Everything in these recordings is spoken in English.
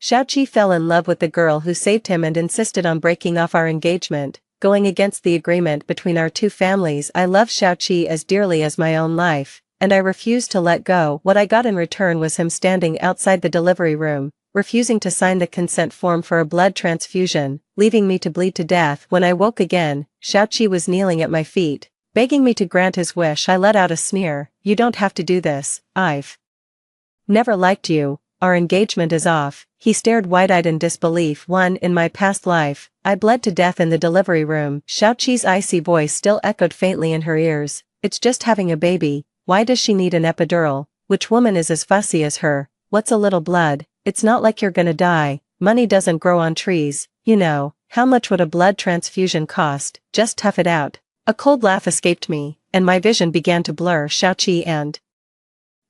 Xiaoqi fell in love with the girl who saved him and insisted on breaking off our engagement, going against the agreement between our two families. I love Xiaoqi as dearly as my own life, and I refused to let go. What I got in return was him standing outside the delivery room, refusing to sign the consent form for a blood transfusion, leaving me to bleed to death. When I woke again, Xiaoqi was kneeling at my feet, begging me to grant his wish. I let out a sneer. You don't have to do this, I've never liked you, our engagement is off. He stared wide-eyed in disbelief. In my past life, I bled to death in the delivery room. Xiaoqi's icy voice still echoed faintly in her ears. It's just having a baby. Why does she need an epidural? Which woman is as fussy as her? What's a little blood? It's not like you're gonna die. Money doesn't grow on trees, you know. How much would a blood transfusion cost? Just tough it out. A cold laugh escaped me, and my vision began to blur. Xiaoqi and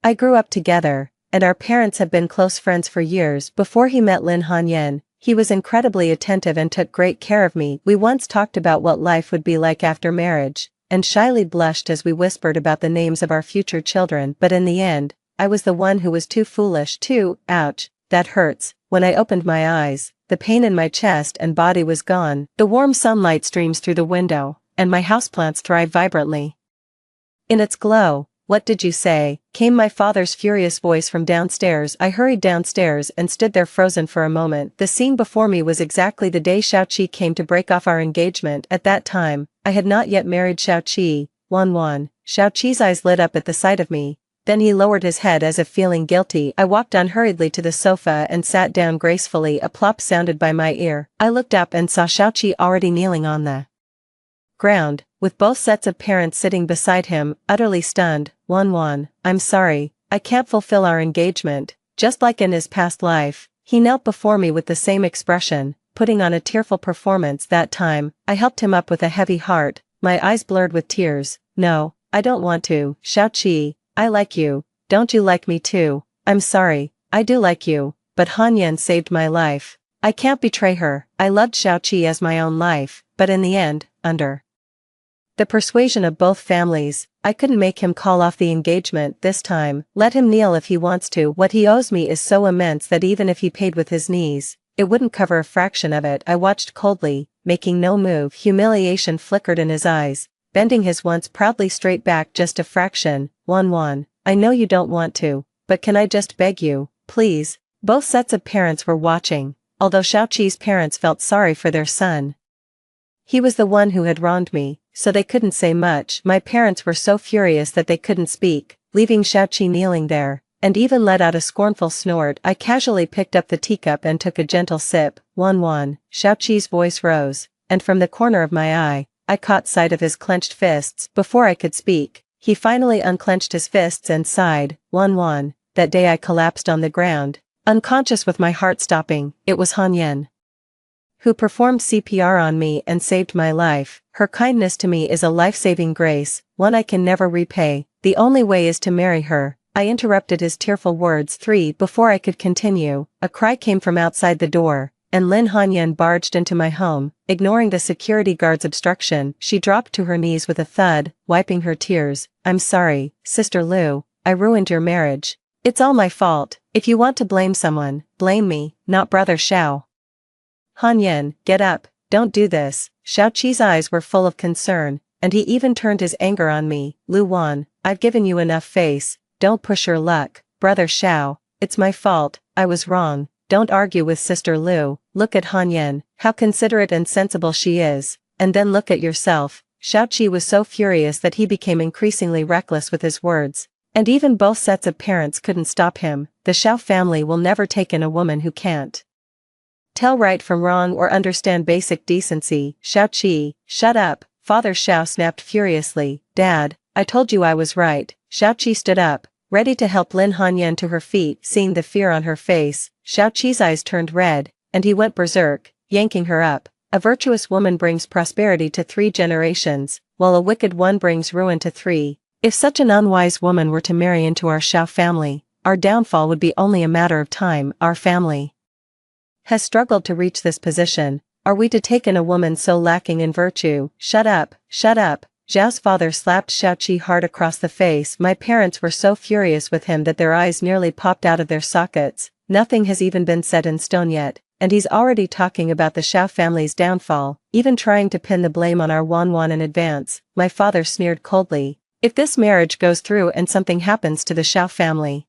I grew up together, and our parents have been close friends for years. Before he met Lin Hanyan, he was incredibly attentive and took great care of me. We once talked about what life would be like after marriage, and shyly blushed as we whispered about the names of our future children. But in the end, I was the one who was too foolish to. Ouch, that hurts. When I opened my eyes, the pain in my chest and body was gone. The warm sunlight streams through the window, and my houseplants thrive vibrantly in its glow. What did you say? Came my father's furious voice from downstairs. I hurried downstairs and stood there frozen for a moment. The scene before me was exactly the day Xiaoqi came to break off our engagement. At that time, I had not yet married Xiaoqi. Xiaoqi's eyes lit up at the sight of me. Then he lowered his head as if feeling guilty. I walked unhurriedly to the sofa and sat down gracefully. A plop sounded by my ear. I looked up and saw Xiaoqi already kneeling on the ground, with both sets of parents sitting beside him, utterly stunned. I'm sorry, I can't fulfill our engagement. Just like in his past life, he knelt before me with the same expression, putting on a tearful performance. That time, I helped him up with a heavy heart, my eyes blurred with tears. No, I don't want to. Xiaoqi, I like you. Don't you like me too? I'm sorry, I do like you, but Hanyan saved my life. I can't betray her. I loved Xiaoqi as my own life, but in the end, under the persuasion of both families, I couldn't make him call off the engagement this time. Let him kneel if he wants to. What he owes me is so immense that even if he paid with his knees, it wouldn't cover a fraction of it. I watched coldly, making no move. Humiliation flickered in his eyes, bending his once proudly straight back just a fraction. I know you don't want to, but can I just beg you, please? Both sets of parents were watching, although Xiaoqi's parents felt sorry for their son. He was the one who had wronged me, so they couldn't say much. My parents were so furious that they couldn't speak, leaving Xiaoqi kneeling there, and even let out a scornful snort. I casually picked up the teacup and took a gentle sip. Xiaoqi's voice rose, and from the corner of my eye, I caught sight of his clenched fists. Before I could speak, he finally unclenched his fists and sighed. That day I collapsed on the ground, unconscious with my heart stopping. It was Hanyan who performed CPR on me and saved my life. Her kindness to me is a life-saving grace, one I can never repay. The only way is to marry her. I interrupted his tearful words. Before I could continue, a cry came from outside the door, and Lin Hanyan barged into my home. Ignoring the security guard's obstruction, she dropped to her knees with a thud, wiping her tears. I'm sorry, Sister Lu, I ruined your marriage. It's all my fault. If you want to blame someone, blame me, not Brother Xiao. Hanyan, get up, don't do this. Xiaoqi's eyes were full of concern, and he even turned his anger on me. Lu Wan, I've given you enough face, don't push your luck. Brother Xiao, it's my fault, I was wrong. Don't argue with Sister Lu. Look at Hanyan, how considerate and sensible she is, and then look at yourself. Xiaoqi was so furious that he became increasingly reckless with his words, and even both sets of parents couldn't stop him. The Xiao family will never take in a woman who can't tell right from wrong or understand basic decency. Xiaoqi, shut up. Father Xiao snapped furiously. Dad, I told you I was right. Xiaoqi stood up, ready to help Lin Hanyan to her feet. Seeing the fear on her face, Xiaoqi's eyes turned red, and he went berserk, yanking her up. A virtuous woman brings prosperity to 3 generations, while a wicked one brings ruin to 3. If such an unwise woman were to marry into our Xiao family, our downfall would be only a matter of time. Our family has struggled to reach this position. Are we to take in a woman so lacking in virtue? Shut up, shut up. Zhao's father slapped Xiaoqi hard across the face. My parents were so furious with him that their eyes nearly popped out of their sockets. nothing has even been set in stone yet, and he's already talking about the Xiao family's downfall, even trying to pin the blame on our Wanwan in advance. My father sneered coldly. If this marriage goes through and something happens to the Xiao family,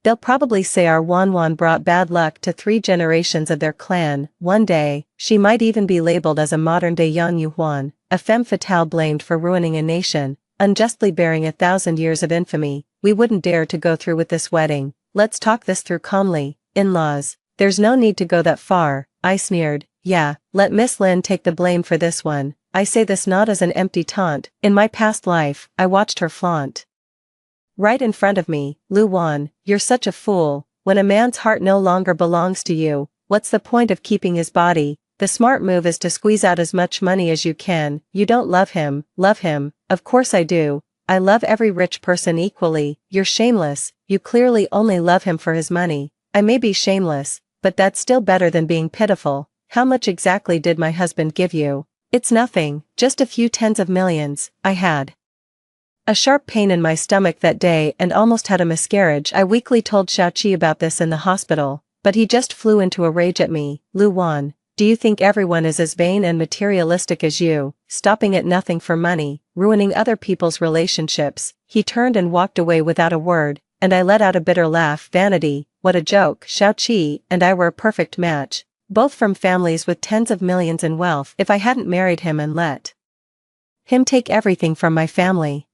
they'll probably say our Wanwan brought bad luck to 3 generations of their clan. One day, she might even be labeled as a modern-day Yang Yuhuan, a femme fatale blamed for ruining a nation, unjustly bearing 1,000 years of infamy. We wouldn't dare to go through with this wedding. Let's talk this through calmly. In-laws, there's no need to go that far, I sneered. Yeah, let Miss Lin take the blame for this one. I say this not as an empty taunt. In my past life, I watched her flaunt right in front of me. Lu Wan, you're such a fool. When a man's heart no longer belongs to you, what's the point of keeping his body? The smart move is to squeeze out as much money as you can. You don't love him. Love him? Of course I do. I love every rich person equally. You're shameless. You clearly only love him for his money. I may be shameless, but that's still better than being pitiful. How much exactly did my husband give you? It's nothing, just a few tens of millions. I had a sharp pain in my stomach that day and almost had a miscarriage. I weakly told Xiaoqi about this in the hospital, but he just flew into a rage at me. Lu Wan, do you think everyone is as vain and materialistic as you, stopping at nothing for money, ruining other people's relationships? He turned and walked away without a word, and I let out a bitter laugh. Vanity, what a joke. Xiaoqi and I were a perfect match, both from families with tens of millions in wealth. If I hadn't married him and let him take everything from my family,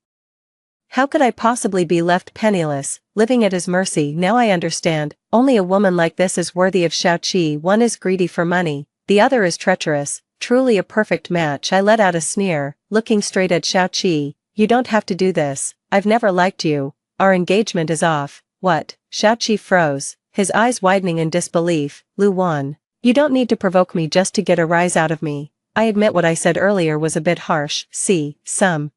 how could I possibly be left penniless, living at his mercy? Now I understand, only a woman like this is worthy of Xiaoqi. One is greedy for money, the other is treacherous, truly a perfect match. I let out a sneer, looking straight at Xiaoqi. You don't have to do this, I've never liked you, our engagement is off. What? Xiaoqi froze, his eyes widening in disbelief. Lu Wan, you don't need to provoke me just to get a rise out of me. I admit what I said earlier was a bit harsh. See, some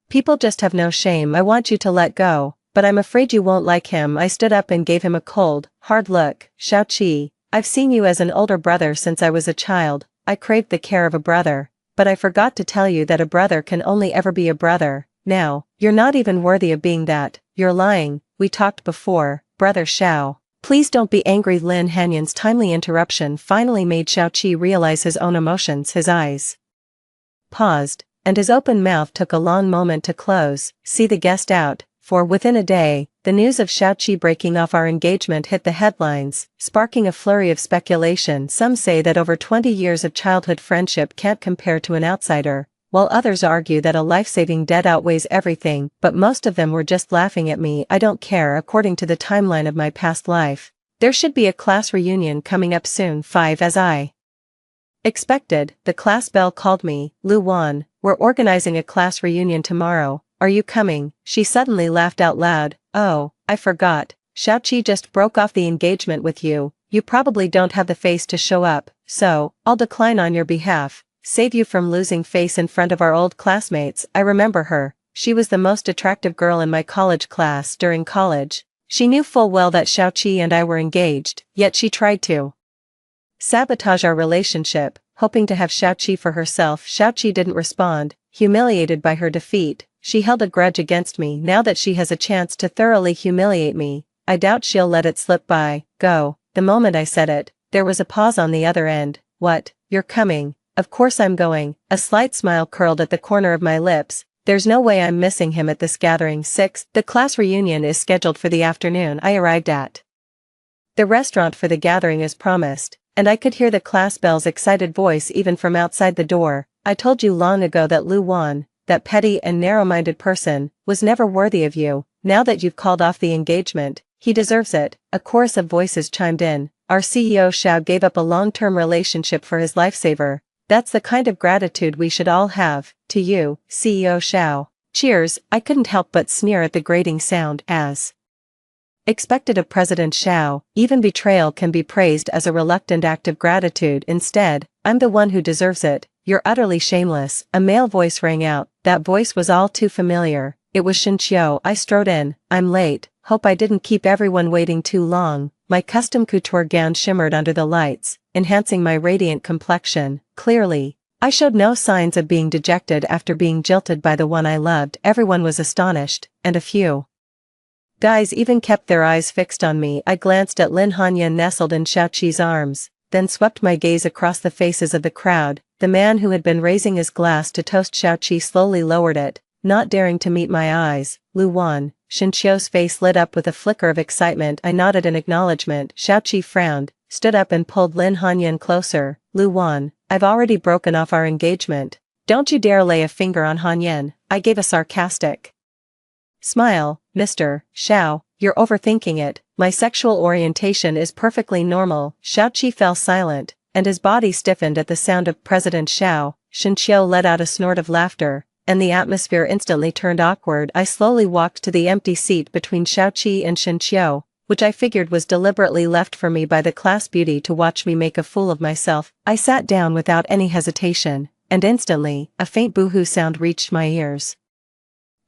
people just have no shame. I want you to let go, but I'm afraid you won't like him. I stood up and gave him a cold, hard look. Xiaoqi, I've seen you as an older brother since I was a child. I craved the care of a brother, but I forgot to tell you that a brother can only ever be a brother. Now, you're not even worthy of being that. You're lying. We talked before, Brother Xiao. Please don't be angry. Lin Hanyan's timely interruption finally made Xiaoqi realize his own emotions. His eyes paused, and his open mouth took a long moment to close. See the guest out, for within a day, the news of Xiaoqi breaking off our engagement hit the headlines, sparking a flurry of speculation. Some say that over 20 years of childhood friendship can't compare to an outsider, while others argue that a life-saving debt outweighs everything, but most of them were just laughing at me. I don't care. According to the timeline of my past life, there should be a class reunion coming up soon. 5 As I expected, the class bell called me. Lu Wan, we're organizing a class reunion tomorrow. Are you coming? She suddenly laughed out loud. Oh, I forgot. Xiaoqi just broke off the engagement with you. You probably don't have the face to show up, so I'll decline on your behalf. Save you from losing face in front of our old classmates. I remember her. She was the most attractive girl in my college class during college. She knew full well that Xiaoqi and I were engaged, yet she tried to sabotage our relationship, hoping to have Xiaoqi for herself. Xiaoqi didn't respond. Humiliated by her defeat, she held a grudge against me. Now that she has a chance to thoroughly humiliate me, I doubt she'll let it slip by. Go. The moment I said it, there was a pause on the other end. What? You're coming? Of course I'm going. A slight smile curled at the corner of my lips. There's no way I'm missing him at this gathering. 6 The class reunion is scheduled for the afternoon. I arrived at the restaurant for the gathering as promised, and I could hear the class bell's excited voice even from outside the door. I told you long ago that Lu Wan, that petty and narrow-minded person, was never worthy of you. Now that you've called off the engagement, he deserves it. A chorus of voices chimed in. Our CEO Xiao gave up a long-term relationship for his lifesaver. That's the kind of gratitude we should all have. To you, CEO Xiao. Cheers. I couldn't help but sneer at the grating sound. As expected of President Xiao, even betrayal can be praised as a reluctant act of gratitude. Instead, I'm the one who deserves it. You're utterly shameless. A male voice rang out. That voice was all too familiar. It was Shinqiu. I strode in. I'm late. Hope I didn't keep everyone waiting too long. My custom couture gown shimmered under the lights, enhancing my radiant complexion. Clearly, I showed no signs of being dejected after being jilted by the one I loved. Everyone was astonished, and a few Guys even kept their eyes fixed on me. I glanced at Lin Hanyan nestled in Xiaoqi's arms, then swept my gaze across the faces of the crowd. The man who had been raising his glass to toast Xiaoqi slowly lowered it, not daring to meet my eyes. Lu Wan. Shenqiu's face lit up with a flicker of excitement. I nodded in acknowledgement. Xiaoqi frowned, stood up and pulled Lin Hanyan closer. Lu Wan, I've already broken off our engagement. Don't you dare lay a finger on Hanyan. I gave a sarcastic smile. Mr. Xiao, you're overthinking it. My sexual orientation is perfectly normal. Xiaoqi fell silent, and his body stiffened at the sound of President Xiao. Shenqiu let out a snort of laughter, and the atmosphere instantly turned awkward. I slowly walked to the empty seat between Xiaoqi and Shenqiu, which I figured was deliberately left for me by the class beauty to watch me make a fool of myself. I sat down without any hesitation, and instantly, a faint boohoo sound reached my ears.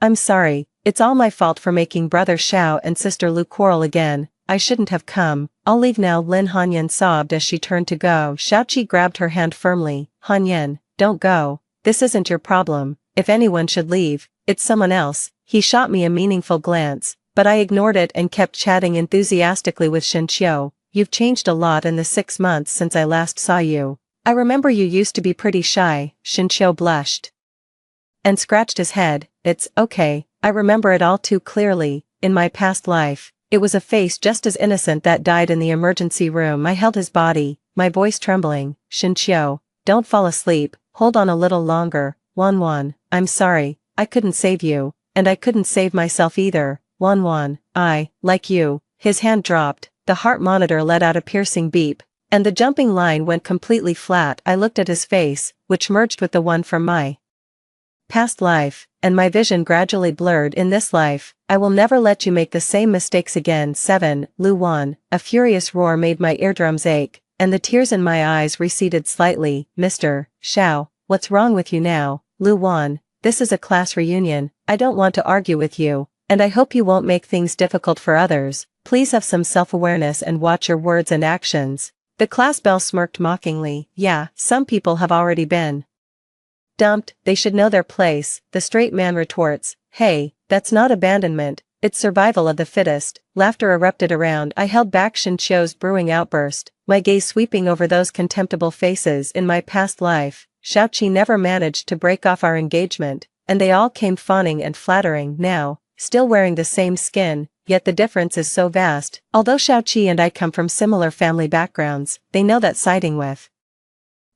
I'm sorry, it's all my fault for making Brother Xiao and Sister Lu quarrel again. I shouldn't have come. I'll leave now. Lin Hanyan sobbed as she turned to go. Xiaoqi grabbed her hand firmly. Hanyan, don't go. This isn't your problem. If anyone should leave, it's someone else. He shot me a meaningful glance, but I ignored it and kept chatting enthusiastically with Shenqiu. You've changed a lot in the 6 months since I last saw you. I remember you used to be pretty shy. Shenqiu blushed and scratched his head. It's okay, I remember it all too clearly. In my past life, it was a face just as innocent that died in the emergency room. I held his body, my voice trembling. Shenqiu, don't fall asleep, hold on a little longer. Wan, I'm sorry, I couldn't save you, and I couldn't save myself either. Wan, like you. His hand dropped, the heart monitor let out a piercing beep, and the jumping line went completely flat. I looked at his face, which merged with the one from my past life, and my vision gradually blurred. In this life, I will never let you make the same mistakes again. 7. Lu Wan. A furious roar made my eardrums ache, and the tears in my eyes receded slightly. Mr. Xiao, what's wrong with you now? Lu Wan, this is a class reunion. I don't want to argue with you, and I hope you won't make things difficult for others. Please have some self-awareness and watch your words and actions. The class belle smirked mockingly. Yeah, some people have already been dumped, they should know their place. The straight man retorts, hey, that's not abandonment, it's survival of the fittest. Laughter erupted around. I held back Shenqiu's brewing outburst, my gaze sweeping over those contemptible faces. In my past life, Xiaoqi never managed to break off our engagement, and they all came fawning and flattering. Now, still wearing the same skin, yet the difference is so vast. Although Xiaoqi and I come from similar family backgrounds, they know that siding with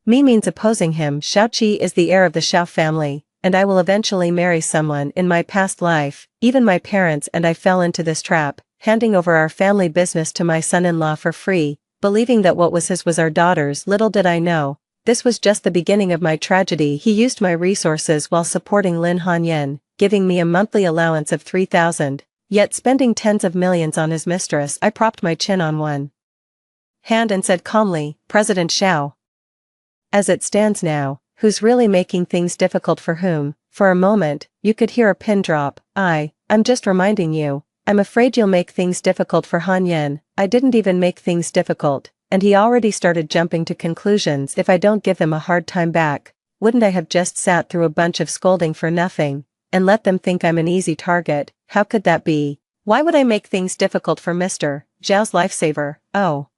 me means opposing him. Xiaoqi is the heir of the Xiao family, and I will eventually marry someone. In my past life, even my parents and I fell into this trap, handing over our family business to my son-in-law for free, believing that what was his was our daughter's. Little did I know, this was just the beginning of my tragedy. He used my resources while supporting Lin Hanyan, giving me a monthly allowance of 3,000, yet spending tens of millions on his mistress. I propped my chin on one hand and said calmly, President Xiao. As it stands now, who's really making things difficult for whom? For a moment, you could hear a pin drop. I'm just reminding you, I'm afraid you'll make things difficult for Hanyan. I didn't even make things difficult, and he already started jumping to conclusions. If I don't give them a hard time back, wouldn't I have just sat through a bunch of scolding for nothing, and let them think I'm an easy target? How could that be? Why would I make things difficult for Mr. Zhao's lifesaver? Oh.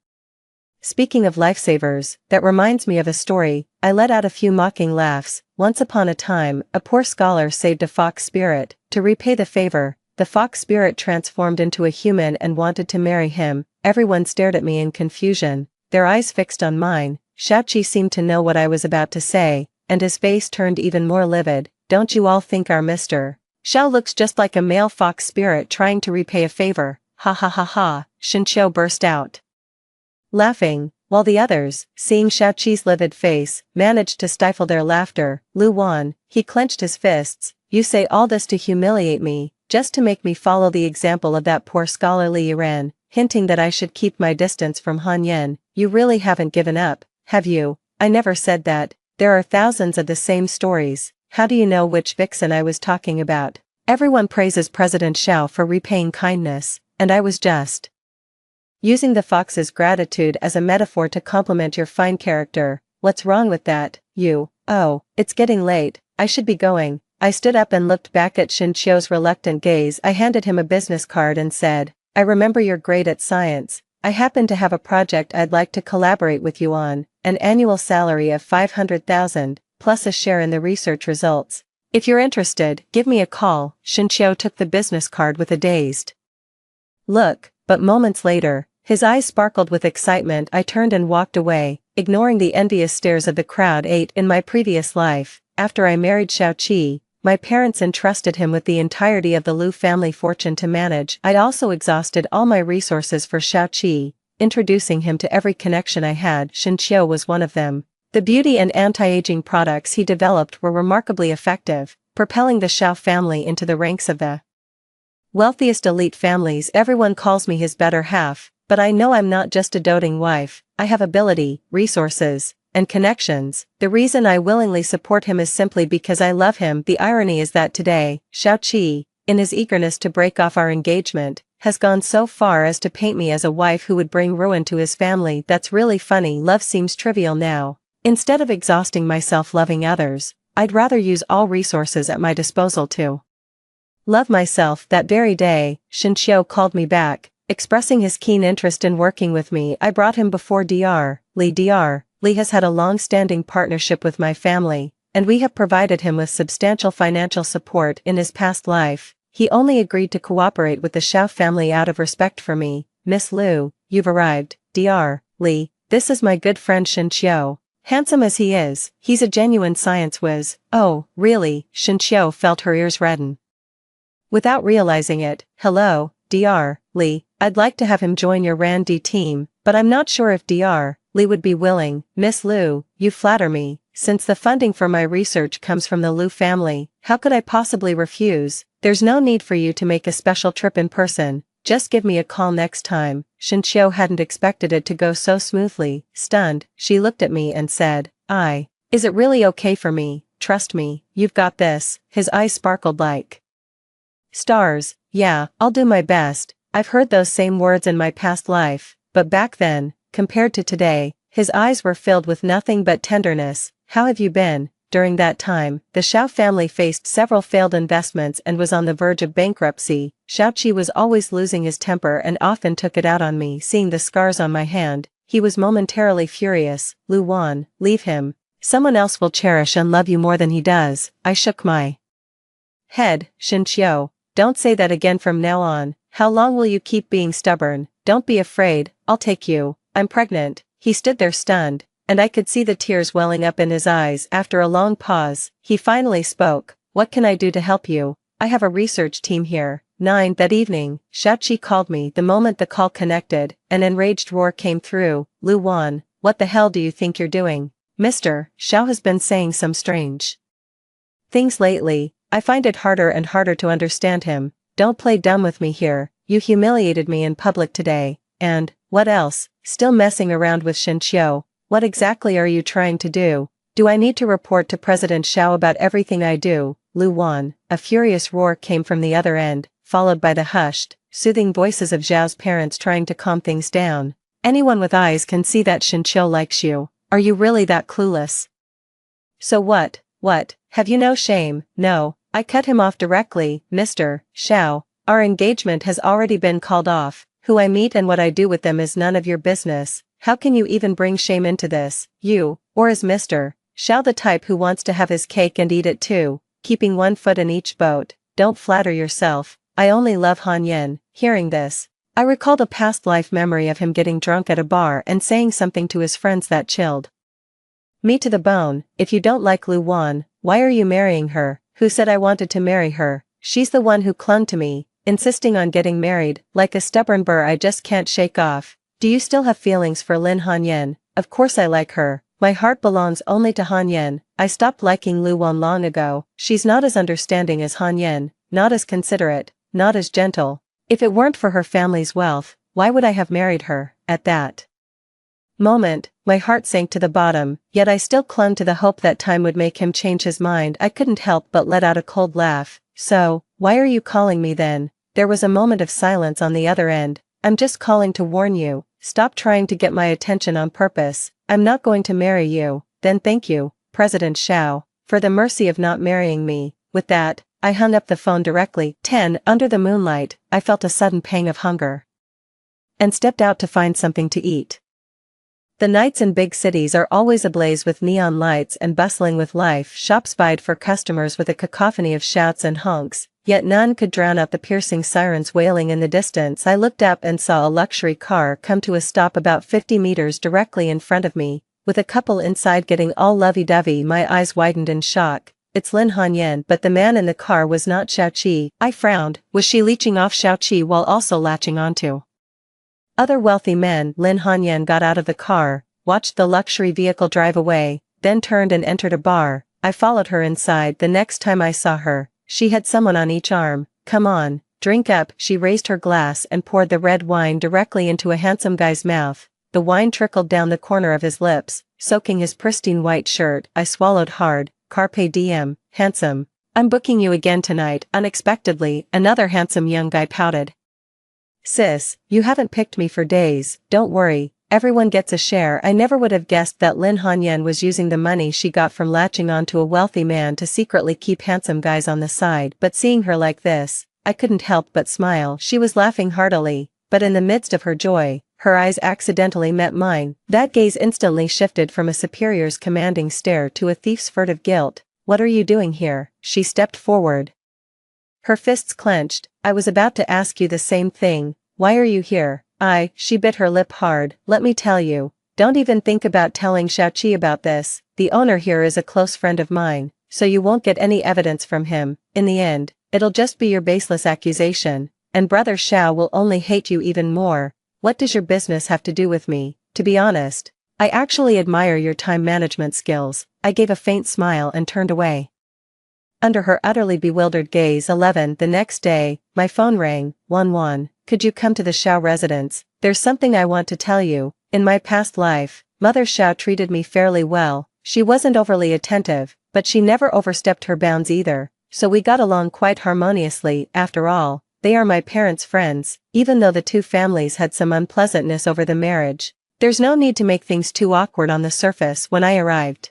Speaking of lifesavers, that reminds me of a story. I let out a few mocking laughs. Once upon a time, a poor scholar saved a fox spirit. To repay the favor, the fox spirit transformed into a human and wanted to marry him. Everyone stared at me in confusion, their eyes fixed on mine. Xiaoqi seemed to know what I was about to say, and his face turned even more livid. Don't you all think our Mr. Xiao looks just like a male fox spirit trying to repay a favor? Ha ha ha ha, Shenqiu burst out laughing, while the others, seeing Xiaoqi's livid face, managed to stifle their laughter. Lu Wan, he clenched his fists, you say all this to humiliate me, just to make me follow the example of that poor scholarly Iran, hinting that I should keep my distance from Hanyan. You really haven't given up, have you? I never said that. There are thousands of the same stories. How do you know which vixen I was talking about? Everyone praises President Xiao for repaying kindness, and I was just using the fox's gratitude as a metaphor to compliment your fine character. What's wrong with that? Oh, it's getting late, I should be going. I stood up and looked back at Shin Chio's reluctant gaze. I handed him a business card and said, I remember you're great at science. I happen to have a project I'd like to collaborate with you on, an annual salary of 500,000, plus a share in the research results. If you're interested, give me a call. Shin Chio took the business card with a dazed look, but moments later, his eyes sparkled with excitement. I turned and walked away, ignoring the envious stares of the crowd. In my previous life, after I married Xiaoqi, my parents entrusted him with the entirety of the Lu family fortune to manage. I'd also exhausted all my resources for Xiaoqi, introducing him to every connection I had. Shin Chio was one of them. The beauty and anti-aging products he developed were remarkably effective, propelling the Xiao family into the ranks of the wealthiest elite families. Everyone calls me his better half, but I know I'm not just a doting wife. I have ability, resources, and connections. The reason I willingly support him is simply because I love him. The irony is that today, Xiaoqi, in his eagerness to break off our engagement, has gone so far as to paint me as a wife who would bring ruin to his family. That's really funny. Love seems trivial now. Instead of exhausting myself loving others, I'd rather use all resources at my disposal to love myself. That very day, Shin Chio called me back, expressing his keen interest in working with me. I brought him before Dr. Li. Dr. Li has had a long-standing partnership with my family, and we have provided him with substantial financial support in his past life. He only agreed to cooperate with the Xiao family out of respect for me. Miss Lu, you've arrived. Dr. Li, this is my good friend Shin Chio. Handsome as he is, he's a genuine science whiz. Oh, really? Shin Chio felt her ears redden. Without realizing it, hello, Dr. Li, I'd like to have him join your R&D team, but I'm not sure if Dr. Li would be willing. Miss Lu, you flatter me. Since the funding for my research comes from the Lu family, how could I possibly refuse? There's no need for you to make a special trip in person. Just give me a call next time. Shin Chio hadn't expected it to go so smoothly. Stunned, she looked at me and said, Is it really okay for me? Trust me, you've got this. His eyes sparkled like stars. Yeah, I'll do my best. I've heard those same words in my past life, but back then, compared to today, his eyes were filled with nothing but tenderness. How have you been? During that time, the Xiao family faced several failed investments and was on the verge of bankruptcy. Xiaoqi was always losing his temper and often took it out on me. Seeing the scars on my hand, he was momentarily furious. Lu Wan, leave him. Someone else will cherish and love you more than he does. I shook my head. Shin Chio, don't say that again from now on. How long will you keep being stubborn? Don't be afraid, I'll take you. I'm pregnant. He stood there stunned, and I could see the tears welling up in his eyes. After a long pause, he finally spoke. What can I do to help you? I have a research team here. That evening, Xiaoqi called me. The moment the call connected, an enraged roar came through. Lu Wan, what the hell do you think you're doing? Mr. Xiao has been saying some strange things lately. I find it harder and harder to understand him. Don't play dumb with me here. You humiliated me in public today. And, what else? Still messing around with Shin Chio. What exactly are you trying to do? Do I need to report to President Xiao about everything I do? Lu Wan, a furious roar came from the other end, followed by the hushed, soothing voices of Xiao's parents trying to calm things down. Anyone with eyes can see that Shin Chio likes you. Are you really that clueless? So what? Have you no shame? No, I cut him off directly. Mr. Xiao, our engagement has already been called off. Who I meet and what I do with them is none of your business. How can you even bring shame into this? You, or is Mr. Xiao the type who wants to have his cake and eat it too, keeping one foot in each boat? Don't flatter yourself. I only love Han Yen. Hearing this, I recalled a past life memory of him getting drunk at a bar and saying something to his friends that chilled me to the bone. If you don't like Lu Wan, why are you marrying her? Who said I wanted to marry her? She's the one who clung to me, insisting on getting married, like a stubborn burr I just can't shake off. Do you still have feelings for Lin Han Yen? Of course I like her. My heart belongs only to Han Yen. I stopped liking Lu Wan long ago. She's not as understanding as Han Yen, not as considerate, not as gentle. If it weren't for her family's wealth, why would I have married her? At that moment, my heart sank to the bottom, yet I still clung to the hope that time would make him change his mind. I couldn't help but let out a cold laugh. So, why are you calling me then? There was a moment of silence on the other end. I'm just calling to warn you. Stop trying to get my attention on purpose. I'm not going to marry you. Then thank you, President Xiao, for the mercy of not marrying me. With that, I hung up the phone directly. 10. Under the moonlight, I felt a sudden pang of hunger and stepped out to find something to eat. The nights in big cities are always ablaze with neon lights and bustling with life. Shops vied for customers with a cacophony of shouts and honks, yet none could drown out the piercing sirens wailing in the distance. I looked up and saw a luxury car come to a stop about 50 meters directly in front of me, with a couple inside getting all lovey-dovey. My eyes widened in shock. It's Lin Hanyan, but the man in the car was not Xiaoqi. I frowned. Was she leeching off Xiaoqi while also latching onto other wealthy men? Lin Hanyan got out of the car, watched the luxury vehicle drive away, then turned and entered a bar. I followed her inside. The next time I saw her, she had someone on each arm. Come on, drink up. She raised her glass and poured the red wine directly into a handsome guy's mouth. The wine trickled down the corner of his lips, soaking his pristine white shirt. I swallowed hard. Carpe diem, handsome. I'm booking you again tonight. Unexpectedly, another handsome young guy pouted. Sis, you haven't picked me for days. Don't worry, everyone gets a share. I never would have guessed that Lin Hanyan was using the money she got from latching on to a wealthy man to secretly keep handsome guys on the side. But seeing her like this, I couldn't help but smile. She was laughing heartily, but in the midst of her joy, her eyes accidentally met mine. That gaze instantly shifted from a superior's commanding stare to a thief's furtive guilt. What are you doing here? She stepped forward, her fists clenched. I was about to ask you the same thing. Why are you here? She bit her lip hard. Let me tell you. Don't even think about telling Xiaoqi about this. The owner here is a close friend of mine, so you won't get any evidence from him. In the end, it'll just be your baseless accusation, and Brother Xiao will only hate you even more. What does your business have to do with me? To be honest, I actually admire your time management skills. I gave a faint smile and turned away. Under her utterly bewildered gaze. 11. The next day, my phone rang. 11. Could you come to the Xiao residence? There's something I want to tell you. In my past life, Mother Xiao treated me fairly well. She wasn't overly attentive, but she never overstepped her bounds either, so we got along quite harmoniously. After all, they are my parents' friends. Even though the two families had some unpleasantness over the marriage, there's no need to make things too awkward on the surface. When I arrived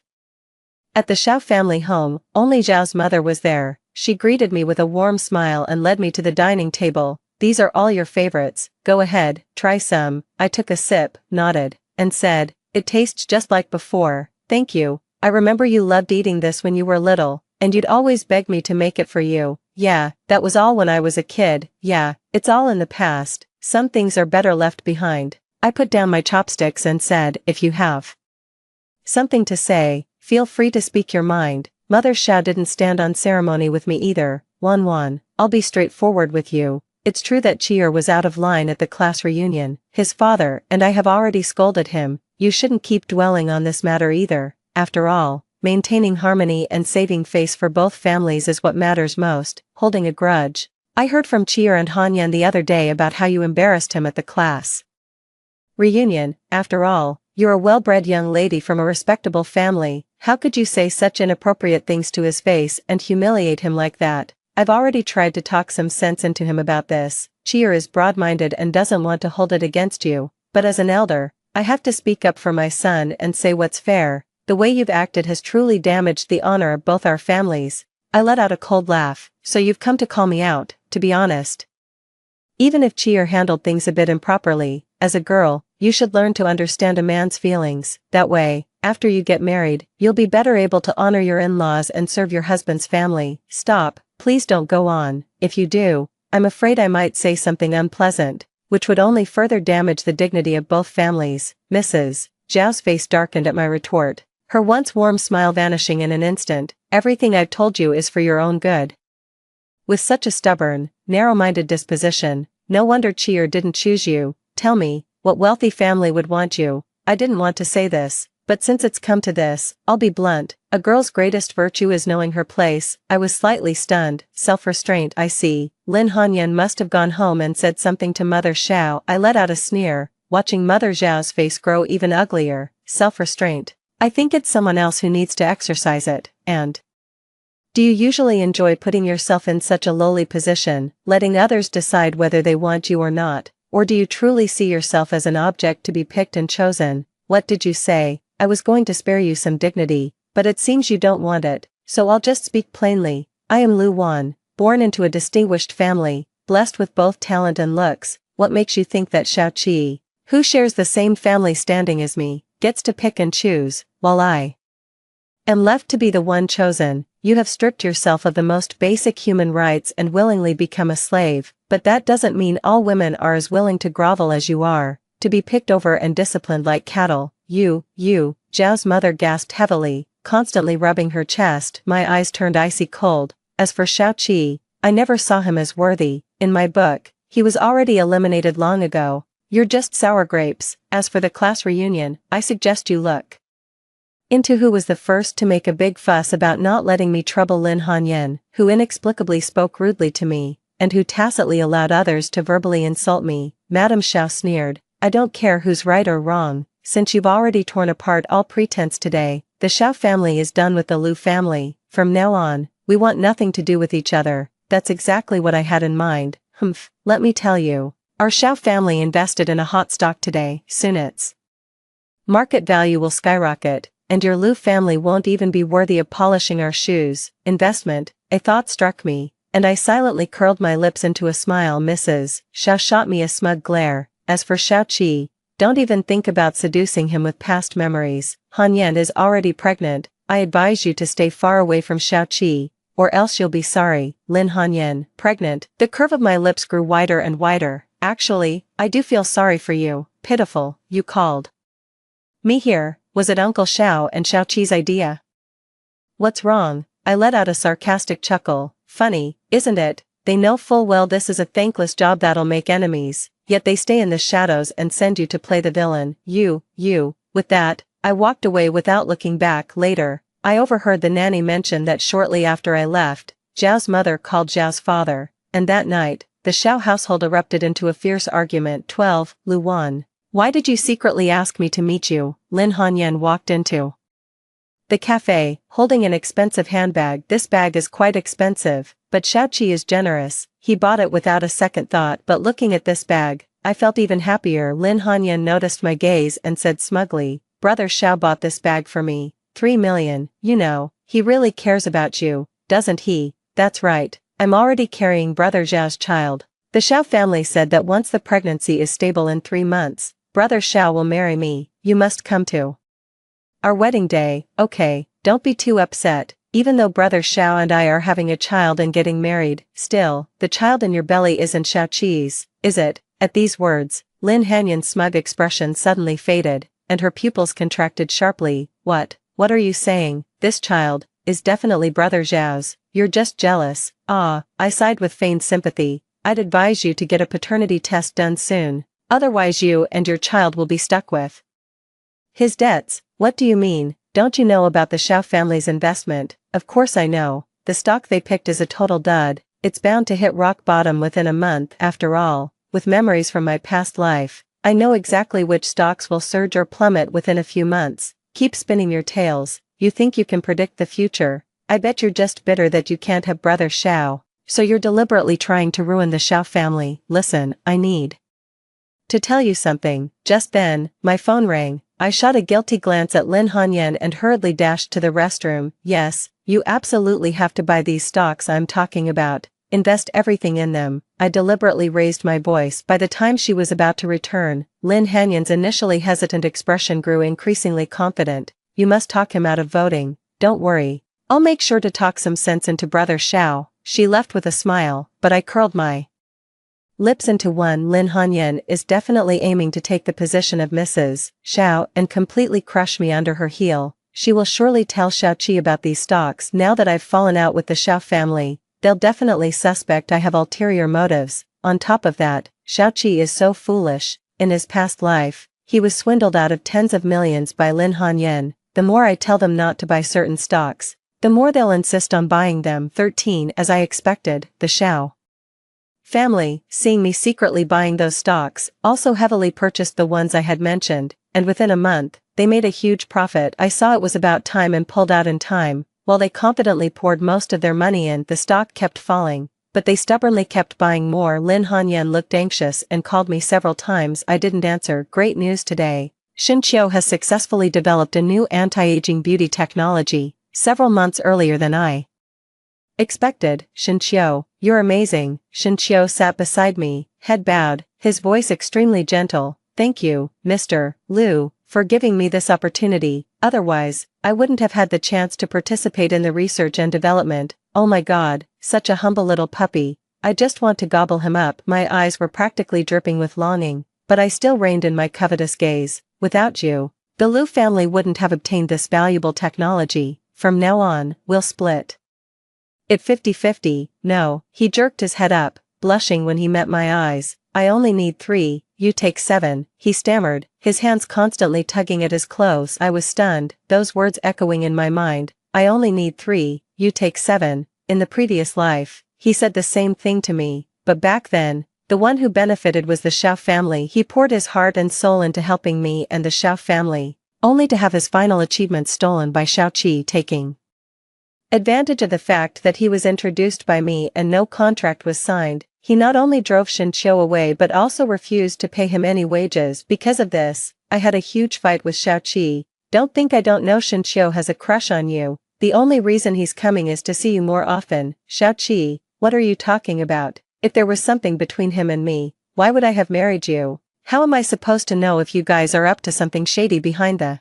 at the Xiao family home, only Zhao's mother was there. She greeted me with a warm smile and led me to the dining table. These are all your favorites. Go ahead, try some. I took a sip, nodded, and said, it tastes just like before. Thank you. I remember you loved eating this when you were little, and you'd always beg me to make it for you. Yeah, that was all when I was a kid. Yeah, it's all in the past. Some things are better left behind. I put down my chopsticks and said, if you have something to say, feel free to speak your mind. Mother Xiao didn't stand on ceremony with me either. Wan, I'll be straightforward with you. It's true that Chier was out of line at the class reunion. His father and I have already scolded him. You shouldn't keep dwelling on this matter either. After all, maintaining harmony and saving face for both families is what matters most. Holding a grudge. I heard from Chier and Hanyan the other day about how you embarrassed him at the class reunion. After all, you're a well-bred young lady from a respectable family. How could you say such inappropriate things to his face and humiliate him like that? I've already tried to talk some sense into him about this. Chier is broad-minded and doesn't want to hold it against you, but as an elder, I have to speak up for my son and say what's fair. The way you've acted has truly damaged the honor of both our families. I let out a cold laugh. So you've come to call me out. To be honest, even if Chier handled things a bit improperly, as a girl, you should learn to understand a man's feelings. That way, after you get married, you'll be better able to honor your in-laws and serve your husband's family. Stop, please don't go on. If you do, I'm afraid I might say something unpleasant, which would only further damage the dignity of both families. Mrs. Zhao's face darkened at my retort, her once warm smile vanishing in an instant. Everything I've told you is for your own good. With such a stubborn, narrow-minded disposition, no wonder Chier didn't choose you. Tell me, what wealthy family would want you? I didn't want to say this, but since it's come to this, I'll be blunt. A girl's greatest virtue is knowing her place. I was slightly stunned. Self-restraint, I see. Lin Hanyan must have gone home and said something to Mother Xiao. I let out a sneer, watching Mother Zhao's face grow even uglier. Self-restraint. I think it's someone else who needs to exercise it. And do you usually enjoy putting yourself in such a lowly position, letting others decide whether they want you or not? Or do you truly see yourself as an object to be picked and chosen? What did you say? I was going to spare you some dignity, but it seems you don't want it, so I'll just speak plainly. I am Lu Wan, born into a distinguished family, blessed with both talent and looks. What makes you think that Xiao Qi, who shares the same family standing as me, gets to pick and choose, while I am left to be the one chosen? You have stripped yourself of the most basic human rights and willingly become a slave, but that doesn't mean all women are as willing to grovel as you are, to be picked over and disciplined like cattle. You, Zhao's mother gasped heavily, constantly rubbing her chest. My eyes turned icy cold. As for Xiao Qi, I never saw him as worthy. In my book, he was already eliminated long ago. You're just sour grapes. As for the class reunion, I suggest you look into who was the first to make a big fuss about not letting me trouble Lin Hanyan, who inexplicably spoke rudely to me, and who tacitly allowed others to verbally insult me. Madame Xiao sneered. I don't care who's right or wrong, since you've already torn apart all pretense today. The Xiao family is done with the Lu family. From now on, we want nothing to do with each other. That's exactly what I had in mind. Humph, let me tell you. Our Xiao family invested in a hot stock today. Soon its market value will skyrocket, and your Lu family won't even be worthy of polishing our shoes. Investment, a thought struck me, and I silently curled my lips into a smile. Mrs. Xiao shot me a smug glare. As for Xiao Qi, don't even think about seducing him with past memories. Hanyan is already pregnant. I advise you to stay far away from Xiao Qi, or else you'll be sorry. Lin Hanyan, pregnant. The curve of my lips grew wider and wider. Actually, I do feel sorry for you. Pitiful, you called me here. Was it Uncle Xiao and Xiao Qi's idea? What's wrong? I let out a sarcastic chuckle. Funny, isn't it? They know full well this is a thankless job that'll make enemies, yet they stay in the shadows and send you to play the villain. You. With that, I walked away without looking back. Later, I overheard the nanny mention that shortly after I left, Zhao's mother called Zhao's father, and that night, the Xiao household erupted into a fierce argument. 12. Lu Wan. Why did you secretly ask me to meet you? Lin Hanyan walked into the cafe, holding an expensive handbag. This bag is quite expensive, but Xiao Qi is generous. He bought it without a second thought. But looking at this bag, I felt even happier. Lin Hanyan noticed my gaze and said smugly, Brother Xiao bought this bag for me. 3 million, you know, he really cares about you, doesn't he? That's right, I'm already carrying Brother Zhao's child. The Xiao family said that once the pregnancy is stable in 3 months, Brother Xiao will marry me. You must come to our wedding day. Okay, don't be too upset. Even though Brother Xiao and I are having a child and getting married, still, the child in your belly isn't Xiao Qi's, is it? At these words, Lin Hanyan's smug expression suddenly faded, and her pupils contracted sharply. What are you saying? This child is definitely Brother Zhao's. You're just jealous. Ah, I sighed with feigned sympathy. I'd advise you to get a paternity test done soon. Otherwise you and your child will be stuck with his debts. What do you mean? Don't you know about the Xiao family's investment? Of course I know. The stock they picked is a total dud. It's bound to hit rock bottom within a month. After all, with memories from my past life, I know exactly which stocks will surge or plummet within a few months. Keep spinning your tales. You think you can predict the future. I bet you're just bitter that you can't have Brother Xiao, so you're deliberately trying to ruin the Xiao family. Listen, I need to tell you something. Just then, my phone rang. I shot a guilty glance at Lin Hanyan and hurriedly dashed to the restroom. Yes, you absolutely have to buy these stocks I'm talking about. Invest everything in them. I deliberately raised my voice. By the time she was about to return, Lin Hanyan's initially hesitant expression grew increasingly confident. You must talk him out of voting. Don't worry. I'll make sure to talk some sense into Brother Xiao. She left with a smile, but I curled my lips into one. Lin Hanyan is definitely aiming to take the position of Mrs. Xiao and completely crush me under her heel. She will surely tell Xiao Qi about these stocks. Now that I've fallen out with the Xiao family, they'll definitely suspect I have ulterior motives. On top of that, Xiao Qi is so foolish. In his past life, he was swindled out of tens of millions by Lin Hanyan. The more I tell them not to buy certain stocks, the more they'll insist on buying them. 13. As I expected, the Xiao family, seeing me secretly buying those stocks, also heavily purchased the ones I had mentioned, and within a month, they made a huge profit. I saw it was about time and pulled out in time. While they confidently poured most of their money in, the stock kept falling, but they stubbornly kept buying more. Lin Hanyan looked anxious and called me several times. I didn't answer. Great news today. Xinqiu has successfully developed a new anti-aging beauty technology, several months earlier than I expected, Shinchio. You're amazing. Shinchio sat beside me, head bowed, his voice extremely gentle. Thank you, Mr. Liu, for giving me this opportunity, otherwise, I wouldn't have had the chance to participate in the research and development. Oh my god, such a humble little puppy. I just want to gobble him up. My eyes were practically dripping with longing, but I still reined in my covetous gaze. Without you, the Liu family wouldn't have obtained this valuable technology. From now on, we'll split it 50-50, no. He jerked his head up, blushing when he met my eyes. I only need 3, you take 7, he stammered, his hands constantly tugging at his clothes. I was stunned, those words echoing in my mind. I only need 3, you take 7. In the previous life, he said the same thing to me, but back then, the one who benefited was the Xiao family. He poured his heart and soul into helping me and the Xiao family, only to have his final achievement stolen by Xiaoqi, taking advantage of the fact that he was introduced by me and no contract was signed. He not only drove Shinchio away but also refused to pay him any wages. Because of this, I had a huge fight with Xiaoqi. Don't think I don't know Shinchio has a crush on you. The only reason he's coming is to see you more often. Xiaoqi, what are you talking about? If there was something between him and me, why would I have married you? How am I supposed to know if you guys are up to something shady behind the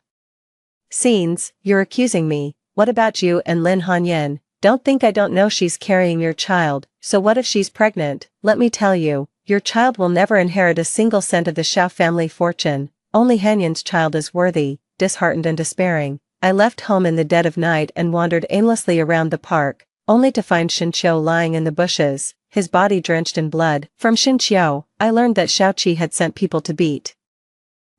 scenes? You're accusing me. What about you and Lin Hanyan? Don't think I don't know she's carrying your child. So what if she's pregnant? Let me tell you, your child will never inherit a single cent of the Xiao family fortune. Only Hanyan's child is worthy. Disheartened and despairing, I left home in the dead of night and wandered aimlessly around the park, only to find Shinchio lying in the bushes, his body drenched in blood. From Shinchio, I learned that Xiaoqi had sent people to beat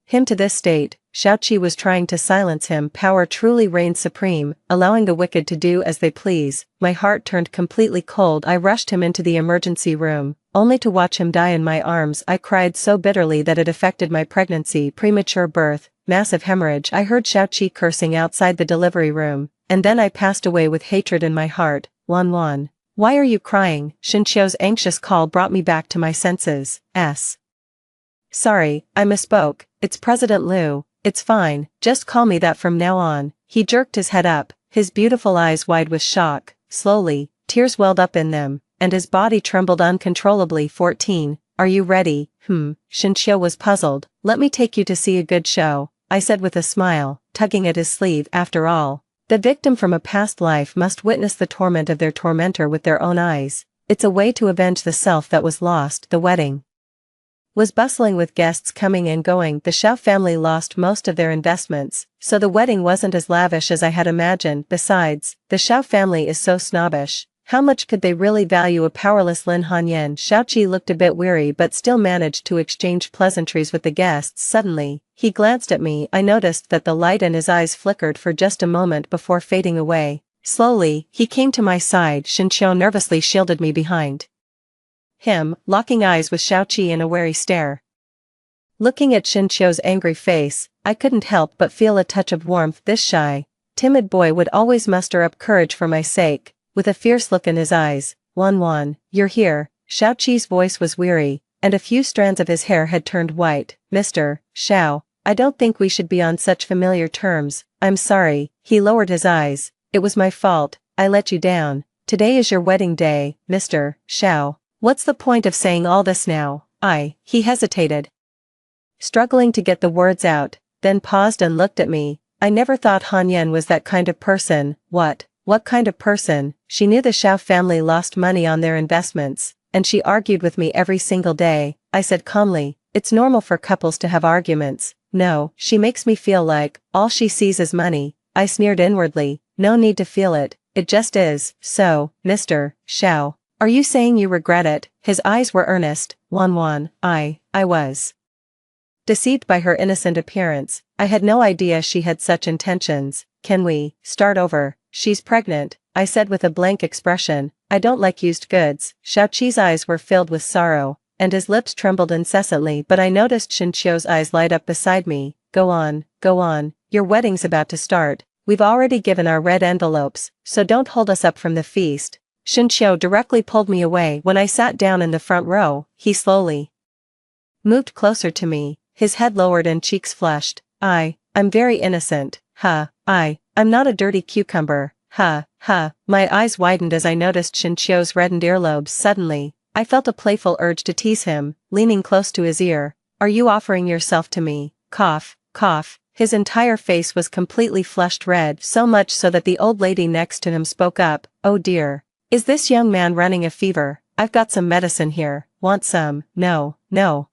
him to this state. Xiaoqi was trying to silence him. Power truly reigns supreme, allowing the wicked to do as they please. My heart turned completely cold. I rushed him into the emergency room, only to watch him die in my arms. I cried so bitterly that it affected my pregnancy. Premature birth, massive hemorrhage. I heard Xiaoqi cursing outside the delivery room, and then I passed away with hatred in my heart. Wan. Why are you crying? Shinchio's anxious call brought me back to my senses. Sorry, I misspoke. It's President Liu. It's fine, just call me that from now on. He jerked his head up, his beautiful eyes wide with shock. Slowly, tears welled up in them, and his body trembled uncontrollably. 14, are you ready? Shinchio was puzzled. Let me take you to see a good show, I said with a smile, tugging at his sleeve. After all, the victim from a past life must witness the torment of their tormentor with their own eyes. It's a way to avenge the self that was lost. The wedding was bustling with guests coming and going. The Xiao family lost most of their investments, so the wedding wasn't as lavish as I had imagined. Besides, the Xiao family is so snobbish. How much could they really value a powerless Lin Hanyan? Xiaoqi looked a bit weary but still managed to exchange pleasantries with the guests. Suddenly, he glanced at me. I noticed that the light in his eyes flickered for just a moment before fading away. Slowly, he came to my side. Shinchio nervously shielded me behind him, locking eyes with Xiaoqi in a wary stare. Looking at Shinchio's angry face, I couldn't help but feel a touch of warmth. This shy, timid boy would always muster up courage for my sake, with a fierce look in his eyes. Wan, you're here. Xiaoqi's voice was weary, and a few strands of his hair had turned white. Mr. Xiao, I don't think we should be on such familiar terms. I'm sorry. He lowered his eyes. It was my fault. I let you down. Today is your wedding day, Mr. Xiao. What's the point of saying all this now? He hesitated, struggling to get the words out, then paused and looked at me. I never thought Hanyan was that kind of person. What kind of person? She knew the Xiao family lost money on their investments, and she argued with me every single day. I said calmly, it's normal for couples to have arguments. No, she makes me feel like all she sees is money. I sneered inwardly. No need to feel it. It just is. So, Mr. Xiao, are you saying you regret it? His eyes were earnest. Wan, I was deceived by her innocent appearance. I had no idea she had such intentions. Can we start over? She's pregnant, I said with a blank expression. I don't like used goods. Xiaoqi's eyes were filled with sorrow, and his lips trembled incessantly, but I noticed Shinchio's eyes light up beside me. Go on. Your wedding's about to start. We've already given our red envelopes, so don't hold us up from the feast. Shinchio directly pulled me away. When I sat down in the front row, he slowly moved closer to me, his head lowered and cheeks flushed. I'm very innocent. I'm not a dirty cucumber. Huh, my eyes widened as I noticed Shinchio's reddened earlobes. Suddenly, I felt a playful urge to tease him, leaning close to his ear. Are you offering yourself to me? Cough, cough. His entire face was completely flushed red, so much so that the old lady next to him spoke up. Oh dear. Is this young man running a fever? I've got some medicine here. Want some? No, no.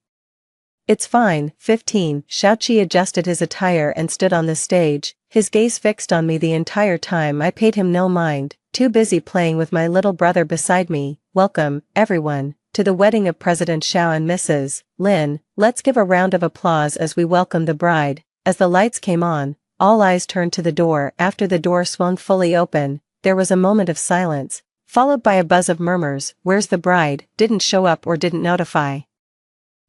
It's fine. 15. Xiaoqi adjusted his attire and stood on the stage, his gaze fixed on me the entire time. I paid him no mind, too busy playing with my little brother beside me. Welcome, everyone, to the wedding of President Xiao and Mrs. Lin. Let's give a round of applause as we welcome the bride. As the lights came on, all eyes turned to the door. After the door swung fully open, there was a moment of silence, followed by a buzz of murmurs. Where's the bride? Didn't show up or didn't notify.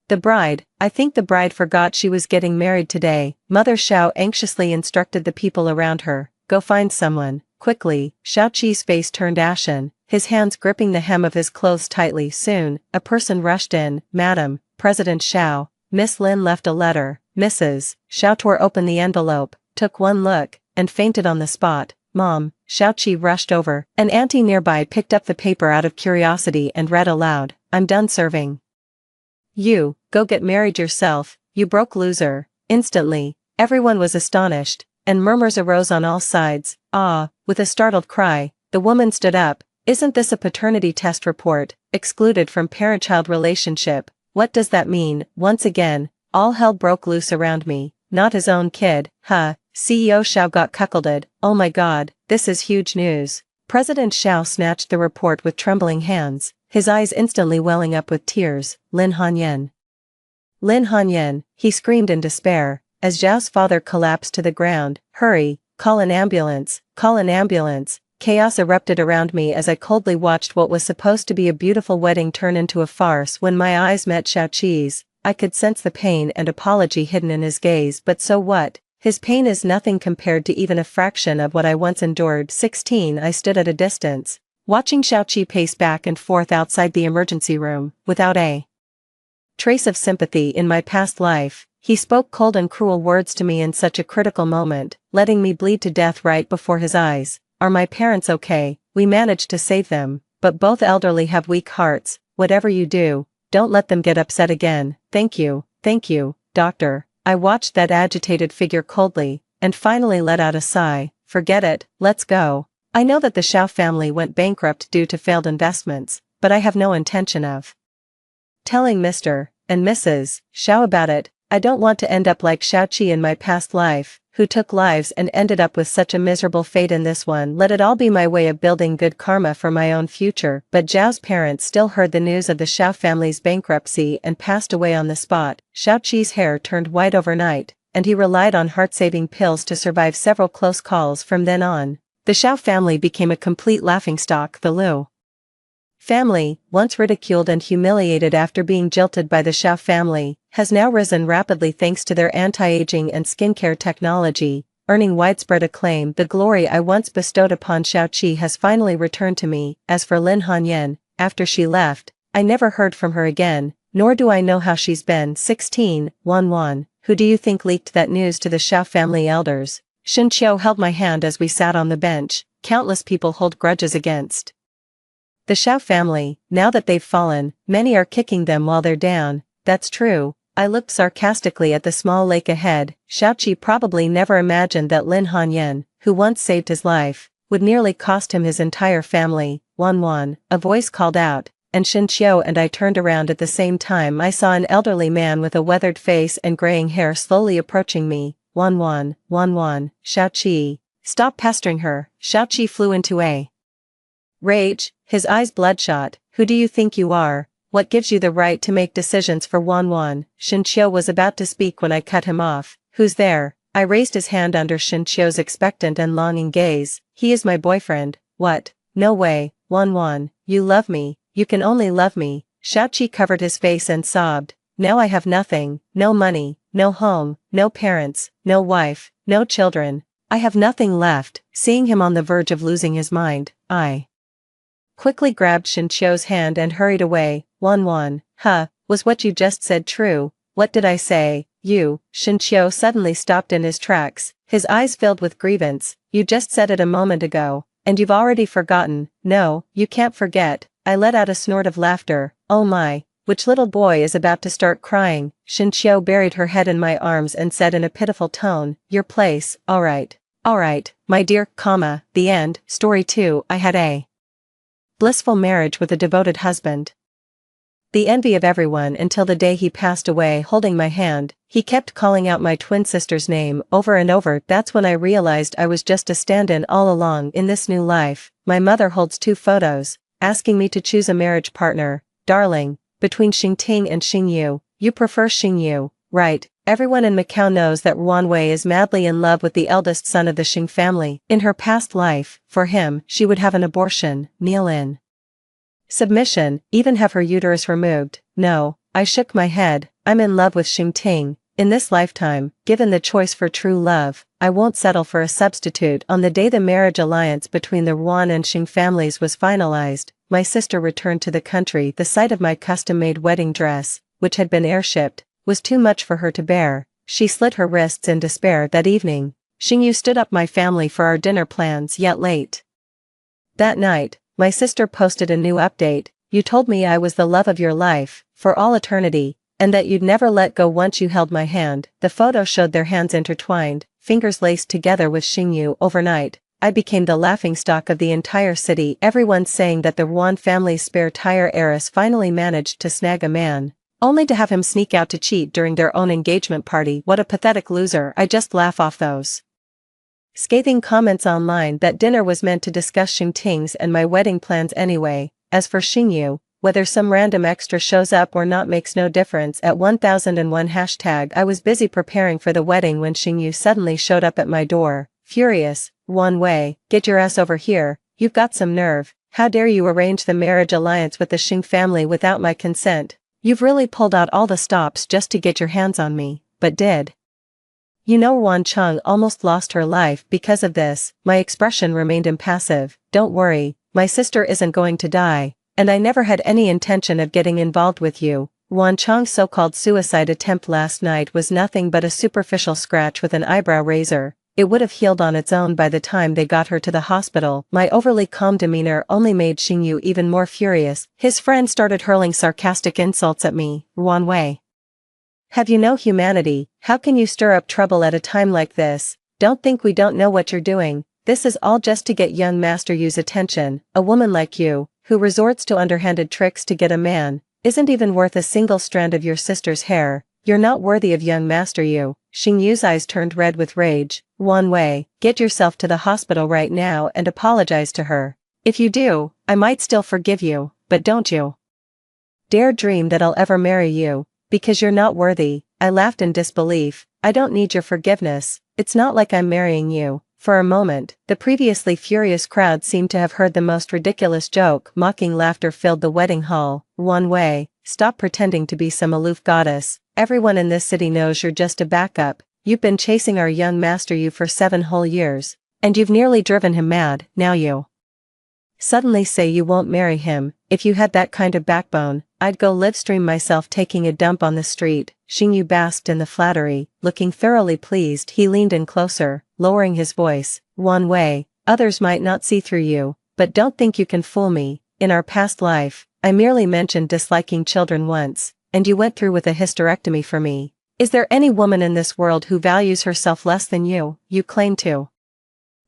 The bride, I think the bride forgot she was getting married today. Mother Xiao anxiously instructed the people around her. Go find someone, quickly. Xiaoqi's face turned ashen, his hands gripping the hem of his clothes tightly. Soon, a person rushed in. Madam, President Xiao. Miss Lin left a letter. Mrs. Xiao tore open the envelope, took one look, and fainted on the spot. Mom, Xiaoqi rushed over. An auntie nearby picked up the paper out of curiosity and read aloud. I'm done serving. You, go get married yourself, you broke loser. Instantly, everyone was astonished, and murmurs arose on all sides. Ah, with a startled cry, the woman stood up. Isn't this a paternity test report? Excluded from parent-child relationship. What does that mean? Once again, all hell broke loose around me. Not his own kid, huh? CEO Xiao got cuckolded. Oh my god, this is huge news. President Xiao snatched the report with trembling hands, his eyes instantly welling up with tears. Lin Hanyan. Lin Hanyan, he screamed in despair, as Zhao's father collapsed to the ground. Hurry, call an ambulance, call an ambulance. Chaos erupted around me as I coldly watched what was supposed to be a beautiful wedding turn into a farce. When my eyes met Xiaoqi's, I could sense the pain and apology hidden in his gaze. But so what? His pain is nothing compared to even a fraction of what I once endured. 16. I stood at a distance, watching Xiaoqi pace back and forth outside the emergency room, without a trace of sympathy in my past life. He spoke cold and cruel words to me in such a critical moment, letting me bleed to death right before his eyes. Are my parents okay? We managed to save them, but both elderly have weak hearts. Whatever you do, don't let them get upset again. Thank you, doctor. I watched that agitated figure coldly, and finally let out a sigh. Forget it, let's go. I know that the Xiao family went bankrupt due to failed investments, but I have no intention of telling Mr. and Mrs. Xiao about it. I don't want to end up like Xiaoqi in my past life, who took lives and ended up with such a miserable fate in this one. Let it all be my way of building good karma for my own future. But Zhao's parents still heard the news of the Xiao family's bankruptcy and passed away on the spot. Xiaoqi's hair turned white overnight, and he relied on heart-saving pills to survive several close calls. From then on, the Xiao family became a complete laughingstock. The Liu family, once ridiculed and humiliated after being jilted by the Xiao family, has now risen rapidly thanks to their anti-aging and skincare technology, earning widespread acclaim. The glory I once bestowed upon Xiaoqi has finally returned to me. As for Lin Hanyan, after she left, I never heard from her again, nor do I know how she's been. 16. Wan, who do you think leaked that news to the Xiao family elders? Shinqiu held my hand as we sat on the bench. Countless people hold grudges against the Xiao family. Now that they've fallen, many are kicking them while they're down. That's true. I looked sarcastically at the small lake ahead. Xiaoqi probably never imagined that Lin Hanyan, who once saved his life, would nearly cost him his entire family. Wan, a voice called out, and Shinqiu and I turned around at the same time. I saw an elderly man with a weathered face and graying hair slowly approaching me. Wan, Xiaoqi. Stop pestering her. Xiaoqi flew into a rage, his eyes bloodshot. Who do you think you are? What gives you the right to make decisions for Wan? Shinqiu was about to speak when I cut him off. Who's there? I raised his hand under Shinqiu's expectant and longing gaze. He is my boyfriend. What? No way. Wan, you love me. You can only love me. Xiaoqi covered his face and sobbed. Now I have nothing, no money, no home, no parents, no wife, no children. I have nothing left. Seeing him on the verge of losing his mind, I quickly grabbed Shinqiu's hand and hurried away. Wan, was what you just said true? What did I say? You. Shinqiu suddenly stopped in his tracks, his eyes filled with grievance. You just said it a moment ago. And you've already forgotten? No, you can't forget. I let out a snort of laughter. Oh my, which little boy is about to start crying? Shinchio buried her head in my arms and said in a pitiful tone, your place, alright. Alright, my dear, the end. Story 2, I had a blissful marriage with a devoted husband. The envy of everyone until the day he passed away holding my hand. He kept calling out my twin sister's name over and over. That's when I realized I was just a stand-in all along in this new life. My mother holds 2 photos, asking me to choose a marriage partner. Darling, between Xingting and Xingyu, you prefer Xingyu, right? Everyone in Macau knows that Ruanwei is madly in love with the eldest son of the Xing family. In her past life, for him, she would have an abortion, kneel in submission, even have her uterus removed. No, I shook my head. I'm in love with Xingting. In this lifetime, given the choice for true love, I won't settle for a substitute. On the day the marriage alliance between the Ruan and Xing families was finalized, my sister returned to the country. The sight of my custom-made wedding dress, which had been airshipped, was too much for her to bear. She slit her wrists in despair. That evening, Xingyu stood up my family for our dinner plans yet late. That night, my sister posted a new update. You told me I was the love of your life, for all eternity, and that you'd never let go once you held my hand. The photo showed their hands intertwined, fingers laced together with Xingyu. Overnight, I became the laughingstock of the entire city. Everyone's saying that the Ruan family's spare tire heiress finally managed to snag a man, only to have him sneak out to cheat during their own engagement party. What a pathetic loser. I just laugh off those scathing comments online. That dinner was meant to discuss Xingting's and my wedding plans anyway. As for Xingyu, whether some random extra shows up or not makes no difference. At 1001 hashtag I was busy preparing for the wedding when Xingyu suddenly showed up at my door, furious. Ruanwei, get your ass over here, you've got some nerve. How dare you arrange the marriage alliance with the Xing family without my consent? You've really pulled out all the stops just to get your hands on me, but did you know Ruan Cheng almost lost her life because of this? My expression remained impassive. Don't worry, my sister isn't going to die, and I never had any intention of getting involved with you. Ruan Cheng's so-called suicide attempt last night was nothing but a superficial scratch with an eyebrow razor. It would have healed on its own by the time they got her to the hospital. My overly calm demeanor only made Xingyu even more furious. His friend started hurling sarcastic insults at me. Ruanwei, have you no humanity? How can you stir up trouble at a time like this? Don't think we don't know what you're doing. This is all just to get young Master Yu's attention. A woman like you, who resorts to underhanded tricks to get a man, isn't even worth a single strand of your sister's hair. You're not worthy of young Master Yu. Xingyu's eyes turned red with rage. Ruanwei, get yourself to the hospital right now and apologize to her. If you do, I might still forgive you, but don't you dare dream that I'll ever marry you, because you're not worthy. I laughed in disbelief. I don't need your forgiveness. It's not like I'm marrying you. For a moment, the previously furious crowd seemed to have heard the most ridiculous joke. Mocking laughter filled the wedding hall. Ruanwei, stop pretending to be some aloof goddess. Everyone in this city knows you're just a backup. You've been chasing our young Master Yu for 7 whole years, and you've nearly driven him mad. Now you suddenly say you won't marry him. If you had that kind of backbone, I'd go live stream myself taking a dump on the street. Xingyu basked in the flattery. Looking thoroughly pleased, he leaned in closer, lowering his voice. Ruanwei, others might not see through you, but don't think you can fool me. In our past life, I merely mentioned disliking children once, and you went through with a hysterectomy for me. Is there any woman in this world who values herself less than you? You claim to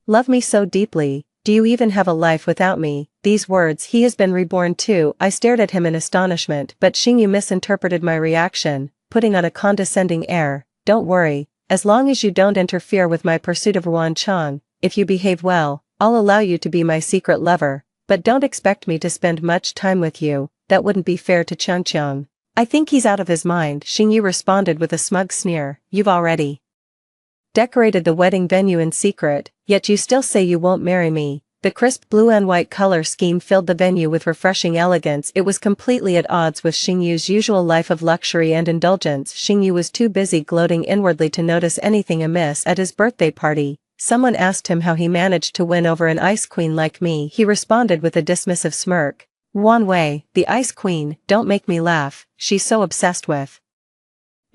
love me so deeply. Do you even have a life without me? These words, he has been reborn too. I stared at him in astonishment, but Xingyu misinterpreted my reaction, putting on a condescending air. Don't worry, as long as you don't interfere with my pursuit of Ruan Cheng, if you behave well, I'll allow you to be my secret lover, but don't expect me to spend much time with you. That wouldn't be fair to Chengqiang. I think he's out of his mind, Xingyu responded with a smug sneer. You've already decorated the wedding venue in secret, yet you still say you won't marry me. The crisp blue and white color scheme filled the venue with refreshing elegance. It was completely at odds with Xingyu's usual life of luxury and indulgence. Xingyu was too busy gloating inwardly to notice anything amiss at his birthday party. Someone asked him how he managed to win over an ice queen like me. He responded with a dismissive smirk. Ruanwei, the ice queen, don't make me laugh. She's so obsessed with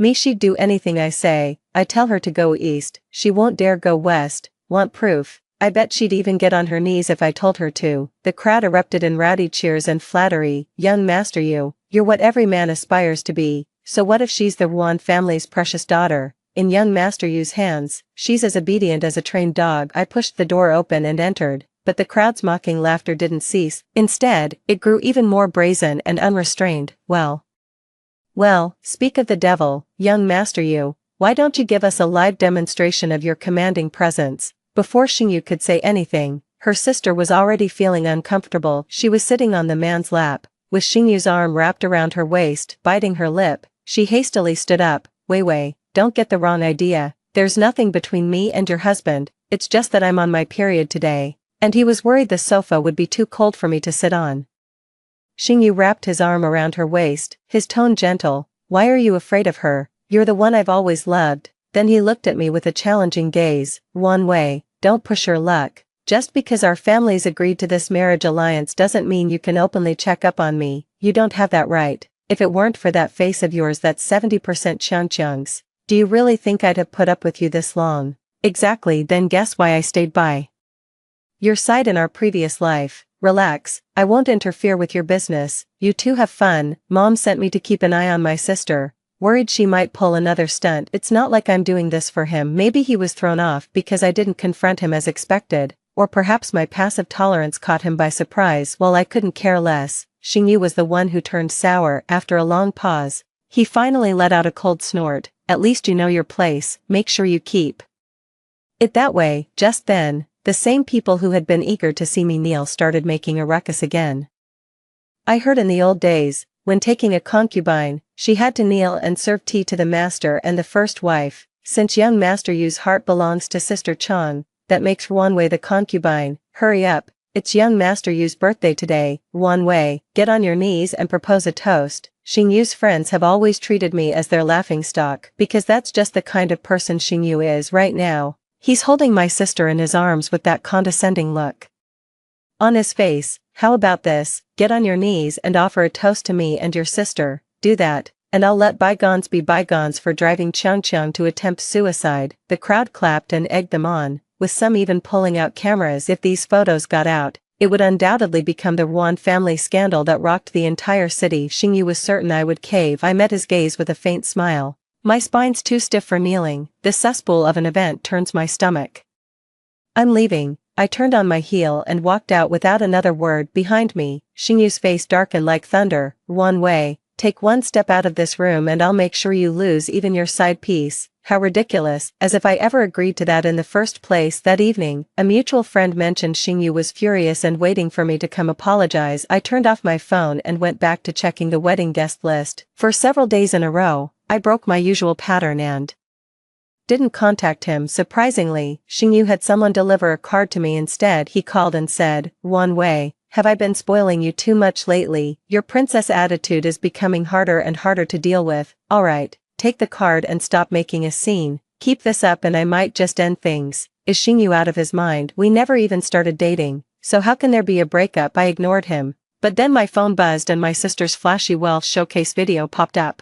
me she'd do anything I say. I tell her to go east, she won't dare go west. Want proof? I bet she'd even get on her knees if I told her to." The crowd erupted in rowdy cheers and flattery. "Young master, you're what every man aspires to be, so what if she's the Ruan family's precious daughter?" In young master Yu's hands, she's as obedient as a trained dog. I pushed the door open and entered, but the crowd's mocking laughter didn't cease. Instead, it grew even more brazen and unrestrained. Well, speak of the devil, young master Yu, why don't you give us a live demonstration of your commanding presence? Before Xingyu could say anything, her sister was already feeling uncomfortable. She was sitting on the man's lap, with Xingyu's arm wrapped around her waist, biting her lip. She hastily stood up. Wei, don't get the wrong idea. There's nothing between me and your husband, it's just that I'm on my period today, and he was worried the sofa would be too cold for me to sit on. Xingyu wrapped his arm around her waist, his tone gentle. "Why are you afraid of her? You're the one I've always loved." Then he looked at me with a challenging gaze. "One Wei, don't push your luck. Just because our families agreed to this marriage alliance doesn't mean you can openly check up on me. You don't have that right. If it weren't for that face of yours that's 70% Changchung's, do you really think I'd have put up with you this long?" "Exactly, then guess why I stayed by your side in our previous life." "Relax, I won't interfere with your business, you two have fun." Mom sent me to keep an eye on my sister, worried she might pull another stunt. It's not like I'm doing this for him. Maybe he was thrown off because I didn't confront him as expected, or perhaps my passive tolerance caught him by surprise. Well, I couldn't care less. Xingyu was the one who turned sour. After a long pause, he finally let out a cold snort. "At least you know your place, make sure you keep it that way." Just then, the same people who had been eager to see me kneel started making a ruckus again. I heard in the old days, when taking a concubine, she had to kneel and serve tea to the master and the first wife. Since young master Yu's heart belongs to Sister Chang, that makes Ruanwei the concubine. Hurry up, it's young master Yu's birthday today. Ruanwei, get on your knees and propose a toast. Xingyu's friends have always treated me as their laughingstock, because that's just the kind of person Xingyu is right now. He's holding my sister in his arms with that condescending look on his face. "How about this, get on your knees and offer a toast to me and your sister. Do that, and I'll let bygones be bygones for driving Changcheng to attempt suicide." The crowd clapped and egged them on, with some even pulling out cameras. If these photos got out, it would undoubtedly become the Ruan family scandal that rocked the entire city. Xingyu was certain I would cave. I met his gaze with a faint smile. My spine's too stiff for kneeling. This cesspool of an event turns my stomach. "I'm leaving." I turned on my heel and walked out without another word. Behind me, Xingyu's face darkened like thunder. "One Wei, take one step out of this room and I'll make sure you lose even your side piece." How ridiculous, as if I ever agreed to that in the first place. That evening, a mutual friend mentioned Xingyu was furious and waiting for me to come apologize. I turned off my phone and went back to checking the wedding guest list. For several days in a row, I broke my usual pattern and didn't contact him. Surprisingly, Xingyu had someone deliver a card to me instead. He called and said, "Ruan Wei, have I been spoiling you too much lately? Your princess attitude is becoming harder and harder to deal with. Alright, take the card and stop making a scene. Keep this up and I might just end things." Is Xingyu out of his mind? We never even started dating, so how can there be a breakup? I ignored him. But then my phone buzzed and my sister's flashy wealth showcase video popped up.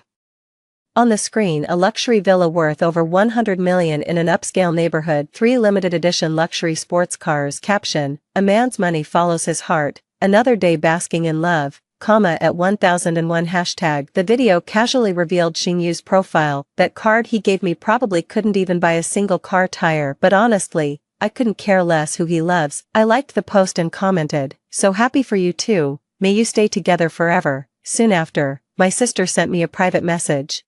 On the screen, a luxury villa worth over 100 million in an upscale neighborhood, 3 limited edition luxury sports cars. Caption: "A man's money follows his heart, another day basking in love, at 1001 hashtag." The video casually revealed Xingyu's profile. That card he gave me probably couldn't even buy a single car tire, but honestly, I couldn't care less who he loves. I liked the post and commented, "So happy for you too, may you stay together forever." Soon after, my sister sent me a private message.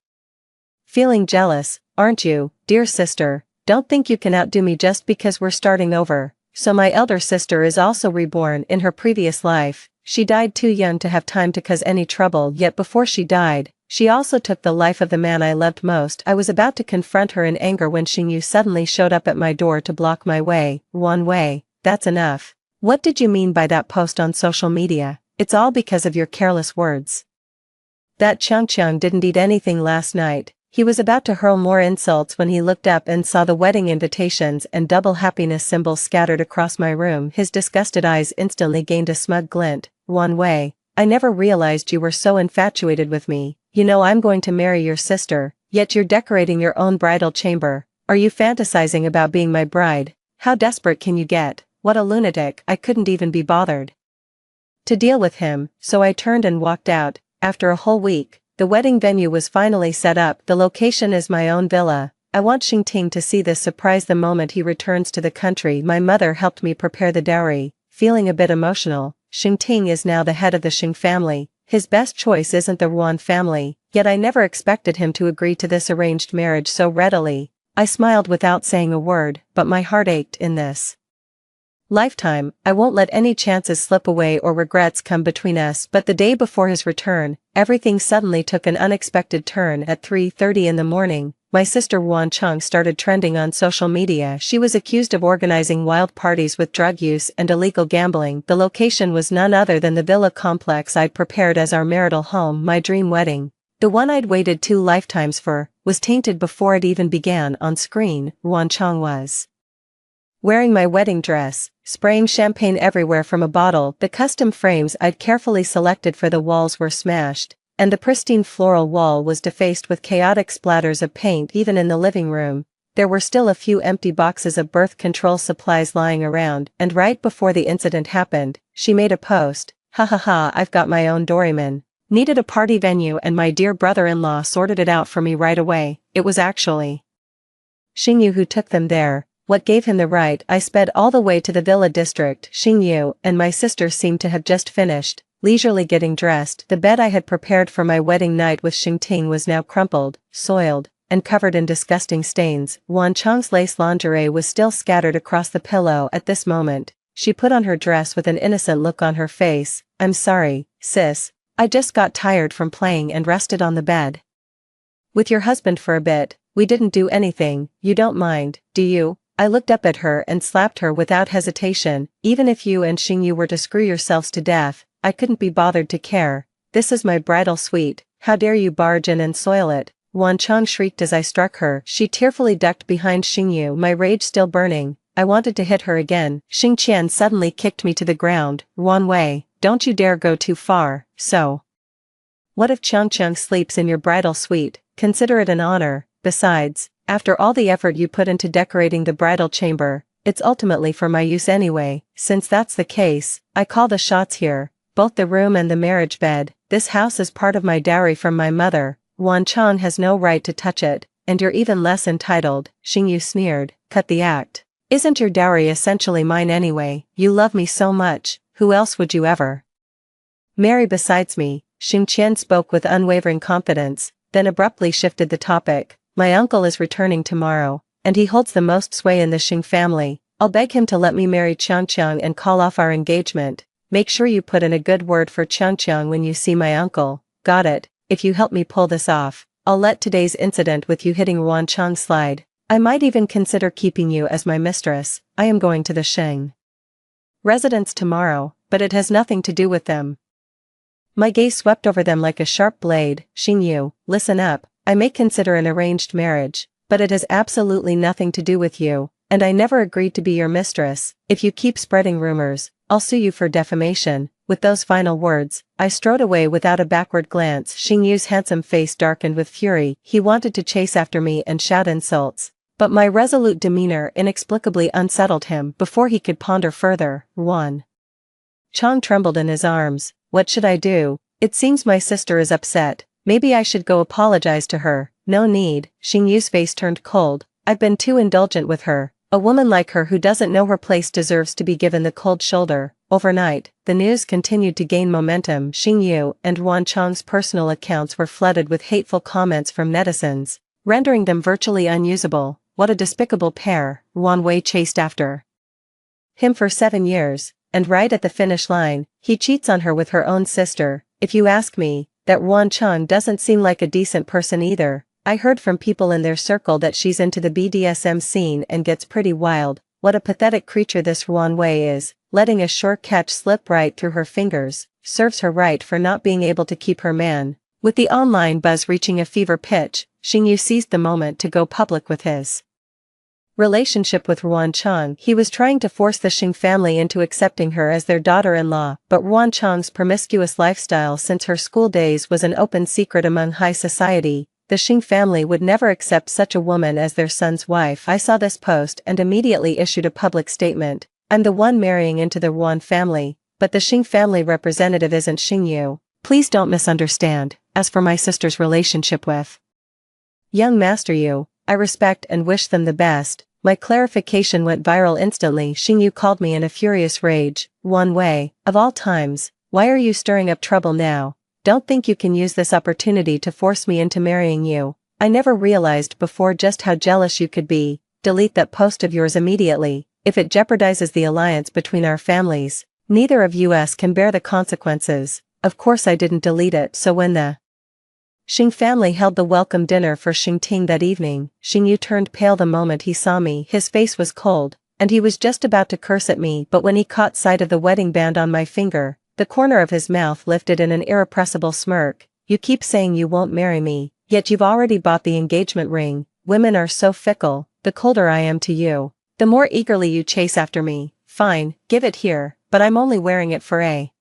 "Feeling jealous, aren't you, dear sister? Don't think you can outdo me just because we're starting over." So my elder sister is also reborn. In her previous life, she died too young to have time to cause any trouble, yet before she died, she also took the life of the man I loved most. I was about to confront her in anger when Xingyu suddenly showed up at my door to block my way. "Ruan Wei, that's enough. What did you mean by that post on social media? It's all because of your careless words. That Changcheng didn't eat anything last night." He was about to hurl more insults when he looked up and saw the wedding invitations and double happiness symbols scattered across my room. His disgusted eyes instantly gained a smug glint. "Ruan Wei, I never realized you were so infatuated with me. You know I'm going to marry your sister, yet you're decorating your own bridal chamber. Are you fantasizing about being my bride? How desperate can you get? What a lunatic, I couldn't even be bothered to deal with him, so I turned and walked out. After a whole week, the wedding venue was finally set up. The location is my own villa. I want Xingting to see this surprise the moment he returns to the country. My mother helped me prepare the dowry. Feeling a bit emotional, Xingting is now the head of the Xing family. His best choice isn't the Ruan family, yet I never expected him to agree to this arranged marriage so readily. I smiled without saying a word, but my heart ached. In this lifetime, I won't let any chances slip away or regrets come between us. But the day before his return, everything suddenly took an unexpected turn. At 3:30 in the morning, my sister Ruan Cheng started trending on social media. She was accused of organizing wild parties with drug use and illegal gambling. The location was none other than the villa complex I'd prepared as our marital home. My dream wedding, the one I'd waited 2 lifetimes for, was tainted before it even began. On screen, Ruan Cheng was wearing my wedding dress, spraying champagne everywhere from a bottle. The custom frames I'd carefully selected for the walls were smashed, and the pristine floral wall was defaced with chaotic splatters of paint. Even in the living room, there were still a few empty boxes of birth control supplies lying around. And right before the incident happened, she made a post, "Ha ha ha, I've got my own Doraemon. Needed a party venue and my dear brother-in-law sorted it out for me right away." It was actually Xingyu who took them there. What gave him the right? I sped all the way to the villa district. Xingyu and my sister seemed to have just finished, leisurely getting dressed. The bed I had prepared for my wedding night with Xingting was now crumpled, soiled, and covered in disgusting stains. Ruan Cheng's lace lingerie was still scattered across the pillow. At this moment, she put on her dress with an innocent look on her face. "I'm sorry, sis. I just got tired from playing and rested on the bed with your husband for a bit. We didn't do anything. You don't mind, do you?" I looked up at her and slapped her without hesitation. "Even if you and Xingyu were to screw yourselves to death, I couldn't be bothered to care. This is my bridal suite. How dare you barge in and soil it?" Ruan Cheng shrieked as I struck her. She tearfully ducked behind Xingyu, my rage still burning. I wanted to hit her again. Xing Qian suddenly kicked me to the ground. "Ruan Wei, don't you dare go too far." "So what if Cheng Cheng sleeps in your bridal suite? Consider it an honor. Besides, after all the effort you put into decorating the bridal chamber, it's ultimately for my use anyway. Since that's the case, I call the shots here. Both the room and the marriage bed. This house is part of my dowry from my mother. Ruan Cheng has no right to touch it, and you're even less entitled." Xingyu sneered. "Cut the act. Isn't your dowry essentially mine anyway? You love me so much, who else would you ever marry besides me?" Xing Qian spoke with unwavering confidence, then abruptly shifted the topic. "My uncle is returning tomorrow, and he holds the most sway in the Xing family. I'll beg him to let me marry Cheng Cheng and call off our engagement. Make sure you put in a good word for Cheng Cheng when you see my uncle." "Got it. If you help me pull this off, I'll let today's incident with you hitting Ruan Cheng slide. I might even consider keeping you as my mistress. I am going to the Xing residence tomorrow, but it has nothing to do with them." My gaze swept over them like a sharp blade. "Xingyu, listen up. I may consider an arranged marriage, but it has absolutely nothing to do with you, and I never agreed to be your mistress. If you keep spreading rumors, I'll sue you for defamation." With those final words, I strode away without a backward glance. Xingyu's handsome face darkened with fury. He wanted to chase after me and shout insults, but my resolute demeanor inexplicably unsettled him. Before he could ponder further, Ruan Cheng trembled in his arms. "What should I do? It seems my sister is upset. Maybe I should go apologize to her." "No need." Xingyu's face turned cold. "I've been too indulgent with her. A woman like her who doesn't know her place deserves to be given the cold shoulder." Overnight, the news continued to gain momentum. Xingyu and Ruan Cheng's personal accounts were flooded with hateful comments from netizens, rendering them virtually unusable. What a despicable pair. Ruan Wei chased after him for 7 years, and right at the finish line, he cheats on her with her own sister. If you ask me, that Ruan Cheng doesn't seem like a decent person either. I heard from people in their circle that she's into the BDSM scene and gets pretty wild. What a pathetic creature this Ruan Wei is, letting a sure catch slip right through her fingers. Serves her right for not being able to keep her man. With the online buzz reaching a fever pitch, Xingyu seized the moment to go public with his relationship with Ruan Cheng. He was trying to force the Xing family into accepting her as their daughter-in-law, but Ruan Cheng's promiscuous lifestyle since her school days was an open secret among high society. the Xing family would never accept such a woman as their son's wife. I saw this post and immediately issued a public statement. I'm the one marrying into the Yuan family, but the Xing family representative isn't Xing Yu. Please don't misunderstand. As for my sister's relationship with young Master Yu, I respect and wish them the best. My clarification went viral instantly. Xing Yu called me in a furious rage. One Wei, of all times, why are you stirring up trouble now? Don't think you can use this opportunity to force me into marrying you. I never realized before just how jealous you could be. Delete that post of yours immediately. If it jeopardizes the alliance between our families, neither of us can bear the consequences. Of course I didn't delete it. So when the Xing family held the welcome dinner for Xingting that evening, Xing Yu turned pale the moment he saw me. His face was cold, and he was just about to curse at me, but when he caught sight of the wedding band on my finger, the corner of his mouth lifted in an irrepressible smirk. You keep saying you won't marry me, yet you've already bought the engagement ring. Women are so fickle. The colder I am to you, the more eagerly you chase after me. Fine, give it here, but I'm only wearing it for a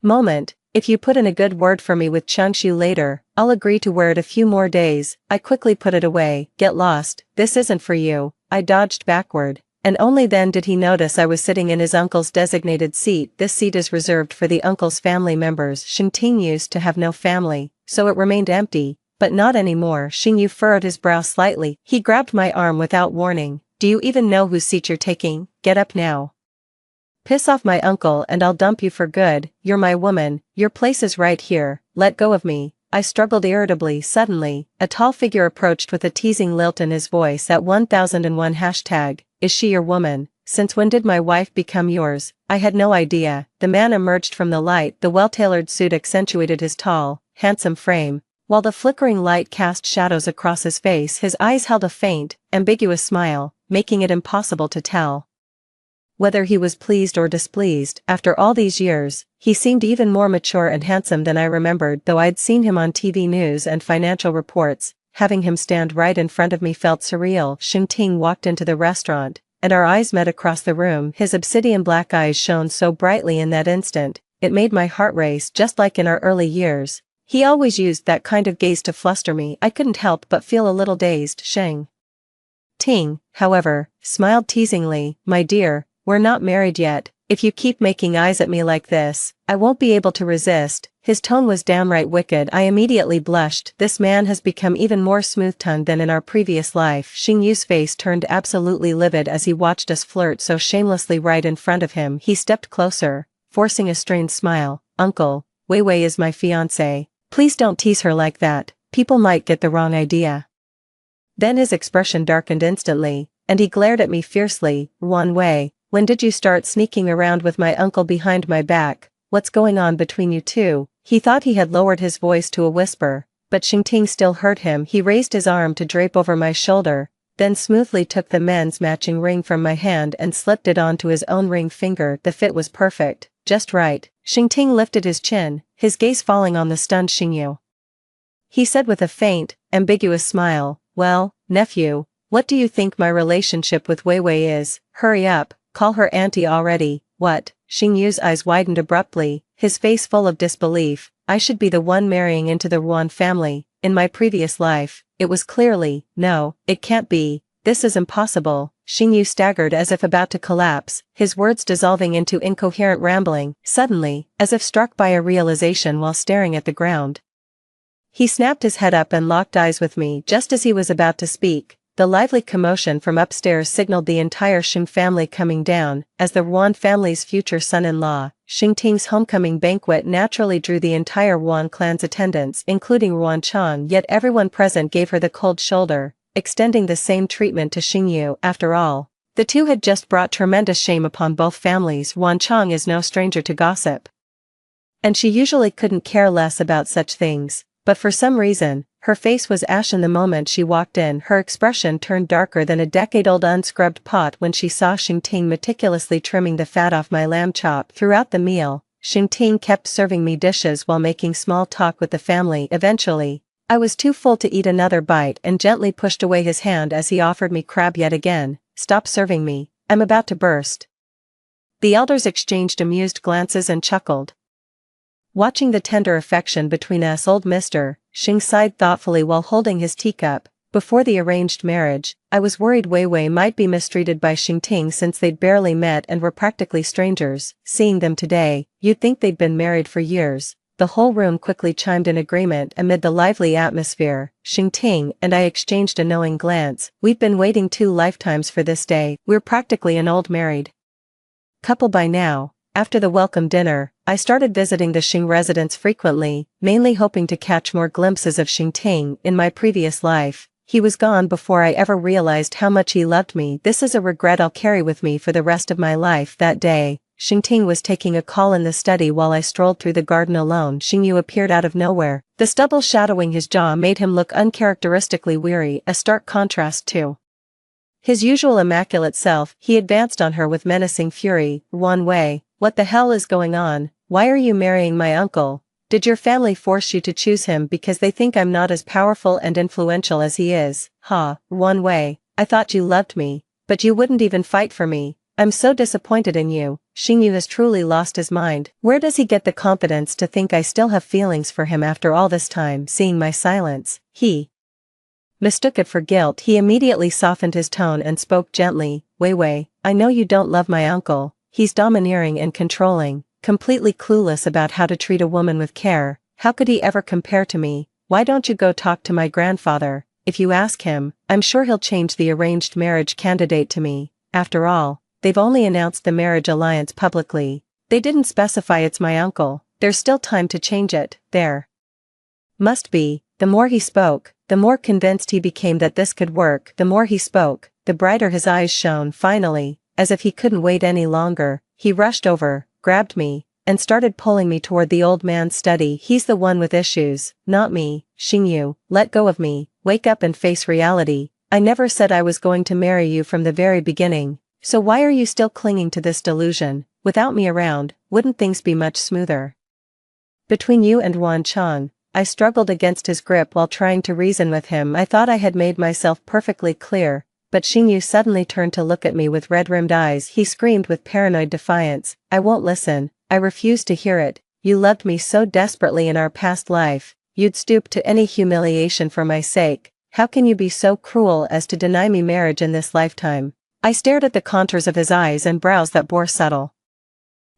moment. If you put in a good word for me with Changshu later, I'll agree to wear it a few more days. I quickly put it away. Get lost, this isn't for you. I dodged backward, and only then did he notice I was sitting in his uncle's designated seat. This seat is reserved for the uncle's family members. Xingting used to have no family, so it remained empty, but not anymore. Xing Yu furrowed his brow slightly. He grabbed my arm without warning. Do you even know whose seat you're taking? Get up now. Piss off my uncle and I'll dump you for good. You're my woman, your place is right here, let go of me. I struggled irritably. Suddenly, a tall figure approached with a teasing lilt in his voice. At 1001 hashtag, is she your woman? Since when did my wife become yours? I had no idea. The man emerged from the light. The well-tailored suit accentuated his tall, handsome frame, while the flickering light cast shadows across his face. His eyes held a faint, ambiguous smile, making it impossible to tell whether he was pleased or displeased. After all these years, he seemed even more mature and handsome than I remembered, though I'd seen him on TV news and financial reports. Having him stand right in front of me felt surreal. Xingting walked into the restaurant, and our eyes met across the room. His obsidian black eyes shone so brightly in that instant, it made my heart race. Just like in our early years, he always used that kind of gaze to fluster me. I couldn't help but feel a little dazed. Xingting, however, smiled teasingly. My dear, we're not married yet. If you keep making eyes at me like this, I won't be able to resist. His tone was downright wicked. I immediately blushed. This man has become even more smooth-tongued than in our previous life. Xing Yu's face turned absolutely livid as he watched us flirt so shamelessly right in front of him. He stepped closer, forcing a strained smile. Uncle, Wei Wei is my fiancé. Please don't tease her like that. People might get the wrong idea. Then his expression darkened instantly, and he glared at me fiercely. Wan Wei, when did you start sneaking around with my uncle behind my back? What's going on between you two? He thought he had lowered his voice to a whisper, but Xingting still heard him. He raised his arm to drape over my shoulder, then smoothly took the men's matching ring from my hand and slipped it onto his own ring finger. The fit was perfect, just right. Xingting lifted his chin, his gaze falling on the stunned Xing Yu. He said with a faint, ambiguous smile, well, nephew, what do you think my relationship with Wei Wei is? Hurry up. Call her auntie already. What? Xing Yu's eyes widened abruptly, his face full of disbelief. I should be the one marrying into the Yuan family. In my previous life, it was clearly, no, it can't be. This is impossible. Xing Yu staggered as if about to collapse, his words dissolving into incoherent rambling. Suddenly, as if struck by a realization while staring at the ground, he snapped his head up and locked eyes with me. Just as he was about to speak, the lively commotion from upstairs signaled the entire Xing family coming down. As the Yuan family's future son-in-law, Xingting's homecoming banquet naturally drew the entire Yuan clan's attendance, including Yuan Chang, yet everyone present gave her the cold shoulder, extending the same treatment to Xing Yu. After all, the two had just brought tremendous shame upon both families. Yuan Chang is no stranger to gossip, and she usually couldn't care less about such things, but for some reason, her face was ashen the moment she walked in. Her expression turned darker than a decade-old unscrubbed pot when she saw Xingting meticulously trimming the fat off my lamb chop. Throughout the meal, Xingting kept serving me dishes while making small talk with the family. Eventually, I was too full to eat another bite and gently pushed away his hand as he offered me crab yet again. Stop serving me, I'm about to burst. The elders exchanged amused glances and chuckled. Watching the tender affection between us, old Mr. Xing sighed thoughtfully while holding his teacup. Before the arranged marriage, I was worried Wei Wei might be mistreated by Xingting since they'd barely met and were practically strangers. Seeing them today, you'd think they'd been married for years. The whole room quickly chimed in agreement amid the lively atmosphere. Xingting and I exchanged a knowing glance. We've been waiting 2 lifetimes for this day. We're practically an old married couple by now. After the welcome dinner, I started visiting the Xing residence frequently, mainly hoping to catch more glimpses of Xingting in my previous life. He was gone before I ever realized how much he loved me. This is a regret I'll carry with me for the rest of my life. That day, Xingting was taking a call in the study while I strolled through the garden alone. Xingyu appeared out of nowhere. The stubble shadowing his jaw made him look uncharacteristically weary, a stark contrast to his usual immaculate self. He advanced on her with menacing fury. Wan Wei, what the hell is going on? Why are you marrying my uncle? Did your family force you to choose him because they think I'm not as powerful and influential as he is? Wan Wei, I thought you loved me, but you wouldn't even fight for me. I'm so disappointed in you. Xingyu has truly lost his mind. Where does he get the confidence to think I still have feelings for him after all this time? Seeing my silence, he mistook it for guilt. He immediately softened his tone and spoke gently. Wei Wei, I know you don't love my uncle. He's domineering and controlling, completely clueless about how to treat a woman with care. How could he ever compare to me? Why don't you go talk to my grandfather? If you ask him, I'm sure he'll change the arranged marriage candidate to me. After all, they've only announced the marriage alliance publicly. They didn't specify it's my uncle. There's still time to change it. There must be. The more he spoke, the more convinced he became that this could work. The more he spoke, the brighter his eyes shone. Finally, as if he couldn't wait any longer, he rushed over, grabbed me, and started pulling me toward the old man's study. He's the one with issues, not me. Xingyu, let go of me, wake up and face reality. I never said I was going to marry you from the very beginning. So why are you still clinging to this delusion? Without me around, wouldn't things be much smoother between you and Wan Chang? I struggled against his grip while trying to reason with him. I thought I had made myself perfectly clear, but Xingyu suddenly turned to look at me with red-rimmed eyes. He screamed with paranoid defiance. I won't listen. I refuse to hear it. You loved me so desperately in our past life. You'd stoop to any humiliation for my sake. How can you be so cruel as to deny me marriage in this lifetime? I stared at the contours of his eyes and brows that bore subtle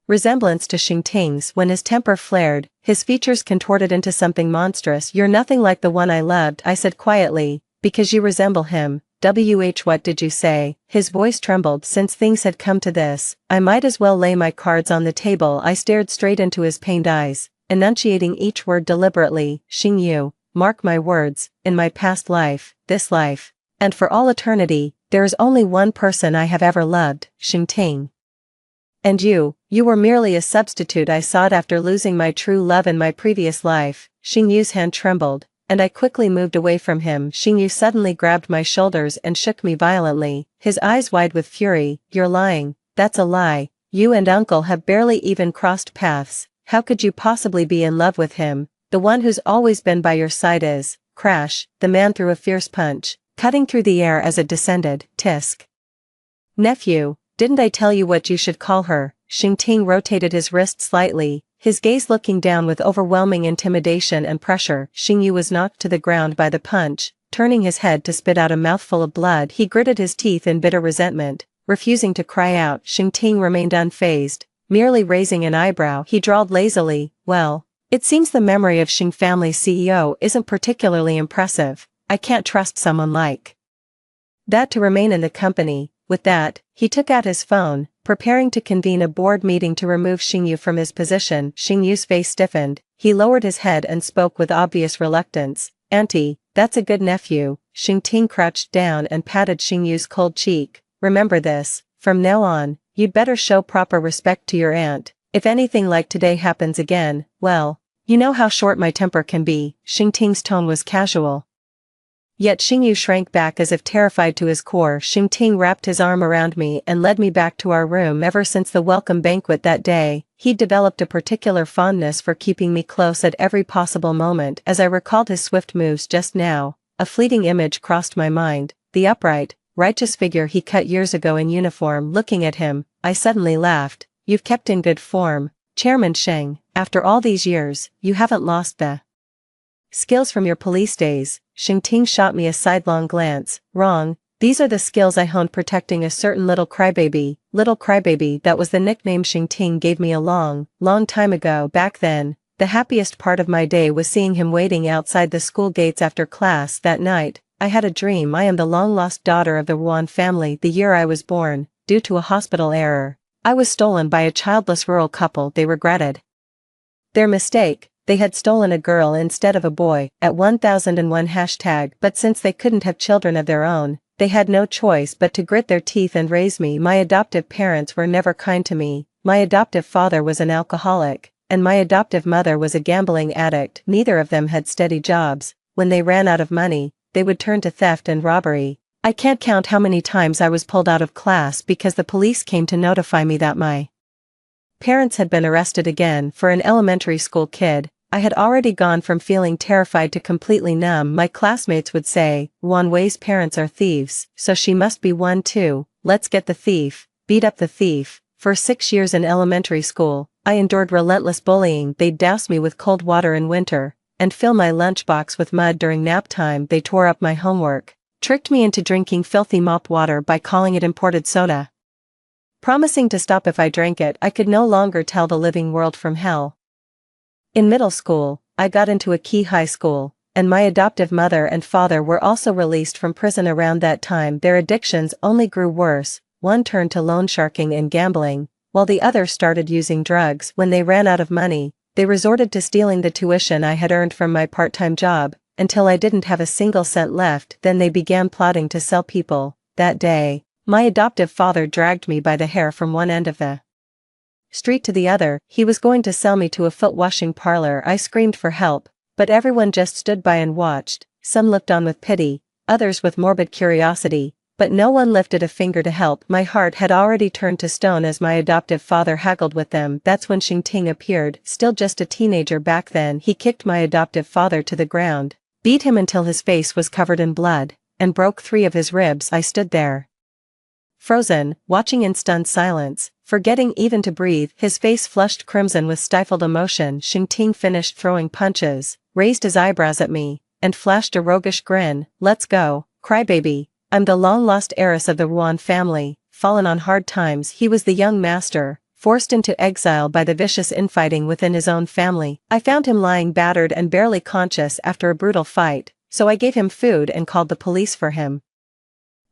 resemblance to Xingting's. When his temper flared, his features contorted into something monstrous. You're nothing like the one I loved, I said quietly, because you resemble him. What did you say? His voice trembled. Since things had come to this, I might as well lay my cards on the table. I stared straight into his pained eyes, enunciating each word deliberately. Xingyu, mark my words, in my past life, this life, and for all eternity, there is only one person I have ever loved, Xingting. And you were merely a substitute I sought after losing my true love in my previous life. Xingyu's hand trembled, and I quickly moved away from him. Xingyu suddenly grabbed my shoulders and shook me violently, his eyes wide with fury. You're lying. That's a lie. You and Uncle have barely even crossed paths. How could you possibly be in love with him? The one who's always been by your side is. Crash, the man threw a fierce punch, cutting through the air as it descended. Tisk. Nephew, didn't I tell you what you should call her? Xingting rotated his wrist slightly, his gaze looking down with overwhelming intimidation and pressure. Xingyu was knocked to the ground by the punch. Turning his head to spit out a mouthful of blood, he gritted his teeth in bitter resentment, refusing to cry out. Xingting remained unfazed, merely raising an eyebrow. He drawled lazily, well, it seems the memory of Xing family's CEO isn't particularly impressive. I can't trust someone like that to remain in the company. With that, he took out his phone, preparing to convene a board meeting to remove Xingyu from his position. Xingyu's face stiffened, he lowered his head and spoke with obvious reluctance. Auntie, that's a good nephew. Xingting crouched down and patted Xingyu's cold cheek. Remember this, from now on, you'd better show proper respect to your aunt. If anything like today happens again, well, you know how short my temper can be. Xingting's tone was casual. Yet Xingyu shrank back as if terrified to his core. Xingting wrapped his arm around me and led me back to our room. Ever since the welcome banquet that day, he'd developed a particular fondness for keeping me close at every possible moment. As I recalled his swift moves just now, a fleeting image crossed my mind, the upright, righteous figure he cut years ago in uniform. Looking at him, I suddenly laughed. You've kept in good form. Chairman Sheng, after all these years, you haven't lost the skills from your police days. Xingting shot me a sidelong glance. Wrong, these are the skills I honed protecting a certain little crybaby. Little crybaby, that was the nickname Xingting gave me a long time ago. Back then, the happiest part of my day was seeing him waiting outside the school gates after class. That night, I had a dream. I am the long-lost daughter of the Ruan family. The year I was born, due to a hospital error, I was stolen by a childless rural couple. They regretted their mistake. They had stolen a girl instead of a boy. At 1001 hashtag. But since they couldn't have children of their own, they had no choice but to grit their teeth and raise me. My adoptive parents were never kind to me. My adoptive father was an alcoholic, and my adoptive mother was a gambling addict. Neither of them had steady jobs. When they ran out of money, they would turn to theft and robbery. I can't count how many times I was pulled out of class because the police came to notify me that my parents had been arrested again. For an elementary school kid, I had already gone from feeling terrified to completely numb. My classmates would say, Wan Wei's parents are thieves, so she must be one too. Let's get the thief, beat up the thief. For 6 years in elementary school, I endured relentless bullying. They'd douse me with cold water in winter, and fill my lunchbox with mud during nap time. They tore up my homework, tricked me into drinking filthy mop water by calling it imported soda, promising to stop if I drank it. I could no longer tell the living world from hell. In middle school, I got into a key high school, and my adoptive mother and father were also released from prison around that time. Their addictions only grew worse. One turned to loan sharking and gambling, while the other started using drugs. When they ran out of money, they resorted to stealing the tuition I had earned from my part-time job, until I didn't have a single cent left. Then they began plotting to sell people. That day, my adoptive father dragged me by the hair from one end of the street to the other. He was going to sell me to a foot washing parlor. I screamed for help, but everyone just stood by and watched. Some looked on with pity, others with morbid curiosity, but no one lifted a finger to help. My heart had already turned to stone as my adoptive father haggled with them. That's when Xingting appeared, still just a teenager back then. He kicked my adoptive father to the ground, beat him until his face was covered in blood, and broke 3 of his ribs. I stood there, frozen, watching in stunned silence, forgetting even to breathe. His face flushed crimson with stifled emotion. Xingting finished throwing punches, raised his eyebrows at me, and flashed a roguish grin. Let's go, crybaby. I'm the long-lost heiress of the Ruan family, fallen on hard times. He was the young master, forced into exile by the vicious infighting within his own family. I found him lying battered and barely conscious after a brutal fight, so I gave him food and called the police for him.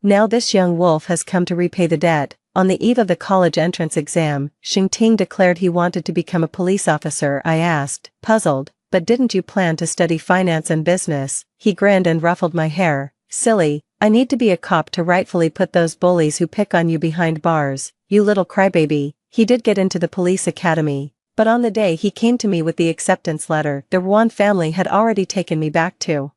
Now this young wolf has come to repay the debt. On the eve of the college entrance exam, Xingting declared he wanted to become a police officer. I asked, puzzled, but didn't you plan to study finance and business? He grinned and ruffled my hair. Silly, I need to be a cop to rightfully put those bullies who pick on you behind bars. You little crybaby. He did get into the police academy, but on the day he came to me with the acceptance letter, the Ruan family had already taken me back to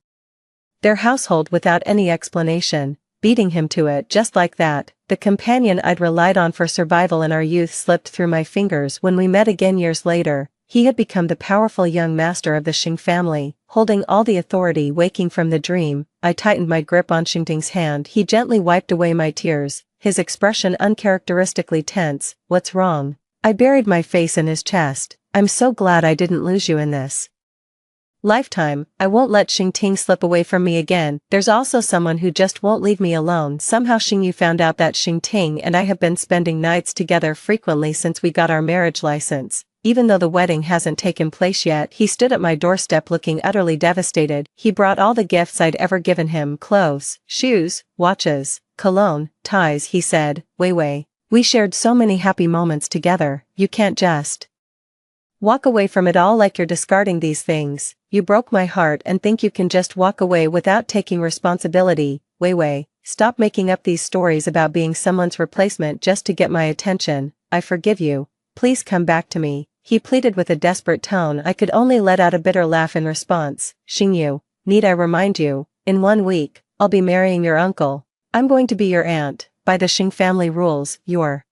their household without any explanation, beating him to it just like that. The companion I'd relied on for survival in our youth slipped through my fingers. When we met again years later, he had become the powerful young master of the Xing family, holding all the authority. Waking from the dream, I tightened my grip on Xingting's hand. He gently wiped away my tears, his expression uncharacteristically tense. What's wrong? I buried my face in his chest. I'm so glad I didn't lose you in this lifetime. I won't let Xingting slip away from me again. There's also someone who just won't leave me alone. Somehow Xingyu found out that Xingting and I have been spending nights together frequently since we got our marriage license. Even though the wedding hasn't taken place yet, he stood at my doorstep looking utterly devastated. He brought all the gifts I'd ever given him: clothes, shoes, watches, cologne, ties. He said, Wei, we shared so many happy moments together. You can't just walk away from it all like you're discarding these things. You broke my heart and think you can just walk away without taking responsibility. Wei, stop making up these stories about being someone's replacement just to get my attention. I forgive you. Please come back to me, he pleaded with a desperate tone. I could only let out a bitter laugh in response. Xingyu, need I remind you, in 1 week, I'll be marrying your uncle. I'm going to be your aunt. By the Xing family rules, your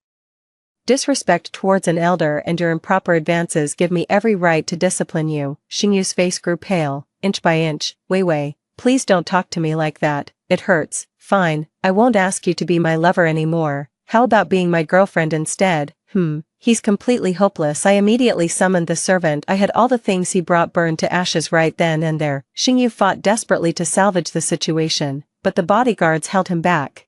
disrespect towards an elder and your improper advances give me every right to discipline you. Xingyu's face grew pale, inch by inch. Wei, please don't talk to me like that. It hurts. Fine, I won't ask you to be my lover anymore. How about being my girlfriend instead? he's completely hopeless. I immediately summoned the servant. I had all the things he brought burned to ashes right then and there. Xingyu fought desperately to salvage the situation, but the bodyguards held him back,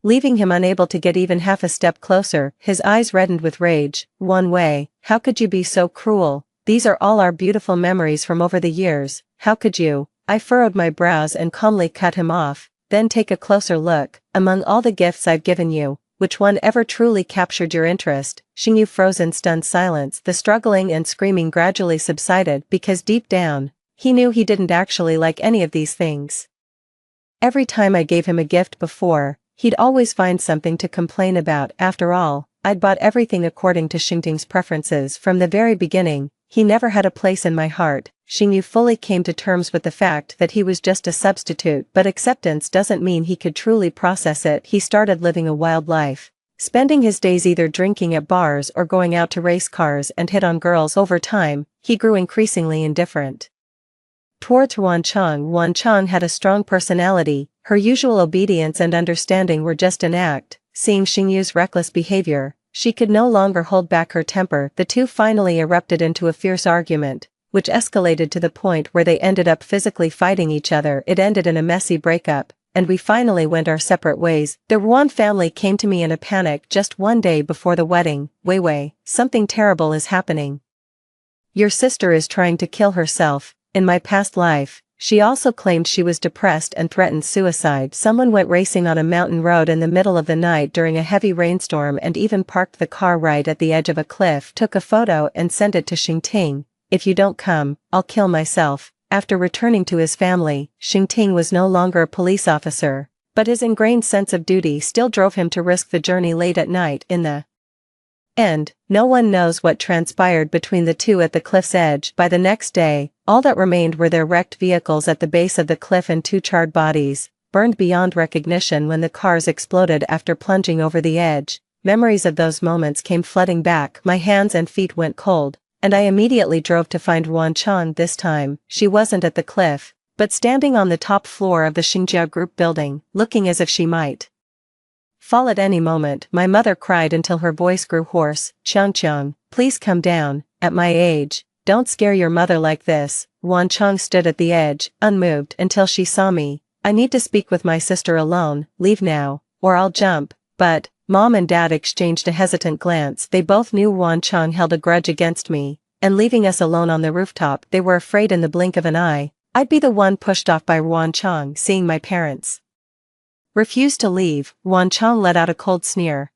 leaving him unable to get even half a step closer. His eyes reddened with rage. One Wei, how could you be so cruel? These are all our beautiful memories from over the years. How could you? I furrowed my brows and calmly cut him off. Then take a closer look. Among all the gifts I've given you, which one ever truly captured your interest? Xingyu froze in stunned silence. The struggling and screaming gradually subsided because deep down, he knew he didn't actually like any of these things. Every time I gave him a gift before, he'd always find something to complain about. After all, I'd bought everything according to Xingting's preferences from the very beginning. He never had a place in my heart. Xingyu fully came to terms with the fact that he was just a substitute, but acceptance doesn't mean he could truly process it. He started living a wild life, spending his days either drinking at bars or going out to race cars and hit on girls. Over time, he grew increasingly indifferent towards Wancheng. Wancheng had a strong personality. Her usual obedience and understanding were just an act. Seeing Xingyu's reckless behavior, she could no longer hold back her temper. The two finally erupted into a fierce argument, which escalated to the point where they ended up physically fighting each other. It ended in a messy breakup, and we finally went our separate ways. The Ruan family came to me in a panic just one day before the wedding. Wei Wei, something terrible is happening. Your sister is trying to kill herself. In my past life, she also claimed she was depressed and threatened suicide. Someone went racing on a mountain road in the middle of the night during a heavy rainstorm and even parked the car right at the edge of a cliff, took a photo and sent it to Xingting. If you don't come, I'll kill myself. After returning to his family, Xingting was no longer a police officer, but his ingrained sense of duty still drove him to risk the journey late at night. In the end, no one knows what transpired between the two at the cliff's edge. By the next day, all that remained were their wrecked vehicles at the base of the cliff and two charred bodies, burned beyond recognition when the cars exploded after plunging over the edge. Memories of those moments came flooding back. My hands and feet went cold, and I immediately drove to find Wancheng. This time, she wasn't at the cliff, but standing on the top floor of the Xingjia Group building, looking as if she might fall at any moment. My mother cried until her voice grew hoarse. Changcheng, please come down. At my age, don't scare your mother like this. Wancheng stood at the edge, unmoved, until she saw me. I need to speak with my sister alone. Leave now, or I'll jump. But Mom and Dad exchanged a hesitant glance. They both knew Wancheng held a grudge against me, and leaving us alone on the rooftop, they were afraid in the blink of an eye I'd be the one pushed off by Wancheng. Seeing my parents refused to leave, Wancheng let out a cold sneer.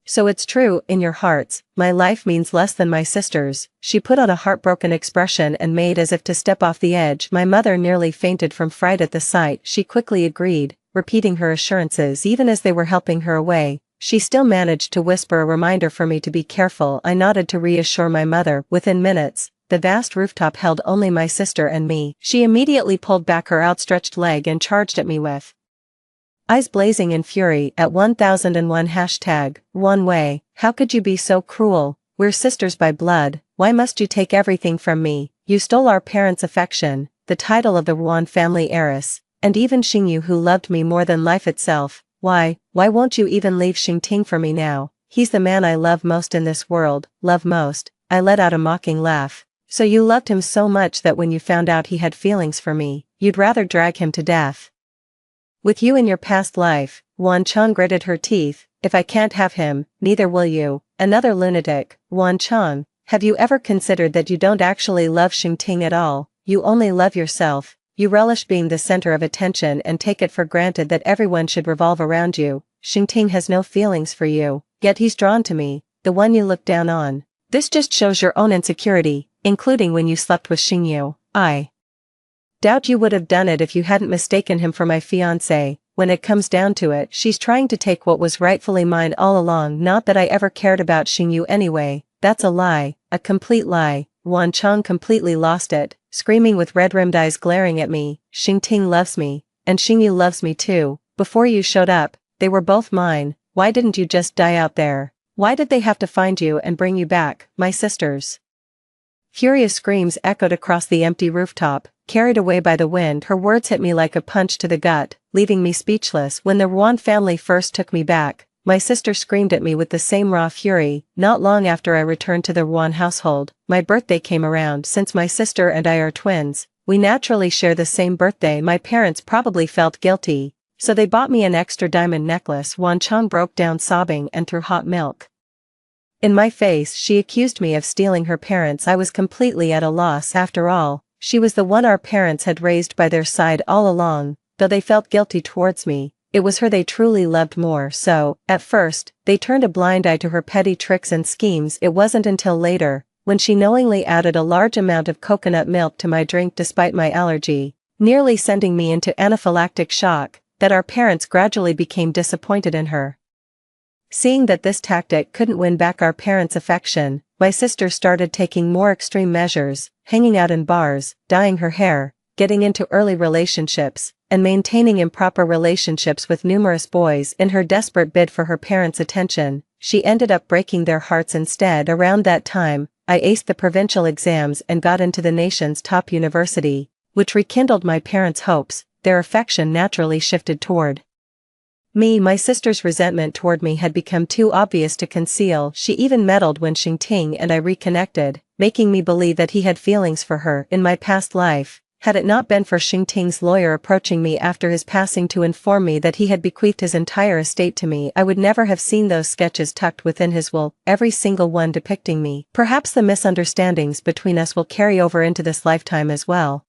So it's true, in your hearts, my life means less than my sister's. She put on a heartbroken expression and made as if to step off the edge. My mother nearly fainted from fright at the sight. She quickly agreed, repeating her assurances. Even as they were helping her away, she still managed to whisper a reminder for me to be careful. I nodded to reassure my mother. Within minutes, the vast rooftop held only my sister and me. She immediately pulled back her outstretched leg and charged at me with eyes blazing in fury. At 1001 hashtag, One Wei, how could you be so cruel? We're sisters by blood. Why must you take everything from me? You stole our parents' affection, the title of the Ruan family heiress, and even Xingyu, who loved me more than life itself. Why won't you even leave Xingting for me now? He's the man I love most in this world. Love most? I let out a mocking laugh. So you loved him so much that when you found out he had feelings for me, you'd rather drag him to death? With you in your past life, Wancheng gritted her teeth. If I can't have him, neither will you. Another lunatic. Wancheng, have you ever considered that you don't actually love Xingting at all? You only love yourself. You relish being the center of attention and take it for granted that everyone should revolve around you. Xingting has no feelings for you, yet he's drawn to me, the one you look down on. This just shows your own insecurity, including when you slept with Xingyu. I doubt you would have done it if you hadn't mistaken him for my fiancé. When it comes down to it, she's trying to take what was rightfully mine all along. Not that I ever cared about Xingyu anyway. That's a lie, a complete lie. Wancheng completely lost it, screaming with red-rimmed eyes glaring at me. Xingting loves me, and Xingyu loves me too. Before you showed up, they were both mine. Why didn't you just die out there? Why did they have to find you and bring you back, my sisters? Furious screams echoed across the empty rooftop. Carried away by the wind, her words hit me like a punch to the gut, leaving me speechless. When the Ruan family first took me back, my sister screamed at me with the same raw fury. Not long after I returned to the Reborn household, my birthday came around. Since my sister and I are twins, we naturally share the same birthday. My parents probably felt guilty, so they bought me an extra diamond necklace. Wan Chang broke down sobbing and threw hot milk in my face. She accused me of stealing her parents. I was completely at a loss. After all, she was the one our parents had raised by their side all along. Though they felt guilty towards me, it was her they truly loved more. So, at first, they turned a blind eye to her petty tricks and schemes. It wasn't until later, when she knowingly added a large amount of coconut milk to my drink despite my allergy, nearly sending me into anaphylactic shock, that our parents gradually became disappointed in her. Seeing that this tactic couldn't win back our parents' affection, my sister started taking more extreme measures, hanging out in bars, dyeing her hair, getting into early relationships, and maintaining improper relationships with numerous boys. In her desperate bid for her parents' attention, she ended up breaking their hearts instead. Around that time, I aced the provincial exams and got into the nation's top university, which rekindled my parents' hopes. Their affection naturally shifted toward me. My sister's resentment toward me had become too obvious to conceal. She even meddled when Xingting and I reconnected, making me believe that he had feelings for her. In my past life, had it not been for Xingting's lawyer approaching me after his passing to inform me that he had bequeathed his entire estate to me, I would never have seen those sketches tucked within his will, every single one depicting me. Perhaps the misunderstandings between us will carry over into this lifetime as well.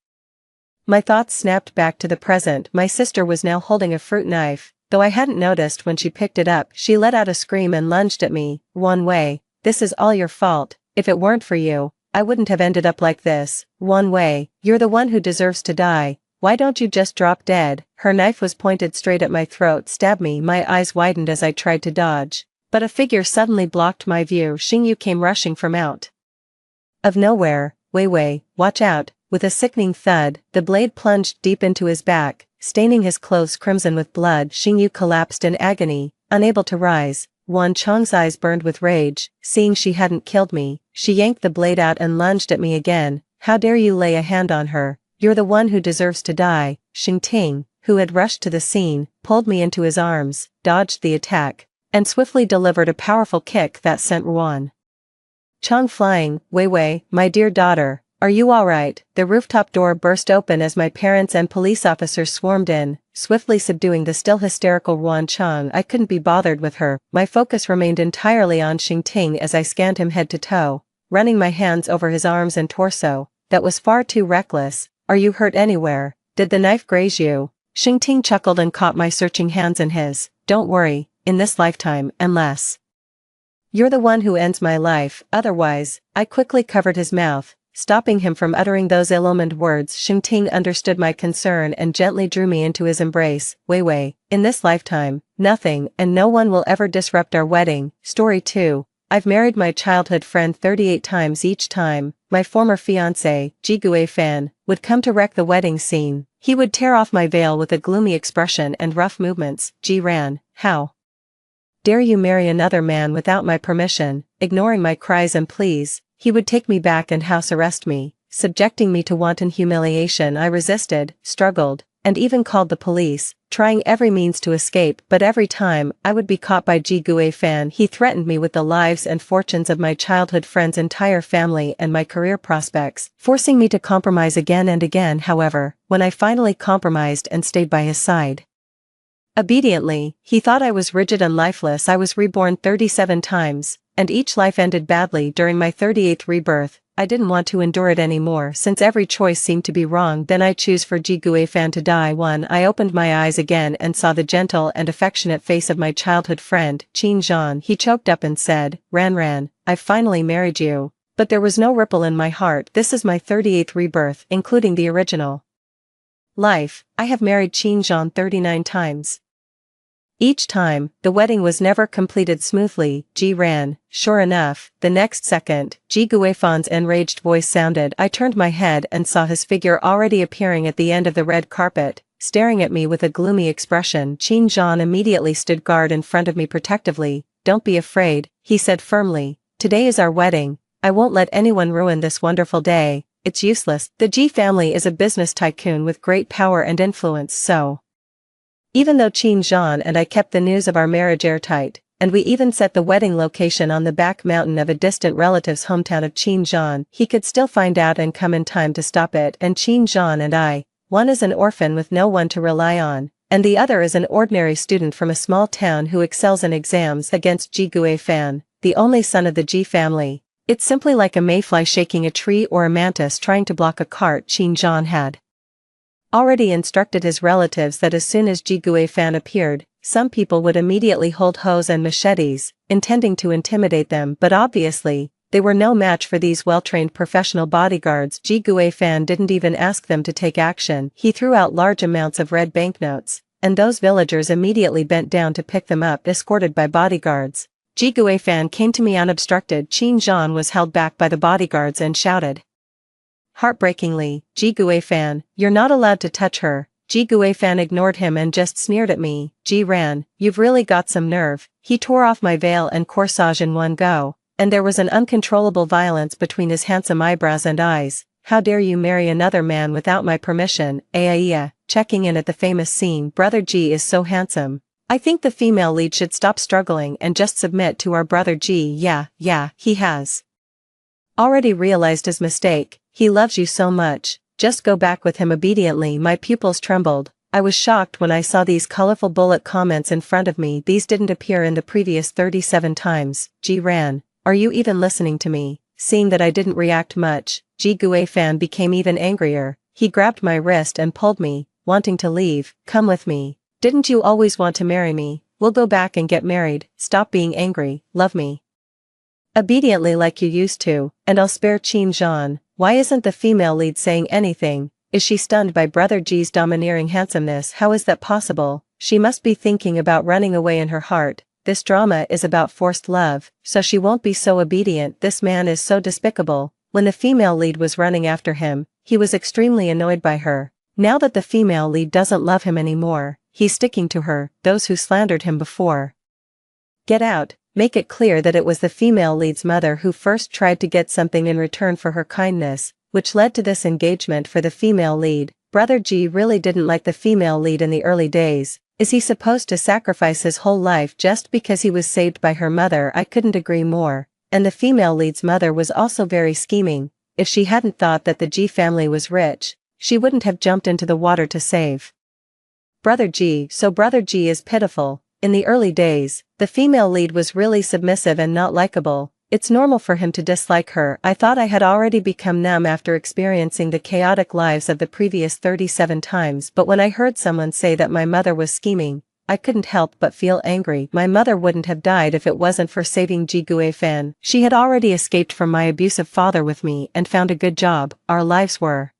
My thoughts snapped back to the present. My sister was now holding a fruit knife. Though I hadn't noticed when she picked it up, she let out a scream and lunged at me. Wan Wei, this is all your fault. If it weren't for you, I wouldn't have ended up like this. Wan Wei, you're the one who deserves to die. Why don't you just drop dead? Her knife was pointed straight at my throat. Stab me. My eyes widened as I tried to dodge, but a figure suddenly blocked my view. Xingyu came rushing from out of nowhere. Wei Wei, watch out. With a sickening thud, the blade plunged deep into his back, staining his clothes crimson with blood. Xingyu collapsed in agony, unable to rise. Wan Chang's eyes burned with rage. Seeing she hadn't killed me, she yanked the blade out and lunged at me again. How dare you lay a hand on her? You're the one who deserves to die. Xingting, who had rushed to the scene, pulled me into his arms, dodged the attack, and swiftly delivered a powerful kick that sent Wan Chang flying. Wei Wei, my dear daughter, are you alright? The rooftop door burst open as my parents and police officers swarmed in, swiftly subduing the still hysterical Wan Chang. I couldn't be bothered with her. My focus remained entirely on Xingting as I scanned him head to toe, running my hands over his arms and torso. That was far too reckless. Are you hurt anywhere? Did the knife graze you? Xingting chuckled and caught my searching hands in his. Don't worry, in this lifetime, unless you're the one who ends my life, otherwise. I quickly covered his mouth, stopping him from uttering those ill-omened words. Xingting understood my concern and gently drew me into his embrace. Wei Wei, in this lifetime, nothing and no one will ever disrupt our wedding. Story 2. I've married my childhood friend 38 times. Each time, my former fiancé, Ji Guifan, would come to wreck the wedding scene. He would tear off my veil with a gloomy expression and rough movements. Ji Ran, how dare you marry another man without my permission? Ignoring my cries and pleas, he would take me back and house arrest me, subjecting me to wanton humiliation. I resisted, struggled, and even called the police, trying every means to escape, but every time I would be caught by Ji Guifan. He threatened me with the lives and fortunes of my childhood friend's entire family and my career prospects, forcing me to compromise again and again. However, when I finally compromised and stayed by his side obediently, he thought I was rigid and lifeless. I was reborn 37 times, and each life ended badly. During my 38th rebirth, I didn't want to endure it anymore since every choice seemed to be wrong. Then I choose for Ji Guifan to die. I opened my eyes again and saw the gentle and affectionate face of my childhood friend, Qin Zhan. He choked up and said, Ran, I've finally married you. But there was no ripple in my heart. This is my 38th rebirth, including the original life. I have married Qin Zhan 39 times. Each time, the wedding was never completed smoothly. Ji Ran, sure enough, the next second, Ji Guifan's enraged voice sounded. I turned my head and saw his figure already appearing at the end of the red carpet, staring at me with a gloomy expression. Qin Zhan immediately stood guard in front of me protectively. Don't be afraid, he said firmly. Today is our wedding. I won't let anyone ruin this wonderful day. It's useless. The Ji family is a business tycoon with great power and influence, so even though Qin Zhan and I kept the news of our marriage airtight, and we even set the wedding location on the back mountain of a distant relative's hometown of Qinzhan. He could still find out and come in time to stop it, and Qinzhan and I, one is an orphan with no one to rely on, and the other is an ordinary student from a small town who excels in exams against Ji Guifan, the only son of the Ji family. It's simply like a mayfly shaking a tree or a mantis trying to block a cart. Qinzhan had already instructed his relatives that as soon as Ji Guifan appeared, some people would immediately hold hoes and machetes, intending to intimidate them, but obviously, they were no match for these well-trained professional bodyguards. Ji Guifan didn't even ask them to take action. He threw out large amounts of red banknotes, and those villagers immediately bent down to pick them up, escorted by bodyguards. Ji Guifan came to me unobstructed. Qinzhan was held back by the bodyguards and shouted heartbreakingly, "Ji Guifan, you're not allowed to touch her." Ji Guifan ignored him and just sneered at me. Ji Ran, you've really got some nerve. He tore off my veil and corsage in one go, and there was an uncontrollable violence between his handsome eyebrows and eyes. How dare you marry another man without my permission? Aia, checking in at the famous scene. Brother Ji is so handsome. I think the female lead should stop struggling and just submit to our brother Ji. Yeah, he has already realized his mistake. He loves you so much. Just go back with him obediently. My pupils trembled. I was shocked when I saw these colorful bullet comments in front of me. These didn't appear in the previous 37 times. Ji Ran, are you even listening to me? Seeing that I didn't react much, Ji Guifan became even angrier. He grabbed my wrist and pulled me, wanting to leave. Come with me. Didn't you always want to marry me? We'll go back and get married. Stop being angry. Love me obediently like you used to, and I'll spare Qinzhan. Why isn't the female lead saying anything? Is she stunned by Brother Ji's domineering handsomeness? How is that possible? She must be thinking about running away in her heart. This drama is about forced love, so she won't be so obedient. This man is so despicable. When the female lead was running after him, he was extremely annoyed by her. Now that the female lead doesn't love him anymore, he's sticking to her. Those who slandered him before, get out. Make it clear that it was the female lead's mother who first tried to get something in return for her kindness, which led to this engagement for the female lead. Brother Ji really didn't like the female lead in the early days. Is he supposed to sacrifice his whole life just because he was saved by her mother? I couldn't agree more. And the female lead's mother was also very scheming. If she hadn't thought that the Ji family was rich, she wouldn't have jumped into the water to save Brother Ji. So Brother Ji is pitiful. In the early days, the female lead was really submissive and not likable. It's normal for him to dislike her. I thought I had already become numb after experiencing the chaotic lives of the previous 37 times, but when I heard someone say that my mother was scheming, I couldn't help but feel angry. My mother wouldn't have died if it wasn't for saving Ji Guifan. She had already escaped from my abusive father with me and found a good job. Our lives were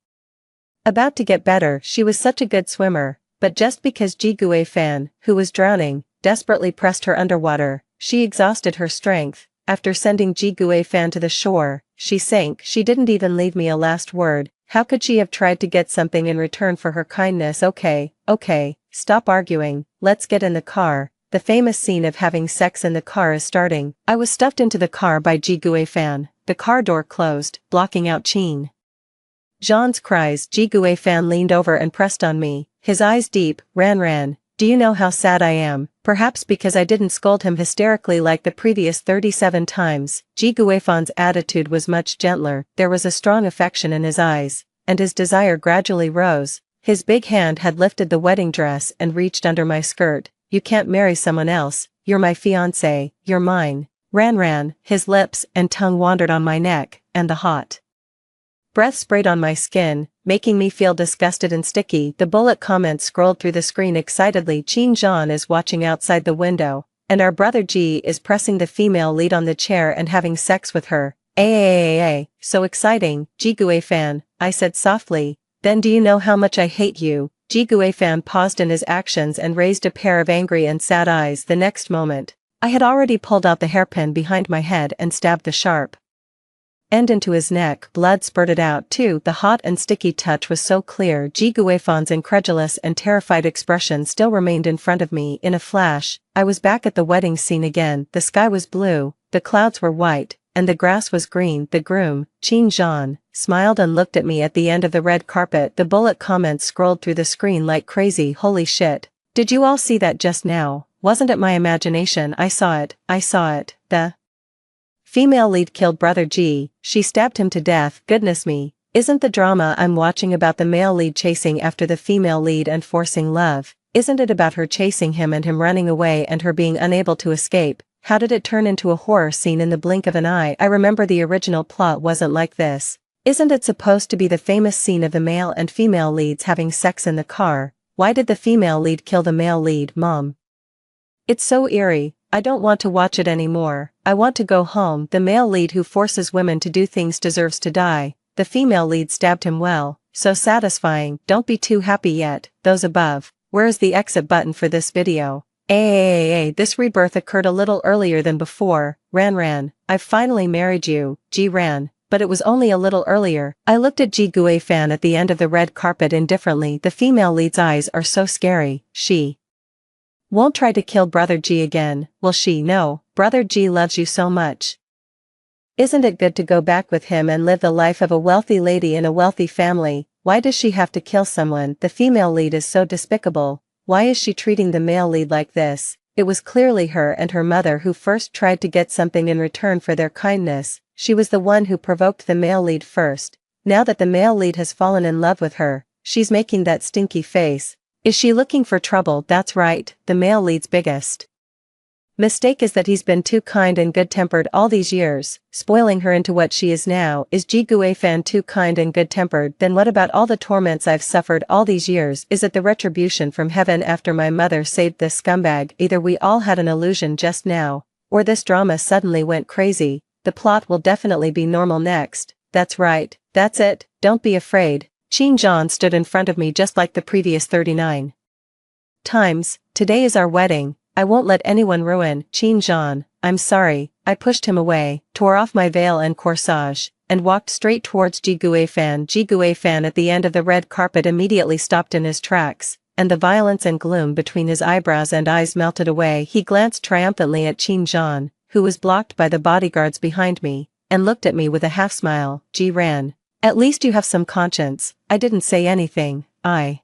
about to get better. She was such a good swimmer, but just because Ji Guifan, who was drowning, desperately pressed her underwater, she exhausted her strength. After sending Ji Guifan to the shore, she sank. She didn't even leave me a last word. How could she have tried to get something in return for her kindness? Okay, stop arguing, let's get in the car. The famous scene of having sex in the car is starting. I was stuffed into the car by Ji Guifan. The car door closed, blocking out Qin Zhan's cries. Ji Guifan leaned over and pressed on me, his eyes deep. Ran, do you know how sad I am? Perhaps because I didn't scold him hysterically like the previous 37 times. Ji Guifan's attitude was much gentler. There was a strong affection in his eyes, and his desire gradually rose. His big hand had lifted the wedding dress and reached under my skirt. You can't marry someone else. You're my fiancé. You're mine. Ran. His lips and tongue wandered on my neck, and the hot breath sprayed on my skin, making me feel disgusted and sticky. The bullet comments scrolled through the screen excitedly. Qinzhan is watching outside the window, and our brother Ji is pressing the female lead on the chair and having sex with her. So exciting. Ji Guifan, I said softly, then do you know how much I hate you? Ji Guifan paused in his actions and raised a pair of angry and sad eyes. The next moment, I had already pulled out the hairpin behind my head and stabbed the sharp end into his neck. Blood spurted out too. The hot and sticky touch was so clear. Ji Guifan's incredulous and terrified expression still remained in front of me. In a flash, I was back at the wedding scene again. The sky was blue, the clouds were white, and the grass was green. The groom, Qinzhan, smiled and looked at me at the end of the red carpet. The bullet comments scrolled through the screen like crazy. Holy shit. Did you all see that just now? wasn't it my imagination? I saw it. The female lead killed Brother G, she stabbed him to death. Goodness me, isn't the drama I'm watching about the male lead chasing after the female lead and forcing love? Isn't it about her chasing him and him running away and her being unable to escape? How did it turn into a horror scene in the blink of an eye? I remember the original plot wasn't like this. Isn't it supposed to be the famous scene of the male and female leads having sex in the car? Why did the female lead kill the male lead, Mom? It's so eerie, I don't want to watch it anymore. I want to go home. The male lead who forces women to do things deserves to die. The female lead stabbed him well, so satisfying. Don't be too happy yet, those above. Where is the exit button for this video? This rebirth occurred a little earlier than before. Ran, I've finally married you, G Ran. But it was only a little earlier. I looked at Ji Gui Fan at the end of the red carpet indifferently. The female lead's eyes are so scary. She won't try to kill Brother G again, will she? No, Brother G loves you so much. Isn't it good to go back with him and live the life of a wealthy lady in a wealthy family? Why does she have to kill someone? The female lead is so despicable. Why is she treating the male lead like this? It was clearly her and her mother who first tried to get something in return for their kindness. She was the one who provoked the male lead first. Now that the male lead has fallen in love with her, she's making that stinky face. Is she looking for trouble? That's right, the male lead's biggest mistake is that he's been too kind and good-tempered all these years, spoiling her into what she is now. Is Ji Gui Fan too kind and good-tempered? Then what about all the torments I've suffered all these years? Is it the retribution from heaven after my mother saved this scumbag? Either we all had an illusion just now, or this drama suddenly went crazy. The plot will definitely be normal next. That's right, that's it, don't be afraid. Qin Zhan stood in front of me just like the previous 39 times. Today is our wedding. I won't let anyone ruin. Qin Zhan, I'm sorry. I pushed him away, tore off my veil and corsage, and walked straight towards Ji Gui Fan. Ji Gui Fan at the end of the red carpet immediately stopped in his tracks, and the violence and gloom between his eyebrows and eyes melted away. He glanced triumphantly at Qin Zhan, who was blocked by the bodyguards behind me, and looked at me with a half-smile. Ji Ran, at least you have some conscience. I didn't say anything, I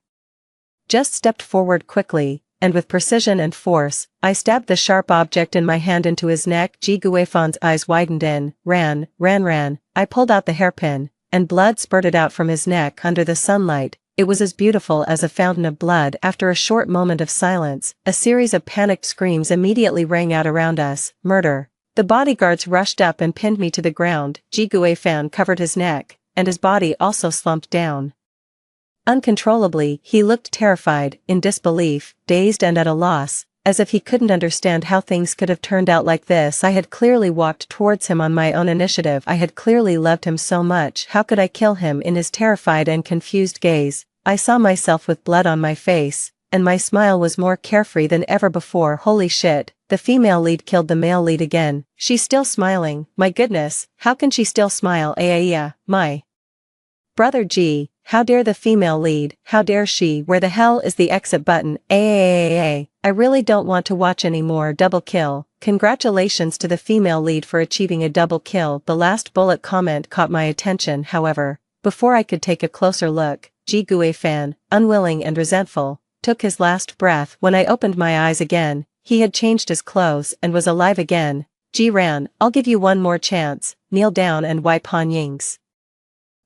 just stepped forward quickly, and with precision and force, I stabbed the sharp object in my hand into his neck. Ji Gui Fan's eyes widened in. Ran. I pulled out the hairpin, and blood spurted out from his neck under the sunlight. It was as beautiful as a fountain of blood. After a short moment of silence, a series of panicked screams immediately rang out around us. Murder. The bodyguards rushed up and pinned me to the ground. Ji Gui Fan covered his neck, and his body also slumped down uncontrollably. He looked terrified, in disbelief, dazed and at a loss, as if he couldn't understand how things could have turned out like this. I had clearly walked towards him on my own initiative. I had clearly loved him so much. How could I kill him? In his terrified and confused gaze, I saw myself with blood on my face, and my smile was more carefree than ever before. Holy shit, the female lead killed the male lead again. She's still smiling. My goodness, how can she still smile? My Brother G. How dare the female lead? How dare she? Where the hell is the exit button? I really don't want to watch anymore. Double kill. Congratulations to the female lead for achieving a double kill. The last bullet comment caught my attention, however. Before I could take a closer look, Ji Gui Fan, unwilling and resentful, took his last breath. When I opened my eyes again, he had changed his clothes and was alive again. Ji Ran, I'll give you one more chance. Kneel down and wipe Han Ying's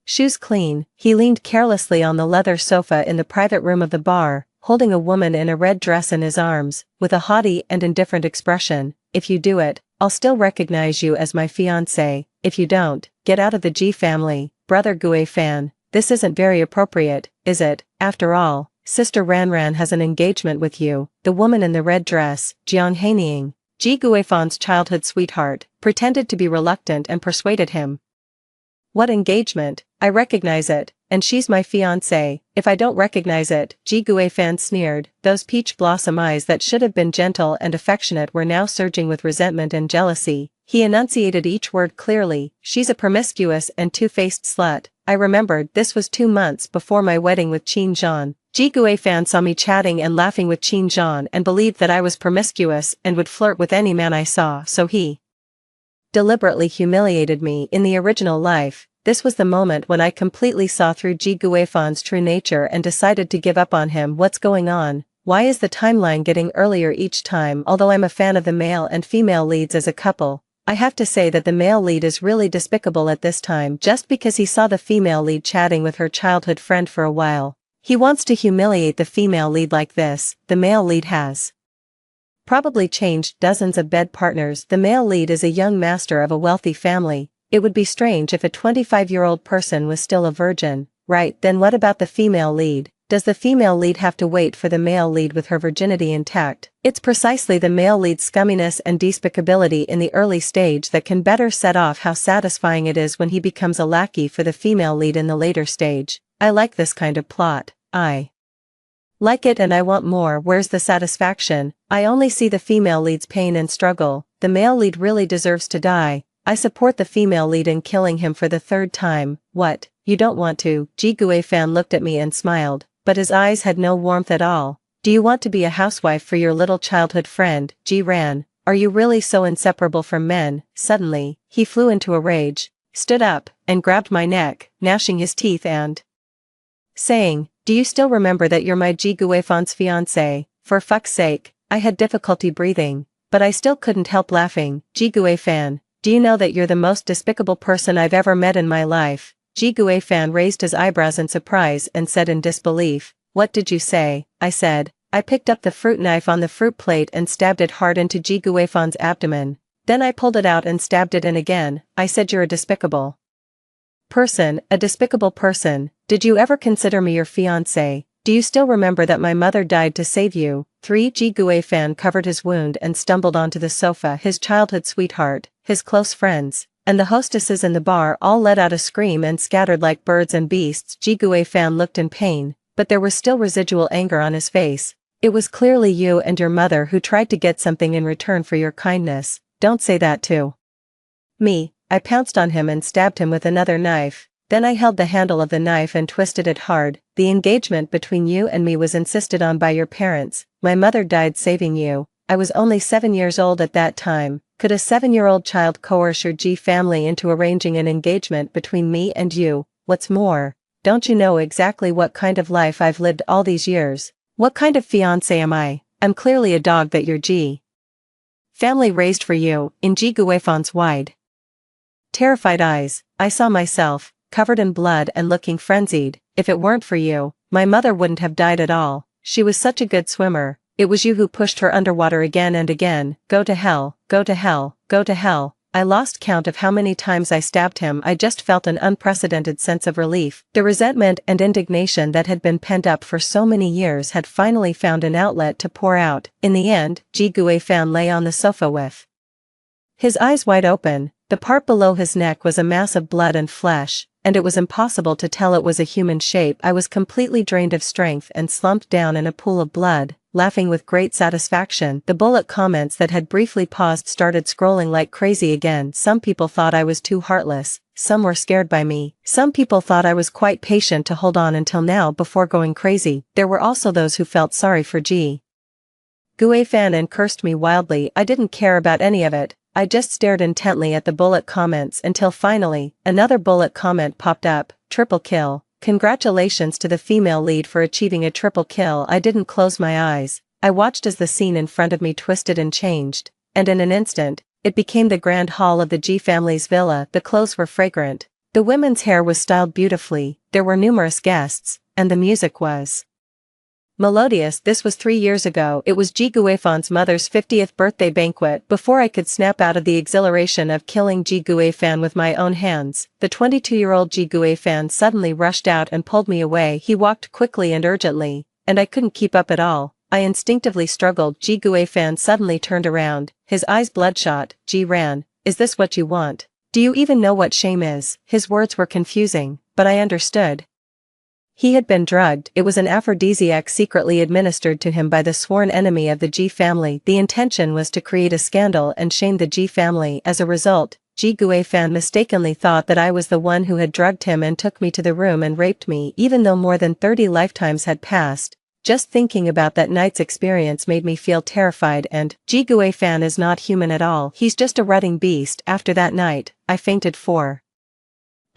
shoes clean. He leaned carelessly on the leather sofa in the private room of the bar, holding a woman in a red dress in his arms, with a haughty and indifferent expression. If you do it, I'll still recognize you as my fiancé. If you don't, get out of the G family. Brother Gui Fan, this isn't very appropriate, is it? After all, Sister Ran has an engagement with you. The woman in the red dress, Jiang Haining, Ji Gui Fan's childhood sweetheart, pretended to be reluctant and persuaded him. What engagement? I recognize it, and she's my fiancé. If I don't recognize it, Ji Gui Fan sneered. Those peach blossom eyes that should have been gentle and affectionate were now surging with resentment and jealousy. He enunciated each word clearly. She's a promiscuous and two-faced slut. I remembered this was 2 months before my wedding with Qin Zhan. Ji Gui Fan saw me chatting and laughing with Qin Zhan and believed that I was promiscuous and would flirt with any man I saw, so he deliberately humiliated me. In the original life, this was the moment when I completely saw through Ji Gui Fan's true nature and decided to give up on him. What's going on? Why is the timeline getting earlier each time? Although I'm a fan of the male and female leads as a couple, I have to say that the male lead is really despicable at this time just because he saw the female lead chatting with her childhood friend for a while. He wants to humiliate the female lead like this. The male lead has probably changed dozens of bed partners. The male lead is a young master of a wealthy family. It would be strange if a 25-year-old person was still a virgin, right? Then what about the female lead? Does the female lead have to wait for the male lead with her virginity intact? It's precisely the male lead's scumminess and despicability in the early stage that can better set off how satisfying it is when he becomes a lackey for the female lead in the later stage. I like this kind of plot. I like it and I want more. Where's the satisfaction? I only see the female lead's pain and struggle. The male lead really deserves to die. I support the female lead in killing him for the third time. What? You don't want to? Ji Fan looked at me and smiled, but his eyes had no warmth at all. Do you want to be a housewife for your little childhood friend, Ji Ran? Are you really so inseparable from men? Suddenly, he flew into a rage, stood up, and grabbed my neck, gnashing his teeth and saying, do you still remember that you're my Ji Fan's fiancé? For fuck's sake, I had difficulty breathing, but I still couldn't help laughing. Ji Fan, do you know that you're the most despicable person I've ever met in my life? Ji Fan raised his eyebrows in surprise and said in disbelief, what did you say? I said. I picked up the fruit knife on the fruit plate and stabbed it hard into Ji Fan's abdomen. Then I pulled it out and stabbed it in again. I said you're a despicable person, a despicable person. Did you ever consider me your fiancé? Do you still remember that my mother died to save you? 3. Ji Fan covered his wound and stumbled onto the sofa. His childhood sweetheart, his close friends, and the hostesses in the bar all let out a scream and scattered like birds and beasts. Ji Fan looked in pain, but there was still residual anger on his face. It was clearly you and your mother who tried to get something in return for your kindness. Don't say that to me. I pounced on him and stabbed him with another knife. Then I held the handle of the knife and twisted it hard. The engagement between you and me was insisted on by your parents. My mother died saving you. I was only 7 years old at that time. Could a 7-year-old child coerce your Ji family into arranging an engagement between me and you? What's more, don't you know exactly what kind of life I've lived all these years? What kind of fiancé am I? I'm clearly a dog that your Ji family raised for you. In Ji Fan's wide, terrified eyes, I saw myself, covered in blood and looking frenzied. If it weren't for you, my mother wouldn't have died at all. She was such a good swimmer. It was you who pushed her underwater again and again. Go to hell, go to hell, go to hell. I lost count of how many times I stabbed him. I just felt an unprecedented sense of relief. The resentment and indignation that had been pent up for so many years had finally found an outlet to pour out. In the end, Ji Fan lay on the sofa with his eyes wide open. The part below his neck was a mass of blood and flesh, and it was impossible to tell it was a human shape. I was completely drained of strength and slumped down in a pool of blood, laughing with great satisfaction. The bullet comments that had briefly paused started scrolling like crazy again. Some people thought I was too heartless, some were scared by me, some people thought I was quite patient to hold on until now before going crazy. There were also those who felt sorry for Ji Fan and cursed me wildly. I didn't care about any of it. I just stared intently at the bullet comments until finally, another bullet comment popped up. Triple kill. Congratulations to the female lead for achieving a triple kill. I didn't close my eyes. I watched as the scene in front of me twisted and changed, and in an instant, it became the grand hall of the Ji family's villa. The clothes were fragrant. The women's hair was styled beautifully. There were numerous guests, and the music was melodious. This was 3 years ago. It was Ji Fan's mother's 50th birthday banquet. Before I could snap out of the exhilaration of killing Ji Fan with my own hands, the 22-year-old Ji Fan suddenly rushed out and pulled me away. He walked quickly and urgently, and I couldn't keep up at all. I instinctively struggled. Ji Fan suddenly turned around, his eyes bloodshot. Ji Ran, is this what you want? Do you even know what shame is? His words were confusing, but I understood. He had been drugged. It was an aphrodisiac secretly administered to him by the sworn enemy of the Ji family. The intention was to create a scandal and shame the Ji family. As a result, Ji Fan mistakenly thought that I was the one who had drugged him and took me to the room and raped me. Even though more than 30 lifetimes had passed, just thinking about that night's experience made me feel terrified. And Ji Fan is not human at all. He's just a rutting beast. After that night, I fainted for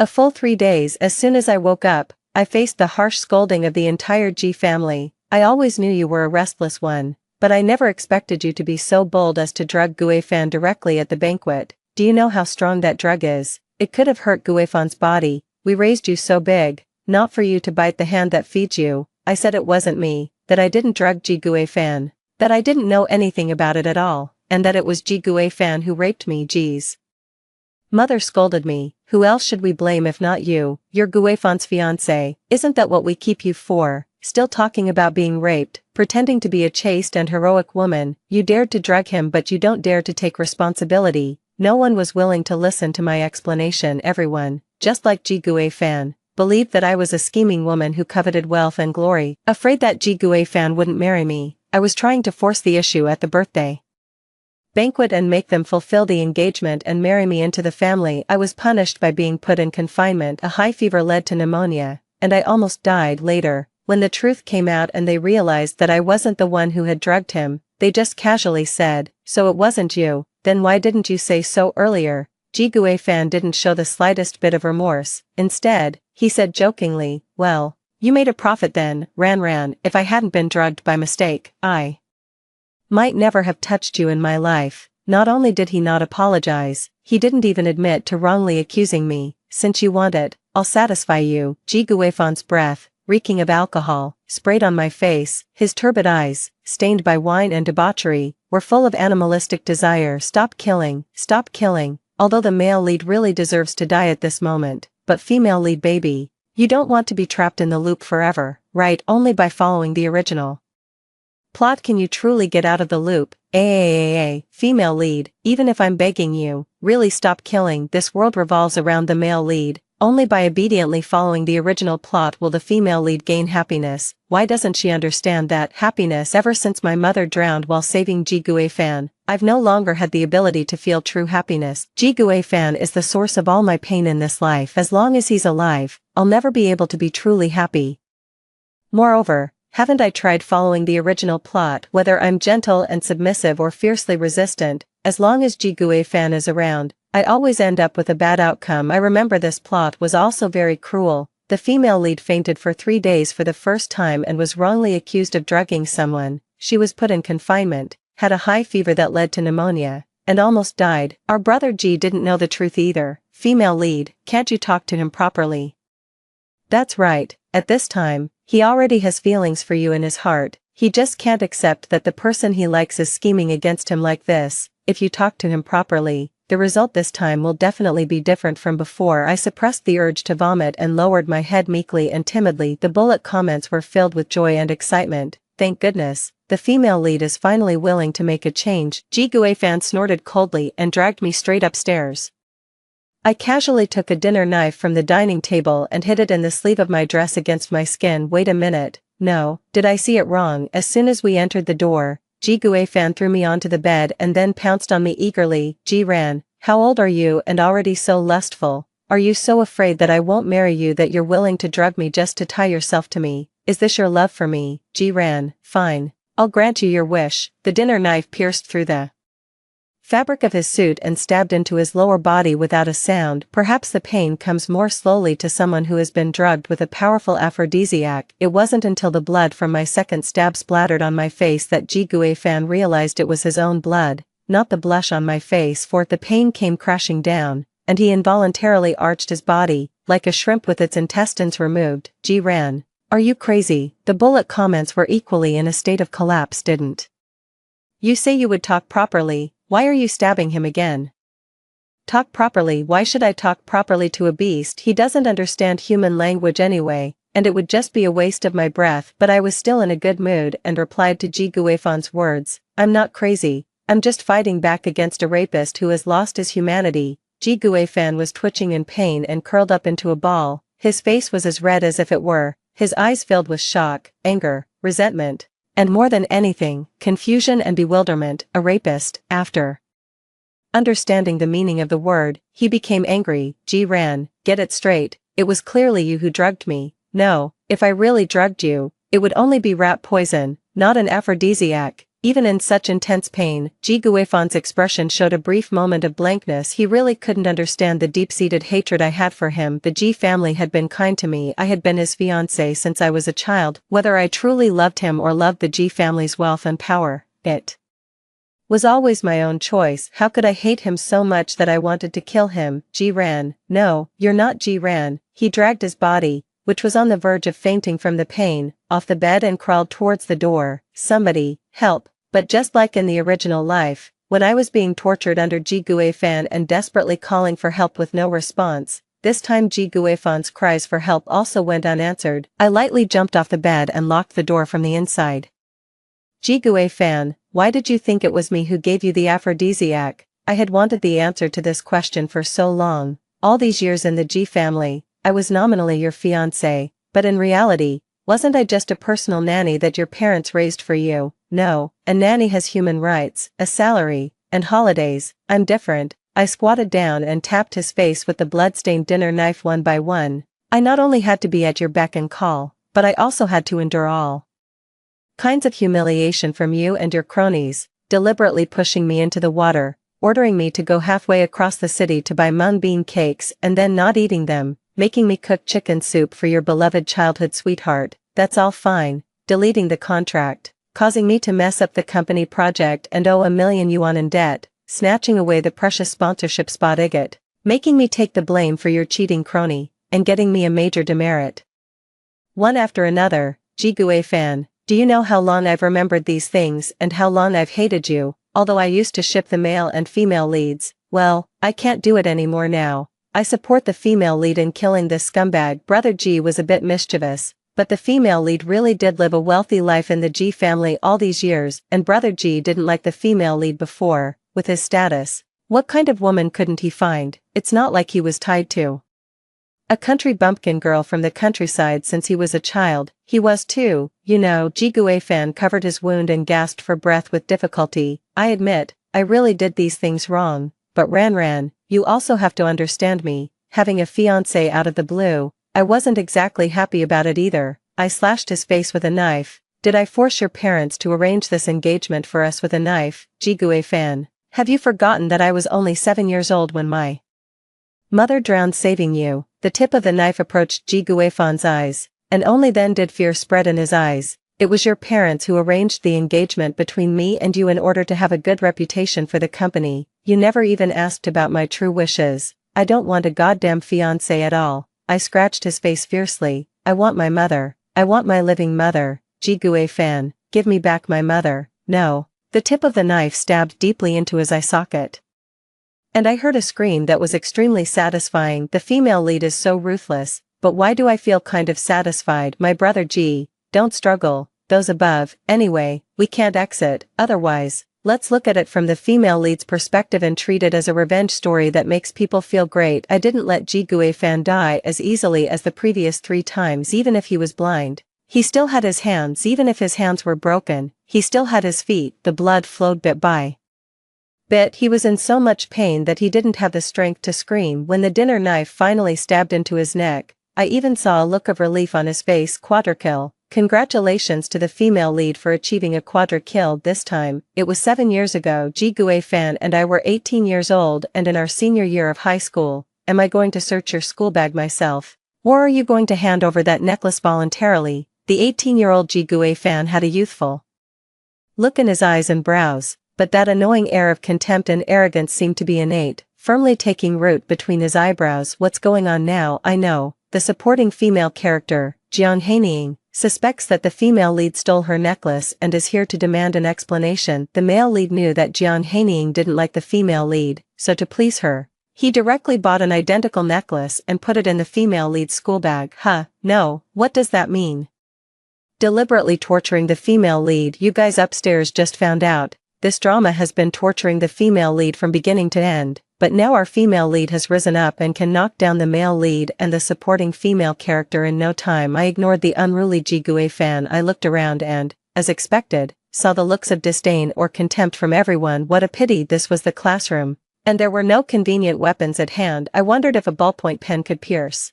a full 3 days. As soon as I woke up, I faced the harsh scolding of the entire Ji family. I always knew you were a restless one, but I never expected you to be so bold as to drug Guifan directly at the banquet. Do you know how strong that drug is? It could have hurt Guifan's body. We raised you so big, not for you to bite the hand that feeds you. I said it wasn't me, that I didn't drug Ji Guifan, that I didn't know anything about it at all, and that it was Ji Guifan who raped me. Geez. Mother scolded me. Who else should we blame if not you? You're Guifan's fiancé. Isn't that what we keep you for? Still talking about being raped, pretending to be a chaste and heroic woman. You dared to drug him, but you don't dare to take responsibility. No one was willing to listen to my explanation. Everyone, just like Ji Guifan, believed that I was a scheming woman who coveted wealth and glory. Afraid that Ji Guifan wouldn't marry me, I was trying to force the issue at the birthday banquet and make them fulfill the engagement and marry me into the family. I was punished by being put in confinement. A high fever led to pneumonia, and I almost died. Later, when the truth came out and they realized that I wasn't the one who had drugged him, they just casually said, "So it wasn't you, then why didn't you say so earlier?" Ji Guifan didn't show the slightest bit of remorse. Instead, he said jokingly, "Well, you made a profit then, Ran. If I hadn't been drugged by mistake, I might never have touched you in my life." Not only did he not apologize, he didn't even admit to wrongly accusing me. "Since you want it, I'll satisfy you." Ji Guifan's breath, reeking of alcohol, sprayed on my face. His turbid eyes, stained by wine and debauchery, were full of animalistic desire. Stop killing. Although the male lead really deserves to die at this moment, but female lead baby, you don't want to be trapped in the loop forever, right? Only by following the original plot can you truly get out of the loop. Female lead, even if I'm begging you, really stop killing. This world revolves around the male lead. Only by obediently following the original plot will the female lead gain happiness. Why doesn't she understand that happiness? Ever since my mother drowned while saving Ji Guifan, I've no longer had the ability to feel true happiness. Ji Guifan is the source of all my pain in this life. As long as he's alive, I'll never be able to be truly happy. Moreover, haven't I tried following the original plot? Whether I'm gentle and submissive or fiercely resistant, as long as Ji Guifan is around, I always end up with a bad outcome. I remember this plot was also very cruel. The female lead fainted for 3 days for the first time and was wrongly accused of drugging someone. She was put in confinement, had a high fever that led to pneumonia, and almost died. Our brother Ji didn't know the truth either. Female lead, can't you talk to him properly? That's right, at this time, he already has feelings for you in his heart. He just can't accept that the person he likes is scheming against him like this. If you talk to him properly, the result this time will definitely be different from before. I suppressed the urge to vomit and lowered my head meekly and timidly. The bullet comments were filled with joy and excitement. Thank goodness, the female lead is finally willing to make a change. Ji Guifan snorted coldly and dragged me straight upstairs. I casually took a dinner knife from the dining table and hid it in the sleeve of my dress against my skin. Wait a minute, no, did I see it wrong? As soon as we entered the door, Ji Guifan threw me onto the bed and then pounced on me eagerly. Ji Ran, how old are you and already so lustful? Are you so afraid that I won't marry you that you're willing to drug me just to tie yourself to me? Is this your love for me? Ji Ran, fine, I'll grant you your wish. The dinner knife pierced through the fabric of his suit and stabbed into his lower body without a sound. Perhaps the pain comes more slowly to someone who has been drugged with a powerful aphrodisiac. It wasn't until the blood from my second stab splattered on my face that Ji Guifan realized it was his own blood, not the blush on my face. For the pain came crashing down, and he involuntarily arched his body, like a shrimp with its intestines removed. Ji Ran, are you crazy? The bullet comments were equally in a state of collapse. Didn't you say you would talk properly? Why are you stabbing him again? Talk properly? Why should I talk properly to a beast? He doesn't understand human language anyway, and it would just be a waste of my breath. But I was still in a good mood and replied to Ji Guifan's words, I'm not crazy, I'm just fighting back against a rapist who has lost his humanity. Ji Guifan was twitching in pain and curled up into a ball. His face was as red as if it were, his eyes filled with shock, anger, resentment, and more than anything, confusion and bewilderment. A rapist. After understanding the meaning of the word, he became angry. Ji Ran, get it straight, it was clearly you who drugged me. No, if I really drugged you, it would only be rat poison, not an aphrodisiac. Even in such intense pain, Ji Guifan's expression showed a brief moment of blankness. He really couldn't understand the deep-seated hatred I had for him. The Ji family had been kind to me. I had been his fiancé since I was a child. Whether I truly loved him or loved the Ji family's wealth and power, it was always my own choice. How could I hate him so much that I wanted to kill him? Ji ran. No, you're not Ji ran. He dragged his body, which was on the verge of fainting from the pain, off the bed and crawled towards the door. Somebody, help. But just like in the original life, when I was being tortured under Ji Guifan and desperately calling for help with no response, this time Ji Guifan's cries for help also went unanswered. I lightly jumped off the bed and locked the door from the inside. Ji Guifan, why did you think it was me who gave you the aphrodisiac? I had wanted the answer to this question for so long. All these years in the Ji family, I was nominally your fiancé, but in reality, wasn't I just a personal nanny that your parents raised for you? No, a nanny has human rights, a salary, and holidays. I'm different. I squatted down and tapped his face with the blood-stained dinner knife one by one. I not only had to be at your beck and call, but I also had to endure all kinds of humiliation from you and your cronies, deliberately pushing me into the water, ordering me to go halfway across the city to buy mung bean cakes and then not eating them, making me cook chicken soup for your beloved childhood sweetheart. That's all fine. Deleting the contract, causing me to mess up the company project and owe 1,000,000 yuan in debt, snatching away the precious sponsorship spot igot, making me take the blame for your cheating crony, and getting me a major demerit. One after another. Ji Guifan, do you know how long I've remembered these things and how long I've hated you? Although I used to ship the male and female leads, well, I can't do it anymore now. I support the female lead in killing this scumbag. Brother Ji was a bit mischievous, but the female lead really did live a wealthy life in the Ji family all these years, and Brother Ji didn't like the female lead before. With his status, what kind of woman couldn't he find? It's not like he was tied to a country bumpkin girl from the countryside since he was a child. He was too, you know. Ji Guifan covered his wound and gasped for breath with difficulty. I admit, I really did these things wrong, but Ran, you also have to understand me. Having a fiancé out of the blue, I wasn't exactly happy about it either. I slashed his face with a knife. Did I force your parents to arrange this engagement for us with a knife? Ji Guifan, have you forgotten that I was only 7 years old when my mother drowned saving you? The tip of the knife approached Ji Guifan's eyes, and only then did fear spread in his eyes. It was your parents who arranged the engagement between me and you in order to have a good reputation for the company. You never even asked about my true wishes. I don't want a goddamn fiancé at all. I scratched his face fiercely. I want my mother. I want my living mother. Ji Guifan, give me back my mother. No. The tip of the knife stabbed deeply into his eye socket. And I heard a scream that was extremely satisfying. The female lead is so ruthless, but why do I feel kind of satisfied? My brother Ji, don't struggle, those above. Anyway, we can't exit, otherwise. Let's look at it from the female lead's perspective and treat it as a revenge story that makes people feel great. I didn't let Ji Guifan die as easily as the previous 3 times. Even if he was blind, he still had his hands. Even if his hands were broken, he still had his feet. The blood flowed bit by bit. He was in so much pain that he didn't have the strength to scream. When the dinner knife finally stabbed into his neck, I even saw a look of relief on his face. Quadra-kill. Congratulations to the female lead for achieving a quadra-kill this time. It was 7 years ago. Ji Guifan and I were 18 years old and in our senior year of high school. Am I going to search your school bag myself? Or are you going to hand over that necklace voluntarily? The 18-year-old Ji Guifan had a youthful look in his eyes and brows, but that annoying air of contempt and arrogance seemed to be innate, firmly taking root between his eyebrows. What's going on now? I know. The supporting female character, Jiang Haining, suspects that the female lead stole her necklace and is here to demand an explanation. The male lead knew that Jiang Haining didn't like the female lead, so to please her, he directly bought an identical necklace and put it in the female lead's school bag. No, what does that mean? Deliberately torturing the female lead. You guys upstairs just found out. This drama has been torturing the female lead from beginning to end, but now our female lead has risen up and can knock down the male lead and the supporting female character in no time. I ignored the unruly Ji Guifan. I looked around and, as expected, saw the looks of disdain or contempt from everyone. What a pity this was the classroom, and there were no convenient weapons at hand. I wondered if a ballpoint pen could pierce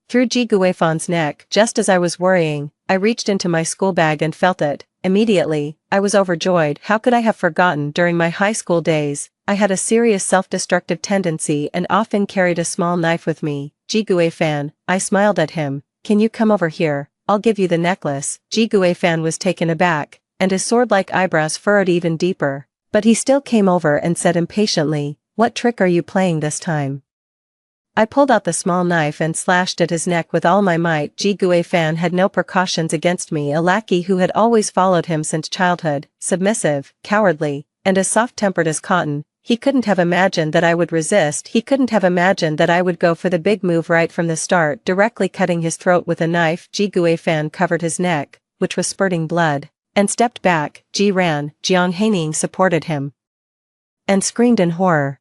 through Ji Guifan's neck. Just as I was worrying, I reached into my school bag and felt it. Immediately, I was overjoyed. How could I have forgotten? During my high school days, I had a serious self-destructive tendency and often carried a small knife with me. Ji-Gue-fan, I smiled at him. Can you come over here? I'll give you the necklace. Ji-Gue-fan was taken aback, and his sword-like eyebrows furrowed even deeper. But he still came over and said impatiently, "What trick are you playing this time?" I pulled out the small knife and slashed at his neck with all my might. Ji-Gue-fan had no precautions against me, a lackey who had always followed him since childhood, submissive, cowardly, and as soft-tempered as cotton. He couldn't have imagined that I would resist. He couldn't have imagined that I would go for the big move right from the start, directly cutting his throat with a knife. Ji-Gue-fan covered his neck, which was spurting blood, and stepped back. Ji ran. Jiang Haining supported him and screamed in horror.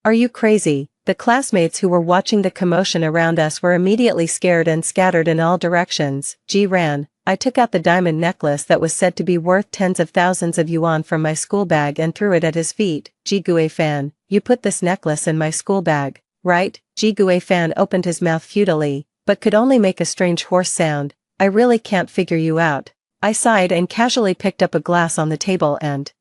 "Are you crazy?" The classmates who were watching the commotion around us were immediately scared and scattered in all directions. Ji ran. I took out the diamond necklace that was said to be worth tens of thousands of yuan from my school bag and threw it at his feet. Ji-Gue-fan, you put this necklace in my school bag, right? Ji-Gue-fan opened his mouth futilely, but could only make a strange hoarse sound. I really can't figure you out. I sighed and casually picked up a glass on the table and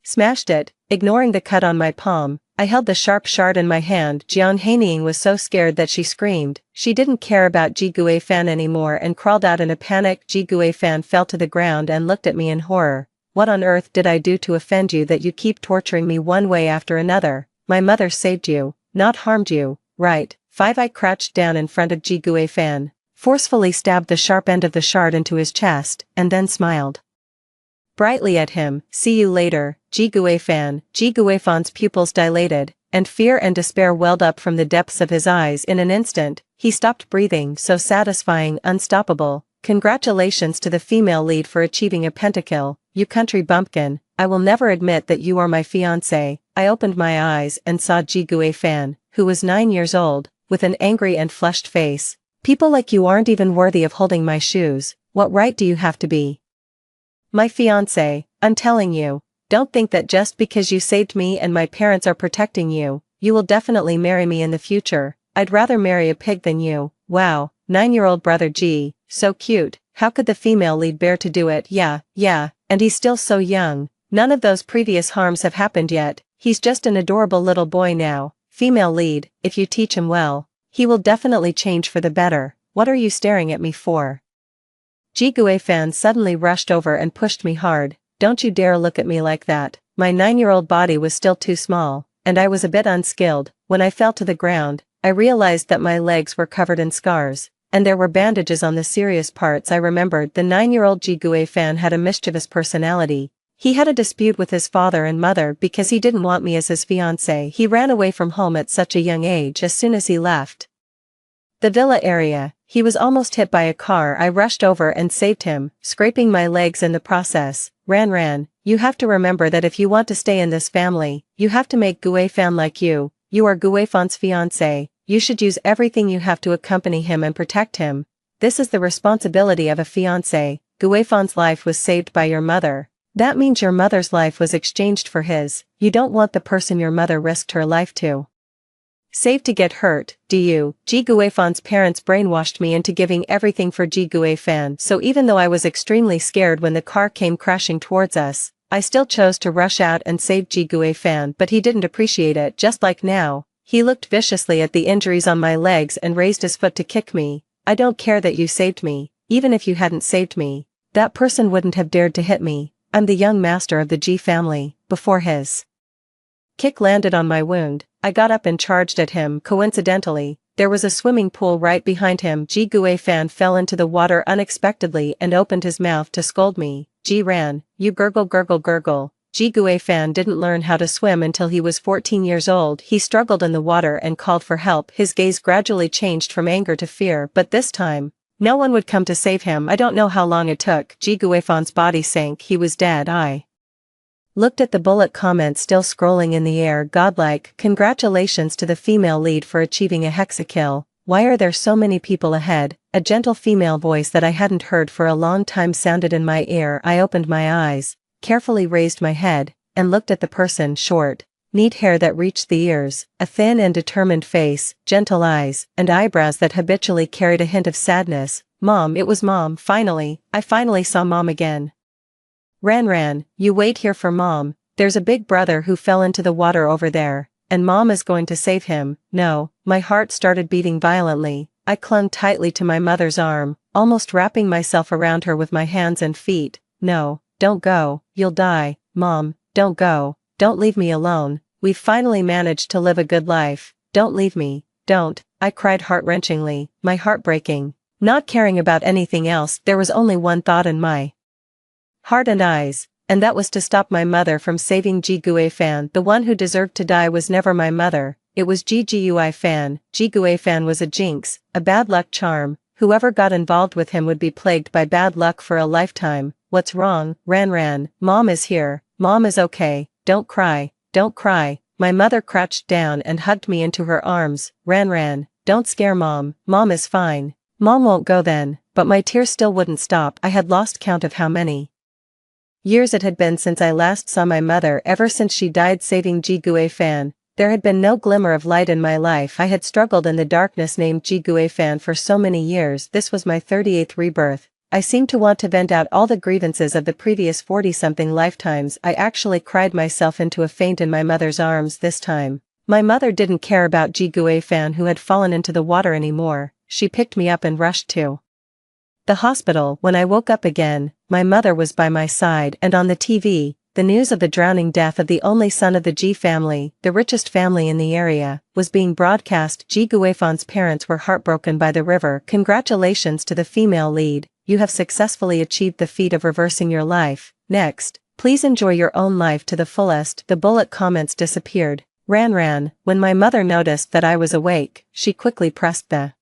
smashed it, ignoring the cut on my palm. I held the sharp shard in my hand. Jiang Haining was so scared that she screamed. She didn't care about Ji-Gue-fan anymore and crawled out in a panic. Ji-Gue-fan fell to the ground and looked at me in horror. "What on earth did I do to offend you that you keep torturing me one way after another? My mother saved you, not harmed you, right?" I crouched down in front of Ji-Gue-fan, forcefully stabbed the sharp end of the shard into his chest, and then smiled brightly at him. "See you later, Ji-Gue-fan." Ji-Gue-fan's pupils dilated, and fear and despair welled up from the depths of his eyes. In an instant, he stopped breathing. So satisfying, unstoppable. Congratulations to the female lead for achieving a pentakill, you country bumpkin. I will never admit that you are my fiancé. I opened my eyes and saw Ji-Gue-fan, who was 9 years old, with an angry and flushed face. "People like you aren't even worthy of holding my shoes. What right do you have to be my fiancé? I'm telling you, don't think that just because you saved me and my parents are protecting you, you will definitely marry me in the future. I'd rather marry a pig than you." Wow, 9-year-old brother G, so cute. How could the female lead bear to do it? Yeah, and he's still so young. None of those previous harms have happened yet. He's just an adorable little boy now. Female lead, if you teach him well, he will definitely change for the better. What are you staring at me for? Ji-Gue-fan suddenly rushed over and pushed me hard. "Don't you dare look at me like that." My 9-year-old body was still too small, and I was a bit unskilled. When I fell to the ground, I realized that my legs were covered in scars, and there were bandages on the serious parts. I remembered the 9-year-old Ji-Gue-fan had a mischievous personality. He had a dispute with his father and mother because he didn't want me as his fiancé. He ran away from home at such a young age. As soon as he left the villa area, he was almost hit by a car. I rushed over and saved him, scraping my legs in the process. Ran, you have to remember that if you want to stay in this family, you have to make Gue-fan like you. You are Gue-fan's fiancé. You should use everything you have to accompany him and protect him. This is the responsibility of a fiancé. Gue-fan's life was saved by your mother. That means your mother's life was exchanged for his. You don't want the person your mother risked her life to save to get hurt, do you? Ji-Gue-fan's parents brainwashed me into giving everything for Ji-Gue-fan, so even though I was extremely scared when the car came crashing towards us, I still chose to rush out and save Ji-Gue-fan. But he didn't appreciate it. Just like now, he looked viciously at the injuries on my legs and raised his foot to kick me. "I don't care that you saved me. Even if you hadn't saved me, that person wouldn't have dared to hit me. I'm the young master of the Ji family." Before his kick landed on my wound, I got up and charged at him. Coincidentally, there was a swimming pool right behind him. Ji-Gue-fan fell into the water unexpectedly and opened his mouth to scold me. Ji ran, "You gurgle gurgle gurgle." Ji-Gue-fan didn't learn how to swim until he was 14 years old. He struggled in the water and called for help. His gaze gradually changed from anger to fear, but this time, no one would come to save him. I don't know how long it took. Ji-Gue-fan's body sank. He was dead. I looked at the bullet comments still scrolling in the air. Godlike, congratulations to the female lead for achieving a hexakill. Why are there so many people ahead? A gentle female voice that I hadn't heard for a long time sounded in my ear. I opened my eyes, carefully raised my head, and looked at the person. Short, neat hair that reached the ears, a thin and determined face, gentle eyes, and eyebrows that habitually carried a hint of sadness. Mom, it was Mom. I finally saw Mom again. Ran, you wait here for Mom, there's a big brother who fell into the water over there, and Mom is going to save him. No, my heart started beating violently. I clung tightly to my mother's arm, almost wrapping myself around her with my hands and feet. No, don't go, you'll die, Mom, don't go, don't leave me alone, we've finally managed to live a good life, don't leave me, don't, I cried heart-wrenchingly, my heart breaking. Not caring about anything else, there was only one thought in my heart and eyes, and that was to stop my mother from saving Ji Guifan. The one who deserved to die was never my mother, it was Ji Guifan. Ji Guifan was a jinx, a bad luck charm, whoever got involved with him would be plagued by bad luck for a lifetime. What's wrong, Ran? Mom is here, Mom is okay, don't cry, don't cry. My mother crouched down and hugged me into her arms. Ran, don't scare Mom, Mom is fine. Mom won't go then, but my tears still wouldn't stop. I had lost count of how many years it had been since I last saw my mother. Ever since she died saving Ji Guifan, there had been no glimmer of light in my life. I had struggled in the darkness named Ji Guifan for so many years. This was my 38th rebirth. I seemed to want to vent out all the grievances of the previous 40-something lifetimes. I actually cried myself into a faint in my mother's arms this time. My mother didn't care about Ji Guifan who had fallen into the water anymore. She picked me up and rushed to the hospital. When I woke up again, my mother was by my side, and on the TV, the news of the drowning death of the only son of the Ji family, the richest family in the area, was being broadcast. Ji Guifan's parents were heartbroken by the river. Congratulations to the female lead, you have successfully achieved the feat of reversing your life. Next, please enjoy your own life to the fullest. The bullet comments disappeared. Ran. When my mother noticed that I was awake, she quickly pressed the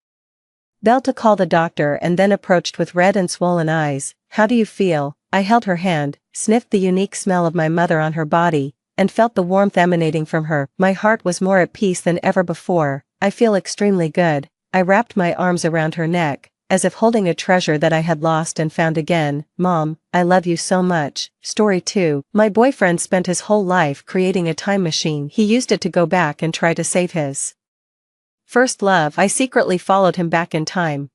bell to call the doctor and then approached with red and swollen eyes. How do you feel? I held her hand, sniffed the unique smell of my mother on her body, and felt the warmth emanating from her. My heart was more at peace than ever before. I feel extremely good. I wrapped my arms around her neck, as if holding a treasure that I had lost and found again. Mom, I love you so much. Story 2. My boyfriend spent his whole life creating a time machine. He used it to go back and try to save his first love. I secretly followed him back in time.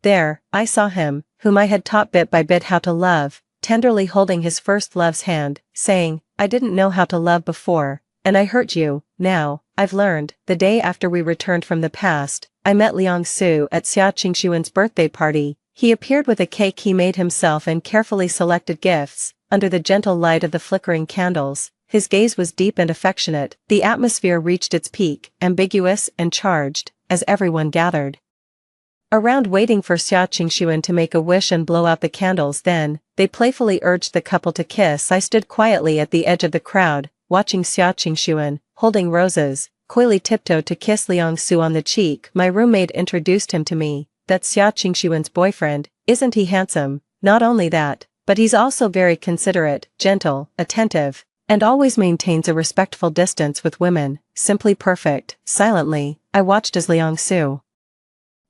There, I saw him, whom I had taught bit by bit how to love, tenderly holding his first love's hand, saying, I didn't know how to love before, and I hurt you. Now, I've learned. The day after we returned from the past, I met Liang Su at Xia Qingxuan's birthday party. He appeared with a cake he made himself and carefully selected gifts. Under the gentle light of the flickering candles, his gaze was deep and affectionate. The atmosphere reached its peak, ambiguous and charged, as everyone gathered around waiting for Xia Qingxuan to make a wish and blow out the candles. Then, they playfully urged the couple to kiss. I stood quietly at the edge of the crowd, watching Xia Qingxuan, holding roses, coyly tiptoe to kiss Liang Su on the cheek. My roommate introduced him to me. That's Xia Qingxuan's boyfriend. Isn't he handsome? Not only that, but he's also very considerate, gentle, attentive, and always maintains a respectful distance with women. Simply perfect. Silently, I watched as Liang Su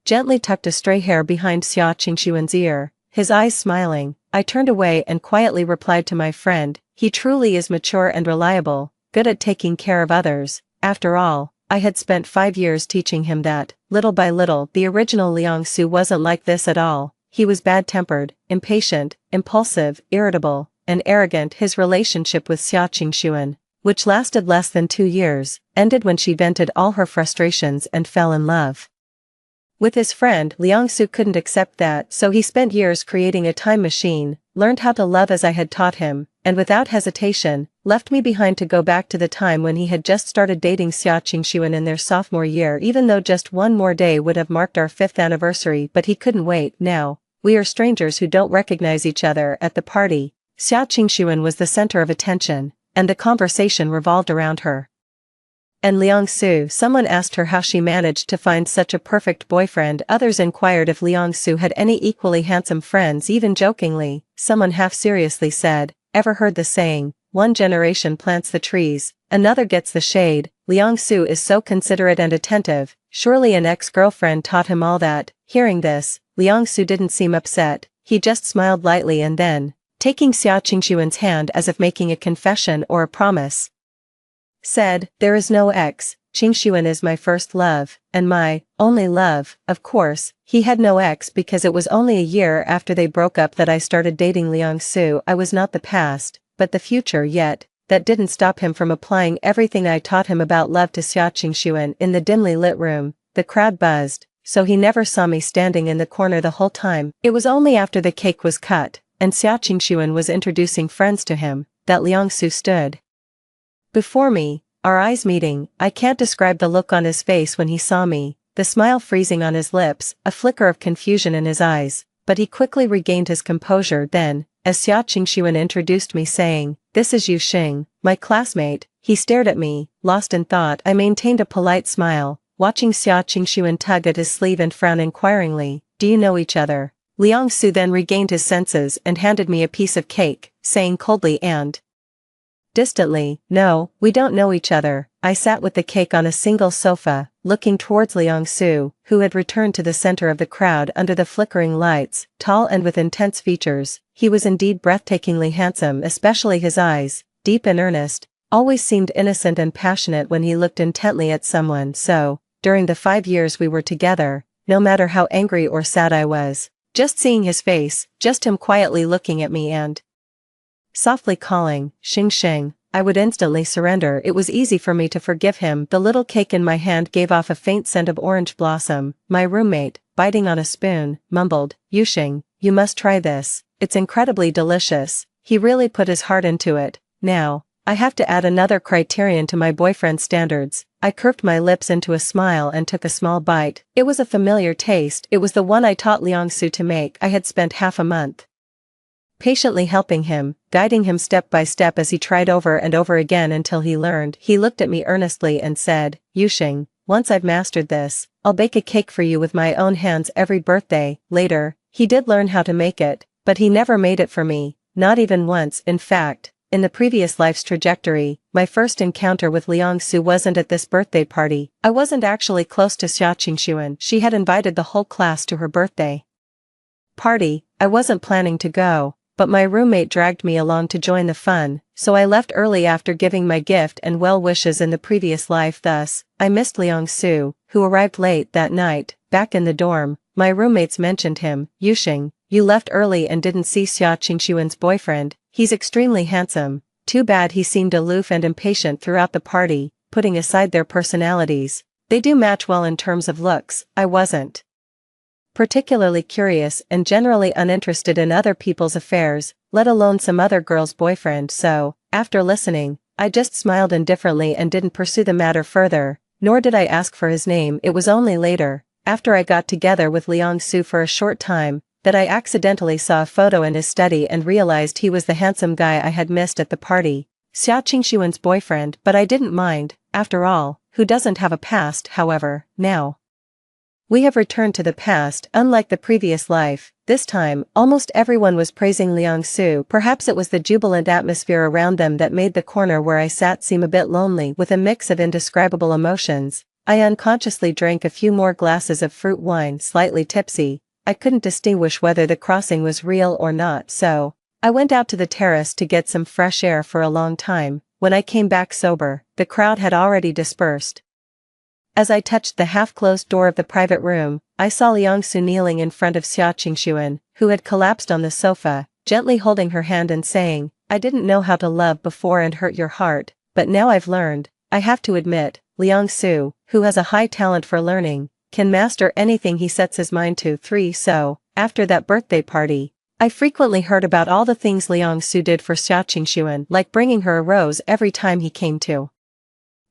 gently tucked a stray hair behind Xia Qingxuan's ear, his eyes smiling. I turned away and quietly replied to my friend, he truly is mature and reliable, good at taking care of others. After all, I had spent 5 years teaching him that. Little by little, the original Liang Su wasn't like this at all. He was bad-tempered, impatient, impulsive, irritable, and arrogant. His relationship with Xia Qingxuan, which lasted less than 2 years, ended when she vented all her frustrations and fell in love with his friend. Liang Su couldn't accept that, so he spent years creating a time machine, learned how to love as I had taught him, and without hesitation, left me behind to go back to the time when he had just started dating Xia Qingxuan in their sophomore year. Even though just one more day would have marked our 5th anniversary, but he couldn't wait. Now, we are strangers who don't recognize each other. At the party, Xia Qingxuan was the center of attention, and the conversation revolved around her and Liang Su. Someone asked her how she managed to find such a perfect boyfriend. Others inquired if Liang Su had any equally handsome friends. Even jokingly, someone half seriously said, ever heard the saying, one generation plants the trees, another gets the shade? Liang Su is so considerate and attentive, surely an ex-girlfriend taught him all that. Hearing this, Liang Su didn't seem upset, he just smiled lightly and then, taking Xia Qingxuan's hand as if making a confession or a promise, said, there is no ex, Qingshuan is my first love, and my only love. Of course, he had no ex because it was only a year after they broke up that I started dating Liang Su. I was not the past, but the future yet. That didn't stop him from applying everything I taught him about love to Xia Qingshuan in the dimly lit room. The crowd buzzed, so he never saw me standing in the corner the whole time. It was only after the cake was cut, and Xia Qingshuan was introducing friends to him, that Liang Su stood before me, our eyes meeting. I can't describe the look on his face when he saw me, the smile freezing on his lips, a flicker of confusion in his eyes, but he quickly regained his composure then, as Xia Qingshuan introduced me saying, "This is Yu Xing, my classmate." He stared at me, lost in thought. I maintained a polite smile, watching Xia Qingshuan tug at his sleeve and frown inquiringly. "Do you know each other?" Liang Su then regained his senses and handed me a piece of cake, saying coldly and distantly, "No, we don't know each other." I sat with the cake on a single sofa, looking towards Liang Su, who had returned to the center of the crowd under the flickering lights, tall and with intense features. He was indeed breathtakingly handsome, especially his eyes, deep and earnest, always seemed innocent and passionate when he looked intently at someone. So, during the 5 years we were together, no matter how angry or sad I was, just seeing his face, just him quietly looking at me and softly calling, "Xing Xing," I would instantly surrender. It was easy for me to forgive him. The little cake in my hand gave off a faint scent of orange blossom. My roommate, biting on a spoon, mumbled, "Yu Xing, you must try this. It's incredibly delicious." He really put his heart into it. Now, I have to add another criterion to my boyfriend's standards. I curved my lips into a smile and took a small bite. It was a familiar taste. It was the one I taught Liang Su to make. I had spent half a month patiently helping him, guiding him step by step as he tried over and over again until he learned. He looked at me earnestly and said, "Yu Xing, once I've mastered this, I'll bake a cake for you with my own hands every birthday." Later, he did learn how to make it, but he never made it for me, not even once. In fact, in the previous life's trajectory, my first encounter with Liang Su wasn't at this birthday party. I wasn't actually close to Xia Qingshuan. She had invited the whole class to her birthday party. I wasn't planning to go, but my roommate dragged me along to join the fun, so I left early after giving my gift and well wishes in the previous life. Thus, I missed Liang Su, who arrived late that night. Back in the dorm, my roommates mentioned him. "Yu Xing, you left early and didn't see Xia Qingshuan's boyfriend. He's extremely handsome. Too bad he seemed aloof and impatient throughout the party." Putting aside their personalities, they do match well in terms of looks. I wasn't particularly curious and generally uninterested in other people's affairs, let alone some other girl's boyfriend, so, after listening, I just smiled indifferently and didn't pursue the matter further, nor did I ask for his name. It was only later, after I got together with Liang Su for a short time, that I accidentally saw a photo in his study and realized he was the handsome guy I had missed at the party, Xia Qingshuan's boyfriend. But I didn't mind, after all, who doesn't have a past? However, now we have returned to the past. Unlike the previous life, this time, almost everyone was praising Liang Su. Perhaps it was the jubilant atmosphere around them that made the corner where I sat seem a bit lonely. With a mix of indescribable emotions, I unconsciously drank a few more glasses of fruit wine. Slightly tipsy, I couldn't distinguish whether the crossing was real or not, so I went out to the terrace to get some fresh air for a long time. When I came back sober, the crowd had already dispersed. As I touched the half-closed door of the private room, I saw Liang Su kneeling in front of Xia Qingshuan, who had collapsed on the sofa, gently holding her hand and saying, "I didn't know how to love before and hurt your heart, but now I've learned." I have to admit, Liang Su, who has a high talent for learning, can master anything he sets his mind to. So, after that birthday party, I frequently heard about all the things Liang Su did for Xia Qingshuan, like bringing her a rose every time he came to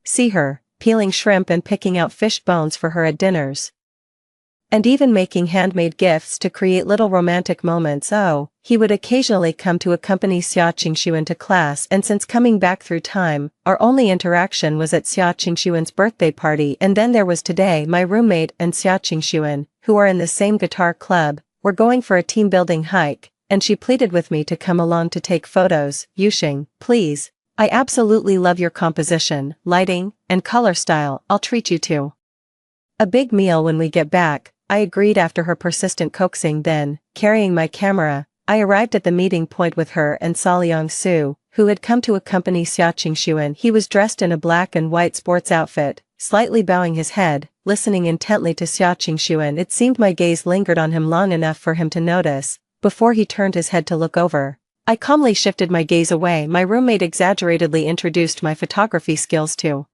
see her, peeling shrimp and picking out fish bones for her at dinners, and even making handmade gifts to create little romantic moments. Oh, he would occasionally come to accompany Xia Qingshuan to class, and since coming back through time, our only interaction was at Xia Qingshuan's birthday party. And then there was today. My roommate and Xia Qingshuan, who are in the same guitar club, were going for a team-building hike, and she pleaded with me to come along to take photos. "Yu Xing, please. I absolutely love your composition, lighting, and color style. I'll treat you to a big meal when we get back." I agreed after her persistent coaxing. Then, carrying my camera, I arrived at the meeting point with her and saw Liang Su, who had come to accompany Xia Qingshuan. He was dressed in a black and white sports outfit, slightly bowing his head, listening intently to Xia Qingshuan. It seemed my gaze lingered on him long enough for him to notice, before he turned his head to look over. I calmly shifted my gaze away. My roommate exaggeratedly introduced my photography skills to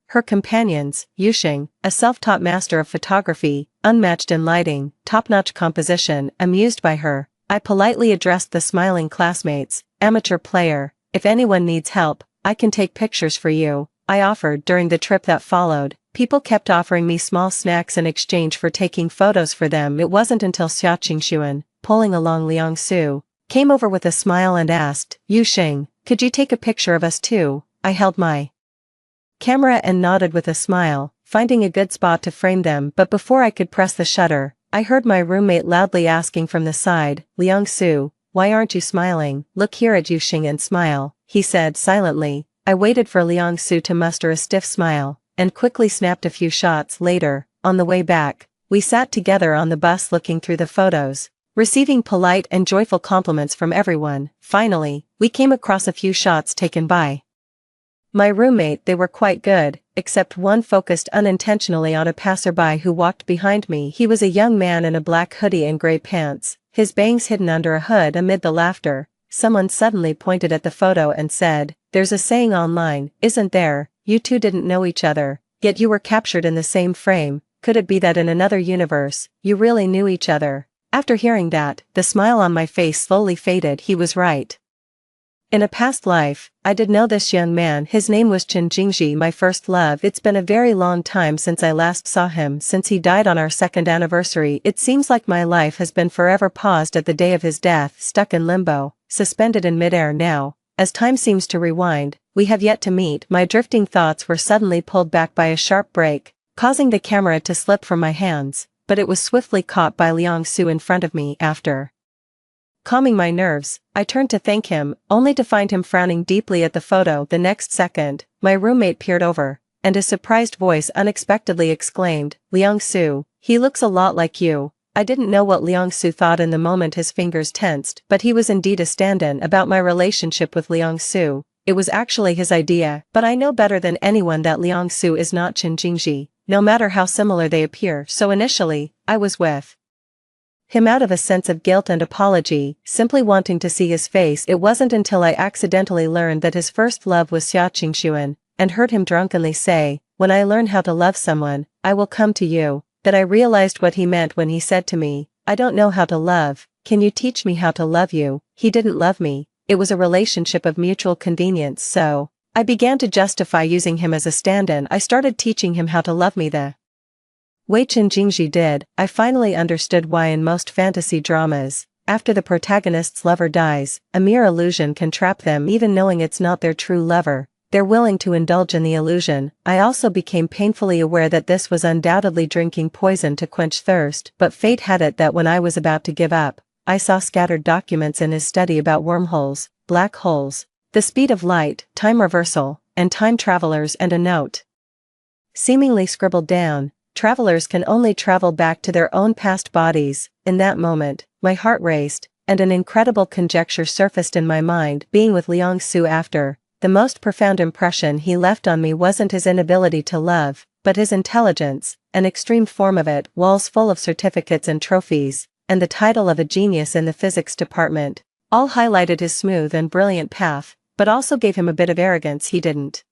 her companions. Yuxing, a self-taught master of photography, unmatched in lighting, top-notch composition. Amused by her, I politely addressed the smiling classmates. Amateur player, if anyone needs help, I can take pictures for you, I offered. During the trip that followed, people kept offering me small snacks in exchange for taking photos for them. It wasn't until Xia Qingshuan, pulling along Liang Su, came over with a smile and asked, Yuxing, could you take a picture of us too? I held my camera and nodded with a smile, finding a good spot to frame them. But before I could press the shutter, I heard my roommate loudly asking from the side, Liang Su, why aren't you smiling? Look here at Yuxing and smile, he said silently. I waited for Liang Su to muster a stiff smile, and quickly snapped a few shots. Later, on the way back, we sat together on the bus looking through the photos, receiving polite and joyful compliments from everyone. Finally, we came across a few shots taken by my roommate. They were quite good, except one focused unintentionally on a passerby who walked behind me. He was a young man in a black hoodie and gray pants, his bangs hidden under a hood. Amid the laughter, someone suddenly pointed at the photo and said, there's a saying online, isn't there? You two didn't know each other, yet you were captured in the same frame. Could it be that in another universe, you really knew each other? After hearing that, the smile on my face slowly faded. He was right. In a past life, I did know this young man. His name was Chen Jingji, my first love. It's been a very long time since I last saw him. Since he died on our second anniversary, it seems like my life has been forever paused at the day of his death, stuck in limbo, suspended in midair. Now, as time seems to rewind, we have yet to meet. My drifting thoughts were suddenly pulled back by a sharp break, causing the camera to slip from my hands, but it was swiftly caught by Liang Su in front of me. After calming my nerves, I turned to thank him, only to find him frowning deeply at the photo. The next second, my roommate peered over, and a surprised voice unexpectedly exclaimed, Liang Su, he looks a lot like you. I didn't know what Liang Su thought in the moment. His fingers tensed, but he was indeed a stand-in about my relationship with Liang Su. It was actually his idea, but I know better than anyone that Liang Su is not Chen Jingji, no matter how similar they appear. So initially, I was with him out of a sense of guilt and apology, simply wanting to see his face. It wasn't until I accidentally learned that his first love was Xia Qingshuan, and heard him drunkenly say, when I learn how to love someone, I will come to you, that I realized what he meant when he said to me, I don't know how to love, can you teach me how to love you? He didn't love me, it was a relationship of mutual convenience. So I began to justify using him as a stand-in. I started teaching him how to love me the way Chen Jingji did. I finally understood why in most fantasy dramas, after the protagonist's lover dies, a mere illusion can trap them. Even knowing it's not their true lover, they're willing to indulge in the illusion. I also became painfully aware that this was undoubtedly drinking poison to quench thirst, but fate had it that when I was about to give up, I saw scattered documents in his study about wormholes, black holes, the speed of light, time reversal, and time travelers, and a note seemingly scribbled down, travelers can only travel back to their own past bodies. In that moment, my heart raced, and an incredible conjecture surfaced in my mind. Being with Liang Su after, the most profound impression he left on me wasn't his inability to love, but his intelligence, an extreme form of it. Walls full of certificates and trophies, and the title of a genius in the physics department, all highlighted his smooth and brilliant path, but also gave him a bit of arrogance. He didn't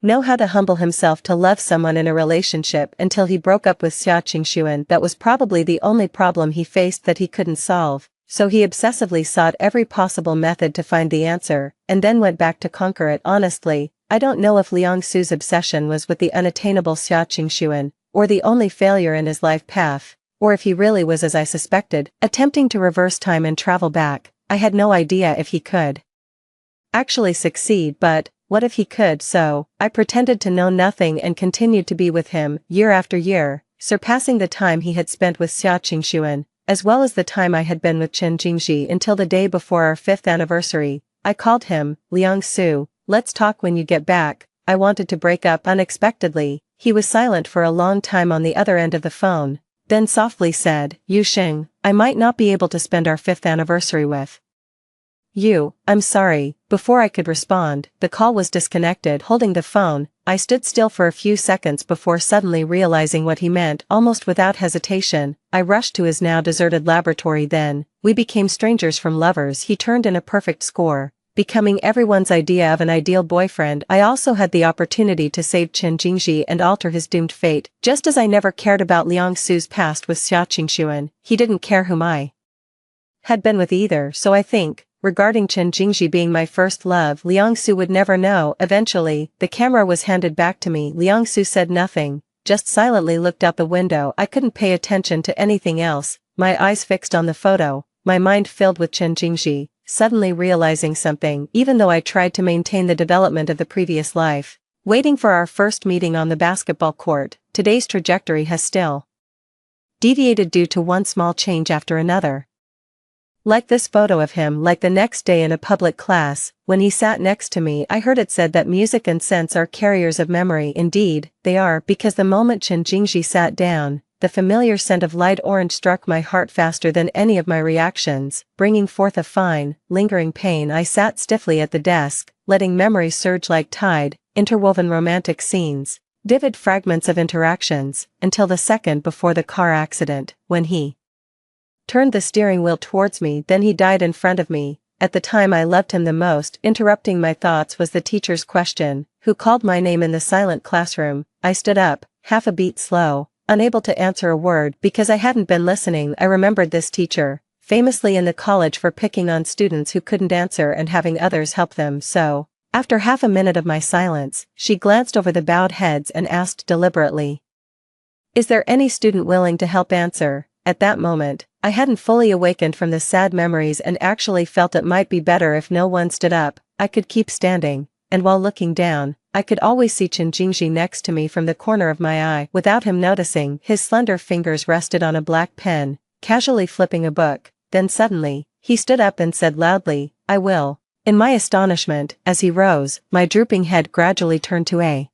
know how to humble himself to love someone in a relationship until he broke up with Xia Qingshuan. That was probably the only problem he faced that he couldn't solve, so he obsessively sought every possible method to find the answer, and then went back to conquer it. Honestly, I don't know if Liang Su's obsession was with the unattainable Xia Qingshuan, or the only failure in his life path, or if he really was, as I suspected, attempting to reverse time and travel back. I had no idea if he could actually succeed, but what if he could? So I pretended to know nothing and continued to be with him, year after year, surpassing the time he had spent with Xia Qingshuan, as well as the time I had been with Chen Jingji, until the day before our 5th anniversary. I called him, Liang Su, let's talk when you get back. I wanted to break up. Unexpectedly, he was silent for a long time on the other end of the phone, then softly said, Yuxing, I might not be able to spend our 5th anniversary with you. I'm sorry. Before I could respond, the call was disconnected. Holding the phone, I stood still for a few seconds before suddenly realizing what he meant. Almost without hesitation, I rushed to his now deserted laboratory. Then, we became strangers from lovers. He turned in a perfect score, becoming everyone's idea of an ideal boyfriend. I also had the opportunity to save Chen Jingji and alter his doomed fate. Just as I never cared about Liang Su's past with Xia Qingxuan, he didn't care whom I had been with either. So I think, regarding Chen Jingji being my first love, Liang Su would never know. Eventually, the camera was handed back to me. Liang Su said nothing, just silently looked out the window. I couldn't pay attention to anything else, my eyes fixed on the photo, my mind filled with Chen Jingji, suddenly realizing something. Even though I tried to maintain the development of the previous life, waiting for our first meeting on the basketball court, today's trajectory has still deviated due to one small change after another. Like this photo of him, like the next day in a public class, when he sat next to me, I heard it said that music and scents are carriers of memory. Indeed, they are, because the moment Chen Jingji sat down, the familiar scent of light orange struck my heart faster than any of my reactions, bringing forth a fine, lingering pain. I sat stiffly at the desk, letting memories surge like tide, interwoven romantic scenes, vivid fragments of interactions, until the second before the car accident, when he turned the steering wheel towards me. Then he died in front of me. At the time I loved him the most. Interrupting my thoughts was the teacher's question, who called my name in the silent classroom. I stood up, half a beat slow, unable to answer a word because I hadn't been listening. I remembered this teacher, famously in the college for picking on students who couldn't answer and having others help them. So, after half a minute of my silence, she glanced over the bowed heads and asked deliberately, "Is there any student willing to help answer?" At that moment, I hadn't fully awakened from the sad memories and actually felt it might be better if no one stood up. I could keep standing, and while looking down, I could always see Chen Jingji next to me from the corner of my eye. Without him noticing, his slender fingers rested on a black pen, casually flipping a book. Then suddenly, he stood up and said loudly, "I will." In my astonishment, as he rose, my drooping head gradually turned to a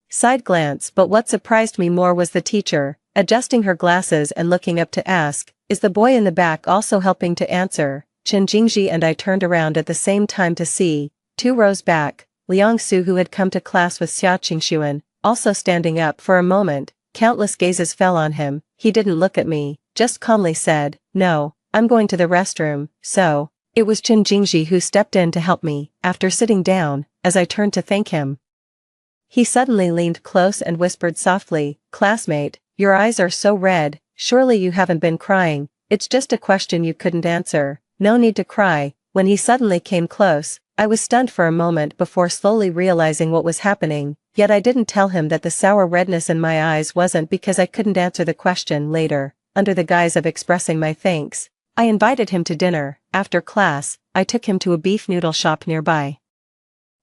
side glance. But what surprised me more was the teacher, adjusting her glasses and looking up to ask, "Is the boy in the back also helping to answer?" Chen Jingji and I turned around at the same time to see, 2 rows back, Liang Su, who had come to class with Xia Qingxuan, also standing up. For a moment, countless gazes fell on him. He didn't look at me, just calmly said, "No, I'm going to the restroom." So, it was Chen Jingji who stepped in to help me. After sitting down, as I turned to thank him, he suddenly leaned close and whispered softly, "Classmate, your eyes are so red, surely you haven't been crying. It's just a question you couldn't answer. No need to cry." When he suddenly came close, I was stunned for a moment before slowly realizing what was happening, yet I didn't tell him that the sour redness in my eyes wasn't because I couldn't answer the question. Later, under the guise of expressing my thanks, I invited him to dinner. After class, I took him to a beef noodle shop nearby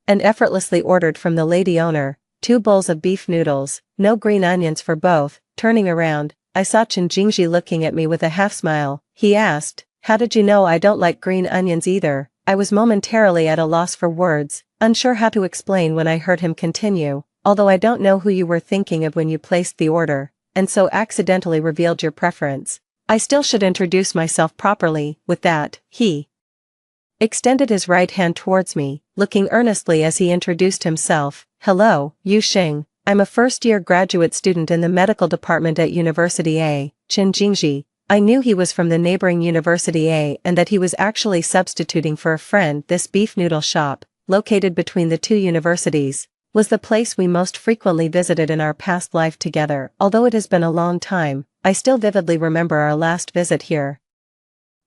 and effortlessly ordered from the lady owner 2 bowls of beef noodles, no green onions for both. Turning around, I saw Chen Jingji looking at me with a half smile. He asked, "How did you know I don't like green onions either?" I was momentarily at a loss for words, unsure how to explain when I heard him continue, "Although I don't know who you were thinking of when you placed the order, and so accidentally revealed your preference, I still should introduce myself properly." With that, he extended his right hand towards me, looking earnestly as he introduced himself. "Hello, Yu Xing. I'm a first-year graduate student in the medical department at University A." Chen Jingji. I knew he was from the neighboring University A and that he was actually substituting for a friend. This beef noodle shop, located between the 2 universities, was the place we most frequently visited in our past life together. Although it has been a long time, I still vividly remember our last visit here,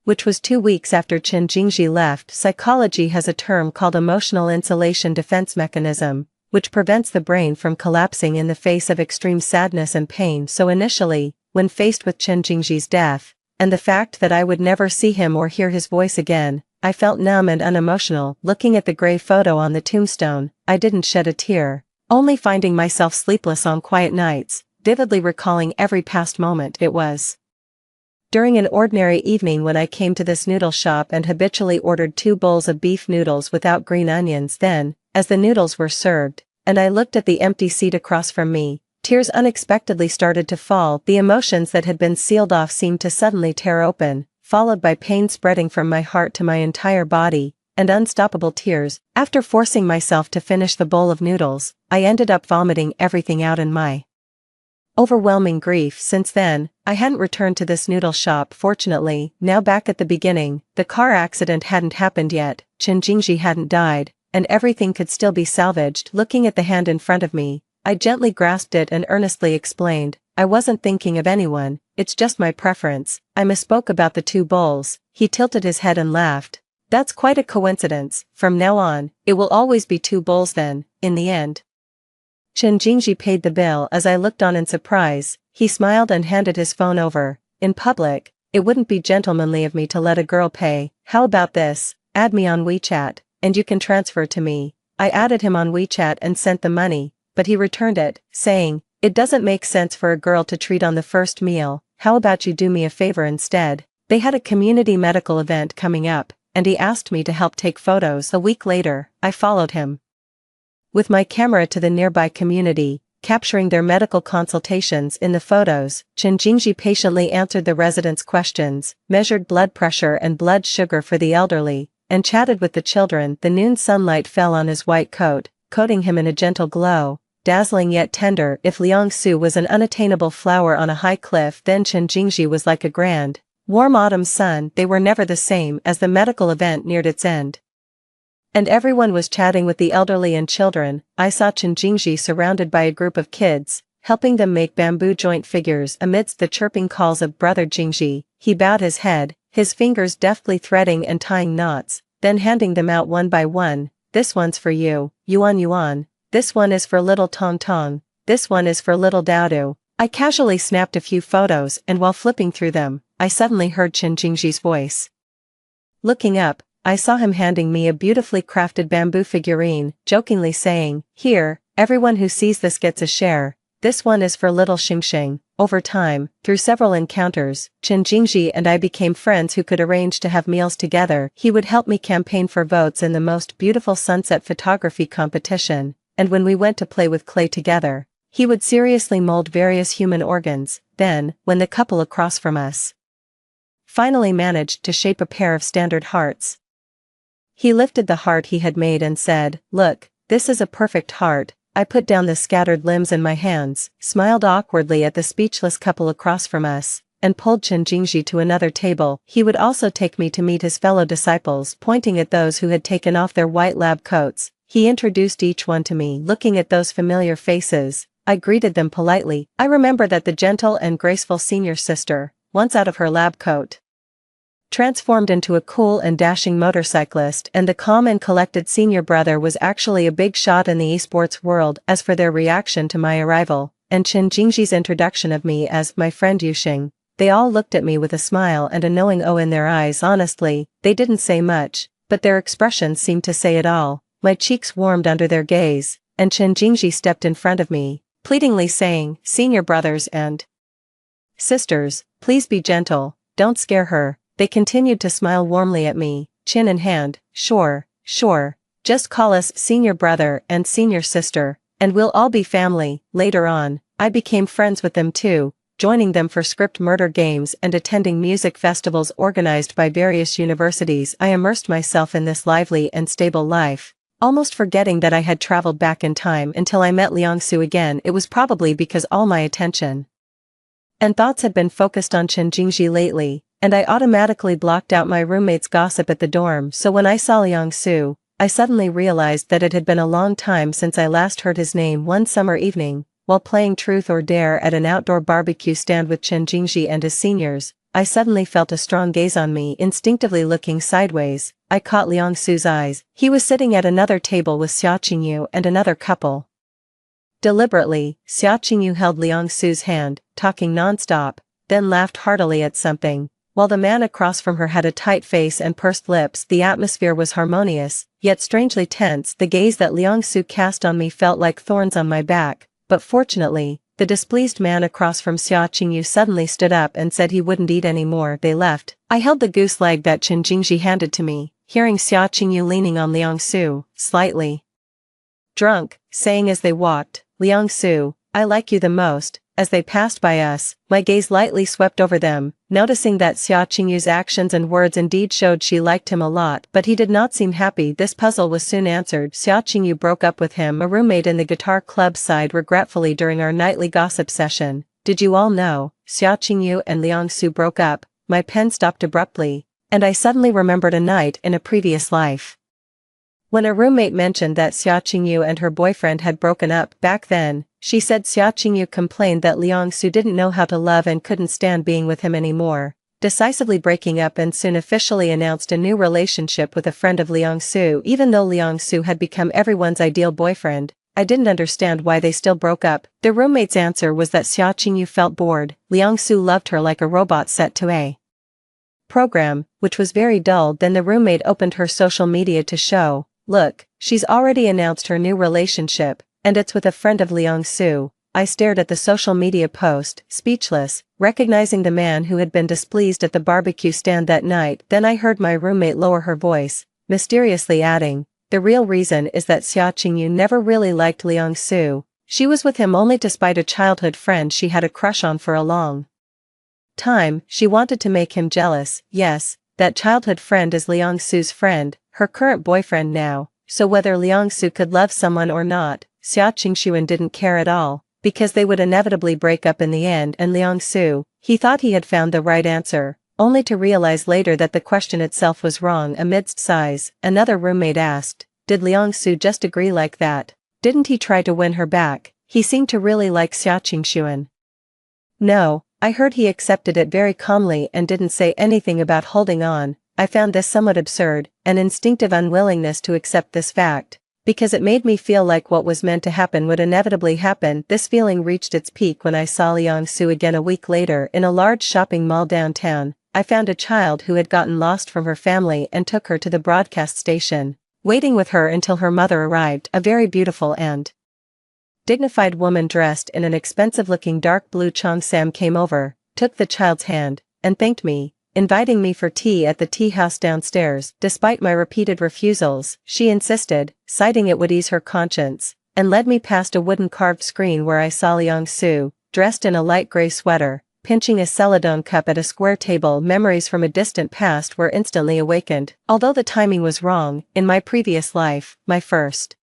which was 2 weeks after Chen Jingji left. Psychology has a term called emotional insulation defense mechanism, which prevents the brain from collapsing in the face of extreme sadness and pain. So initially, when faced with Chen Jingji's death, and the fact that I would never see him or hear his voice again, I felt numb and unemotional. Looking at the gray photo on the tombstone, I didn't shed a tear, only finding myself sleepless on quiet nights, vividly recalling every past moment. It was during an ordinary evening when I came to this noodle shop and habitually ordered 2 bowls of beef noodles without green onions. Then, as the noodles were served, and I looked at the empty seat across from me, tears unexpectedly started to fall. The emotions that had been sealed off seemed to suddenly tear open, followed by pain spreading from my heart to my entire body. and unstoppable tears. After forcing myself to finish the bowl of noodles, I ended up vomiting everything out in my overwhelming grief. Since then, I hadn't returned to this noodle shop. Fortunately, now back at the beginning, the car accident hadn't happened yet, Chen Jingji hadn't died, and everything could still be salvaged. Looking at the hand in front of me, I gently grasped it and earnestly explained, I wasn't thinking of anyone, it's just my preference. I misspoke about the 2 bowls. He tilted his head and laughed. That's quite a coincidence. From now on, it will always be 2 bowls then, in the end. Chen Jingji paid the bill. As I looked on in surprise, he smiled and handed his phone over. In public, it wouldn't be gentlemanly of me to let a girl pay. How about this? Add me on WeChat, and you can transfer to me. I added him on WeChat and sent the money, but he returned it, saying, it doesn't make sense for a girl to treat on the first meal. How about you do me a favor instead? They had a community medical event coming up, and he asked me to help take photos. A week later, I followed him with my camera to the nearby community, capturing their medical consultations in the photos. Chen Jingji patiently answered the residents' questions, measured blood pressure and blood sugar for the elderly, and chatted with the children. The noon sunlight fell on his white coat, coating him in a gentle glow, dazzling yet tender. If Liang Su was an unattainable flower on a high cliff, then Chen Jingji was like a grand, warm autumn sun. They were never the same. As the medical event neared its end, and everyone was chatting with the elderly and children, I saw Chen Jingji surrounded by a group of kids, helping them make bamboo joint figures. Amidst the chirping calls of Brother Jingji, he bowed his head, his fingers deftly threading and tying knots, then handing them out one by one. This one's for you, Yuan Yuan. This one is for little Tong Tong. This one is for little Daodu. I casually snapped a few photos, and while flipping through them, I suddenly heard Chen Jingji's voice. Looking up, I saw him handing me a beautifully crafted bamboo figurine, jokingly saying, here, everyone who sees this gets a share. This one is for little Xingxing. Over time, through several encounters, Chen Jingji and I became friends who could arrange to have meals together. He would help me campaign for votes in the most beautiful sunset photography competition, and when we went to play with clay together, he would seriously mold various human organs. Then, when the couple across from us finally managed to shape a pair of standard hearts, he lifted the heart he had made and said, look, this is a perfect heart. I put down the scattered limbs in my hands, smiled awkwardly at the speechless couple across from us, and pulled Chen Jingji to another table. He would also take me to meet his fellow disciples. Pointing at those who had taken off their white lab coats, he introduced each one to me. Looking at those familiar faces, I greeted them politely. I remember that the gentle and graceful senior sister, once out of her lab coat, transformed into a cool and dashing motorcyclist, and the calm and collected senior brother was actually a big shot in the esports world. As for their reaction to my arrival, and Chen Jingji's introduction of me as my friend Yuxing, they all looked at me with a smile and a knowing "oh" in their eyes. Honestly, they didn't say much, but their expressions seemed to say it all. My cheeks warmed under their gaze, and Chen Jingji stepped in front of me, pleadingly saying, senior brothers and sisters, please be gentle, don't scare her. They continued to smile warmly at me, chin in hand. Sure, just call us senior brother and senior sister, and we'll all be family. Later on, I became friends with them too, joining them for script murder games and attending music festivals organized by various universities. I immersed myself in this lively and stable life, almost forgetting that I had traveled back in time until I met Liang Su again. It was probably because all my attention and thoughts had been focused on Chen Jingji lately, and I automatically blocked out my roommate's gossip at the dorm. So when I saw Liang Su, I suddenly realized that it had been a long time since I last heard his name. One summer evening, while playing Truth or Dare at an outdoor barbecue stand with Chen Jingji and his seniors, I suddenly felt a strong gaze on me. Instinctively looking sideways, I caught Liang Su's eyes. He was sitting at another table with Xia Qingyu and another couple. Deliberately, Xia Qingyu held Liang Su's hand, talking non-stop, then laughed heartily at something, while the man across from her had a tight face and pursed lips. The atmosphere was harmonious, yet strangely tense. The gaze that Liang Su cast on me felt like thorns on my back, but fortunately, the displeased man across from Xia Qingyu suddenly stood up and said he wouldn't eat anymore. They left. I held the goose leg that Chen Jingji handed to me, hearing Xia Qingyu leaning on Liang Su, slightly drunk, saying as they walked, Liang Su, I like you the most, As they passed by us, my gaze lightly swept over them, noticing that Xia Qingyu's actions and words indeed showed she liked him a lot, but he did not seem happy. This puzzle was soon answered. Xia Qingyu broke up with him. A roommate in the guitar club sighed regretfully during our nightly gossip session. Did you all know? Xia Qingyu and Liang Su broke up. My pen stopped abruptly, and I suddenly remembered a night in a previous life. When a roommate mentioned that Xia Qingyu and her boyfriend had broken up back then, she said Xia Qingyu complained that Liang Su didn't know how to love and couldn't stand being with him anymore, decisively breaking up, and soon officially announced a new relationship with a friend of Liang Su. Even though Liang Su had become everyone's ideal boyfriend, I didn't understand why they still broke up. The roommate's answer was that Xia Qingyu felt bored. Liang Su loved her like a robot set to a program, which was very dull. Then the roommate opened her social media to show, look, she's already announced her new relationship, and it's with a friend of Liang Su. I stared at the social media post, speechless, recognizing the man who had been displeased at the barbecue stand that night. Then I heard my roommate lower her voice, mysteriously adding, the real reason is that Xia Qingyu never really liked Liang Su. She was with him only to spite a childhood friend she had a crush on for a long time. She wanted to make him jealous. Yes, that childhood friend is Liang Su's friend, her current boyfriend now, so whether Liang Su could love someone or not, Xia Qingxuan didn't care at all, because they would inevitably break up in the end. And Liang Su, he thought he had found the right answer, only to realize later that the question itself was wrong. Amidst sighs, another roommate asked, did Liang Su just agree like that? Didn't he try to win her back? He seemed to really like Xia Qingxuan. No, I heard he accepted it very calmly and didn't say anything about holding on. I found this somewhat absurd, an instinctive unwillingness to accept this fact, because it made me feel like what was meant to happen would inevitably happen. This feeling reached its peak when I saw Liang Su again a week later in a large shopping mall downtown. I found a child who had gotten lost from her family and took her to the broadcast station, waiting with her until her mother arrived. A very beautiful and dignified woman dressed in an expensive-looking dark blue cheongsam came over, took the child's hand, and thanked me, inviting me for tea at the tea house downstairs. Despite my repeated refusals, she insisted, citing it would ease her conscience, and led me past a wooden carved screen where I saw Liang Su, dressed in a light gray sweater, pinching a celadon cup at a square table. Memories from a distant past were instantly awakened. Although the timing was wrong, in my previous life, my first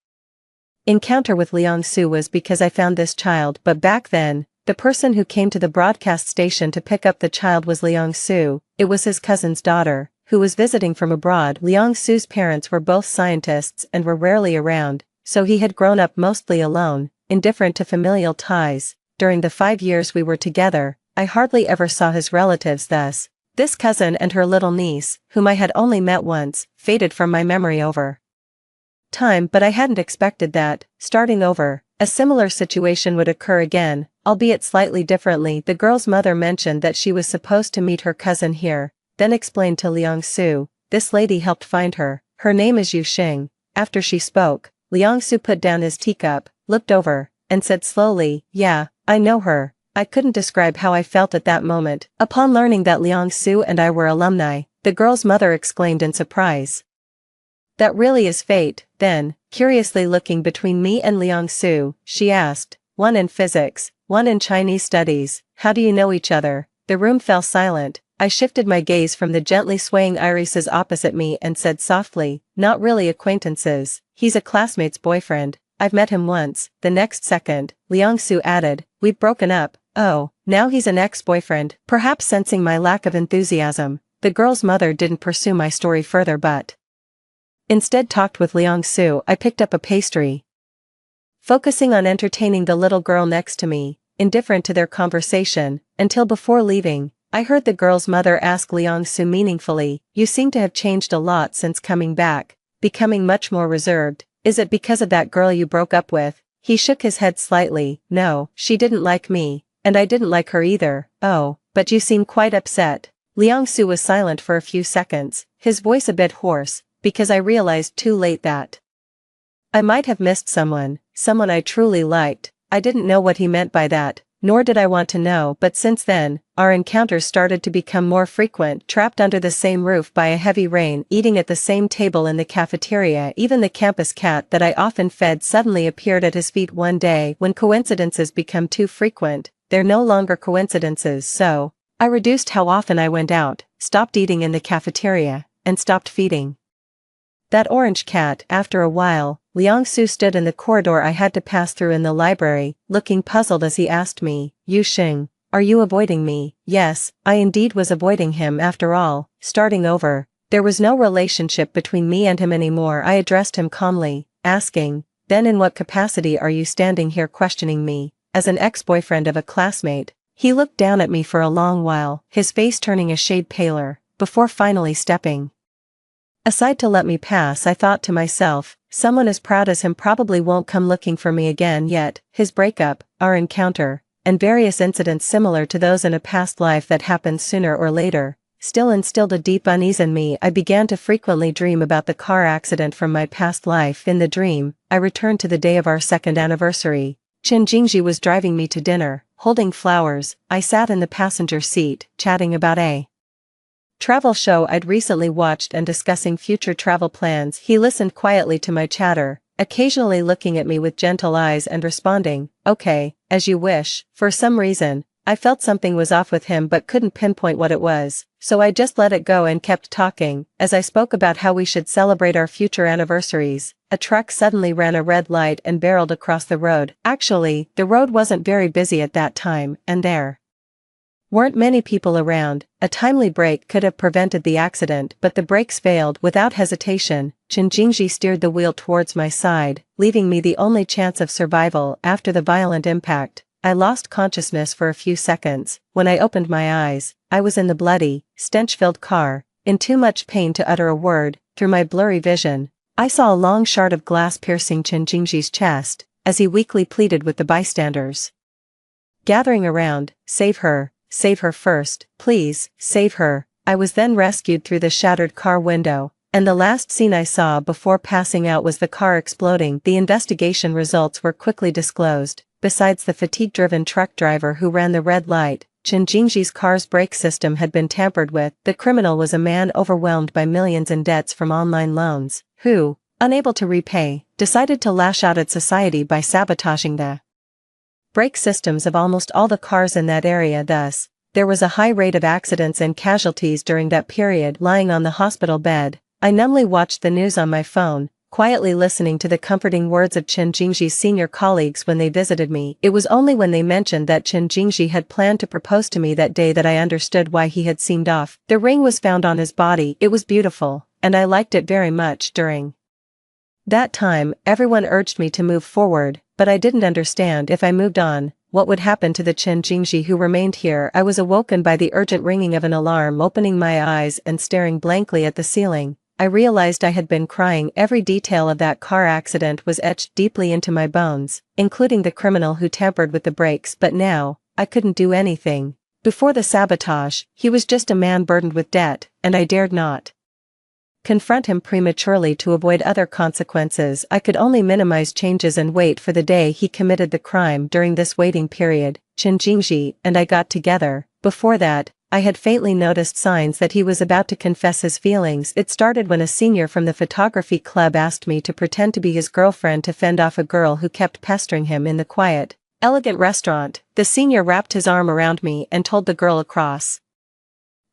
encounter with Liang Su was because I found this child. But back then, the person who came to the broadcast station to pick up the child was Liang Su. It was his cousin's daughter, who was visiting from abroad. Liang Su's parents were both scientists and were rarely around, so he had grown up mostly alone, indifferent to familial ties. During the 5 years we were together, I hardly ever saw his relatives. Thus, this cousin and her little niece, whom I had only met once, faded from my memory over time. But I hadn't expected that, starting over, a similar situation would occur again, albeit slightly differently. The girl's mother mentioned that she was supposed to meet her cousin here, then explained to Liang Su, this lady helped find her, her name is Yu Xing. After she spoke, Liang Su put down his teacup, looked over, and said slowly, yeah, I know her. I couldn't describe how I felt at that moment. Upon learning that Liang Su and I were alumni, the girl's mother exclaimed in surprise. That really is fate. Then, curiously looking between me and Liang Su, she asked, one in physics, one in Chinese studies, how do you know each other? The room fell silent. I shifted my gaze from the gently swaying irises opposite me and said softly, not really acquaintances, he's a classmate's boyfriend, I've met him once. The next second, Liang Su added, we've broken up. Oh, now he's an ex-boyfriend. Perhaps sensing my lack of enthusiasm, the girl's mother didn't pursue my story further but instead talked with Liang Su. I picked up a pastry, focusing on entertaining the little girl next to me, indifferent to their conversation, until before leaving, I heard the girl's mother ask Liang Su meaningfully, you seem to have changed a lot since coming back, becoming much more reserved. Is it because of that girl you broke up with? He shook his head slightly. No, she didn't like me, and I didn't like her either. Oh, but you seem quite upset. Liang Su was silent for a few seconds, his voice a bit hoarse, because I realized too late that I might have missed someone I truly liked. I didn't know what he meant by that, nor did I want to know. But since then, our encounters started to become more frequent, trapped under the same roof by a heavy rain, eating at the same table in the cafeteria. Even the campus cat that I often fed suddenly appeared at his feet one day. When coincidences become too frequent, they're no longer coincidences, so I reduced how often I went out, stopped eating in the cafeteria, and stopped feeding that orange cat. After a while, Liang-su stood in the corridor I had to pass through in the library, looking puzzled as he asked me, Yu Xing, are you avoiding me? Yes, I indeed was avoiding him. After all, starting over, there was no relationship between me and him anymore. I addressed him calmly, asking, then in what capacity are you standing here questioning me? As an ex-boyfriend of a classmate. He looked down at me for a long while, his face turning a shade paler, before finally stepping aside to let me pass. I thought to myself, someone as proud as him probably won't come looking for me again. Yet, his breakup, our encounter, and various incidents similar to those in a past life that happened sooner or later, still instilled a deep unease in me. I began to frequently dream about the car accident from my past life. In the dream, I returned to the day of our second anniversary. Chen Jingji was driving me to dinner, holding flowers. I sat in the passenger seat, chatting about a travel show I'd recently watched and discussing future travel plans. He listened quietly to my chatter, occasionally looking at me with gentle eyes and responding, okay, as you wish. For some reason, I felt something was off with him but couldn't pinpoint what it was, so I just let it go and kept talking. As I spoke about how we should celebrate our future anniversaries, a truck suddenly ran a red light and barreled across the road. Actually, the road wasn't very busy at that time, and there weren't many people around. A timely brake could have prevented the accident, but the brakes failed. Without hesitation, Chen Jingji steered the wheel towards my side, leaving me the only chance of survival. After the violent impact, I lost consciousness for a few seconds. When I opened my eyes, I was in the bloody, stench-filled car, in too much pain to utter a word. Through my blurry vision, I saw a long shard of glass piercing Chen Jingji's chest, as he weakly pleaded with the bystanders gathering around, save her first, please, save her. I was then rescued through the shattered car window, and the last scene I saw before passing out was the car exploding. The investigation results were quickly disclosed. Besides the fatigue-driven truck driver who ran the red light, Chen Jingji's car's brake system had been tampered with. The criminal was a man overwhelmed by millions in debts from online loans, who, unable to repay, decided to lash out at society by sabotaging the brake systems of almost all the cars in that area. Thus, there was a high rate of accidents and casualties during that period. Lying on the hospital bed, I numbly watched the news on my phone, quietly listening to the comforting words of Chen Jingji's senior colleagues when they visited me. It was only when they mentioned that Chen Jingji had planned to propose to me that day that I understood why he had seemed off. The ring was found on his body. It was beautiful, and I liked it very much. During that time, everyone urged me to move forward, but I didn't understand if I moved on, what would happen to the Chen Jingji who remained here. I was awoken by the urgent ringing of an alarm. Opening my eyes and staring blankly at the ceiling, I realized I had been crying. Every detail of that car accident was etched deeply into my bones, including the criminal who tampered with the brakes. But now, I couldn't do anything. Before the sabotage, he was just a man burdened with debt, and I dared not confront him prematurely to avoid other consequences. I could only minimize changes and wait for the day he committed the crime. During this waiting period, Chen Jingji and I got together. Before that, I had faintly noticed signs that he was about to confess his feelings. It started when a senior from the photography club asked me to pretend to be his girlfriend to fend off a girl who kept pestering him in the quiet, elegant restaurant. The senior wrapped his arm around me and told the girl across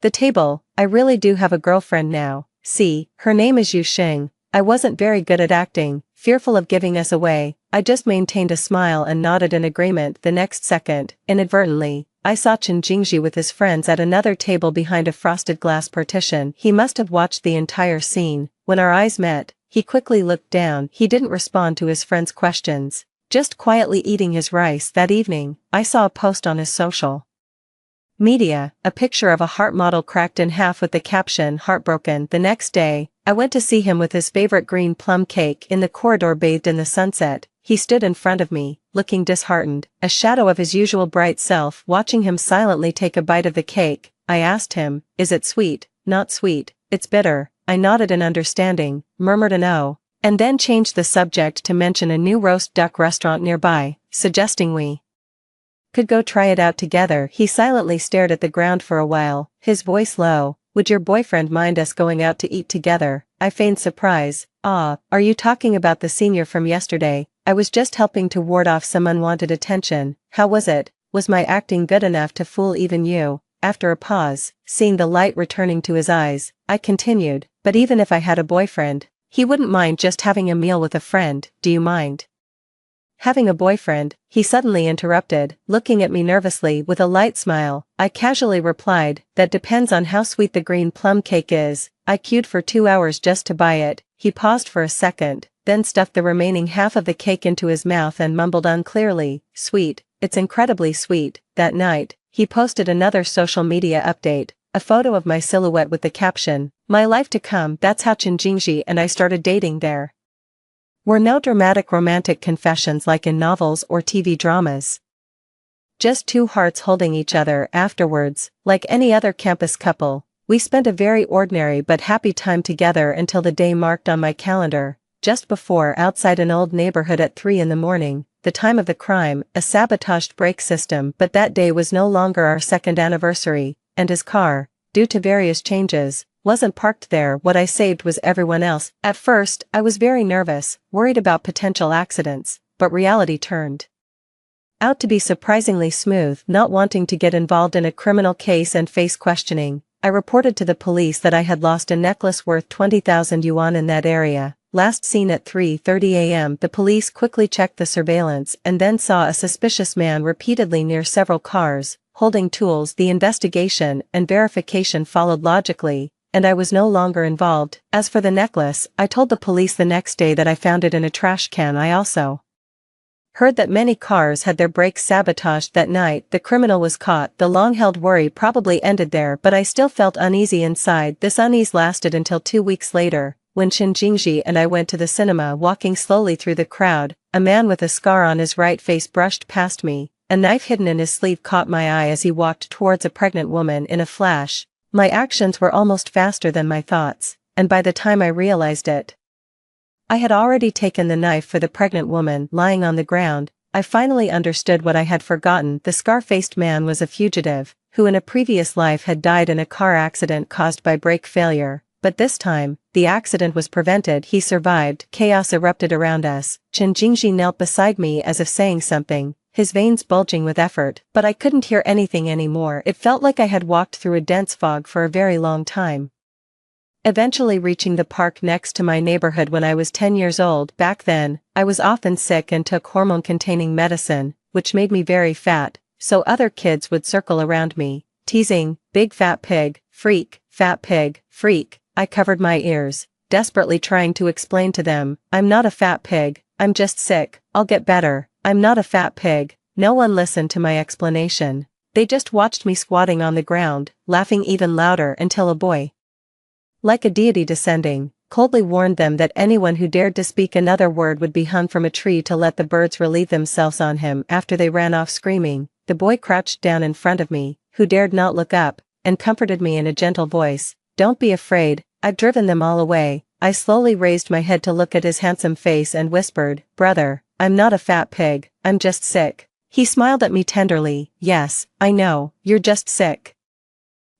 the table, I really do have a girlfriend now. See, her name is Yu Xing. I wasn't very good at acting, fearful of giving us away. I just maintained a smile and nodded in agreement. The next second, inadvertently, I saw Chen Jingji with his friends at another table behind a frosted glass partition. He must have watched the entire scene. When our eyes met, he quickly looked down. He didn't respond to his friends' questions, just quietly eating his rice. That evening, I saw a post on his social media, a picture of a heart model cracked in half with the caption, "Heartbroken." The next day, I went to see him with his favorite green plum cake in the corridor bathed in the sunset. He stood in front of me, looking disheartened, a shadow of his usual bright self. Watching him silently take a bite of the cake, I asked him, "Is it sweet?" "Not sweet, it's bitter." I nodded in understanding, murmured an "oh," and then changed the subject to mention a new roast duck restaurant nearby, suggesting we could go try it out together. He silently stared at the ground for a while, his voice low. "Would your boyfriend mind us going out to eat together?" I feigned surprise. "Ah, are you talking about the senior from yesterday? I was just helping to ward off some unwanted attention." "How was it?" Was my acting good enough to fool even you? After a pause, seeing the light returning to his eyes, I continued, but even if I had a boyfriend, he wouldn't mind just having a meal with a friend, do you mind? Having a boyfriend, he suddenly interrupted, looking at me nervously with a light smile. I casually replied, that depends on how sweet the green plum cake is. I queued for 2 hours just to buy it. He paused for a second, then stuffed the remaining half of the cake into his mouth and mumbled unclearly, sweet, it's incredibly sweet. That night, he posted another social media update, a photo of my silhouette with the caption, my life to come. That's how Chen Jingji and I started dating. There were no dramatic romantic confessions like in novels or TV dramas. Just two hearts holding each other. Afterwards, like any other campus couple, we spent a very ordinary but happy time together until the day marked on my calendar, just before outside an old neighborhood at 3 in the morning, the time of the crime, a sabotaged brake system. But that day was no longer our second anniversary, and his car, due to various changes, wasn't parked there. What I saved was everyone else. At first, I was very nervous, worried about potential accidents, but reality turned out to be surprisingly smooth. Not wanting to get involved in a criminal case and face questioning, I reported to the police that I had lost a necklace worth 20,000 yuan in that area, last seen at 3:30 a.m. The police quickly checked the surveillance and then saw a suspicious man repeatedly near several cars, holding tools. The investigation and verification followed logically, and I was no longer involved. As for the necklace, I told the police the next day that I found it in a trash can. I also heard that many cars had their brakes sabotaged that night. The criminal was caught. The long-held worry probably ended there, but I still felt uneasy inside. This unease lasted until 2 weeks later, when Chen Jingji and I went to the cinema. Walking slowly through the crowd, a man with a scar on his right face brushed past me. A knife hidden in his sleeve caught my eye as he walked towards a pregnant woman. In a flash, my actions were almost faster than my thoughts, and by the time I realized it, I had already taken the knife for the pregnant woman lying on the ground. I finally understood what I had forgotten. The scar-faced man was a fugitive, who in a previous life had died in a car accident caused by brake failure, but this time, the accident was prevented. He survived. Chaos erupted around us. Chen Jingji knelt beside me as if saying something, his veins bulging with effort, but I couldn't hear anything anymore. It felt like I had walked through a dense fog for a very long time. Eventually reaching the park next to my neighborhood when I was 10 years old. Back then, I was often sick and took hormone-containing medicine, which made me very fat, so other kids would circle around me, teasing, big fat pig, freak, fat pig, freak. I covered my ears, desperately trying to explain to them, I'm not a fat pig, I'm just sick, I'll get better. I'm not a fat pig. No one listened to my explanation. They just watched me squatting on the ground, laughing even louder until a boy, like a deity descending, coldly warned them that anyone who dared to speak another word would be hung from a tree to let the birds relieve themselves on him. After they ran off screaming, the boy crouched down in front of me, who dared not look up, and comforted me in a gentle voice. Don't be afraid, I've driven them all away. I slowly raised my head to look at his handsome face and whispered, brother, I'm not a fat pig, I'm just sick. He smiled at me tenderly. Yes, I know, you're just sick.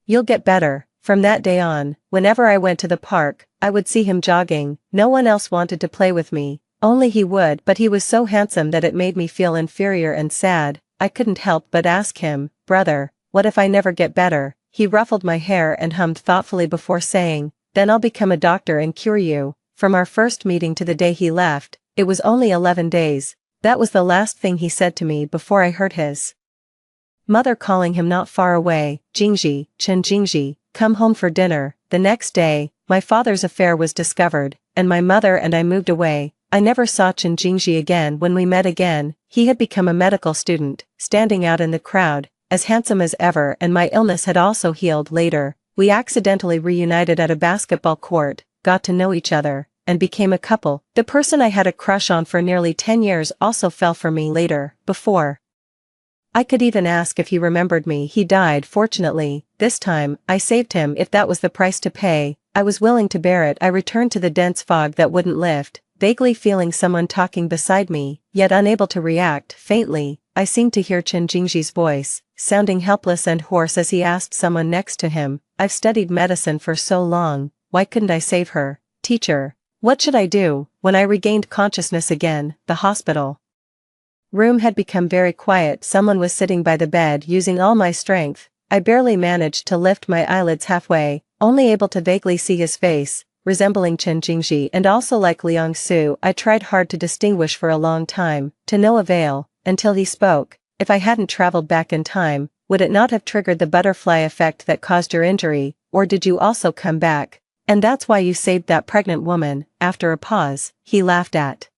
You'll get better. From that day on, whenever I went to the park, I would see him jogging. No one else wanted to play with me, only he would, but he was so handsome that it made me feel inferior and sad. I couldn't help but ask him, brother, what if I never get better? He ruffled my hair and hummed thoughtfully before saying, then I'll become a doctor and cure you. From our first meeting to the day he left, it was only 11 days. That was the last thing he said to me before I heard his mother calling him not far away, Jingji, Chen Jingji, come home for dinner. The next day, my father's affair was discovered, and my mother and I moved away. I never saw Chen Jingji again. When we met again, he had become a medical student, standing out in the crowd, as handsome as ever, and my illness had also healed. Later, we accidentally reunited at a basketball court, got to know each other, and became a couple. The person I had a crush on for nearly 10 years also fell for me later. Before I could even ask if he remembered me, he died. Fortunately, this time, I saved him. If that was the price to pay, I was willing to bear it. I returned to the dense fog that wouldn't lift, vaguely feeling someone talking beside me, yet unable to react. Faintly, I seemed to hear Chen Jingji's voice, sounding helpless and hoarse as he asked someone next to him, I've studied medicine for so long, why couldn't I save her? Teacher, what should I do? When I regained consciousness again, the hospital room had become very quiet. Someone was sitting by the bed using all my strength. I barely managed to lift my eyelids halfway, only able to vaguely see his face, resembling Chen Jingji and also like Liang Su. I tried hard to distinguish for a long time, to no avail, until he spoke. If I hadn't traveled back in time, would it not have triggered the butterfly effect that caused your injury, or did you also come back? And that's why you saved that pregnant woman. After a pause, he laughed at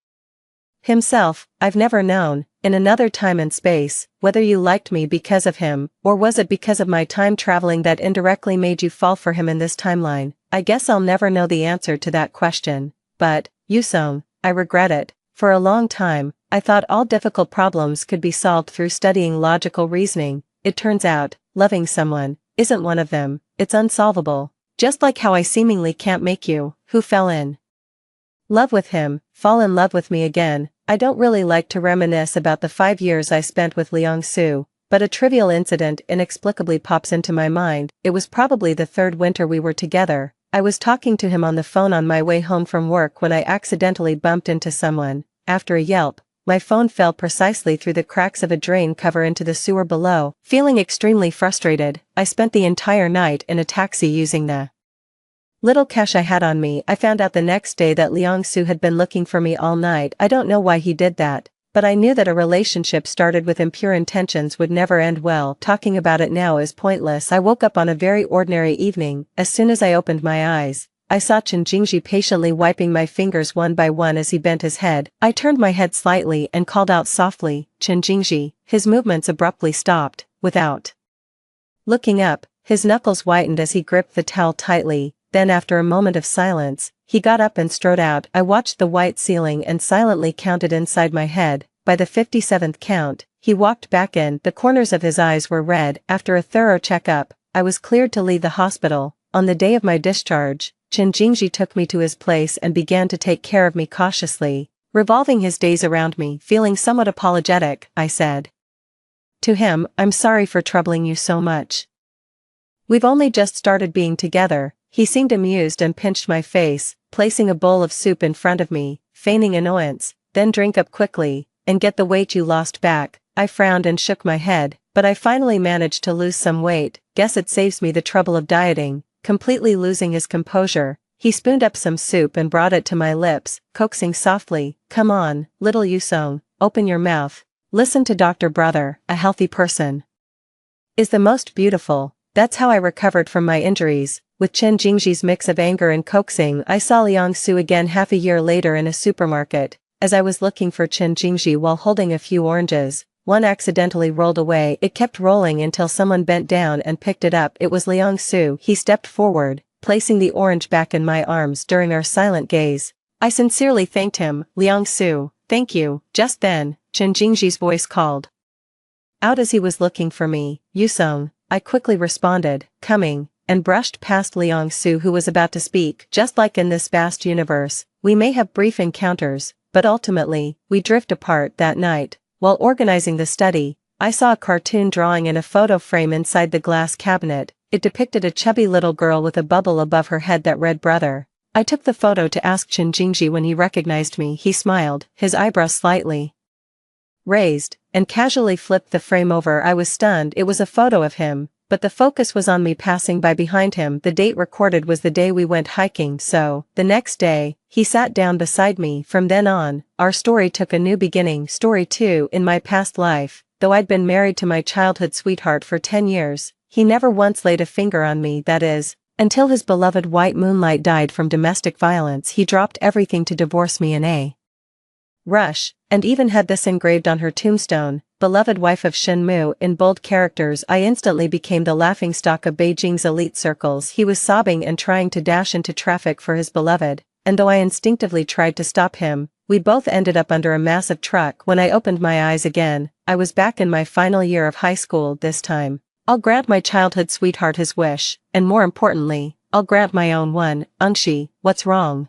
himself. I've never known, in another time and space, whether you liked me because of him, or was it because of my time traveling that indirectly made you fall for him in this timeline. I guess I'll never know the answer to that question. But, Yusong, I regret it. For a long time, I thought all difficult problems could be solved through studying logical reasoning. It turns out, loving someone isn't one of them. It's unsolvable. Just like how I seemingly can't make you, who fell in love with him, fall in love with me again. I don't really like to reminisce about the 5 years I spent with Liang Su, but a trivial incident inexplicably pops into my mind. It was probably the 3rd winter we were together. I was talking to him on the phone on my way home from work when I accidentally bumped into someone. After a yelp, my phone fell precisely through the cracks of a drain cover into the sewer below. Feeling extremely frustrated, I spent the entire night in a taxi using the little cash I had on me. I found out the next day that Liang Su had been looking for me all night. I don't know why he did that, but I knew that a relationship started with impure intentions would never end well. Talking about it now is pointless. I woke up on a very ordinary evening. As soon as I opened my eyes, I saw Chen Jingji patiently wiping my fingers one by one as he bent his head. I turned my head slightly and called out softly, "Chen Jingji." His movements abruptly stopped. Without looking up, his knuckles whitened as he gripped the towel tightly. Then after a moment of silence, he got up and strode out. I watched the white ceiling and silently counted inside my head. By the 57th count, he walked back in. The corners of his eyes were red. After a thorough checkup, I was cleared to leave the hospital. On the day of my discharge, Chen Jingji took me to his place and began to take care of me cautiously, revolving his days around me. Feeling somewhat apologetic, I said to him, "I'm sorry for troubling you so much. We've only just started being together." He seemed amused and pinched my face, placing a bowl of soup in front of me, feigning annoyance. "Then drink up quickly, and get the weight you lost back." I frowned and shook my head, but I finally managed to lose some weight. Guess it saves me the trouble of dieting. Completely losing his composure, he spooned up some soup and brought it to my lips, coaxing softly, "Come on, little Yusong, open your mouth. Listen to Dr. Brother. A healthy person is the most beautiful." That's how I recovered from my injuries. With Chen Jingji's mix of anger and coaxing, I saw Liang Su again half a year later in a supermarket. As I was looking for Chen Jingji while holding a few oranges, one accidentally rolled away. It kept rolling until someone bent down and picked it up. It was Liang Su. He stepped forward, placing the orange back in my arms. During our silent gaze, I sincerely thanked him. "Liang Su, thank you." Just then, Chen Jingji's voice called out as he was looking for me. "Yusong," I quickly responded, "Coming," and brushed past Liang Su who was about to speak. Just like in this vast universe, we may have brief encounters, but ultimately, we drift apart. That night, while organizing the study, I saw a cartoon drawing in a photo frame inside the glass cabinet. It depicted a chubby little girl with a bubble above her head that read "Brother." I took the photo to ask Chen Jingji when he recognized me. He smiled, his eyebrows slightly raised, and casually flipped the frame over. I was stunned. It was a photo of him, but the focus was on me passing by behind him. The date recorded was the day we went hiking. So, the next day, he sat down beside me. From then on, our story took a new beginning. Story 2. In my past life, though I'd been married to my childhood sweetheart for 10 years, he never once laid a finger on me. That is, until his beloved white moonlight died from domestic violence. He dropped everything to divorce me in a rush, and even had this engraved on her tombstone, "Beloved wife of Shen Mu," in bold characters. I instantly became the laughingstock of Beijing's elite circles. He was sobbing and trying to dash into traffic for his beloved, and though I instinctively tried to stop him, we both ended up under a massive truck. When I opened my eyes again, I was back in my final year of high school. This time, I'll grant my childhood sweetheart his wish, and more importantly, I'll grant my own one. "Ungshi, what's wrong?"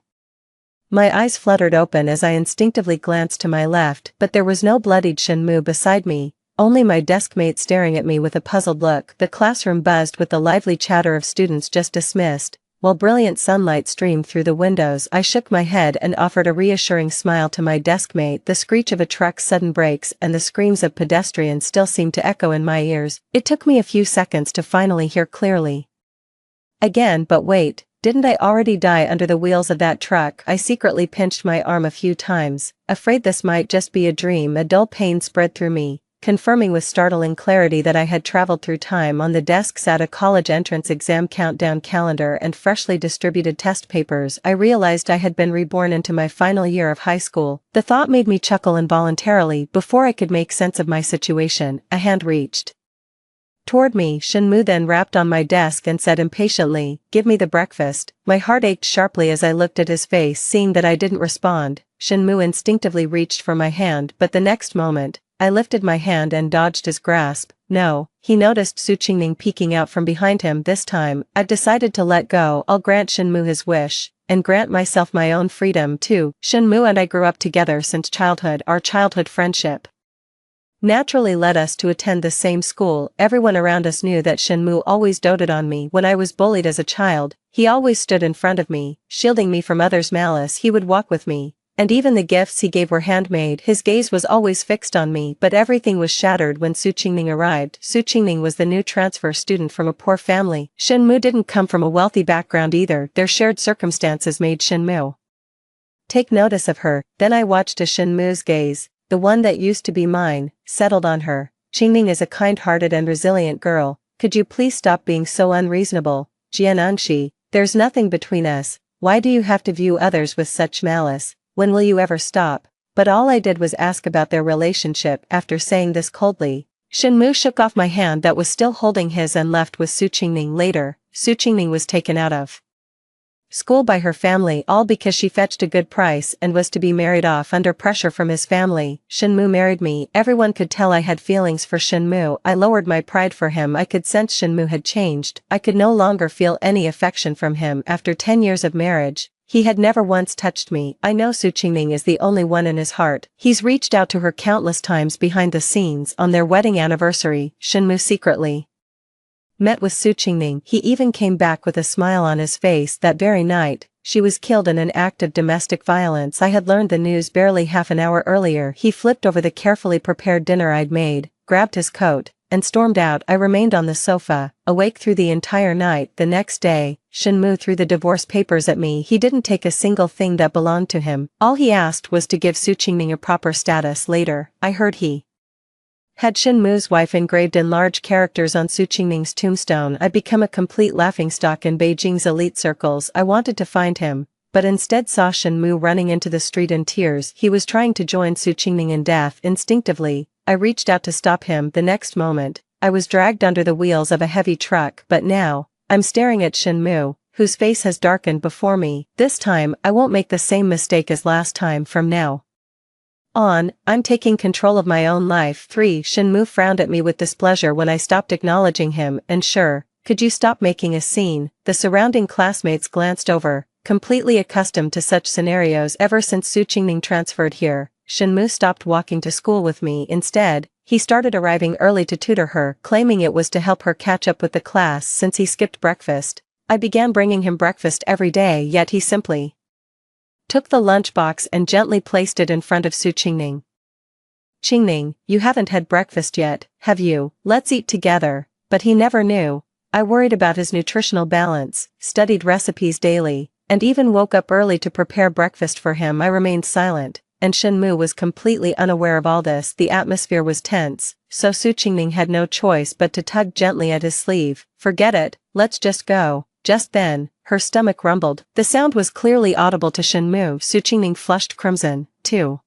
My eyes fluttered open as I instinctively glanced to my left, but there was no bloodied Shen Mu beside me, only my deskmate staring at me with a puzzled look. The classroom buzzed with the lively chatter of students just dismissed. while brilliant sunlight streamed through the windows. I shook my head and offered a reassuring smile to my deskmate. The screech of a truck's sudden brakes and the screams of pedestrians still seemed to echo in my ears. It took me a few seconds to finally hear clearly. Again, but wait, didn't I already die under the wheels of that truck? I secretly pinched my arm a few times, afraid this might just be a dream. A dull pain spread through me, confirming with startling clarity that I had traveled through time. On the desk sat a college entrance exam countdown calendar and freshly distributed test papers. I realized I had been reborn into my final year of high school. The thought made me chuckle involuntarily. Before I could make sense of my situation, a hand reached toward me. Shinmu then rapped on my desk and said impatiently, "Give me the breakfast." My heart ached sharply as I looked at his face. Seeing that I didn't respond, Shinmu instinctively reached for my hand, but the next moment, I lifted my hand and dodged his grasp. No, he noticed Su Qingning peeking out from behind him. This time, I've decided to let go. I'll grant Shinmu his wish, and grant myself my own freedom too. Shinmu and I grew up together since childhood. Our childhood friendship naturally led us to attend the same school. Everyone around us knew that Shinmu always doted on me. When I was bullied as a child, he always stood in front of me, shielding me from others' malice. He would walk with me, and even the gifts he gave were handmade. His gaze was always fixed on me, but everything was shattered when Su Qingning arrived. Su Qingning was the new transfer student from a poor family. Shinmu didn't come from a wealthy background either. Their shared circumstances made Shinmu take notice of her. Then I watched as Shinmu's gaze, the one that used to be mine, settled on her. Qingning is a kind-hearted and resilient girl. Could you please stop being so unreasonable? Jiananxi, there's nothing between us. Why do you have to view others with such malice? When will you ever stop? But all I did was ask about their relationship. After saying this coldly, Shinmu shook off my hand that was still holding his and left with Su Qingning. Later, Su Qingning was taken out of school by her family, all because she fetched a good price and was to be married off under pressure from his family. Shinmu married me. Everyone could tell I had feelings for Shinmu. I lowered my pride for him. I could sense Shinmu had changed. I could no longer feel any affection from him. After 10 years of marriage, he had never once touched me. I know Su Qingning is the only one in his heart. He's reached out to her countless times behind the scenes. On their wedding anniversary, Shinmu secretly met with Su Qingning. He even came back with a smile on his face. That very night, she was killed in an act of domestic violence. I had learned the news barely half an hour earlier. He flipped over the carefully prepared dinner I'd made, grabbed his coat, and stormed out. I remained on the sofa, awake through the entire night. The next day, Shinmu threw the divorce papers at me. He didn't take a single thing that belonged to him. All he asked was to give Su Qingning a proper status. Later, I heard he had Shinmu's wife engraved in large characters on Su Qingning's tombstone. I'd become a complete laughingstock in Beijing's elite circles. I wanted to find him, but instead saw Shinmu running into the street in tears. He was trying to join Su Qingning in death. Instinctively, I reached out to stop him. The next moment, I was dragged under the wheels of a heavy truck. But now, I'm staring at Shinmu, whose face has darkened before me. This time, I won't make the same mistake as last time. From now on, I'm taking control of my own life. 3. Shinmu frowned at me with displeasure when I stopped acknowledging him. And sure, could you stop making a scene? The surrounding classmates glanced over, completely accustomed to such scenarios. Ever since Su Qingning transferred here, Shinmu stopped walking to school with me. Instead, he started arriving early to tutor her, claiming it was to help her catch up with the class. Since he skipped breakfast, I began bringing him breakfast every day, yet he simply took the lunchbox and gently placed it in front of Su Qingning. Qingning, you haven't had breakfast yet, have you? Let's eat together. But he never knew. I worried about his nutritional balance, studied recipes daily, and even woke up early to prepare breakfast for him. I remained silent, and Shinmu was completely unaware of all this. The atmosphere was tense, so Su Qingning had no choice but to tug gently at his sleeve. Forget it, let's just go. Just then, her stomach rumbled. The sound was clearly audible to Shinmu. Su Qingning flushed crimson, too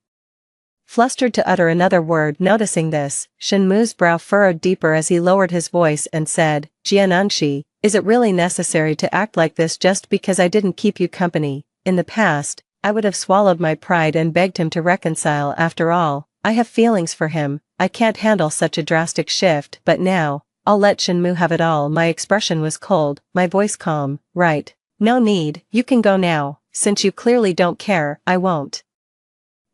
flustered to utter another word. Noticing this, Shinmu's brow furrowed deeper as he lowered his voice and said, Jiananxi, is it really necessary to act like this just because I didn't keep you company? In the past, I would have swallowed my pride and begged him to reconcile. After all, I have feelings for him. I can't handle such a drastic shift. But now, I'll let Shinmu have it all. My expression was cold, my voice calm. Right. No need, you can go now. Since you clearly don't care, I won't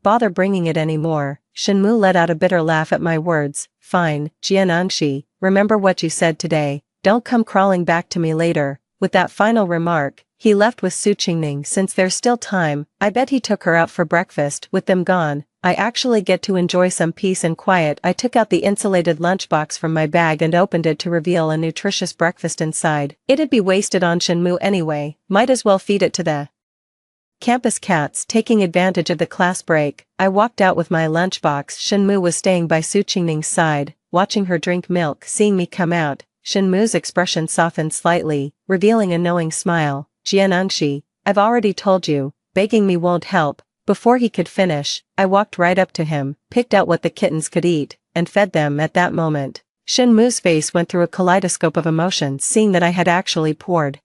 bother bringing it anymore. Shinmu let out a bitter laugh at my words. Fine, Jiananxi, remember what you said today. Don't come crawling back to me later. With that final remark, he left with Su Qingning. Since there's still time, I bet he took her out for breakfast. With them gone, I actually get to enjoy some peace and quiet. I took out the insulated lunchbox from my bag and opened it to reveal a nutritious breakfast inside. It'd be wasted on Shenmue anyway, might as well feed it to the campus cats. Taking advantage of the class break, I walked out with my lunchbox. Shenmue was staying by Su Qingning's side, watching her drink milk. Seeing me come out, Shenmue's expression softened slightly, revealing a knowing smile. Jianengshi, I've already told you, begging me won't help. Before he could finish, I walked right up to him, picked out what the kittens could eat, and fed them. At that moment, Shenmue's face went through a kaleidoscope of emotions. Seeing that I had actually poured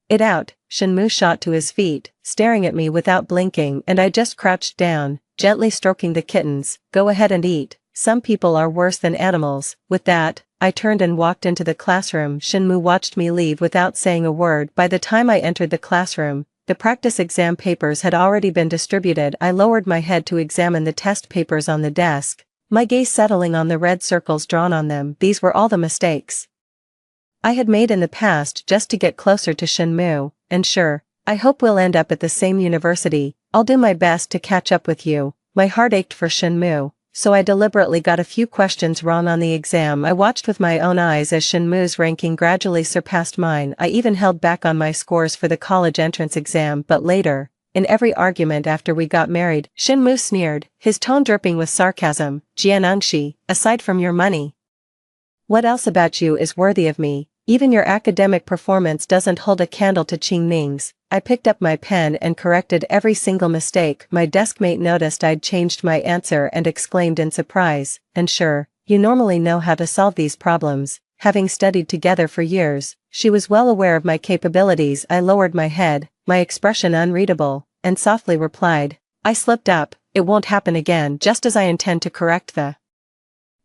it out, Shenmue shot to his feet, staring at me without blinking, and I just crouched down, gently stroking the kittens. Go ahead and eat. Some people are worse than animals. With that, I turned and walked into the classroom. Shenmue watched me leave without saying a word. By the time I entered the classroom, the practice exam papers had already been distributed. I lowered my head to examine the test papers on the desk, my gaze settling on the red circles drawn on them. These were all the mistakes I had made in the past just to get closer to Shenmue, and sure, I hope we'll end up at the same university. I'll do my best to catch up with you. My heart ached for Shenmue, so I deliberately got a few questions wrong on the exam. I watched with my own eyes as Shenmue's ranking gradually surpassed mine. I even held back on my scores for the college entrance exam, but later, in every argument after we got married, Shenmue sneered, his tone dripping with sarcasm. Jianengshi, aside from your money, what else about you is worthy of me? Even your academic performance doesn't hold a candle to Qingning's. I picked up my pen and corrected every single mistake. My deskmate noticed I'd changed my answer and exclaimed in surprise, and sure, you normally know how to solve these problems. Having studied together for years, she was well aware of my capabilities. I lowered my head, my expression unreadable, and softly replied, I slipped up. It won't happen again. Just as I intend to correct the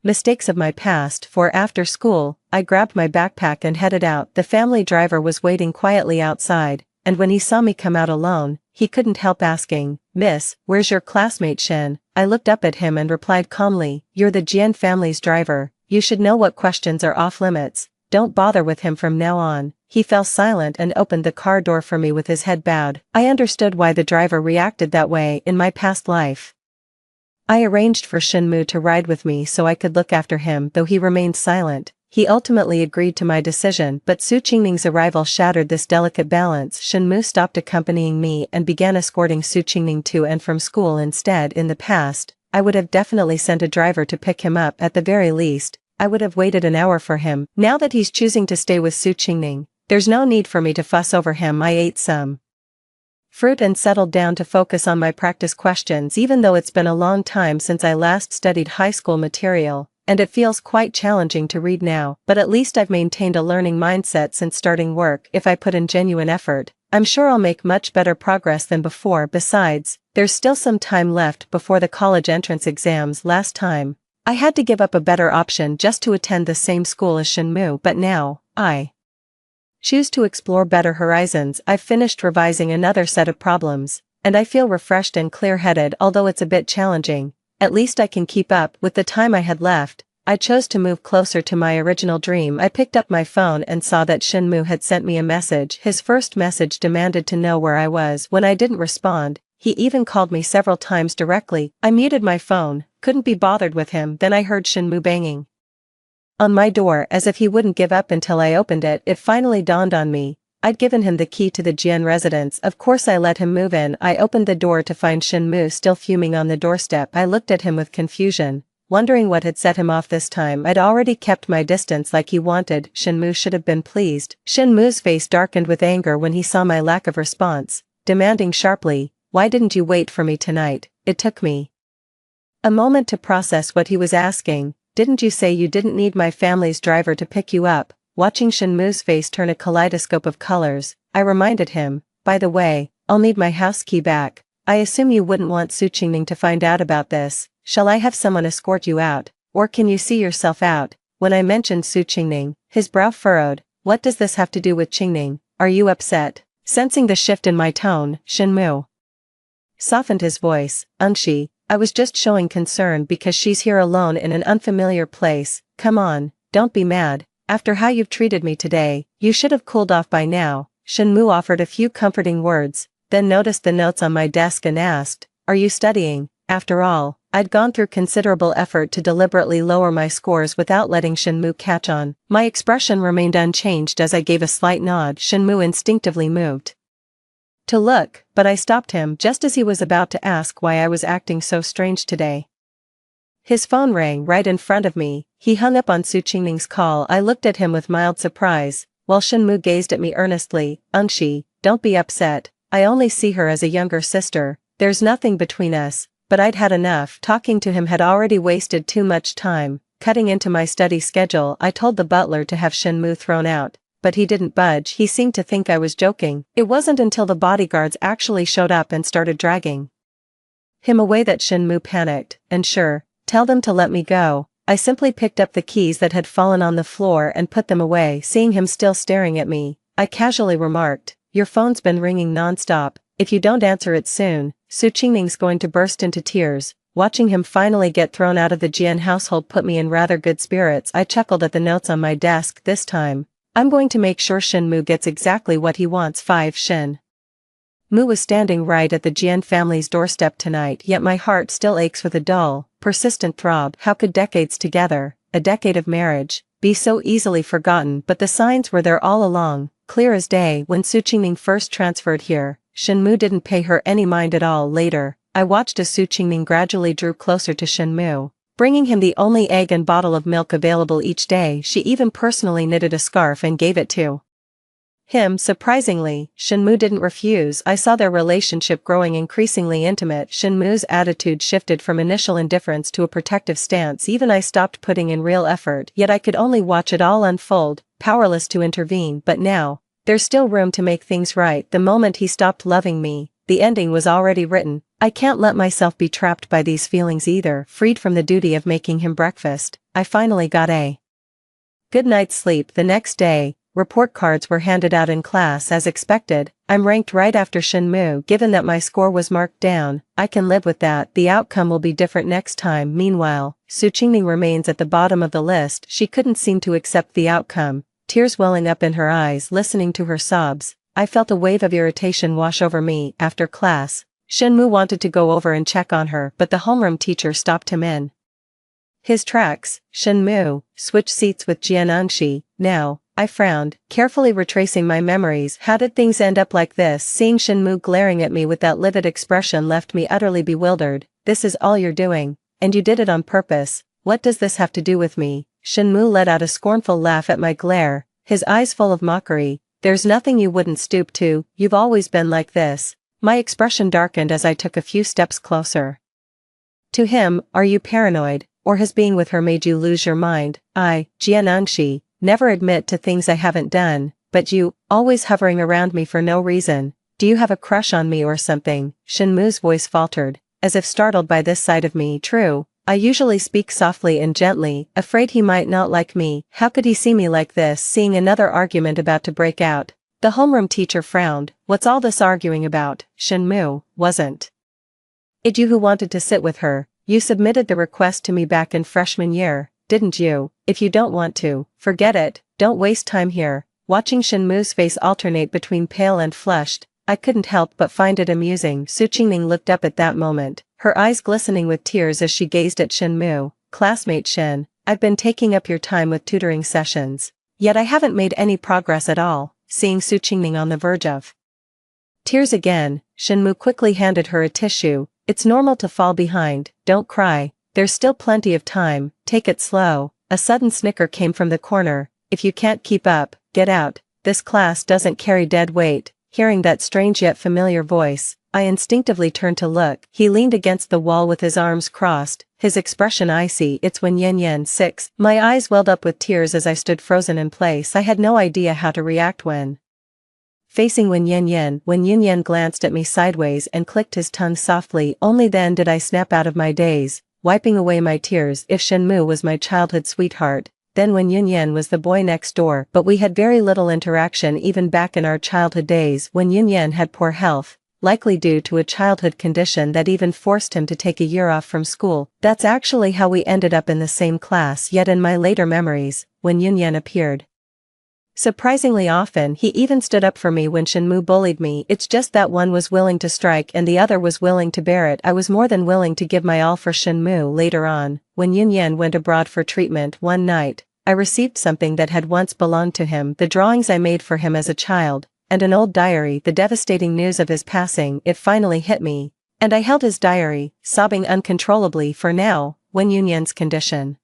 mistakes of my past. For after school, I grabbed my backpack and headed out. The family driver was waiting quietly outside, and when he saw me come out alone, he couldn't help asking, Miss, where's your classmate Shen? I looked up at him and replied calmly, you're the Jian family's driver. You should know what questions are off limits. Don't bother with him from now on. He fell silent and opened the car door for me with his head bowed. I understood why the driver reacted that way. In my past life, I arranged for Shenmue to ride with me so I could look after him. Though he remained silent, he ultimately agreed to my decision, but Su Qingning's arrival shattered this delicate balance. Shenmue stopped accompanying me and began escorting Su Qingning to and from school instead. In the past, I would have definitely sent a driver to pick him up. At the very least, I would have waited an hour for him. Now that he's choosing to stay with Su Qingning, there's no need for me to fuss over him. I ate some fruit and settled down to focus on my practice questions. Even though it's been a long time since I last studied high school material, and it feels quite challenging to read now, but at least I've maintained a learning mindset since starting work. If I put in genuine effort, I'm sure I'll make much better progress than before. Besides, there's still some time left before the college entrance exams. Last time, I had to give up a better option just to attend the same school as Shenmue, but now, I choose to explore better horizons. I've finished revising another set of problems, and I feel refreshed and clear-headed. Although it's a bit challenging, at least I can keep up. With the time I had left, I chose to move closer to my original dream. I picked up my phone and saw that Shenmue had sent me a message. His first message demanded to know where I was. When I didn't respond, he even called me several times directly. I muted my phone, couldn't be bothered with him. Then I heard Shenmue banging on my door as if he wouldn't give up until I opened it. It finally dawned on me. I'd given him the key to the Jian residence. Of course I let him move in. I opened the door to find Shenmue still fuming on the doorstep. I looked at him with confusion, wondering what had set him off this time. I'd already kept my distance like he wanted. Shenmue should have been pleased. Shenmue's face darkened with anger when he saw my lack of response, demanding sharply, why didn't you wait for me tonight? It took me a moment to process what he was asking. Didn't you say you didn't need my family's driver to pick you up? Watching Shenmue's face turn a kaleidoscope of colors, I reminded him, by the way, I'll need my house key back. I assume you wouldn't want Su Qingning to find out about this. Shall I have someone escort you out, or can you see yourself out? When I mentioned Su Qingning, his brow furrowed. What does this have to do with Qingning? Are you upset? Sensing the shift in my tone, Shenmue softened his voice. Unshi, I was just showing concern because she's here alone in an unfamiliar place. Come on, don't be mad. after how you've treated me today, you should have cooled off by now." Shenmue offered a few comforting words, then noticed the notes on my desk and asked, "Are you studying?" After all, I'd gone through considerable effort to deliberately lower my scores without letting Shenmue catch on. My expression remained unchanged as I gave a slight nod. Shenmue instinctively moved to look, but I stopped him just as he was about to ask why I was acting so strange today. His phone rang right in front of me. He hung up on Su Qingning's call. I looked at him with mild surprise, while Shenmue gazed at me earnestly. "Unshi, don't be upset. I only see her as a younger sister. There's nothing between us." But I'd had enough. Talking to him had already wasted too much time. Cutting into my study schedule, I told the butler to have Shenmue thrown out, but he didn't budge. He seemed to think I was joking. It wasn't until the bodyguards actually showed up and started dragging him away that Shenmue panicked. "And sure, tell them to let me go." I simply picked up the keys that had fallen on the floor and put them away. Seeing him still staring at me, I casually remarked, "Your phone's been ringing non-stop. If you don't answer it soon, Su Qingning's going to burst into tears." Watching him finally get thrown out of the Jian household put me in rather good spirits. I chuckled at the notes on my desk. "This time, I'm going to make sure Shenmue gets exactly what he wants." 5. Shenmue was standing right at the Jian family's doorstep tonight, yet my heart still aches with a dull, persistent throb. How could decades together, a decade of marriage, be so easily forgotten? But the signs were there all along, clear as day. When Su Qingning first transferred here, Shenmue didn't pay her any mind at all. Later, I watched as Su Qingning gradually drew closer to Shenmue, bringing him the only egg and bottle of milk available each day. She even personally knitted a scarf and gave it to him. Surprisingly, Shenmue didn't refuse. I saw their relationship growing increasingly intimate. Shenmue's attitude shifted from initial indifference to a protective stance. Even I stopped putting in real effort, yet I could only watch it all unfold, powerless to intervene. But now, there's still room to make things right. The moment he stopped loving me, the ending was already written. I can't let myself be trapped by these feelings either. Freed from the duty of making him breakfast, I finally got a good night's sleep. The next day, report cards were handed out in class as expected. I'm ranked right after Shenmue. Given that my score was marked down, I can live with that. The outcome will be different next time. Meanwhile, Su Qingning remains at the bottom of the list. She couldn't seem to accept the outcome, tears welling up in her eyes. Listening to her sobs, I felt a wave of irritation wash over me. After class, Shenmue wanted to go over and check on her, but the homeroom teacher stopped him in his tracks. "Shenmue, switch seats with Jian Unshi now." I frowned, carefully retracing my memories. How did things end up like this? Seeing Shenmue glaring at me with that livid expression left me utterly bewildered. "This is all you're doing, and you did it on purpose. What does this have to do with me?" Shenmue let out a scornful laugh at my glare, his eyes full of mockery. "There's nothing you wouldn't stoop to. You've always been like this." My expression darkened as I took a few steps closer to him. "Are you paranoid, or has being with her made you lose your mind?" Jian Unshi, never admit to things I haven't done, but you, always hovering around me for no reason. Do you have a crush on me or something?" Shenmue's voice faltered, as if startled by this side of me. True, I usually speak softly and gently, afraid he might not like me. How could he see me like this? Seeing another argument about to break out, the homeroom teacher frowned. "What's all this arguing about? Shenmue, wasn't it you who wanted to sit with her? You submitted the request to me back in freshman year, didn't you? If you don't want to, forget it. Don't waste time here." Watching Shenmue's face alternate between pale and flushed, I couldn't help but find it amusing. Su Qingning looked up at that moment, her eyes glistening with tears as she gazed at Shenmue. "Classmate Shen, I've been taking up your time with tutoring sessions, yet I haven't made any progress at all." Seeing Su Qingning on the verge of tears again, Shenmue quickly handed her a tissue. "It's normal to fall behind, don't cry. There's still plenty of time, take it slow." A sudden snicker came from the corner. "If you can't keep up, get out. This class doesn't carry dead weight." Hearing that strange yet familiar voice, I instinctively turned to look. He leaned against the wall with his arms crossed, his expression icy. "It's Wen Yanyan." 6. My eyes welled up with tears as I stood frozen in place. I had no idea how to react when facing Wen Yanyan. Wen Yanyan glanced at me sideways and clicked his tongue softly. Only then did I snap out of my daze, wiping away my tears. If Shenmue was my childhood sweetheart, then Wen Yunyan was the boy next door. But we had very little interaction even back in our childhood days. Wen Yunyan had poor health, likely due to a childhood condition that even forced him to take a year off from school. That's actually how we ended up in the same class, yet in my later memories, when Yunyan appeared surprisingly often, he even stood up for me when Shenmue bullied me. It's just that one was willing to strike and the other was willing to bear it. I was more than willing to give my all for Shenmue. Later on, when Yunyan went abroad for treatment one night, I received something that had once belonged to him, the drawings I made for him as a child, and an old diary. The devastating news of his passing, it finally hit me, and I held his diary, sobbing uncontrollably. For now, when Yunyan's condition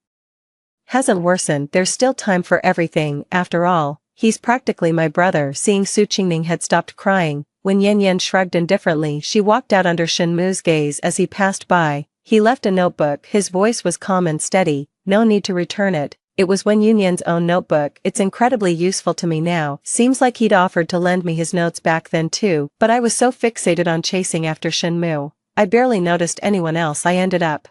hasn't worsened, there's still time for everything. After all, he's practically my brother. Seeing Su Qingning had stopped crying, when Yan shrugged indifferently, she walked out under Shenmue's gaze as he passed by. He left a notebook. His voice was calm and steady. No need to return it. It was when Yunyan's own notebook. It's incredibly useful to me now. Seems like he'd offered to lend me his notes back then too, but I was so fixated on chasing after Shenmue, I barely noticed anyone else. I ended up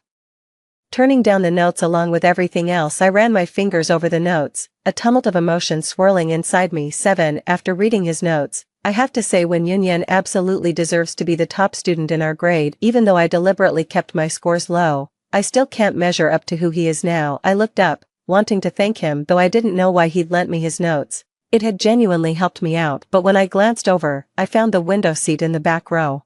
turning down the notes along with everything else. I ran my fingers over the notes, a tumult of emotion swirling inside me. 7. After reading his notes, I have to say when Yunyan absolutely deserves to be the top student in our grade. Even though I deliberately kept my scores low, I still can't measure up to who he is now. I looked up, wanting to thank him, though I didn't know why he'd lent me his notes. It had genuinely helped me out, but when I glanced over, I found the window seat in the back row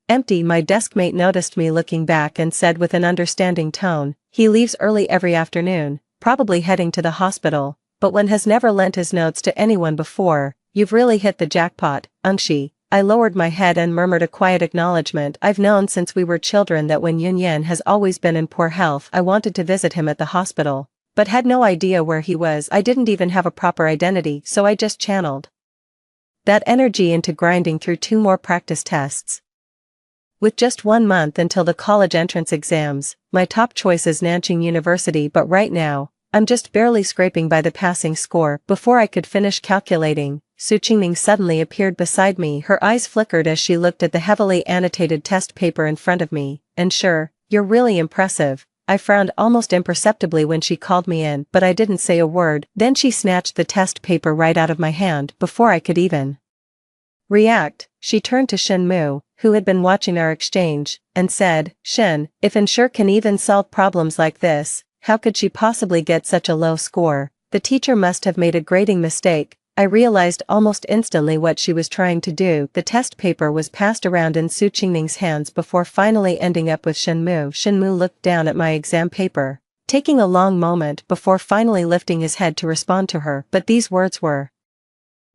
empty. My deskmate noticed me looking back and said with an understanding tone, "He leaves early every afternoon, probably heading to the hospital, but one has never lent his notes to anyone before. You've really hit the jackpot, Ungshi." I lowered my head and murmured a quiet acknowledgement. I've known since we were children that when Yunyan has always been in poor health. I wanted to visit him at the hospital, but had no idea where he was. I didn't even have a proper identity, so I just channeled that energy into grinding through 2 more practice tests. With just 1 month until the college entrance exams, my top choice is Nanjing University, but right now, I'm just barely scraping by the passing score. Before I could finish calculating, Su Qingning suddenly appeared beside me. Her eyes flickered as she looked at the heavily annotated test paper in front of me. "And sure, you're really impressive." I frowned almost imperceptibly when she called me in, but I didn't say a word. Then she snatched the test paper right out of my hand. Before I could even react, she turned to Shenmue, who had been watching our exchange, and said, "Shen, if Ensure can even solve problems like this, how could she possibly get such a low score? The teacher must have made a grading mistake." I realized almost instantly what she was trying to do. The test paper was passed around in Su Qingning's hands before finally ending up with Shenmue. Shenmue looked down at my exam paper, taking a long moment before finally lifting his head to respond to her, but these words were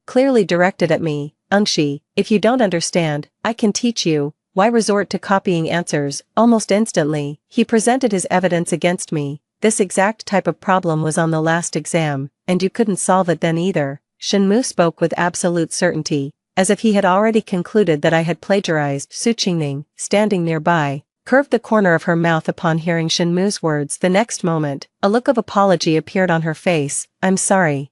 clearly directed at me. "Ungshi, if you don't understand, I can teach you. Why resort to copying answers?" Almost instantly, he presented his evidence against me. "This exact type of problem was on the last exam, and you couldn't solve it then either." Shenmue spoke with absolute certainty, as if he had already concluded that I had plagiarized. Su Qingning, standing nearby, curved the corner of her mouth upon hearing Shenmue's words. The next moment, a look of apology appeared on her face. "I'm sorry,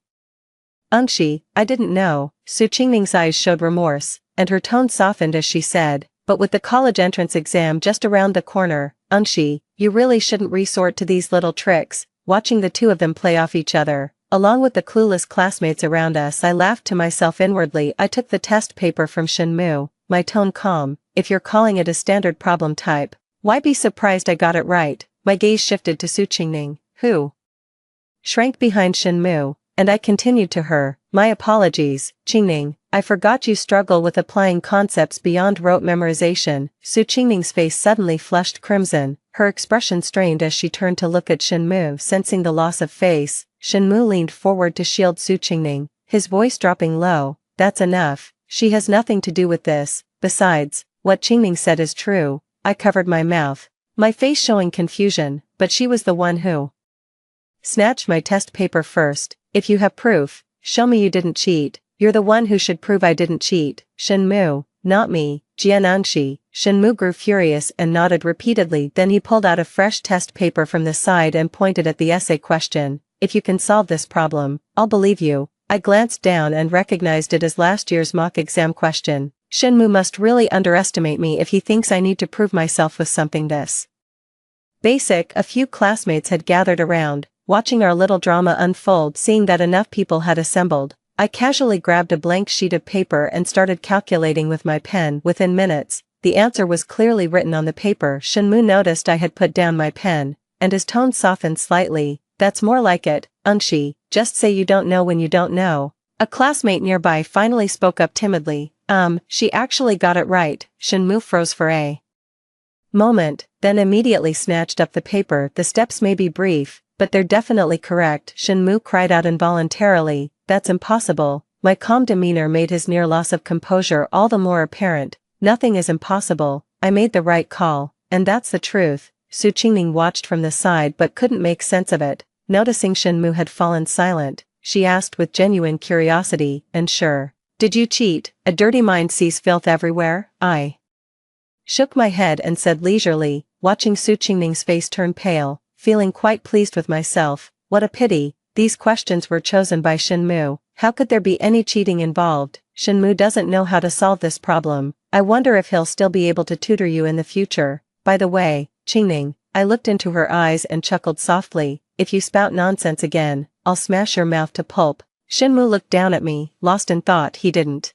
Ungshi, I didn't know." Su Qingning's eyes showed remorse, and her tone softened as she said, "But with the college entrance exam just around the corner, Ungshi, you really shouldn't resort to these little tricks." Watching the two of them play off each other, along with the clueless classmates around us, I laughed to myself inwardly. I took the test paper from Shenmue, my tone calm. "If you're calling it a standard problem type, why be surprised I got it right?" My gaze shifted to Su Qingning, who shrank behind Shenmue, and I continued to her, "My apologies, Qingning, I forgot you struggle with applying concepts beyond rote memorization." Su Qingning's face suddenly flushed crimson, her expression strained as she turned to look at Shenmue. Sensing the loss of face, Shenmue leaned forward to shield Su Qingning, his voice dropping low. "That's enough, she has nothing to do with this. Besides, what Qingning said is true." I covered my mouth, my face showing confusion, but she was the one who snatched my test paper first. "If you have proof, show me you didn't cheat." "You're the one who should prove I didn't cheat, Shenmue, not me." "Jianangshi." Shenmue grew furious and nodded repeatedly. Then he pulled out a fresh test paper from the side and pointed at the essay question. "If you can solve this problem, I'll believe you." I glanced down and recognized it as last year's mock exam question. Shenmue must really underestimate me if he thinks I need to prove myself with something this basic. A few classmates had gathered around, watching our little drama unfold. Seeing that enough people had assembled, I casually grabbed a blank sheet of paper and started calculating with my pen. Within minutes, the answer was clearly written on the paper. Shenmue noticed I had put down my pen, and his tone softened slightly. That's more like it, Unshi, just say you don't know when you don't know. A classmate nearby finally spoke up timidly. She actually got it right. Shenmue froze for a moment, then immediately snatched up the paper. The steps may be brief, but they're definitely correct. Shenmue cried out involuntarily. That's impossible. My calm demeanor made his near loss of composure all the more apparent. Nothing is impossible. I made the right call, and that's the truth. Su Qingning watched from the side but couldn't make sense of it. Noticing Shenmue had fallen silent, she asked with genuine curiosity, and sure. Did you cheat? A dirty mind sees filth everywhere. I shook my head and said leisurely, watching Su Qingning's face turn pale, feeling quite pleased with myself. What a pity, these questions were chosen by Shenmue. How could there be any cheating involved? Shenmue doesn't know how to solve this problem. I wonder if he'll still be able to tutor you in the future. By the way, Qingning, I looked into her eyes and chuckled softly. If you spout nonsense again, I'll smash your mouth to pulp. Shenmue looked down at me, lost in thought. He didn't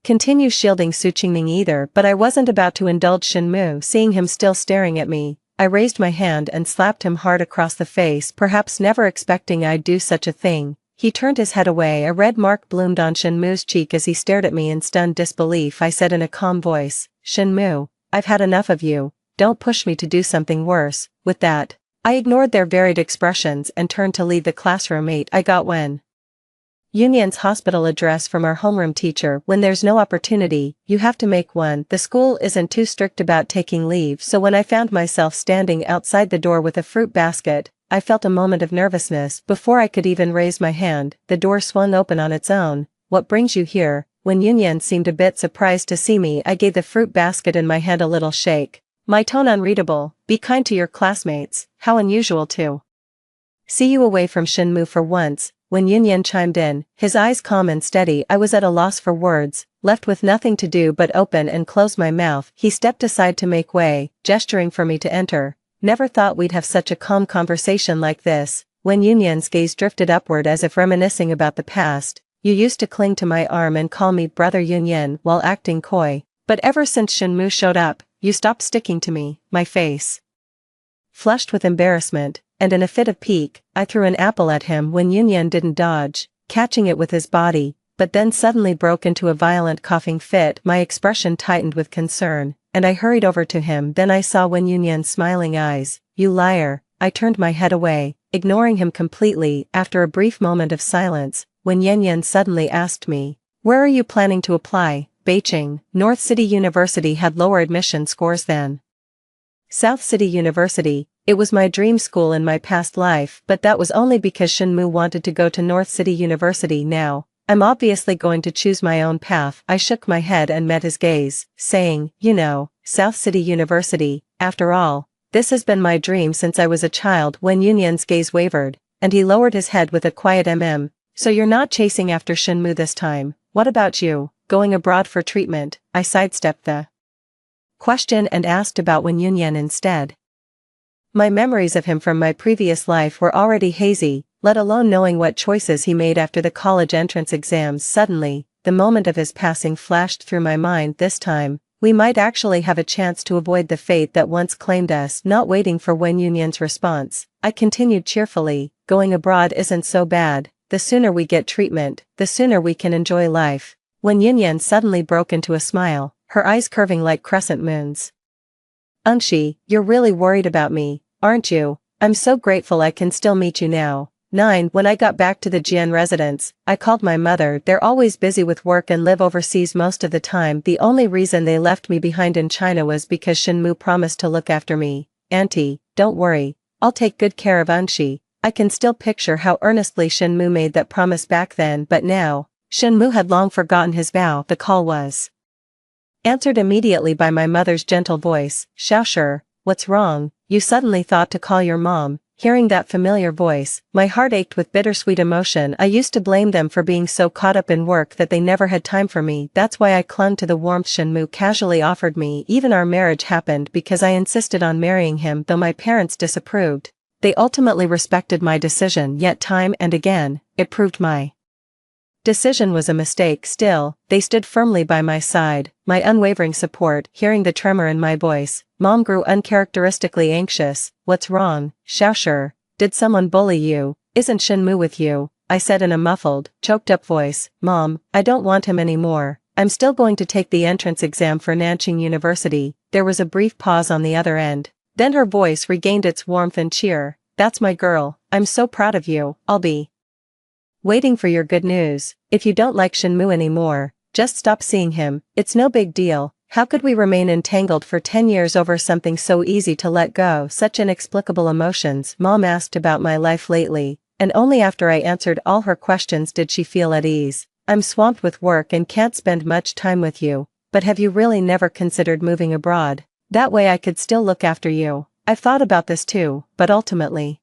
continue shielding Su Qingning either, but I wasn't about to indulge Shenmue. Seeing him still staring at me, I raised my hand and slapped him hard across the face, perhaps never expecting I'd do such a thing. He turned his head away. A red mark bloomed on Shenmue's cheek as he stared at me in stunned disbelief. I said in a calm voice, Shenmue, I've had enough of you. Don't push me to do something worse. With that, I ignored their varied expressions and turned to leave the classroom. I got Wen Yunyan's hospital address from our homeroom teacher. When there's no opportunity, you have to make one. The school isn't too strict about taking leave, so when I found myself standing outside the door with a fruit basket, I felt a moment of nervousness. Before I could even raise my hand, the door swung open on its own. What brings you here? When Yunyan seemed a bit surprised to see me, I gave the fruit basket in my hand a little shake. My tone unreadable. Be kind to your classmates. How unusual to see you away from Shenmue for once. When Yunyan chimed in, his eyes calm and steady, I was at a loss for words, left with nothing to do but open and close my mouth. He stepped aside to make way, gesturing for me to enter. Never thought we'd have such a calm conversation like this. When Yunyan's gaze drifted upward as if reminiscing about the past. You used to cling to my arm and call me Brother Yunyan while acting coy. But ever since Shenmue showed up, you stopped sticking to me. My face flushed with embarrassment, and in a fit of pique, I threw an apple at him when Yunyan didn't dodge, catching it with his body, but then suddenly broke into a violent coughing fit. My expression tightened with concern, and I hurried over to him. Then I saw Wen Yunyan's smiling eyes. You liar. I turned my head away, ignoring him completely. After a brief moment of silence, Wen Yunyan suddenly asked me, where are you planning to apply? Beijing. North City University had lower admission scores than South City University. It was my dream school in my past life, but that was only because Shenmue wanted to go to North City University. Now, I'm obviously going to choose my own path. I shook my head and met his gaze, saying, you know, South City University. After all, this has been my dream since I was a child. When Yunyan's gaze wavered, and he lowered his head with a quiet So you're not chasing after Shenmue this time. What about you? Going abroad for treatment? I sidestepped the question and asked about Wen Yunyan instead. My memories of him from my previous life were already hazy, let alone knowing what choices he made after the college entrance exams. Suddenly, the moment of his passing flashed through my mind. This time, we might actually have a chance to avoid the fate that once claimed us. Not waiting for Wen Yunyan's response, I continued cheerfully, going abroad isn't so bad. The sooner we get treatment, the sooner we can enjoy life. Wen Yunyan suddenly broke into a smile, her eyes curving like crescent moons. Unshi, you're really worried about me, aren't you? I'm so grateful I can still meet you now. 9. When I got back to the Jian residence, I called my mother. They're always busy with work and live overseas most of the time. The only reason they left me behind in China was because Shenmue promised to look after me. Auntie, don't worry, I'll take good care of Unshi. I can still picture how earnestly Shenmue made that promise back then, but now, Shenmue had long forgotten his vow. The call was answered immediately by my mother's gentle voice. Xiaoshi, what's wrong? You suddenly thought to call your mom. Hearing that familiar voice, my heart ached with bittersweet emotion. I used to blame them for being so caught up in work that they never had time for me. That's why I clung to the warmth Shenmue casually offered me. Even our marriage happened because I insisted on marrying him. Though my parents disapproved, they ultimately respected my decision. Yet time and again, it proved my decision was a mistake. Still, they stood firmly by my side, my unwavering support. Hearing the tremor in my voice, Mom grew uncharacteristically anxious. What's wrong, Xiaoshi? Did someone bully you? Isn't Shenmu with you? I said in a muffled, choked-up voice. Mom, I don't want him anymore. I'm still going to take the entrance exam for Nanjing University. There was a brief pause on the other end. Then her voice regained its warmth and cheer. That's my girl. I'm so proud of you. I'll be waiting for your good news. If you don't like Shenmu anymore, just stop seeing him. It's no big deal. How could we remain entangled for 10 years over something so easy to let go? Such inexplicable emotions. Mom asked about my life lately, and only after I answered all her questions did she feel at ease. I'm swamped with work and can't spend much time with you, but have you really never considered moving abroad? That way I could still look after you. I've thought about this too, but ultimately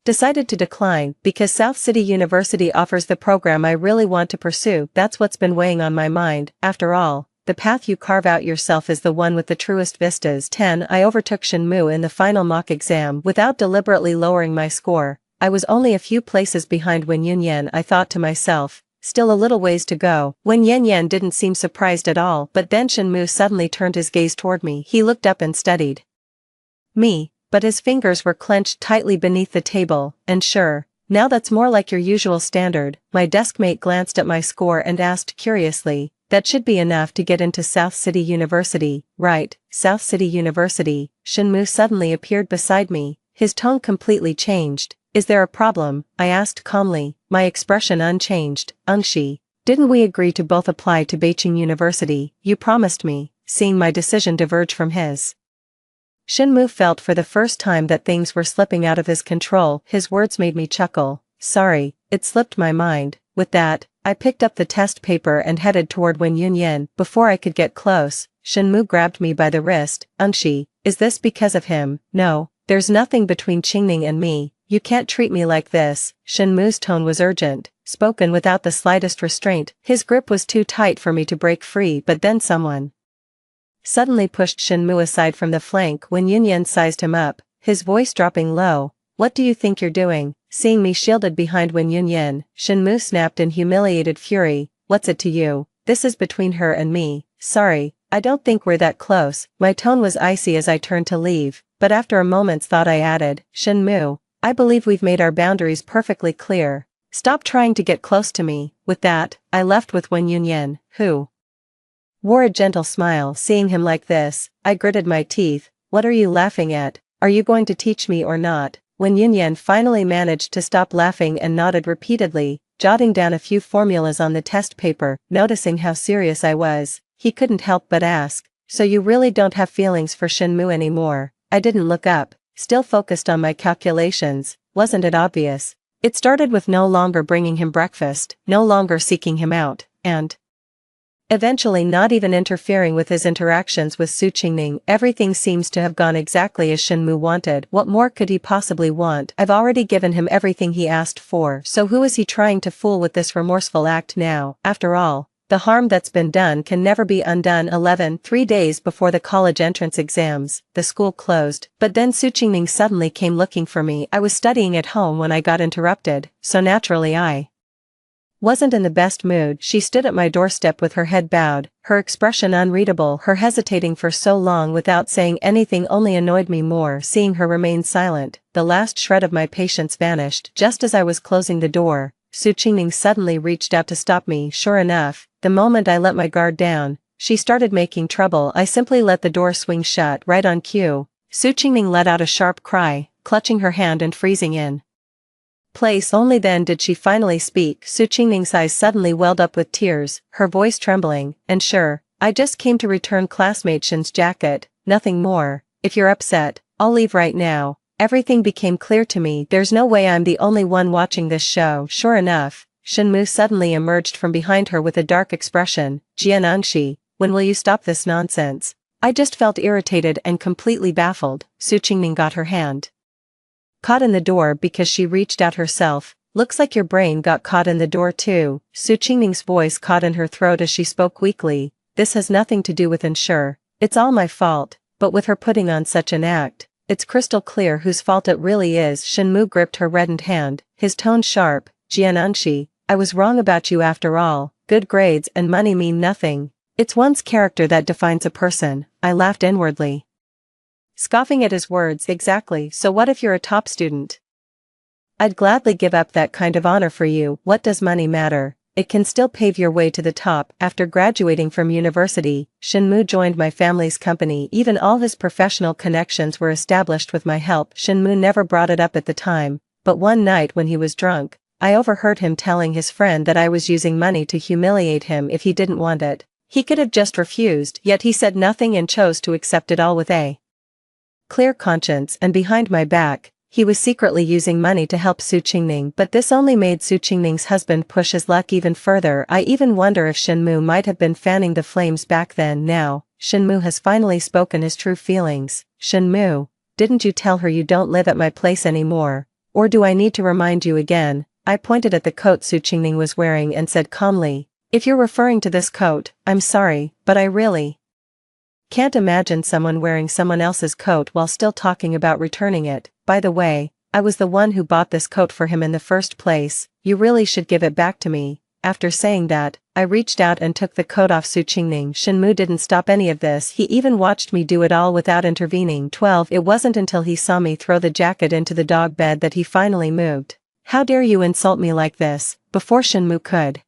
decided to decline because South City University offers the program I really want to pursue. That's what's been weighing on my mind. After all, the path you carve out yourself is the one with the truest vistas. 10. I overtook Shenmu in the final mock exam without deliberately lowering my score. I was only a few places behind Wen Yunyan. I thought to myself, still a little ways to go. Wen Yunyan didn't seem surprised at all, but then Shenmu suddenly turned his gaze toward me. He looked up and studied me, but his fingers were clenched tightly beneath the table. And sure, now that's more like your usual standard. My deskmate glanced at my score and asked curiously, that should be enough to get into South City University, right? South City University. Shenmu suddenly appeared beside me, his tone completely changed. Is there a problem? I asked calmly, my expression unchanged. Shi, didn't we agree to both apply to Beijing University? You promised me. Seeing my decision diverge from his, Shenmu felt for the first time that things were slipping out of his control. His words made me chuckle. Sorry, it slipped my mind. With that, I picked up the test paper and headed toward Wen Yunyan. Before I could get close, Shenmu grabbed me by the wrist. Shi, is this because of him? No, there's nothing between Qingning and me. You can't treat me like this. Shenmu's tone was urgent, spoken without the slightest restraint. His grip was too tight for me to break free, but then someone suddenly pushed Shenmu aside from the flank. When Yunyan sized him up, his voice dropping low. What do you think you're doing? Seeing me shielded behind Wen Yunyan, Shenmu snapped in humiliated fury. What's it to you? This is between her and me. Sorry, I don't think we're that close. My tone was icy as I turned to leave, but after a moment's thought I added, Shenmu, I believe we've made our boundaries perfectly clear. Stop trying to get close to me. With that, I left with Wen Yunyan, who wore a gentle smile. Seeing him like this, I gritted my teeth. What are you laughing at? Are you going to teach me or not? Wen Yunyan finally managed to stop laughing and nodded repeatedly, jotting down a few formulas on the test paper. Noticing how serious I was, he couldn't help but ask, so you really don't have feelings for Shenmu anymore? I didn't look up, still focused on my calculations. Wasn't it obvious? It started with no longer bringing him breakfast, no longer seeking him out, and eventually not even interfering with his interactions with Su Qingning. Everything seems to have gone exactly as Shenmu wanted. What more could he possibly want? I've already given him everything he asked for, so who is he trying to fool with this remorseful act now? After all, the harm that's been done can never be undone. 11. 3 days before the college entrance exams, the school closed, but then Su Qingning suddenly came looking for me. I was studying at home when I got interrupted, so naturally I wasn't in the best mood. She stood at my doorstep with her head bowed, her expression unreadable. Her hesitating for so long without saying anything only annoyed me more. Seeing her remain silent, the last shred of my patience vanished. Just as I was closing the door, Su Qingning suddenly reached out to stop me. Sure enough, the moment I let my guard down, she started making trouble. I simply let the door swing shut. Right on cue, Su Qingning let out a sharp cry, clutching her hand and freezing in place. Only then did she finally speak. Su Qingning's eyes suddenly welled up with tears, her voice trembling. And sure, I just came to return classmate Shin's jacket, nothing more. If you're upset, I'll leave right now. Everything became clear to me. There's no way I'm the only one watching this show. Sure enough, Shenmu suddenly emerged from behind her with a dark expression. Jianangshi, when will you stop this nonsense? I just felt irritated and completely baffled. Su Qingning got her hand caught in the door because she reached out herself. Looks like your brain got caught in the door too. Su Qingning's voice caught in her throat as she spoke weakly. This has nothing to do with Ensure. It's all my fault, but with her putting on such an act, it's crystal clear whose fault it really is. Shenmu gripped her reddened hand, his tone sharp. Jianangshi, I was wrong about you after all, good grades and money mean nothing. It's one's character that defines a person, I laughed inwardly. Scoffing at his words. Exactly, so what if you're a top student? I'd gladly give up that kind of honor for you. What does money matter? It can still pave your way to the top. After graduating from university, Shinmu joined my family's company. Even all his professional connections were established with my help. Shinmu never brought it up at the time, but one night when he was drunk, I overheard him telling his friend that I was using money to humiliate him if he didn't want it. He could have just refused, yet he said nothing and chose to accept it all with a clear conscience, and behind my back, he was secretly using money to help Su Qingning, but this only made Su Qingning's husband push his luck even further. I even wonder if Shinmu might have been fanning the flames back then. Now, Shinmu has finally spoken his true feelings. Shinmu, didn't you tell her you don't live at my place anymore? Or do I need to remind you again? I pointed at the coat Su Qingning was wearing and said calmly, if you're referring to this coat, I'm sorry, but I really can't imagine someone wearing someone else's coat while still talking about returning it. By the way, I was the one who bought this coat for him in the first place. You really should give it back to me. After saying that, I reached out and took the coat off Su Qingning. Shinmu didn't stop any of this. He even watched me do it all without intervening. 12. It wasn't until he saw me throw the jacket into the dog bed that he finally moved. How dare you insult me like this? Before Shinmu could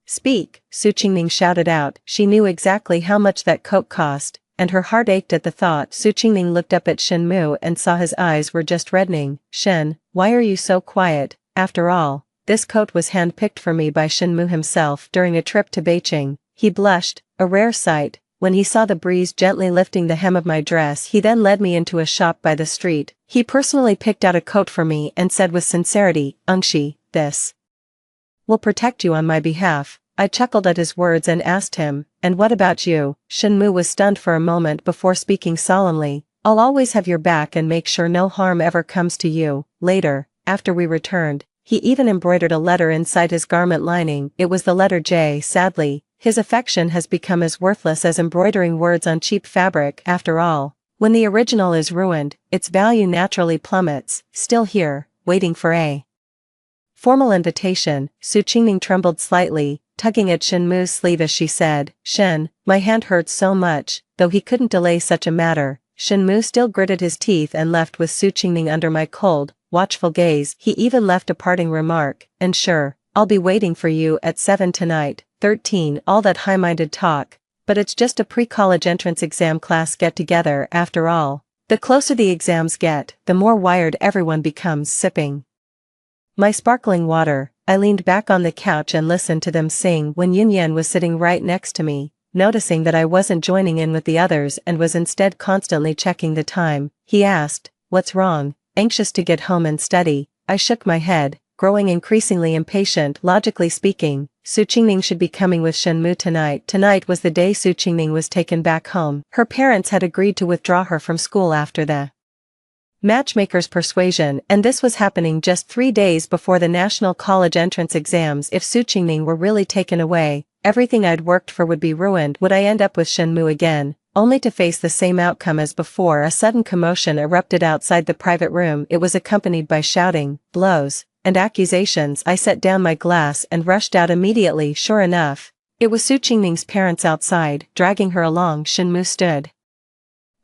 speak, Su Qingning shouted out. She knew exactly how much that coat cost, and her heart ached at the thought. Su Qingning looked up at Shinmu and saw his eyes were just reddening. Shen, why are you so quiet? After all, this coat was hand-picked for me by Shinmu himself during a trip to Beijing. He blushed, a rare sight, when he saw the breeze gently lifting the hem of my dress. He then led me into a shop by the street. He personally picked out a coat for me and said with sincerity, Ungshi, this will protect you on my behalf. I chuckled at his words and asked him, and what about you? Shinmu was stunned for a moment before speaking solemnly, I'll always have your back and make sure no harm ever comes to you. Later, after we returned, he even embroidered a letter inside his garment lining. It was the letter J. Sadly, his affection has become as worthless as embroidering words on cheap fabric. After all, when the original is ruined, its value naturally plummets. Still here, waiting for a formal invitation, Su Qingning trembled slightly, tugging at Shinmu's sleeve as she said, Shen, my hand hurts so much. Though he couldn't delay such a matter, Shinmu still gritted his teeth and left with Su Qingning under my cold, watchful gaze. He even left a parting remark, and sure, I'll be waiting for you at 7 tonight. 13. All that high-minded talk, but it's just a pre-college entrance exam class get-together after all. The closer the exams get, the more wired everyone becomes. Sipping my sparkling water, I leaned back on the couch and listened to them sing. When Yunyan was sitting right next to me, noticing that I wasn't joining in with the others and was instead constantly checking the time, he asked, what's wrong? Anxious to get home and study. I shook my head, growing increasingly impatient. Logically speaking, Su Qingning should be coming with Shenmu tonight. Tonight was the day Su Qingning was taken back home. Her parents had agreed to withdraw her from school after the matchmaker's persuasion, and this was happening just 3 days before the national college entrance exams. If Su Qingning were really taken away, everything I'd worked for would be ruined. Would I end up with Shenmu again, only to face the same outcome as before? A sudden commotion erupted outside the private room. It was accompanied by shouting, blows, and accusations. I set down my glass and rushed out immediately. Sure enough, it was Su Qingning's parents outside, dragging her along. Shenmu stood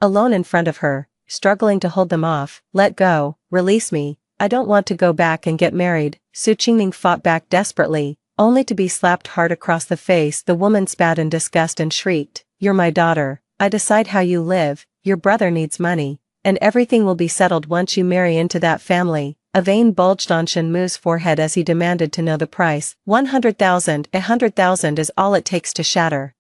alone in front of her, struggling to hold them off. Let go, release me, I don't want to go back and get married. Su Qingning fought back desperately, only to be slapped hard across the face. The woman spat in disgust and shrieked, you're my daughter, I decide how you live, your brother needs money, and everything will be settled once you marry into that family. A vein bulged on Shenmu's forehead as he demanded to know the price. 100,000. 100,000 is all it takes to shatter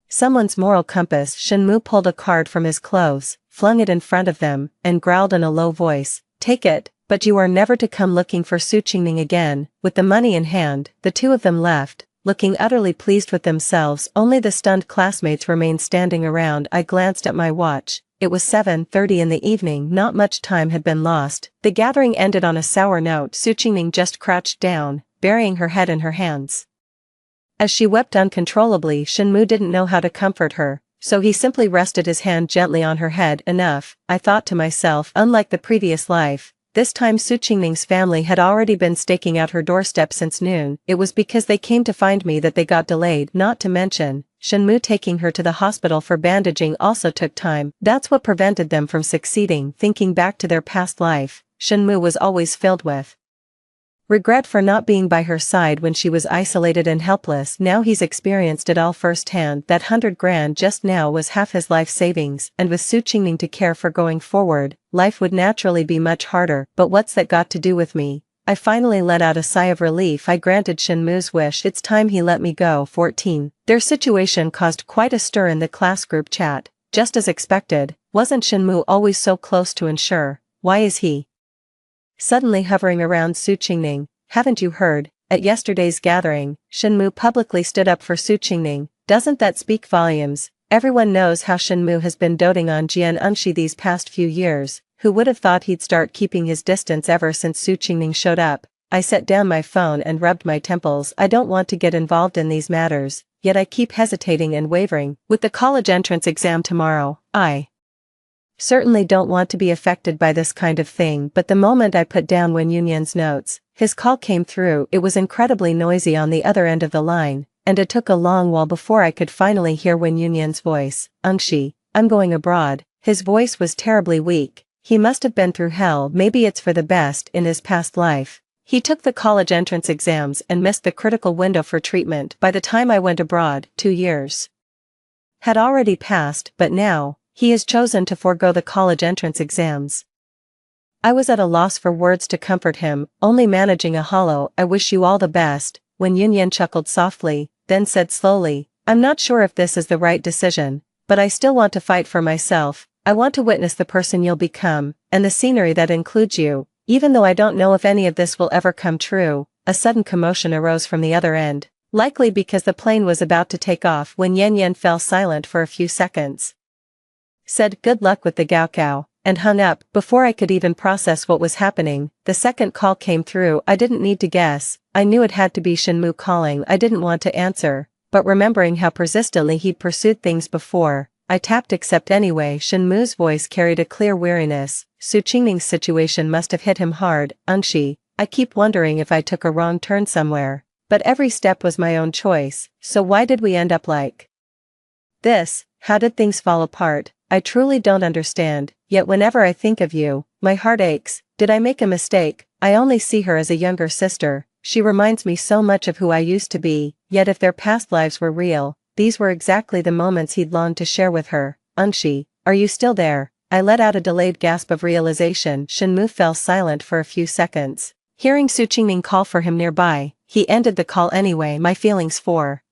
someone's moral compass. Shenmu pulled a card from his clothes, flung it in front of them, and growled in a low voice, take it, but you are never to come looking for Su Qingning again. With the money in hand, the two of them left, looking utterly pleased with themselves. Only the stunned classmates remained standing around. I glanced at my watch. It was 7:30 in the evening. Not much time had been lost. The gathering ended on a sour note. Su Qingning just crouched down, burying her head in her hands. As she wept uncontrollably, Shenmu didn't know how to comfort her, so he simply rested his hand gently on her head. Enough, I thought to myself. Unlike the previous life, This time Su Qingning's family had already been staking out her doorstep since noon. It was because they came to find me that they got delayed, not to mention, Shenmu taking her to the hospital for bandaging also took time. That's what prevented them from succeeding. Thinking back to their past life, Shenmu was always filled with regret for not being by her side when she was isolated and helpless. Now he's experienced it all firsthand. That 100 grand just now was half his life savings, and with Su Qingning to care for going forward, life would naturally be much harder. But what's that got to do with me? I finally let out a sigh of relief. I granted Shenmu's wish. It's time he let me go. 14. Their situation caused quite a stir in the class group chat. Just as expected, wasn't Shenmu always so close to ensure? Why is he suddenly hovering around Su Qingning? Haven't you heard? At yesterday's gathering, Shenmu publicly stood up for Su Qingning. Doesn't that speak volumes? Everyone knows how Shenmu has been doting on Jian Unshi these past few years. Who would have thought he'd start keeping his distance ever since Su Qingning showed up? I set down my phone and rubbed my temples. I don't want to get involved in these matters, yet I keep hesitating and wavering. With the college entrance exam tomorrow, I certainly don't want to be affected by this kind of thing. But the moment I put down Wen Yunyan's notes, his call came through. It was incredibly noisy on the other end of the line, and it took a long while before I could finally hear Wen Yunyan's voice. Unshi, I'm going abroad. His voice was terribly weak. He must have been through hell. Maybe it's for the best in his past life. He took the college entrance exams and missed the critical window for treatment. By the time I went abroad, 2 years had already passed, but now, he has chosen to forego the college entrance exams. I was at a loss for words to comfort him, only managing a hollow, I wish you all the best. When Yunyan chuckled softly, then said slowly, I'm not sure if this is the right decision, but I still want to fight for myself. I want to witness the person you'll become, and the scenery that includes you, even though I don't know if any of this will ever come true. A sudden commotion arose from the other end, likely because the plane was about to take off. When Yan fell silent for a few seconds, said good luck with the Gaokao, and hung up. Before I could even process what was happening, the second call came through. I didn't need to guess, I knew it had to be Shenmu calling. I didn't want to answer, but remembering how persistently he'd pursued things before, I tapped accept anyway. Shenmu's voice carried a clear weariness. Su Qingning's situation must have hit him hard. Unshi, I keep wondering if I took a wrong turn somewhere. But every step was my own choice, so why did we end up like this? How did things fall apart? I truly don't understand, yet whenever I think of you, my heart aches. Did I make a mistake? I only see her as a younger sister. She reminds me so much of who I used to be, yet if their past lives were real, these were exactly the moments he'd longed to share with her. Unshi, are you still there? I let out a delayed gasp of realization. Shenmu fell silent for a few seconds. Hearing Su Qingning call for him nearby, he ended the call anyway. My feelings for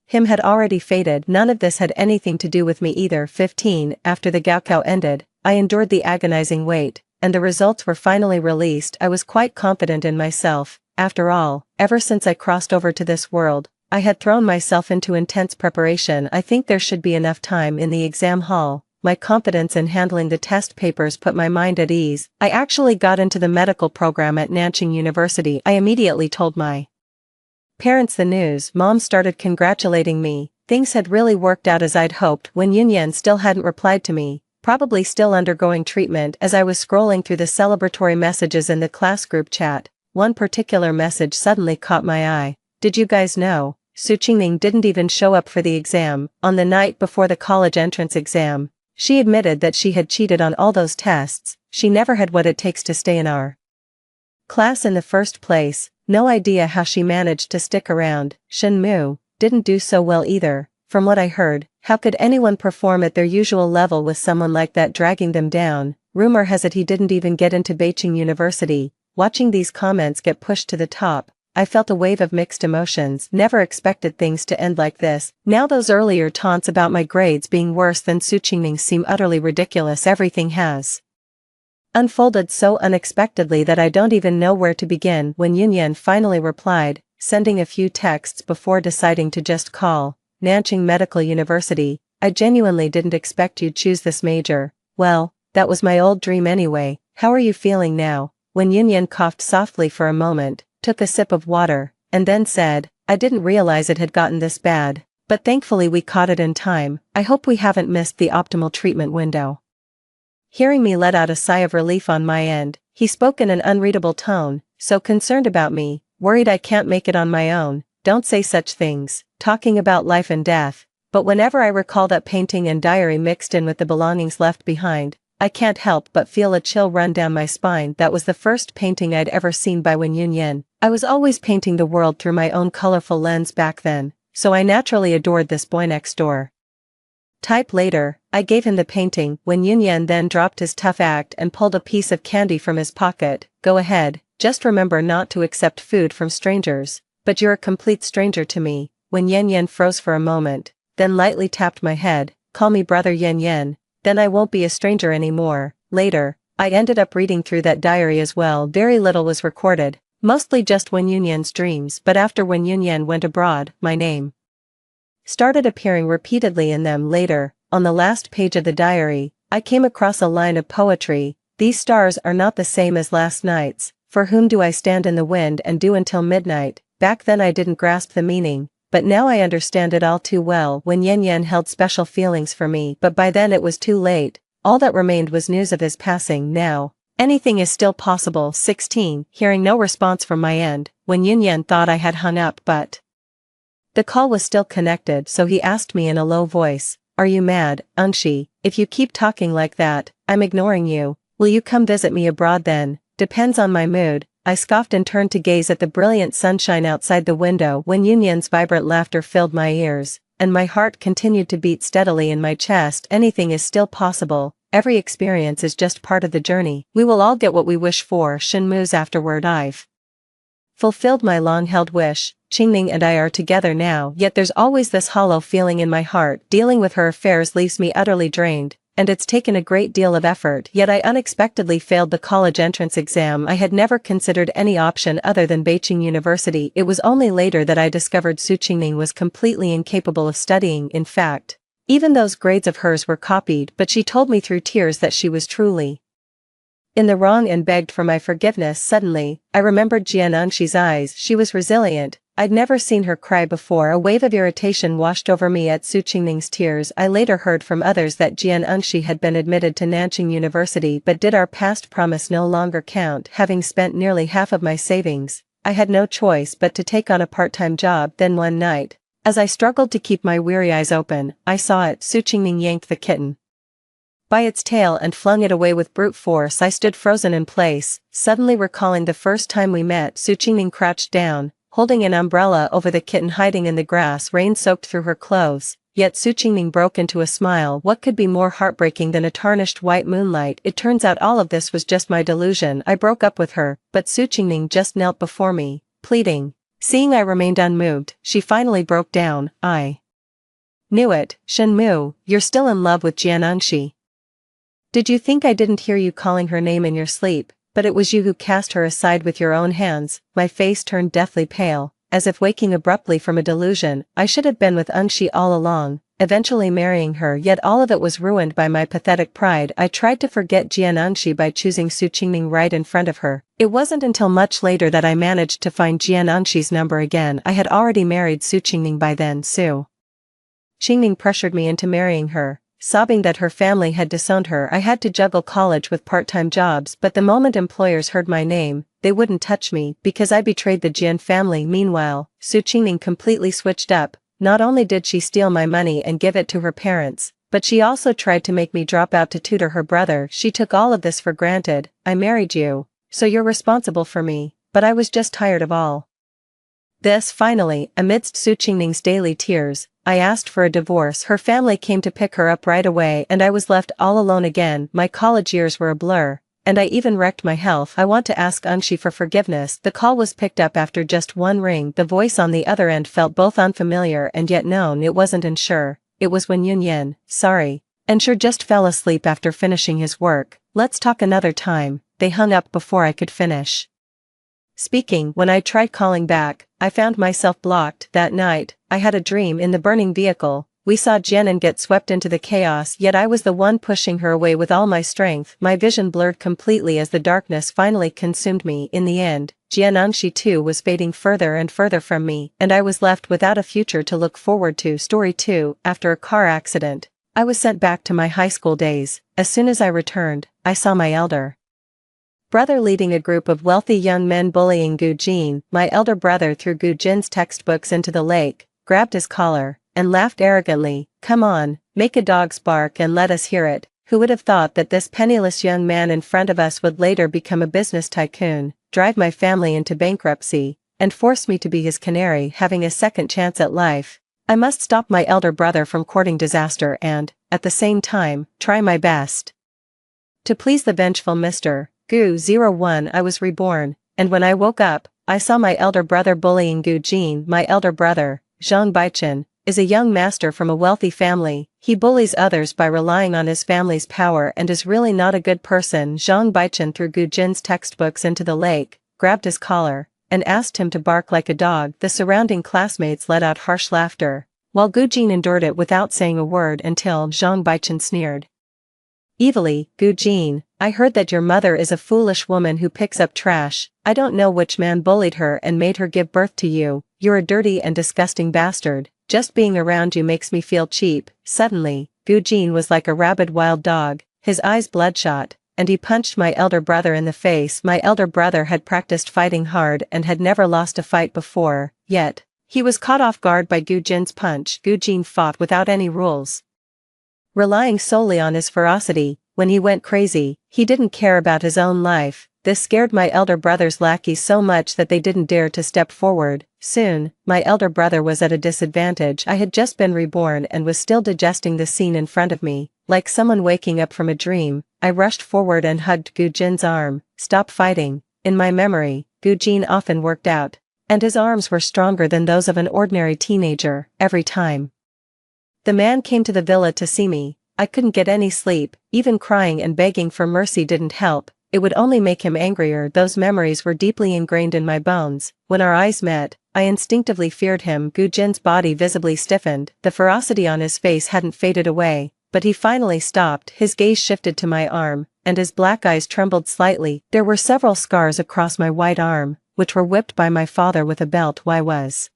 him had already faded. None of this had anything to do with me either. 15. After the Gaokao ended, I endured the agonizing wait, and the results were finally released. I was quite confident in myself. After all, ever since I crossed over to this world, I had thrown myself into intense preparation. I think there should be enough time in the exam hall. My confidence in handling the test papers put my mind at ease. I actually got into the medical program at Nanjing University. I immediately told my parents the news. Mom started congratulating me. Things had really worked out as I'd hoped. When Yunyan still hadn't replied to me, probably still undergoing treatment. As I was scrolling through the celebratory messages in the class group chat, one particular message suddenly caught my eye. Did you guys know? Su Qingning didn't even show up for the exam. On the night before the college entrance exam, she admitted that she had cheated on all those tests. She never had what it takes to stay in our class in the first place. No idea how she managed to stick around. Shenmu didn't do so well either. From what I heard, how could anyone perform at their usual level with someone like that dragging them down? Rumor has it he didn't even get into Beijing University. Watching these comments get pushed to the top, I felt a wave of mixed emotions. Never expected things to end like this. Now those earlier taunts about my grades being worse than Su Qingning seem utterly ridiculous. Everything has unfolded so unexpectedly that I don't even know where to begin. When Yunyan finally replied, sending a few texts before deciding to just call Nanjing Medical University, I genuinely didn't expect you'd choose this major. Well, that was my old dream anyway. How are you feeling now? When Yunyan coughed softly for a moment, took a sip of water, and then said, I didn't realize it had gotten this bad, but thankfully we caught it in time. I hope we haven't missed the optimal treatment window. Hearing me let out a sigh of relief on my end, he spoke in an unreadable tone, so concerned about me, worried I can't make it on my own. Don't say such things, talking about life and death. But whenever I recall that painting and diary mixed in with the belongings left behind, I can't help but feel a chill run down my spine. That was the first painting I'd ever seen by Wen Yunyan. I was always painting the world through my own colorful lens back then, so I naturally adored this boy next door. Type later, I gave him the painting. Wen Yunyan then dropped his tough act and pulled a piece of candy from his pocket. Go ahead, just remember not to accept food from strangers. But you're a complete stranger to me. Wen Yunyan froze for a moment, then lightly tapped my head. Call me brother Yunyan, then I won't be a stranger anymore. Later, I ended up reading through that diary as well. Very little was recorded, mostly just Wen Yunyan's dreams, but after Wen Yunyan went abroad, my name started appearing repeatedly in them. Later, on the last page of the diary, I came across a line of poetry. These stars are not the same as last night's. For whom do I stand in the wind and do until midnight? Back then I didn't grasp the meaning, but now I understand it all too well. Wen Yunyan held special feelings for me, but by then it was too late. All that remained was news of his passing. Now, anything is still possible. 16. Hearing no response from my end, Wen Yunyan thought I had hung up, but the call was still connected, so he asked me in a low voice, "Are you mad, Unshi? If you keep talking like that, I'm ignoring you. Will you come visit me abroad then?" "Depends on my mood." I scoffed and turned to gaze at the brilliant sunshine outside the window. When Yunyan's vibrant laughter filled my ears, and my heart continued to beat steadily in my chest. Anything is still possible. Every experience is just part of the journey. We will all get what we wish for. Shenmu's afterward. I've fulfilled my long-held wish. Qingning and I are together now, yet there's always this hollow feeling in my heart. Dealing with her affairs leaves me utterly drained, and it's taken a great deal of effort. Yet I unexpectedly failed the college entrance exam. I had never considered any option other than Beijing University. It was only later that I discovered Su Qingning was completely incapable of studying. In fact, even those grades of hers were copied, but she told me through tears that she was truly in the wrong and begged for my forgiveness. Suddenly, I remembered Jian Engshi's eyes. She was resilient. I'd never seen her cry before. A wave of irritation washed over me at Su Qingning's tears. I later heard from others that Jian Engshi had been admitted to Nanjing University, but did our past promise no longer count? Having spent nearly half of my savings, I had no choice but to take on a part-time job. Then one night, as I struggled to keep my weary eyes open, I saw it. Su Qingning yanked the kitten by its tail and flung it away with brute force. I stood frozen in place, suddenly recalling the first time we met. Su Qingning crouched down, holding an umbrella over the kitten hiding in the grass. Rain soaked through her clothes, yet Su Qingning broke into a smile. What could be more heartbreaking than a tarnished white moonlight? It turns out all of this was just my delusion. I broke up with her, but Su Qingning just knelt before me, pleading. Seeing I remained unmoved, she finally broke down. I knew it. Shenmu, you're still in love with Jian Engshi. Did you think I didn't hear you calling her name in your sleep? But it was you who cast her aside with your own hands. My face turned deathly pale, as if waking abruptly from a delusion. I should have been with Engshi all along, eventually marrying her, yet all of it was ruined by my pathetic pride. I tried to forget Jian Engshi by choosing Su Qingning right in front of her. It wasn't until much later that I managed to find Jian Engshi's number again. I had already married Su Qingning by then. Su Qingning pressured me into marrying her, sobbing that her family had disowned her. I had to juggle college with part-time jobs, but the moment employers heard my name, they wouldn't touch me, because I betrayed the Jian family. Meanwhile, Su Qingning completely switched up. Not only did she steal my money and give it to her parents, but she also tried to make me drop out to tutor her brother. She took all of this for granted. I married you, so you're responsible for me, but I was just tired of all this. Finally, amidst Su Qingning's daily tears, I asked for a divorce. Her family came to pick her up right away, and I was left all alone again. My college years were a blur, and I even wrecked my health. I want to ask Engshi for forgiveness. The call was picked up after just one ring. The voice on the other end felt both unfamiliar and yet known. It wasn't Ensure. It was Wen Yunyan. Sorry. Ensure just fell asleep after finishing his work. Let's talk another time. They hung up before I could finish speaking. When I tried calling back, I found myself blocked. That night, I had a dream. In the burning vehicle, we saw Jianan get swept into the chaos, yet I was the one pushing her away with all my strength. My vision blurred completely as the darkness finally consumed me. In the end, Jian Engshi too was fading further and further from me, and I was left without a future to look forward to. Story 2. After a car accident, I was sent back to my high school days. As soon as I returned, I saw my elder brother leading a group of wealthy young men bullying Gu Jin. My elder brother threw Gu Jin's textbooks into the lake, grabbed his collar, and laughed arrogantly. "Come on, make a dog's bark and let us hear it." Who would have thought that this penniless young man in front of us would later become a business tycoon, drive my family into bankruptcy, and force me to be his canary having a second chance at life? I must stop my elder brother from courting disaster and, at the same time, try my best to please the vengeful Mr. Gu-01. I was reborn, and when I woke up, I saw my elder brother bullying Gu Jin. My elder brother, Zhang Baichen, is a young master from a wealthy family. He bullies others by relying on his family's power and is really not a good person. Zhang Baichen threw Gu Jin's textbooks into the lake, grabbed his collar, and asked him to bark like a dog. The surrounding classmates let out harsh laughter, while Gu Jin endured it without saying a word until Zhang Baichen sneered evilly, "Gu Jin, I heard that your mother is a foolish woman who picks up trash. I don't know which man bullied her and made her give birth to you. You're a dirty and disgusting bastard. Just being around you makes me feel cheap." Suddenly, Gu Jin was like a rabid wild dog, his eyes bloodshot, and he punched my elder brother in the face. My elder brother had practiced fighting hard and had never lost a fight before, yet he was caught off guard by Gu Jin's punch. Gu Jin fought without any rules, relying solely on his ferocity. When he went crazy, he didn't care about his own life. This scared my elder brother's lackeys so much that they didn't dare to step forward. Soon, my elder brother was at a disadvantage. I had just been reborn and was still digesting the scene in front of me. Like someone waking up from a dream, I rushed forward and hugged Gu Jin's arm. "Stop fighting." In my memory, Gu Jin often worked out, and his arms were stronger than those of an ordinary teenager. Every time the man came to the villa to see me, I couldn't get any sleep. Even crying and begging for mercy didn't help. It would only make him angrier. Those memories were deeply ingrained in my bones. When our eyes met, I instinctively feared him. Gu Jin's body visibly stiffened. The ferocity on his face hadn't faded away, but he finally stopped. His gaze shifted to my arm, and his black eyes trembled slightly. There were several scars across my white arm, which were whipped by my father with a belt. Why was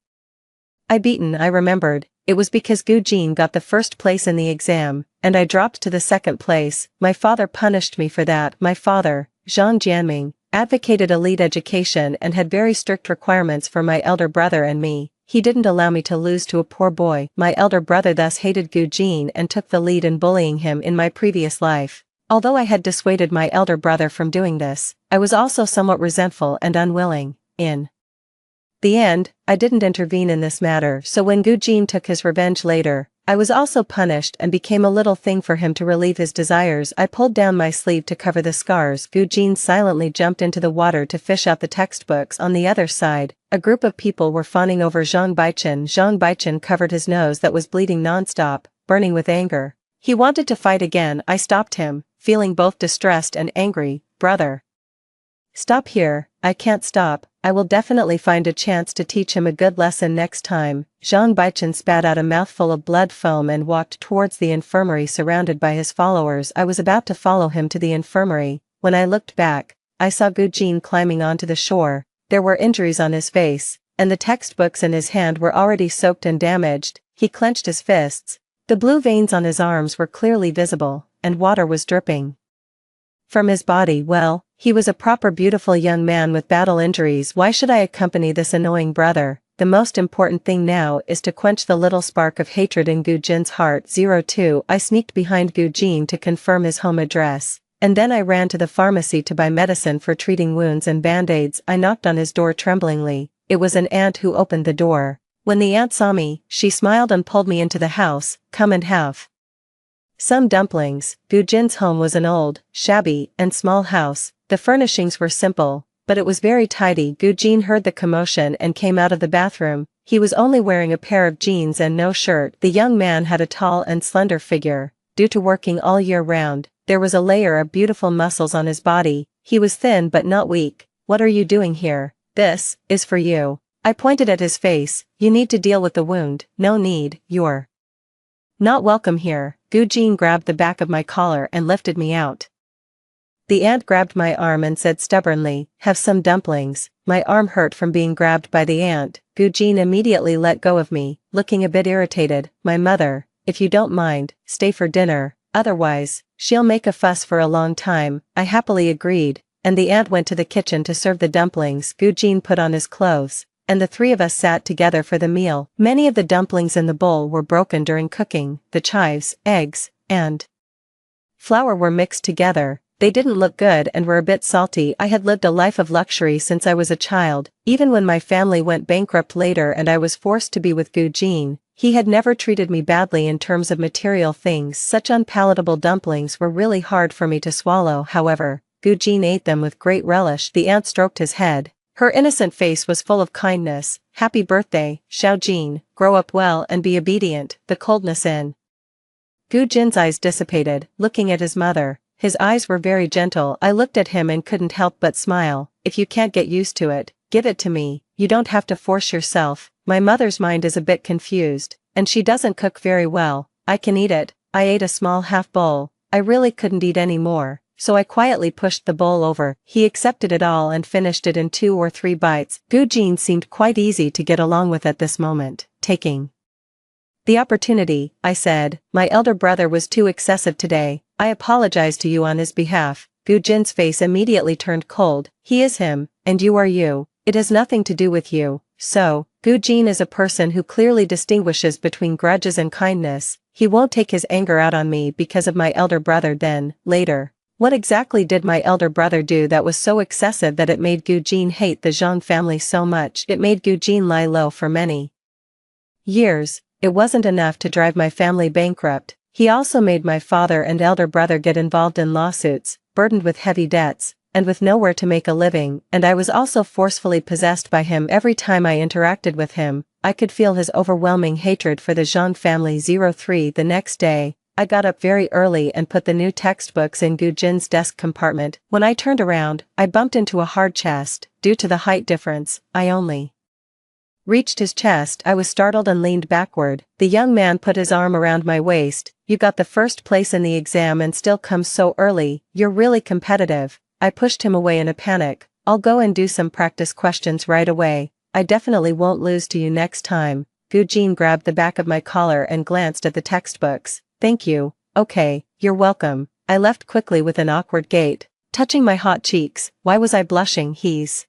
I beaten? I remembered. It was because Gu Jin got the first place in the exam, and I dropped to the second place. My father punished me for that. My father, Zhang Jianming, advocated elite education and had very strict requirements for my elder brother and me. He didn't allow me to lose to a poor boy. My elder brother thus hated Gu Jin and took the lead in bullying him in my previous life. Although I had dissuaded my elder brother from doing this, I was also somewhat resentful and unwilling. In the end, I didn't intervene in this matter, so when Gu Jin took his revenge later, I was also punished and became a little thing for him to relieve his desires. I pulled down my sleeve to cover the scars. Gu Jin silently jumped into the water to fish out the textbooks. On the other side, a group of people were fawning over Zhang Baichen. Zhang Baichen covered his nose that was bleeding nonstop, burning with anger. He wanted to fight again. I stopped him, feeling both distressed and angry. "Brother, stop here." "I can't stop. I will definitely find a chance to teach him a good lesson next time." Zhang Baichen spat out a mouthful of blood foam and walked towards the infirmary surrounded by his followers. I was about to follow him to the infirmary. When I looked back, I saw Gu Jin climbing onto the shore. There were injuries on his face, and the textbooks in his hand were already soaked and damaged. He clenched his fists. The blue veins on his arms were clearly visible, and water was dripping from his body. Well, he was a proper beautiful young man with battle injuries. Why should I accompany this annoying brother? The most important thing now is to quench the little spark of hatred in Gu Jin's heart. 02 I sneaked behind Gu Jin to confirm his home address, and then I ran to the pharmacy to buy medicine for treating wounds and band-aids. I knocked on his door tremblingly. It was an aunt who opened the door. When the aunt saw me, she smiled and pulled me into the house. "Come and have some dumplings." Gu Jin's home was an old, shabby, and small house. The furnishings were simple, but it was very tidy. Gu Jin heard the commotion and came out of the bathroom. He was only wearing a pair of jeans and no shirt. The young man had a tall and slender figure. Due to working all year round, there was a layer of beautiful muscles on his body. He was thin but not weak. "What are you doing here?" "This is for you." I pointed at his face. "You need to deal with the wound." "No need, you're not welcome here." Gu Jin grabbed the back of my collar and lifted me out. The aunt grabbed my arm and said stubbornly, "Have some dumplings." My arm hurt from being grabbed by the aunt. Gu Jin immediately let go of me, looking a bit irritated. "My mother, if you don't mind, stay for dinner, otherwise, she'll make a fuss for a long time. I happily agreed, and the aunt went to the kitchen to serve the dumplings. Gujin put on his clothes, and the three of us sat together for the meal. Many of the dumplings in the bowl were broken during cooking. The chives, eggs, and flour were mixed together. They didn't look good and were a bit salty. I had lived a life of luxury since I was a child. Even when my family went bankrupt later and I was forced to be with Gujin, he had never treated me badly in terms of material things. Such unpalatable dumplings were really hard for me to swallow. However, Gujin ate them with great relish. The aunt stroked his head. Her innocent face was full of kindness. Happy birthday, Xiaojin, grow up well and be obedient. The coldness in Gujin's eyes dissipated, looking at his mother. His eyes were very gentle. I looked at him and couldn't help but smile. If you can't get used to it, give it to me. You don't have to force yourself. My mother's mind is a bit confused, and she doesn't cook very well. I can eat it. I ate a small half bowl. I really couldn't eat any more, so I quietly pushed the bowl over. He accepted it all and finished it in 2 or 3 bites. Gujin seemed quite easy to get along with at this moment. Taking the opportunity, I said, my elder brother was too excessive today. I apologize to you on his behalf. Gujin's face immediately turned cold. He is him, and you are you. It has nothing to do with you. So, Gujin is a person who clearly distinguishes between grudges and kindness. He won't take his anger out on me because of my elder brother. Then, later, what exactly did my elder brother do that was so excessive that it made Gujin hate the Zhang family so much? It made Gujin lie low for many years. It wasn't enough to drive my family bankrupt. He also made my father and elder brother get involved in lawsuits, burdened with heavy debts, and with nowhere to make a living, and I was also forcefully possessed by him. Every time I interacted with him, I could feel his overwhelming hatred for the Zhang family. 03 The next day, I got up very early and put the new textbooks in Gujin's desk compartment. When I turned around, I bumped into a hard chest. Due to the height difference, I only reached his chest. I was startled and leaned backward. The young man put his arm around my waist. You got the first place in the exam and still come so early. You're really competitive. I pushed him away in a panic. I'll go and do some practice questions right away. I definitely won't lose to you next time. Gujin grabbed the back of my collar and glanced at the textbooks. Thank you. Okay, you're welcome. I left quickly with an awkward gait, touching my hot cheeks. Why was I blushing? He's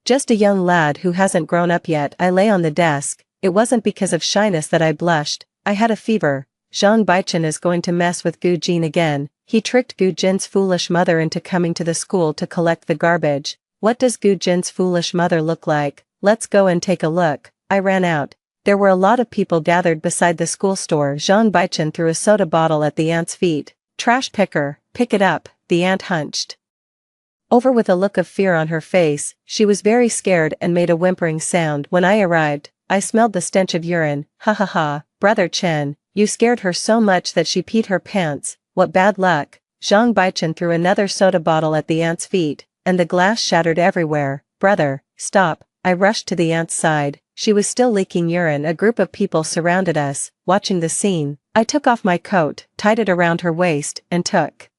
just a young lad who hasn't grown up yet. I lay on the desk. It wasn't because of shyness that I blushed. I had a fever. Zhang Baichen is going to mess with Gujin again. He tricked Gujin's foolish mother into coming to the school to collect the garbage. What does Gujin's foolish mother look like? Let's go and take a look. I ran out. There were a lot of people gathered beside the school store. Zhang Baichen threw a soda bottle at the aunt's feet. Trash picker, pick it up. The aunt hunched over with a look of fear on her face. She was very scared and made a whimpering sound. When I arrived, I smelled the stench of urine. Ha ha ha, Brother Chen, you scared her so much that she peed her pants. What bad luck. Zhang Baichen threw another soda bottle at the aunt's feet, and the glass shattered everywhere. Brother, stop. I rushed to the aunt's side. She was still leaking urine. A group of people surrounded us, watching the scene. I took off my coat, tied it around her waist, and took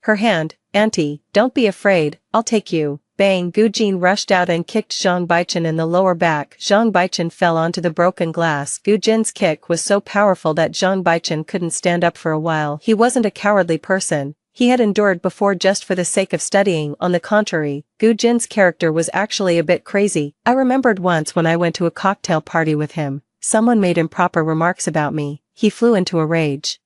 her hand. Auntie, don't be afraid, I'll take you. Bang! Gujin rushed out and kicked Zhang Baichen in the lower back. Zhang Baichen fell onto the broken glass. Gujin's kick was so powerful that Zhang Baichen couldn't stand up for a while. He wasn't a cowardly person. He had endured before just for the sake of studying. On the contrary, Gujin's character was actually a bit crazy. I remembered once when I went to a cocktail party with him, someone made improper remarks about me. He flew into a rage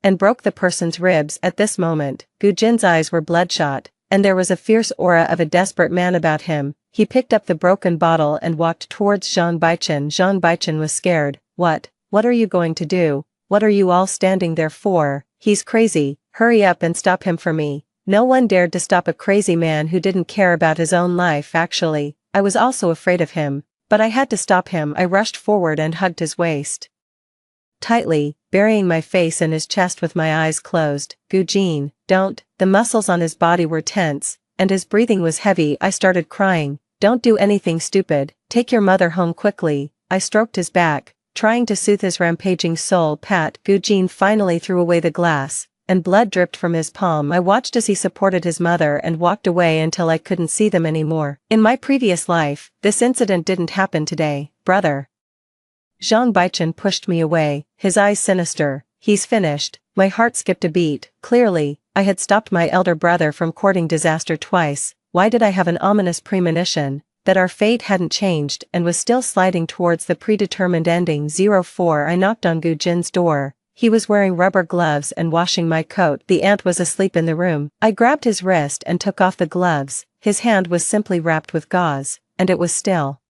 and broke the person's ribs. At this moment, Gujin's eyes were bloodshot, and there was a fierce aura of a desperate man about him. He picked up the broken bottle and walked towards Zhang Baichen. Zhang Baichen was scared. What are you going to do? What are you all standing there for? He's crazy. Hurry up and stop him for me. No one dared to stop a crazy man who didn't care about his own life. Actually, I was also afraid of him, but I had to stop him. I rushed forward and hugged his waist tightly, burying my face in his chest with my eyes closed. Gujin, don't. The muscles on his body were tense, and his breathing was heavy. I started crying. Don't do anything stupid. Take your mother home quickly. I stroked his back, trying to soothe his rampaging soul. Pat. Gujin finally threw away the glass, and blood dripped from his palm. I watched as he supported his mother and walked away until I couldn't see them anymore. In my previous life, this incident didn't happen today, brother. Zhang Baichen pushed me away, his eyes sinister. He's finished. My heart skipped a beat. Clearly, I had stopped my elder brother from courting disaster twice. Why did I have an ominous premonition that our fate hadn't changed and was still sliding towards the predetermined ending? 04 I knocked on Gu Jin's door. He was wearing rubber gloves and washing my coat. The aunt was asleep in the room. I grabbed his wrist and took off the gloves. His hand was simply wrapped with gauze, and it was still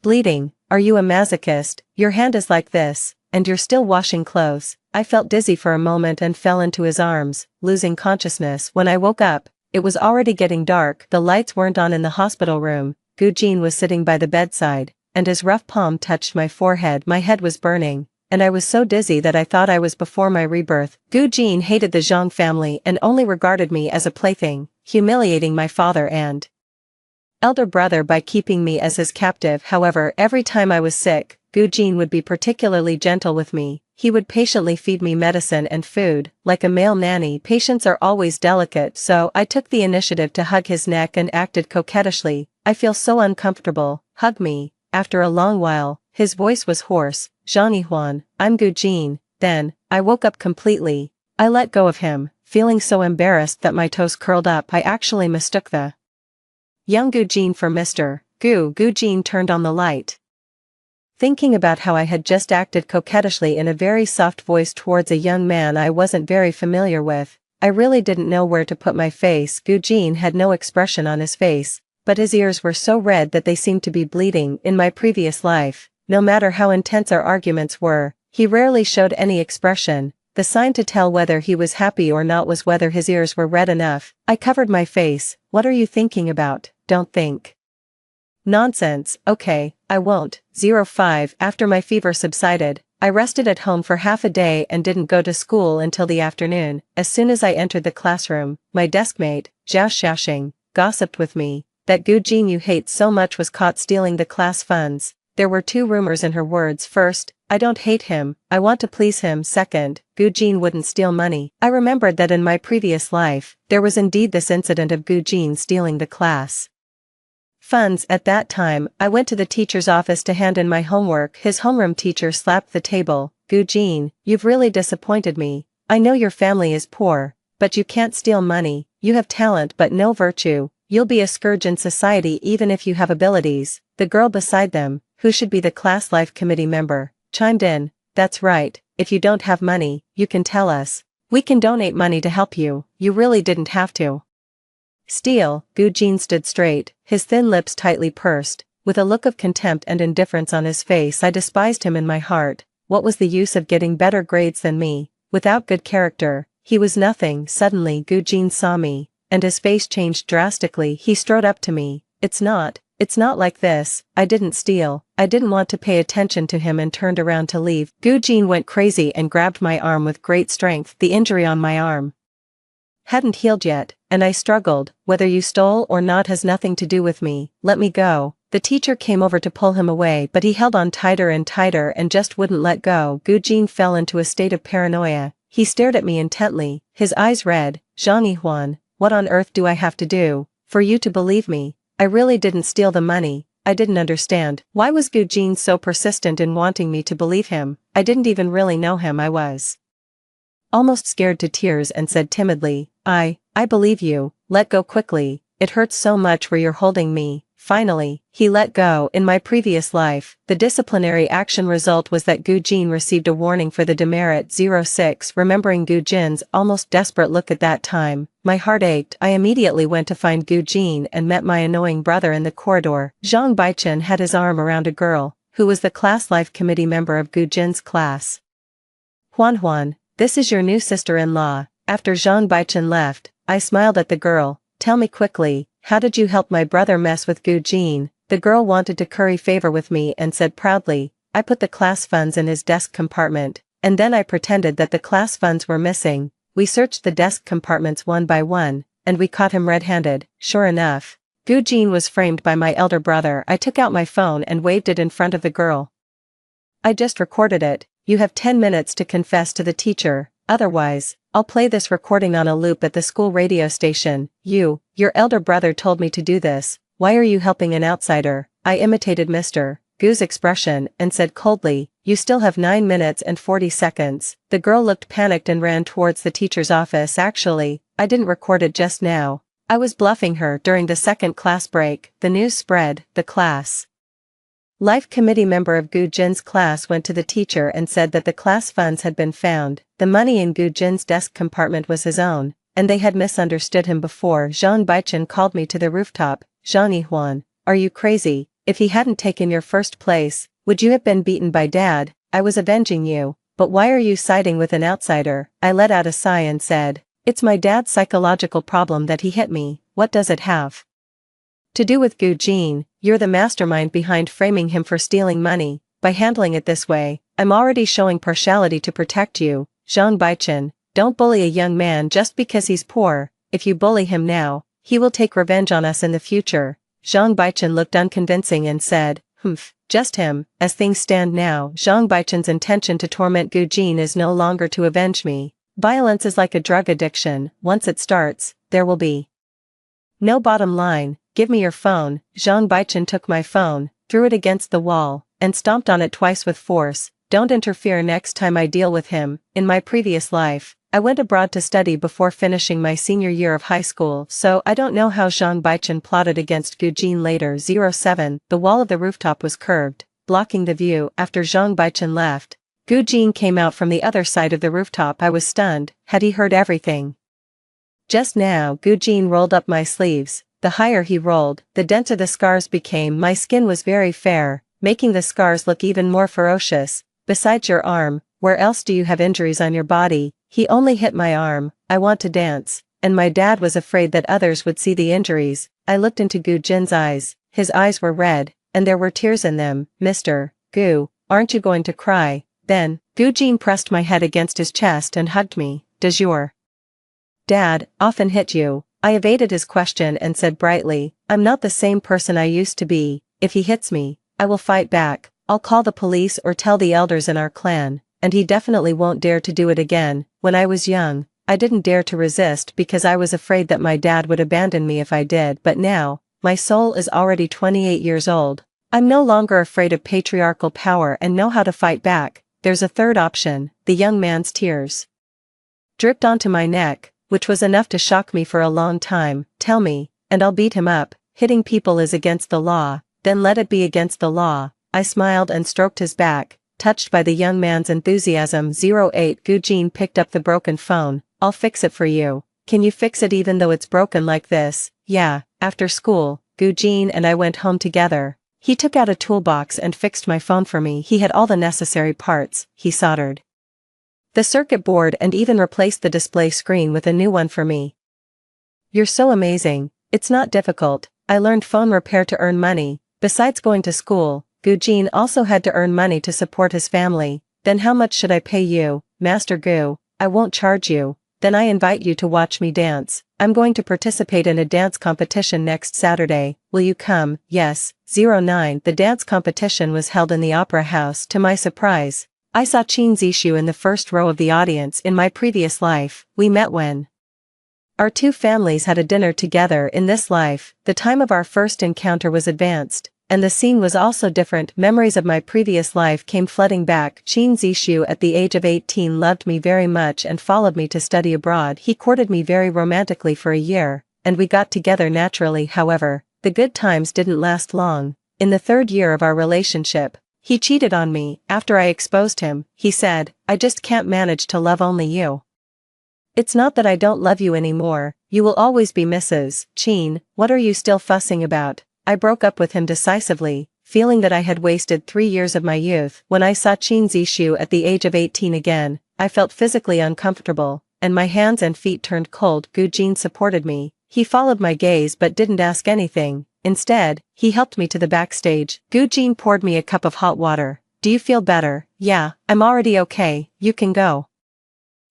bleeding. Are you a masochist? Your hand is like this, and you're still washing clothes. I felt dizzy for a moment and fell into his arms, losing consciousness. When I woke up, it was already getting dark. The lights weren't on in the hospital room. Gu Jin was sitting by the bedside, and his rough palm touched my forehead. My head was burning, and I was so dizzy that I thought I was before my rebirth. Gu Jin hated the Zhang family and only regarded me as a plaything, humiliating my father and elder brother by keeping me as his captive. However, every time I was sick, Gu Jin would be particularly gentle with me. He would patiently feed me medicine and food. Like a male nanny, patients are always delicate, so I took the initiative to hug his neck and acted coquettishly. I feel so uncomfortable. Hug me. After a long while, his voice was hoarse. Zhang Yihuan, I'm Gu Jin. Then, I woke up completely. I let go of him, feeling so embarrassed that my toes curled up. I actually mistook the young Gu Jin for Mr. Gu. Gu Jin turned on the light. Thinking about how I had just acted coquettishly in a very soft voice towards a young man I wasn't very familiar with, I really didn't know where to put my face. Gu Jin had no expression on his face, but his ears were so red that they seemed to be bleeding. In my previous life, no matter how intense our arguments were, he rarely showed any expression. The sign to tell whether he was happy or not was whether his ears were red enough. I covered my face. What are you thinking about? Don't think. Nonsense. Okay, I won't. 05 After my fever subsided, I rested at home for half a day and didn't go to school until the afternoon. As soon as I entered the classroom, my deskmate, Zhao Xiaoxing, gossiped with me that Gu Jin you hate so much was caught stealing the class funds. There were two rumors in her words. First, I don't hate him, I want to please him. Second, Gu Jin wouldn't steal money. I remembered that in my previous life, there was indeed this incident of Gu Jin stealing the class funds. At that time, I went to the teacher's office to hand in my homework. His homeroom teacher slapped the table. Gu Jin, you've really disappointed me. I know your family is poor, but you can't steal money. You have talent but no virtue. You'll be a scourge in society even if you have abilities. The girl beside them, who should be the class life committee member, chimed in. That's right, if you don't have money, you can tell us. We can donate money to help you. You really didn't have to steal. Gu Jin stood straight, his thin lips tightly pursed, with a look of contempt and indifference on his face. I despised him in my heart. What was the use of getting better grades than me? Without good character, he was nothing. Suddenly Gu Jin saw me, and his face changed drastically. He strode up to me. It's not like this. I didn't steal. I didn't want to pay attention to him and turned around to leave. Gu Jin went crazy and grabbed my arm with great strength. The injury on my arm hadn't healed yet, and I struggled. Whether you stole or not has nothing to do with me. Let me go. The teacher came over to pull him away, but he held on tighter and tighter and just wouldn't let go. Gu Jin fell into a state of paranoia. He stared at me intently, his eyes red. Zhang Yihuan, what on earth do I have to do for you to believe me? I really didn't steal the money. I didn't understand. Why was Gu Jin so persistent in wanting me to believe him? I didn't even really know him. I was almost scared to tears and said timidly, I believe you. Let go quickly. It hurts so much where you're holding me. Finally, he let go. In my previous life, the disciplinary action result was that Gu Jin received a warning for the demerit. 06 Remembering Gu Jin's almost desperate look at that time, my heart ached. I immediately went to find Gu Jin and met my annoying brother in the corridor. Zhang Baichen had his arm around a girl, who was the class life committee member of Gu Jin's class. Huan, this is your new sister-in-law. After Zhang Baichen left, I smiled at the girl. Tell me quickly, how did you help my brother mess with Gu Jin? The girl wanted to curry favor with me and said proudly, I put the class funds in his desk compartment, and then I pretended that the class funds were missing. We searched the desk compartments one by one, and we caught him red-handed. Sure enough, Gu Jin was framed by my elder brother. I took out my phone and waved it in front of the girl. I just recorded it. You have 10 minutes to confess to the teacher, otherwise, I'll play this recording on a loop at the school radio station. Your elder brother told me to do this. Why are you helping an outsider? I imitated Mr. Gu's expression and said coldly, "You still have 9 minutes and 40 seconds. The girl looked panicked and ran towards the teacher's office. Actually, I didn't record it just now. I was bluffing her. During the second class break, the news spread. The class Life committee member of Gu Jin's class went to the teacher and said that the class funds had been found. The money in Gu Jin's desk compartment was his own, and they had misunderstood him before. Zhang Baichen called me to the rooftop. "Zhang Yihuan, are you crazy? If he hadn't taken your first place, would you have been beaten by Dad? I was avenging you, but why are you siding with an outsider?" I let out a sigh and said, "It's my dad's psychological problem that he hit me. What does it have to do with Gu Jin? You're the mastermind behind framing him for stealing money. By handling it this way, I'm already showing partiality to protect you." Zhang Baichen, don't bully a young man just because he's poor. If you bully him now, he will take revenge on us in the future. Zhang Baichen looked unconvincing and said, just him. As things stand now, Zhang Baichen's intention to torment Gu Jin is no longer to avenge me. Violence is like a drug addiction. Once it starts, there will be no bottom line. "Give me your phone." Zhang Baichen took my phone, threw it against the wall, and stomped on it twice with force. "Don't interfere next time I deal with him." In my previous life, I went abroad to study before finishing my senior year of high school, so I don't know how Zhang Baichen plotted against Gu Jin later. 07. The wall of the rooftop was curved, blocking the view. After Zhang Baichen left, Gu Jin came out from the other side of the rooftop. I was stunned. Had he heard everything? Just now, Gu Jin rolled up my sleeves. The higher he rolled, the denser the scars became. My skin was very fair, making the scars look even more ferocious. "Besides your arm, where else do you have injuries on your body?" "He only hit my arm. I want to dance." And my dad was afraid that others would see the injuries. I looked into Gu Jin's eyes. His eyes were red, and there were tears in them. "Mr. Gu, aren't you going to cry?" Then, Gu Jin pressed my head against his chest and hugged me. "Does your dad often hit you?" I evaded his question and said brightly, "I'm not the same person I used to be. If he hits me, I will fight back. I'll call the police or tell the elders in our clan, and he definitely won't dare to do it again." When I was young, I didn't dare to resist because I was afraid that my dad would abandon me if I did. But now, my soul is already 28 years old. I'm no longer afraid of patriarchal power and know how to fight back. There's a third option. The young man's tears dripped onto my neck, which was enough to shock me for a long time. "Tell me, and I'll beat him up. Hitting people is against the law, then let it be against the law." I smiled and stroked his back, touched by the young man's enthusiasm. 08. Gu Jin picked up the broken phone. "I'll fix it for you." "Can you fix it even though it's broken like this?" "Yeah." After school, Gu Jin and I went home together. He took out a toolbox and fixed my phone for me. He had all the necessary parts. He soldered the circuit board and even replaced the display screen with a new one for me. "You're so amazing. It's not difficult." I learned phone repair to earn money. Besides going to school, Gu Jin also had to earn money to support his family. "Then how much should I pay you?" "Master Gu, I won't charge you." "Then I invite you to watch me dance. I'm going to participate in a dance competition next Saturday. Will you come?" "Yes." 09. The dance competition was held in the Opera House. To my surprise, I saw Qin Zishu in the first row of the audience. In my previous life, we met when our two families had a dinner together. In this life, the time of our first encounter was advanced, and the scene was also different. Memories of my previous life came flooding back. Qin Zishu at the age of 18 loved me very much and followed me to study abroad. He courted me very romantically for a year, and we got together naturally. However, the good times didn't last long. In the third year of our relationship, he cheated on me. After I exposed him, he said, "I just can't manage to love only you. It's not that I don't love you anymore. You will always be Mrs. Qin. What are you still fussing about?" I broke up with him decisively, feeling that I had wasted 3 years of my youth. When I saw Qin Zishu at the age of 18 again, I felt physically uncomfortable, and my hands and feet turned cold. Gu Jin supported me. He followed my gaze but didn't ask anything. Instead, he helped me to the backstage. Gu Jin poured me a cup of hot water. "Do you feel better?" "Yeah, I'm already okay. You can go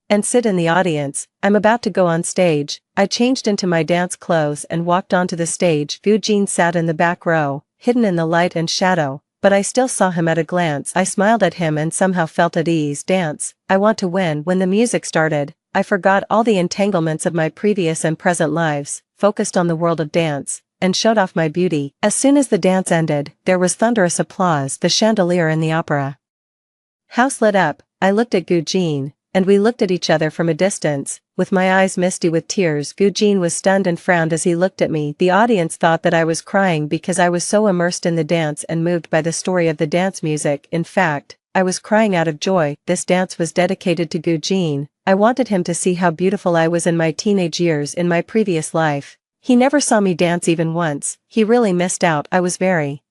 and sit in the audience. I'm about to go on stage." I changed into my dance clothes and walked onto the stage. Gu Jin sat in the back row, hidden in the light and shadow, but I still saw him at a glance. I smiled at him and somehow felt at ease. "Dance. I want to win." When the music started, I forgot all the entanglements of my previous and present lives, focused on the world of dance. and showed off my beauty. As soon as the dance ended, there was thunderous applause, the chandelier in the opera house lit up. I looked at Gu Jin, and we looked at each other from a distance, with my eyes misty with tears. Gu Jin was stunned and frowned as he looked at me. The audience thought that I was crying because I was so immersed in the dance and moved by the story of the dance music. In fact, I was crying out of joy. This dance was dedicated to Gu Jin. I wanted him to see how beautiful I was in my teenage years in my previous life. He never saw me dance even once. He really missed out. I was very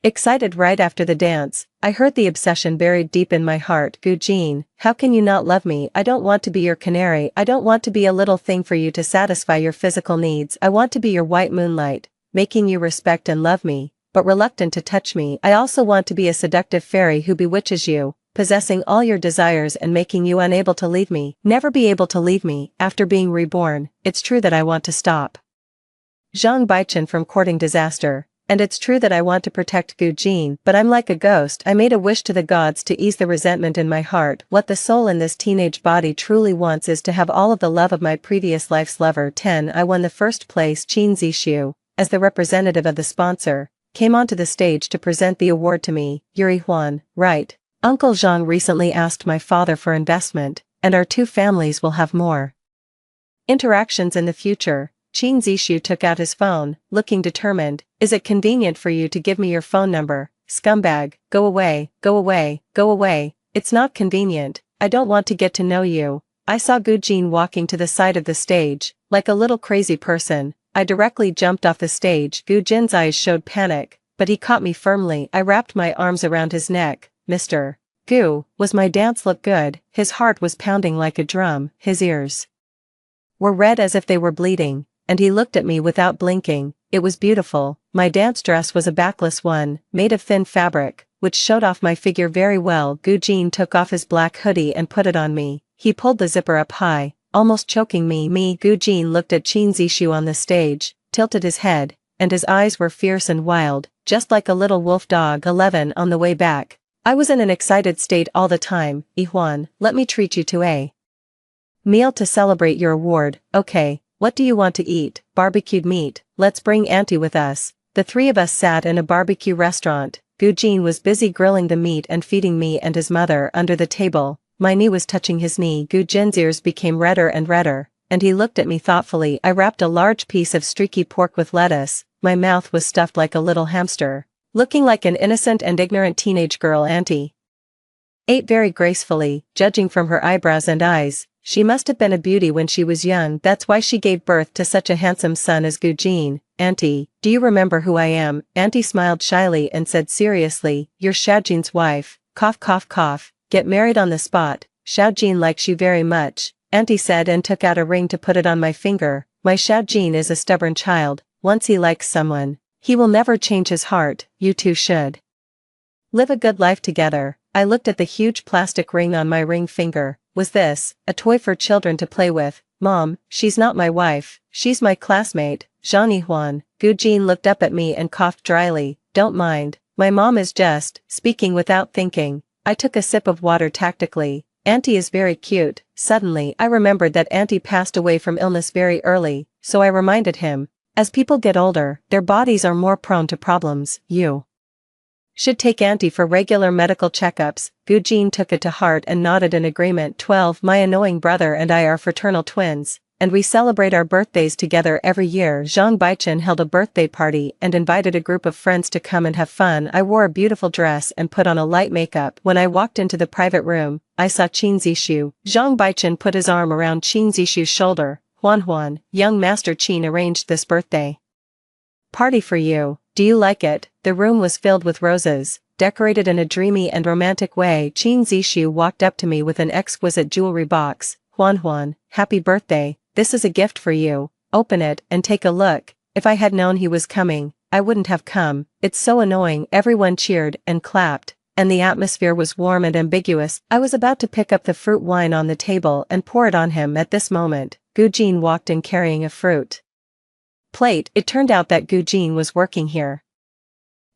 excited. Right after the dance, I heard the obsession buried deep in my heart. Gu Jin, how can you not love me? I don't want to be your canary. I don't want to be a little thing for you to satisfy your physical needs. I want to be your white moonlight, making you respect and love me, but reluctant to touch me. I also want to be a seductive fairy who bewitches you, possessing all your desires and making you unable to leave me. Never be able to leave me. After being reborn, it's true that I want to stop Zhang Baichen from courting disaster, and it's true that I want to protect Gu Jin, but I'm like a ghost. I made a wish to the gods to ease the resentment in my heart. What the soul in this teenage body truly wants is to have all of the love of my previous life's lover. 10. I won the first place. Qin Zishu, as the representative of the sponsor, came onto the stage to present the award to me. Yuri Huan, right. Uncle Zhang recently asked my father for investment, and our two families will have more interactions in the future. Qin Zishu took out his phone, looking determined. Is it convenient for you to give me your phone number? Scumbag, go away, go away, go away. It's not convenient. I don't want to get to know you. I saw Gu Jin walking to the side of the stage, like a little crazy person. I directly jumped off the stage. Gu Jin's eyes showed panic, but he caught me firmly. I wrapped my arms around his neck. Mr. Gu, was my dance look good? His heart was pounding like a drum, his ears were red as if they were bleeding, and he looked at me without blinking. It was beautiful. My dance dress was a backless one, made of thin fabric, which showed off my figure very well. Gu Jin took off his black hoodie and put it on me. He pulled the zipper up high, almost choking me. Gu Jin looked at Qin Zishu on the stage, tilted his head, and his eyes were fierce and wild, just like a little wolf dog. 11. On the way back, I was in an excited state all the time. Yihuan, let me treat you to a meal to celebrate your award. Okay, what do you want to eat? Barbecued meat. Let's bring Auntie with us. The three of us sat in a barbecue restaurant. Gu Jin was busy grilling the meat and feeding me and his mother under the table. My knee was touching his knee. Gu Jin's ears became redder and redder, and he looked at me thoughtfully. I wrapped a large piece of streaky pork with lettuce. My mouth was stuffed like a little hamster, looking like an innocent and ignorant teenage girl. Auntie ate very gracefully, judging from her eyebrows and eyes. She must have been a beauty when she was young. That's why she gave birth to such a handsome son as Gu Jin. Auntie, do you remember who I am? Auntie smiled shyly and said seriously, you're Xiaojin's wife. Cough cough cough. Get married on the spot. Xiaojin likes you very much, Auntie said and took out a ring to put it on my finger. My Xiaojin is a stubborn child. Once he likes someone, he will never change his heart. You two should live a good life together. I looked at the huge plastic ring on my ring finger. Was this a toy for children to play with? Mom, she's not my wife. She's my classmate, Zhang Yihuan. Gu Jin looked up at me and coughed dryly. Don't mind. My mom is just speaking without thinking. I took a sip of water tactically. Auntie is very cute. Suddenly I remembered that Auntie passed away from illness very early, so I reminded him. As people get older, their bodies are more prone to problems. You should take Auntie for regular medical checkups. Gu Jin took it to heart and nodded in agreement. 12. My annoying brother and I are fraternal twins, and we celebrate our birthdays together every year. Zhang Baichen held a birthday party and invited a group of friends to come and have fun. I wore a beautiful dress and put on a light makeup. When I walked into the private room, I saw Qin Zishu. Zhang Baichen put his arm around Qin Zishu's shoulder. Huan, young Master Qin arranged this birthday party for you. Do you like it? The room was filled with roses, decorated in a dreamy and romantic way. Qin Zishu walked up to me with an exquisite jewelry box. Huan, happy birthday. This is a gift for you. Open it and take a look. If I had known he was coming, I wouldn't have come. It's so annoying. Everyone cheered and clapped, and the atmosphere was warm and ambiguous. I was about to pick up the fruit wine on the table and pour it on him. At this moment, Gu Jin walked in carrying a fruit plate. It turned out that Gu Jin was working here.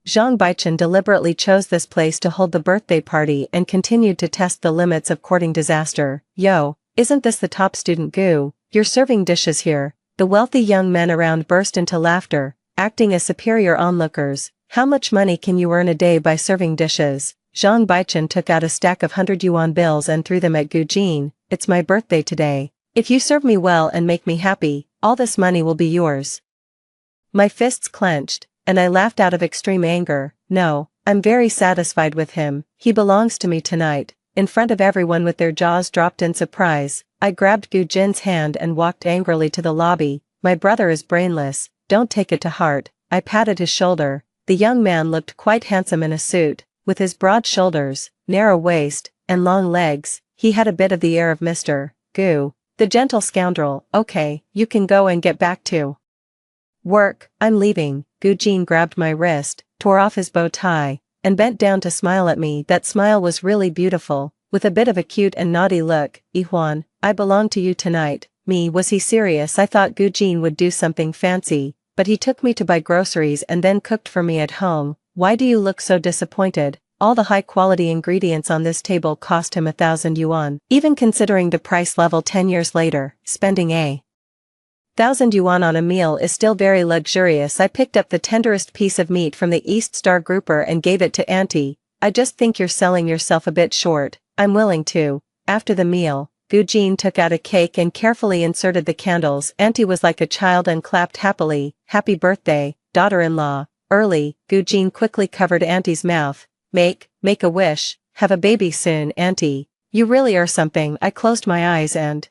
Zhang Baichen deliberately chose this place to hold the birthday party and continued to test the limits of courting disaster. Yo, isn't this the top student Gu? You're serving dishes here. The wealthy young men around burst into laughter. acting as superior onlookers. How much money can you earn a day by serving dishes? Zhang Baichen took out a stack of 100 yuan bills and threw them at Gu Jin. It's my birthday today. If you serve me well and make me happy, all this money will be yours. My fists clenched, and I laughed out of extreme anger. No, I'm very satisfied with him. He belongs to me tonight. In front of everyone with their jaws dropped in surprise, I grabbed Gu Jin's hand and walked angrily to the lobby. My brother is brainless, don't take it to heart. I patted his shoulder. The young man looked quite handsome in a suit, with his broad shoulders, narrow waist, and long legs. He had a bit of the air of Mr. Gu, the gentle scoundrel. Okay, you can go and get back to work. I'm leaving. Gu Jin grabbed my wrist, tore off his bow tie, and bent down to smile at me. That smile was really beautiful, with a bit of a cute and naughty look. Yihuan, I belong to you tonight. Me, was he serious? I thought Gu Jin would do something fancy, but he took me to buy groceries and then cooked for me at home. Why do you look so disappointed? All the high-quality ingredients on this table cost him 1,000 yuan. Even considering the price level 10 years later, spending 1,000 yuan on a meal is still very luxurious. I picked up the tenderest piece of meat from the East Star grouper and gave it to Auntie. I just think you're selling yourself a bit short. I'm willing to. After the meal, Gu Jin took out a cake and carefully inserted the candles. Auntie was like a child and clapped happily. Happy birthday, daughter-in-law. Early, Gu Jin quickly covered Auntie's mouth. Make a wish, have a baby soon, Auntie. You really are something. I closed my eyes and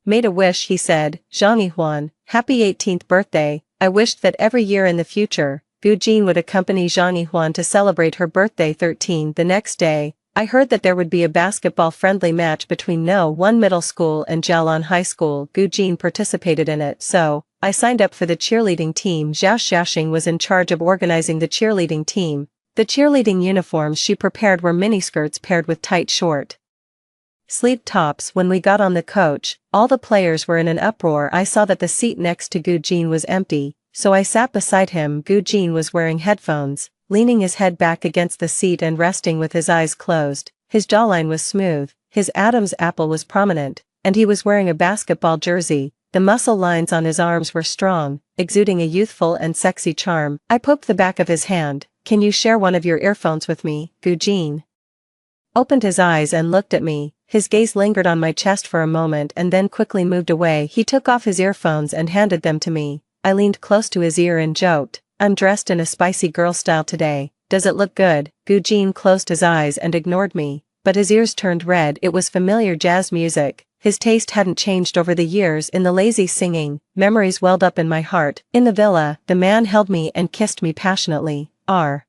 made a wish, he said. Zhang Yihuan, happy 18th birthday. I wished that every year in the future, Gu Jin would accompany Zhang Yihuan to celebrate her birthday 13. The next day, I heard that there would be a basketball-friendly match between No 1 Middle School and Jialan High School. Gu Jin participated in it, so I signed up for the cheerleading team. Zhao Xiaoxing was in charge of organizing the cheerleading team. The cheerleading uniforms she prepared were miniskirts paired with tight short sleeve tops. When we got on the coach, all the players were in an uproar. I saw that the seat next to Gu Jin was empty, so I sat beside him. Gu Jin was wearing headphones, leaning his head back against the seat and resting with his eyes closed. His jawline was smooth, his Adam's apple was prominent, and he was wearing a basketball jersey. The muscle lines on his arms were strong, exuding a youthful and sexy charm. I poked the back of his hand. Can you share one of your earphones with me? Gu Jin opened his eyes and looked at me. His gaze lingered on my chest for a moment and then quickly moved away. He took off his earphones and handed them to me. I leaned close to his ear and joked, I'm dressed in a spicy girl style today. Does it look good? Gu Jin closed his eyes and ignored me, but his ears turned red. It was familiar jazz music. His taste hadn't changed over the years. In the lazy singing, memories welled up in my heart. In the villa, the man held me and kissed me passionately. Are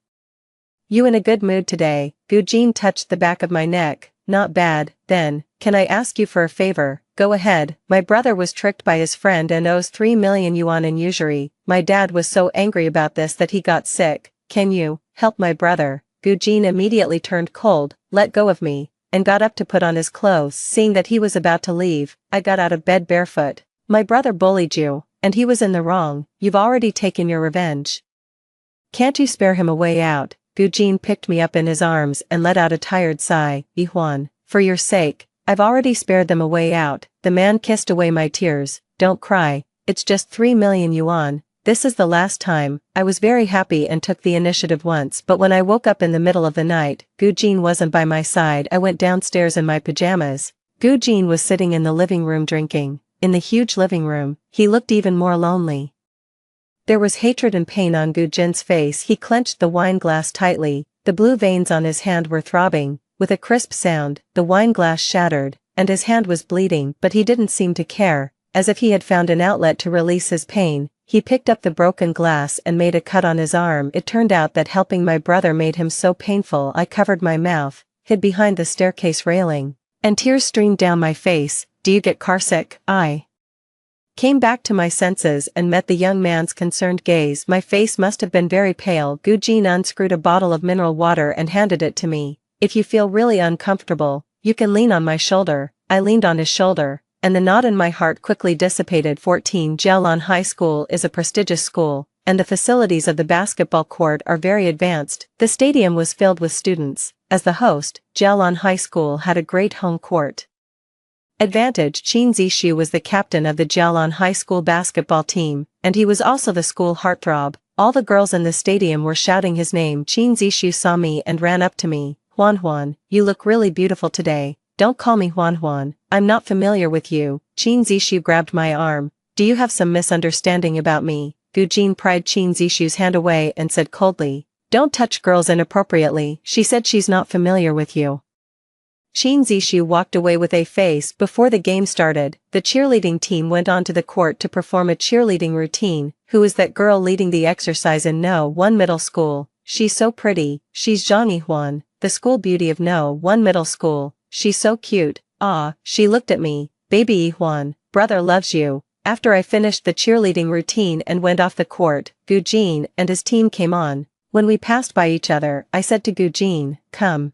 you in a good mood today? Gu Jin touched the back of my neck. Not bad. Then, can I ask you for a favor? Go ahead. My brother was tricked by his friend and owes 3 million yuan in usury. My dad was so angry about this that he got sick. Can you help my brother? Gu Jin immediately turned cold, let go of me, and got up to put on his clothes. Seeing that he was about to leave, I got out of bed barefoot. My brother bullied you, and he was in the wrong. You've already taken your revenge. Can't you spare him a way out? Gu Jin picked me up in his arms and let out a tired sigh. Yihuan, for your sake, I've already spared them a way out. The man kissed away my tears. Don't cry, it's just 3 million yuan. This is the last time. I was very happy and took the initiative once, but when I woke up in the middle of the night, Gu Jin wasn't by my side. I went downstairs in my pajamas. Gu Jin was sitting in the living room drinking. In the huge living room, he looked even more lonely. There was hatred and pain on Gu Jin's face. He clenched the wine glass tightly. The blue veins on his hand were throbbing. With a crisp sound, the wine glass shattered, and his hand was bleeding, but he didn't seem to care. As if he had found an outlet to release his pain, he picked up the broken glass and made a cut on his arm. It turned out that helping my brother made him so painful. I covered my mouth, hid behind the staircase railing, and tears streamed down my face. Do you get carsick? I came back to my senses and met the young man's concerned gaze. My face must have been very pale. Gu Jin unscrewed a bottle of mineral water and handed it to me. If you feel really uncomfortable, you can lean on my shoulder. I leaned on his shoulder, and the knot in my heart quickly dissipated. 14 Jialan High School is a prestigious school, and the facilities of the basketball court are very advanced. The stadium was filled with students. As the host, Jialan High School had a great home court. Advantage: Qin Zishu was the captain of the Jialan High School basketball team, and he was also the school heartthrob. All the girls in the stadium were shouting his name. Qin Zishu saw me and ran up to me. Huan, you look really beautiful today. Don't call me Huan, I'm not familiar with you. Qin Zishu grabbed my arm. Do you have some misunderstanding about me? Gu Jin pried Qin Zishu's hand away and said coldly, don't touch girls inappropriately. She said she's not familiar with you. Qin Zishu walked away with a face. Before the game started, the cheerleading team went onto the court to perform a cheerleading routine. Who is that girl leading the exercise in No. 1 Middle School? She's so pretty. She's Zhang Yihuan, the school beauty of No. 1 Middle School. She's so cute. Ah, she looked at me. Baby Yihuan, brother loves you. After I finished the cheerleading routine and went off the court, Gu Jin and his team came on. When we passed by each other, I said to Gu Jin, come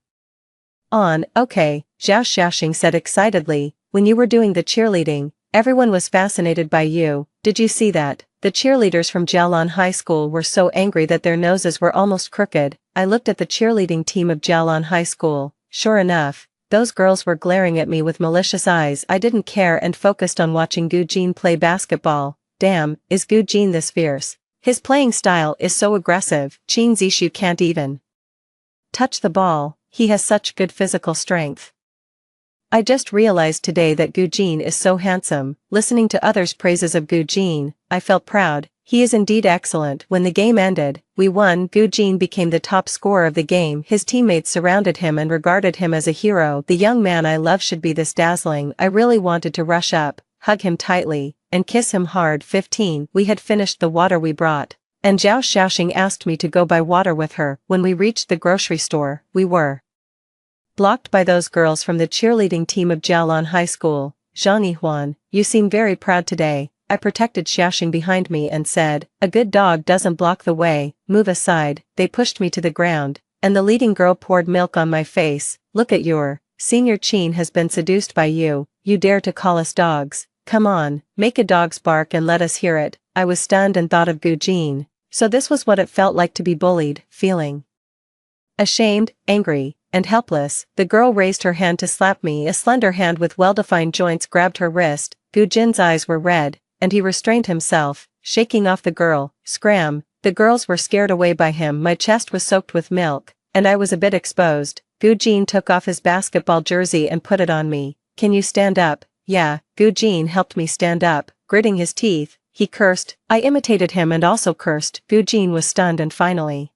on. Okay, Zhao Xiaoxing said excitedly. When you were doing the cheerleading, everyone was fascinated by you. Did you see that? The cheerleaders from Jialan High School were so angry that their noses were almost crooked. I looked at the cheerleading team of Jialan High School. Sure enough, those girls were glaring at me with malicious eyes. I didn't care and focused on watching Gu Jin play basketball. Damn, is Gu Jin this fierce? His playing style is so aggressive. Qin Zishu can't even touch the ball. He has such good physical strength. I just realized today that Gu Jin is so handsome. Listening to others' praises of Gu Jin, I felt proud. He is indeed excellent. When the game ended, we won. Gu Jin became the top scorer of the game. His teammates surrounded him and regarded him as a hero. The young man I love should be this dazzling. I really wanted to rush up, hug him tightly, and kiss him hard. 15. We had finished the water we brought, and Zhao Xiaoxing asked me to go buy water with her. When we reached the grocery store, we were blocked by those girls from the cheerleading team of Jialan High School. Zhang Yihuan, you seem very proud today. I protected Xiaoxing behind me and said, a good dog doesn't block the way, move aside. They pushed me to the ground, and the leading girl poured milk on my face. Look at your senior Qin has been seduced by you. You dare to call us dogs? Come on, make a dog's bark and let us hear it. I was stunned and thought of Gu Jin. So this was what it felt like to be bullied, feeling ashamed, angry, and helpless. The girl raised her hand to slap me. A slender hand with well-defined joints grabbed her wrist. Gu Jin's eyes were red, and he restrained himself, shaking off the girl. Scram! The girls were scared away by him. My chest was soaked with milk, and I was a bit exposed. Gu Jin took off his basketball jersey and put it on me. Can you stand up? Yeah. Gu Jin helped me stand up. Gritting his teeth, he cursed. I imitated him and also cursed. Gu Jin was stunned and finally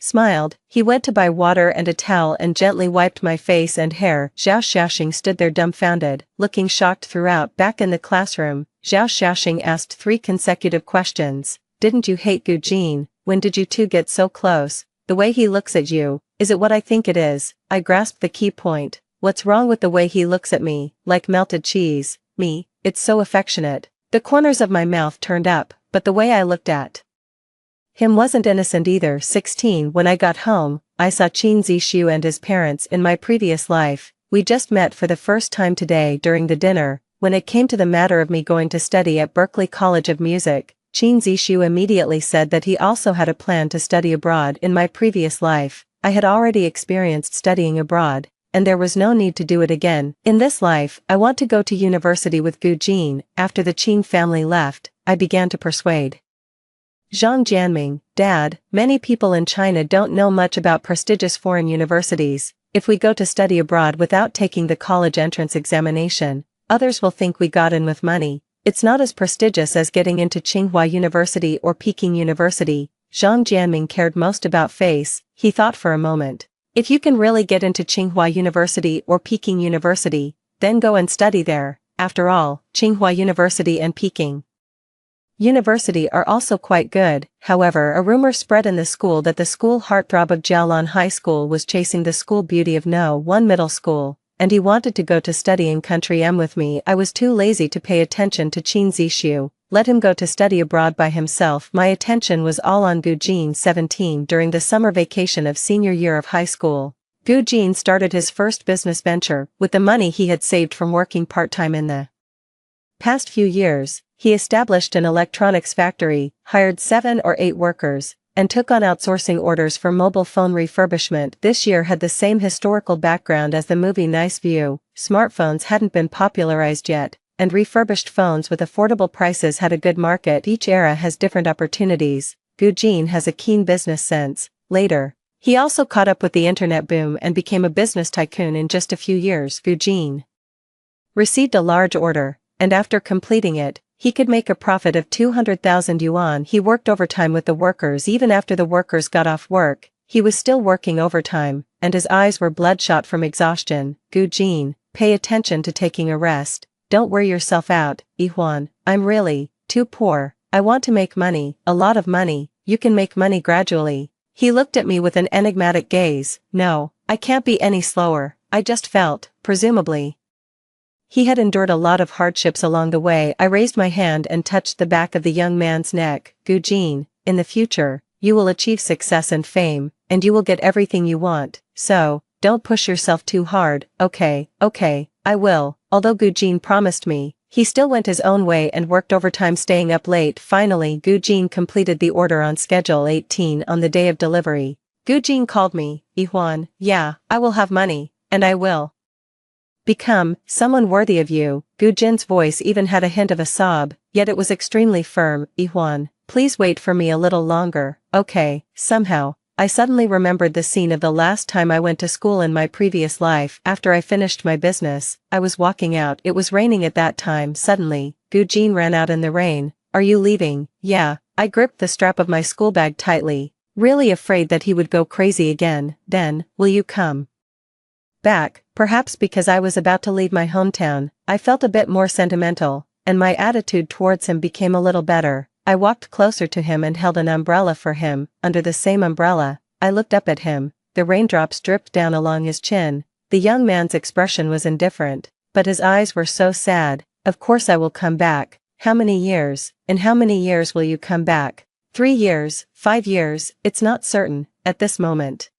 smiled. He went to buy water and a towel and gently wiped my face and hair. Zhao Xiaoxing stood there dumbfounded, looking shocked throughout. Back in the classroom, Zhao Xiaoxing asked 3 consecutive questions. Didn't you hate Gu Jin? When did you two get so close? The way he looks at you, is it what I think it is? I grasped the key point. What's wrong with the way he looks at me, like melted cheese? Me, it's so affectionate. The corners of my mouth turned up, but the way I looked at him wasn't innocent either. 16. When I got home, I saw Qin Zishu and his parents in my previous life. We just met for the first time today during the dinner. When it came to the matter of me going to study at Berkeley College of Music, Qin Zishu immediately said that he also had a plan to study abroad. In my previous life, I had already experienced studying abroad, and there was no need to do it again. In this life, I want to go to university with Gu Jin. After the Qin family left, I began to persuade Zhang Jianming, Dad, many people in China don't know much about prestigious foreign universities. If we go to study abroad without taking the college entrance examination, others will think we got in with money. It's not as prestigious as getting into Tsinghua University or Peking University. Zhang Jianming cared most about face. He thought for a moment. If you can really get into Tsinghua University or Peking University, then go and study there. After all, Tsinghua University and Peking University are also quite good. However, a rumor spread in the school that the school heartthrob of Jialan High School was chasing the school beauty of No. 1 Middle School, and he wanted to go to study in country M with me. I was too lazy to pay attention to Qin Zishu. Let him go to study abroad by himself. My attention was all on Gu Jin. 17. During the summer vacation of senior year of high school, Gu Jin started his first business venture. With the money he had saved from working part-time in the past few years, he established an electronics factory, hired 7 or 8 workers, and took on outsourcing orders for mobile phone refurbishment. This year had the same historical background as the movie Nice View. Smartphones hadn't been popularized yet, and refurbished phones with affordable prices had a good market. Each era has different opportunities. Gujin has a keen business sense. Later, he also caught up with the internet boom and became a business tycoon in just a few years. Gujin received a large order, and after completing it, he could make a profit of 200,000 yuan. He worked overtime with the workers. Even after the workers got off work, he was still working overtime, and his eyes were bloodshot from exhaustion. Gujin, pay attention to taking a rest. Don't wear yourself out, Yihuan. I'm really too poor. I want to make money, a lot of money. You can make money gradually. He looked at me with an enigmatic gaze. No, I can't be any slower. I just felt, presumably. He had endured a lot of hardships along the way. I raised my hand and touched the back of the young man's neck. Gujin, in the future, you will achieve success and fame, and you will get everything you want, so, don't push yourself too hard. Okay, I will. Although Gujin promised me, he still went his own way and worked overtime, staying up late. Finally, Gujin completed the order on schedule 18 on the day of delivery. Gujin called me. Yihuan, yeah, I will have money, and I will become someone worthy of you. Gujin's voice even had a hint of a sob, yet it was extremely firm. Yihuan, please wait for me a little longer. Okay. Somehow, I suddenly remembered the scene of the last time I went to school in my previous life. After I finished my business, I was walking out. It was raining at that time. Suddenly, Gujin ran out in the rain. Are you leaving? Yeah. I gripped the strap of my school bag tightly, really afraid that he would go crazy again. Then, will you come back? Perhaps because I was about to leave my hometown, I felt a bit more sentimental, and my attitude towards him became a little better. I walked closer to him and held an umbrella for him. Under the same umbrella, I looked up at him. The raindrops dripped down along his chin. The young man's expression was indifferent, but his eyes were so sad. Of course I will come back. How many years? In how many years will you come back? 3 years, 5 years, it's not certain, at this moment.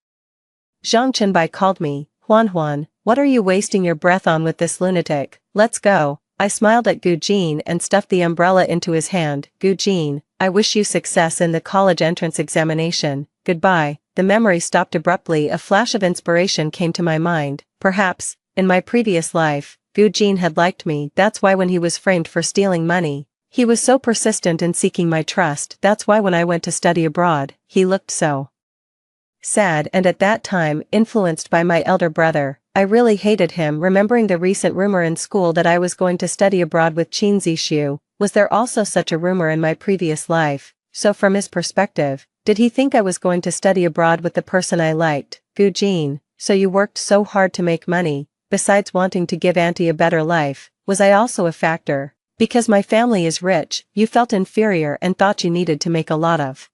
Zhang Chenbai called me. Huan, what are you wasting your breath on with this lunatic? Let's go. I smiled at Gujin and stuffed the umbrella into his hand. Gujin, I wish you success in the college entrance examination. Goodbye. The memory stopped abruptly. A flash of inspiration came to my mind. Perhaps, in my previous life, Gujin had liked me. That's why when he was framed for stealing money, he was so persistent in seeking my trust. That's why when I went to study abroad, he looked so sad, and at that time, influenced by my elder brother, I really hated him. Remembering the recent rumor in school that I was going to study abroad with Qin Zishu, was there also such a rumor in my previous life? So from his perspective, did he think I was going to study abroad with the person I liked? Gujin, so you worked so hard to make money, besides wanting to give Auntie a better life. Was I also a factor? Because my family is rich, you felt inferior and thought you needed to make a lot of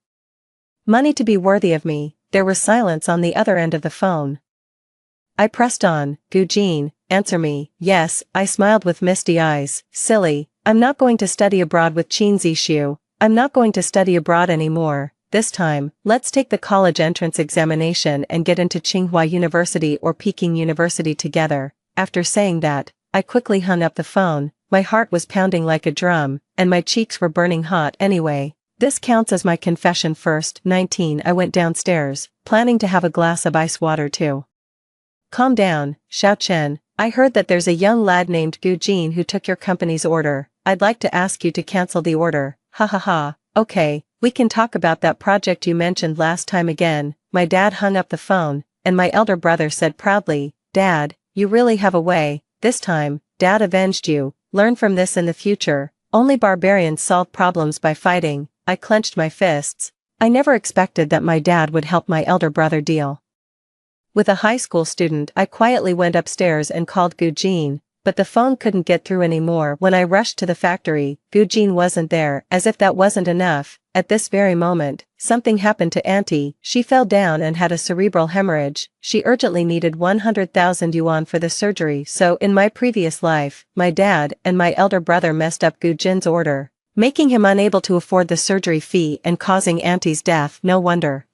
money to be worthy of me. There was silence on the other end of the phone. I pressed on. Gujin, answer me. Yes, I smiled with misty eyes. Silly, I'm not going to study abroad with Qin Zishu. I'm not going to study abroad anymore. This time, let's take the college entrance examination and get into Tsinghua University or Peking University together. After saying that, I quickly hung up the phone. My heart was pounding like a drum, and my cheeks were burning hot. Anyway, this counts as my confession. First, 19, I went downstairs, planning to have a glass of ice water too. Calm down, Xiao Chen. I heard that there's a young lad named Gujin who took your company's order. I'd like to ask you to cancel the order. Ha. Okay, we can talk about that project you mentioned last time again. My dad hung up the phone, and my elder brother said proudly, Dad, you really have a way. This time, Dad avenged you. Learn from this in the future. Only barbarians solve problems by fighting. I clenched my fists. I never expected that my dad would help my elder brother deal with a high school student. I quietly went upstairs and called Gujin, but the phone couldn't get through anymore. When I rushed to the factory, Gujin wasn't there. As if that wasn't enough, at this very moment, something happened to Auntie. She fell down and had a cerebral hemorrhage. She urgently needed 100,000 yuan for the surgery. So in my previous life, my dad and my elder brother messed up Gujin's order, making him unable to afford the surgery fee and causing Auntie's death. No wonder,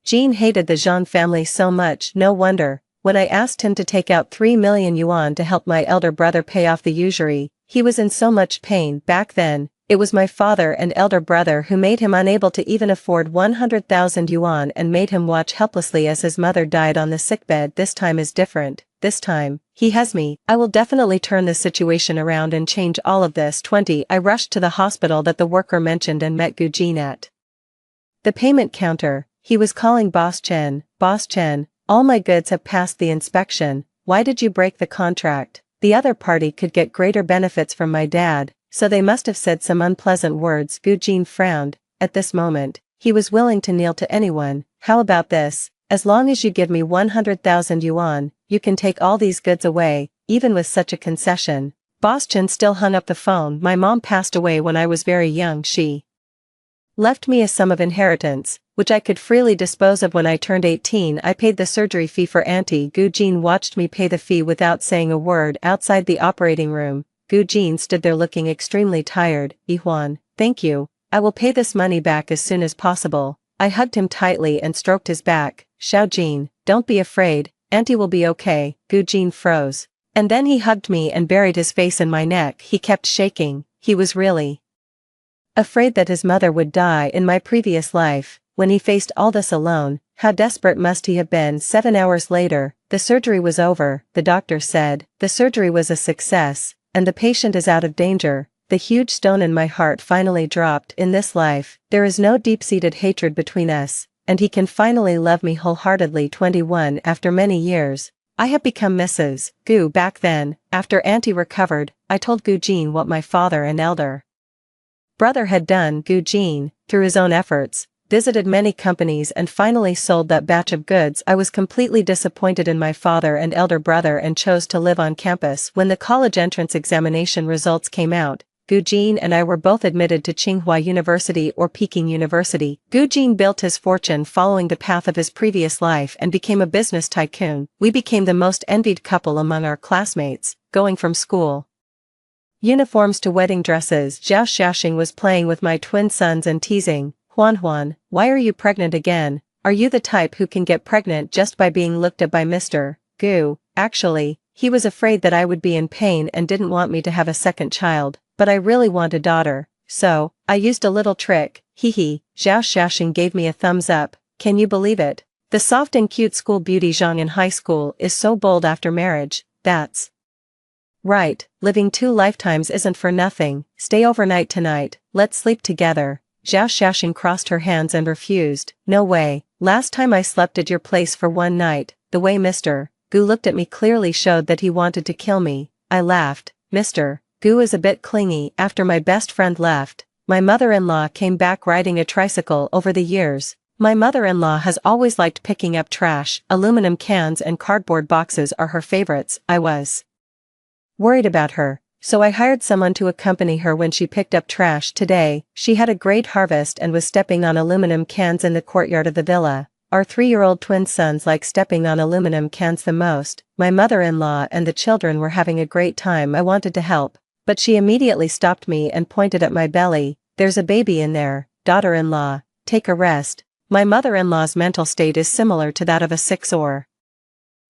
Jin hated the Zhang family so much. No wonder, when I asked him to take out 3 million yuan to help my elder brother pay off the usury, he was in so much pain. Back then, It was my father and elder brother who made him unable to even afford 100,000 yuan and made him watch helplessly as his mother died on the sickbed. This time is different. This time, he has me. I will definitely turn this situation around and change all of this. 20. I rushed to the hospital that the worker mentioned and met Gu Jin at the payment counter. He was calling Boss Chen. Boss Chen, all my goods have passed the inspection. Why did you break the contract? The other party could get greater benefits from my dad, so they must have said some unpleasant words. Gu Jin frowned. At this moment, he was willing to kneel to anyone. How about this? As long as you give me 100,000 yuan, you can take all these goods away. Even with such a concession, Boss Chen still hung up the phone. My mom passed away when I was very young. She left me a sum of inheritance, which I could freely dispose of when I turned 18. I paid the surgery fee for Auntie. Gu Jin watched me pay the fee without saying a word. Outside the operating room, Gu Jin stood there looking extremely tired. Yihuan, thank you. I will pay this money back as soon as possible. I hugged him tightly and stroked his back. Xiao Jin, don't be afraid, Auntie will be okay. Gu Jin froze. And then he hugged me and buried his face in my neck. He kept shaking. He was really afraid that his mother would die in my previous life. When he faced all this alone, how desperate must he have been? 7 hours later, the surgery was over. The doctor said, the surgery was a success, and the patient is out of danger. The huge stone in my heart finally dropped. In this life, there is no deep-seated hatred between us, and he can finally love me wholeheartedly. 21. After many years, I have become Mrs. Gu. Back then, after Auntie recovered, I told Gu Jin what my father and elder brother had done. Gu Jin, through his own efforts, visited many companies and finally sold that batch of goods. I was completely disappointed in my father and elder brother and chose to live on campus. When the college entrance examination results came out, Gu Jin and I were both admitted to Tsinghua University or Peking University. Gu Jin built his fortune following the path of his previous life and became a business tycoon. We became the most envied couple among our classmates, going from school uniforms to wedding dresses. Zhao Xiaoxing was playing with my twin sons and teasing, Huan Huan, why are you pregnant again? Are you the type who can get pregnant just by being looked at by Mr. Gu? Actually, he was afraid that I would be in pain and didn't want me to have a second child, but I really want a daughter, so I used a little trick. Hee. Zhao Xiaoxing gave me a thumbs up. Can you believe it? The soft and cute school beauty Zhang in high school is so bold after marriage. That's right, living 2 lifetimes isn't for nothing. Stay overnight tonight, let's sleep together. Zhao Xiaoxing crossed her hands and refused. No way, last time I slept at your place for 1 night, the way Mr. Gu looked at me clearly showed that he wanted to kill me. I laughed. Mr. Gu is a bit clingy. After my best friend left, my mother-in-law came back riding a tricycle. Over the years, my mother-in-law has always liked picking up trash. Aluminum cans and cardboard boxes are her favorites. I was worried about her, so I hired someone to accompany her when she picked up trash. Today, she had a great harvest and was stepping on aluminum cans in the courtyard of the villa. Our 3-year-old twin sons like stepping on aluminum cans the most. My mother-in-law and the children were having a great time. I wanted to help, but she immediately stopped me and pointed at my belly. There's a baby in there, daughter-in-law, take a rest. My mother-in-law's mental state is similar to that of a 6 or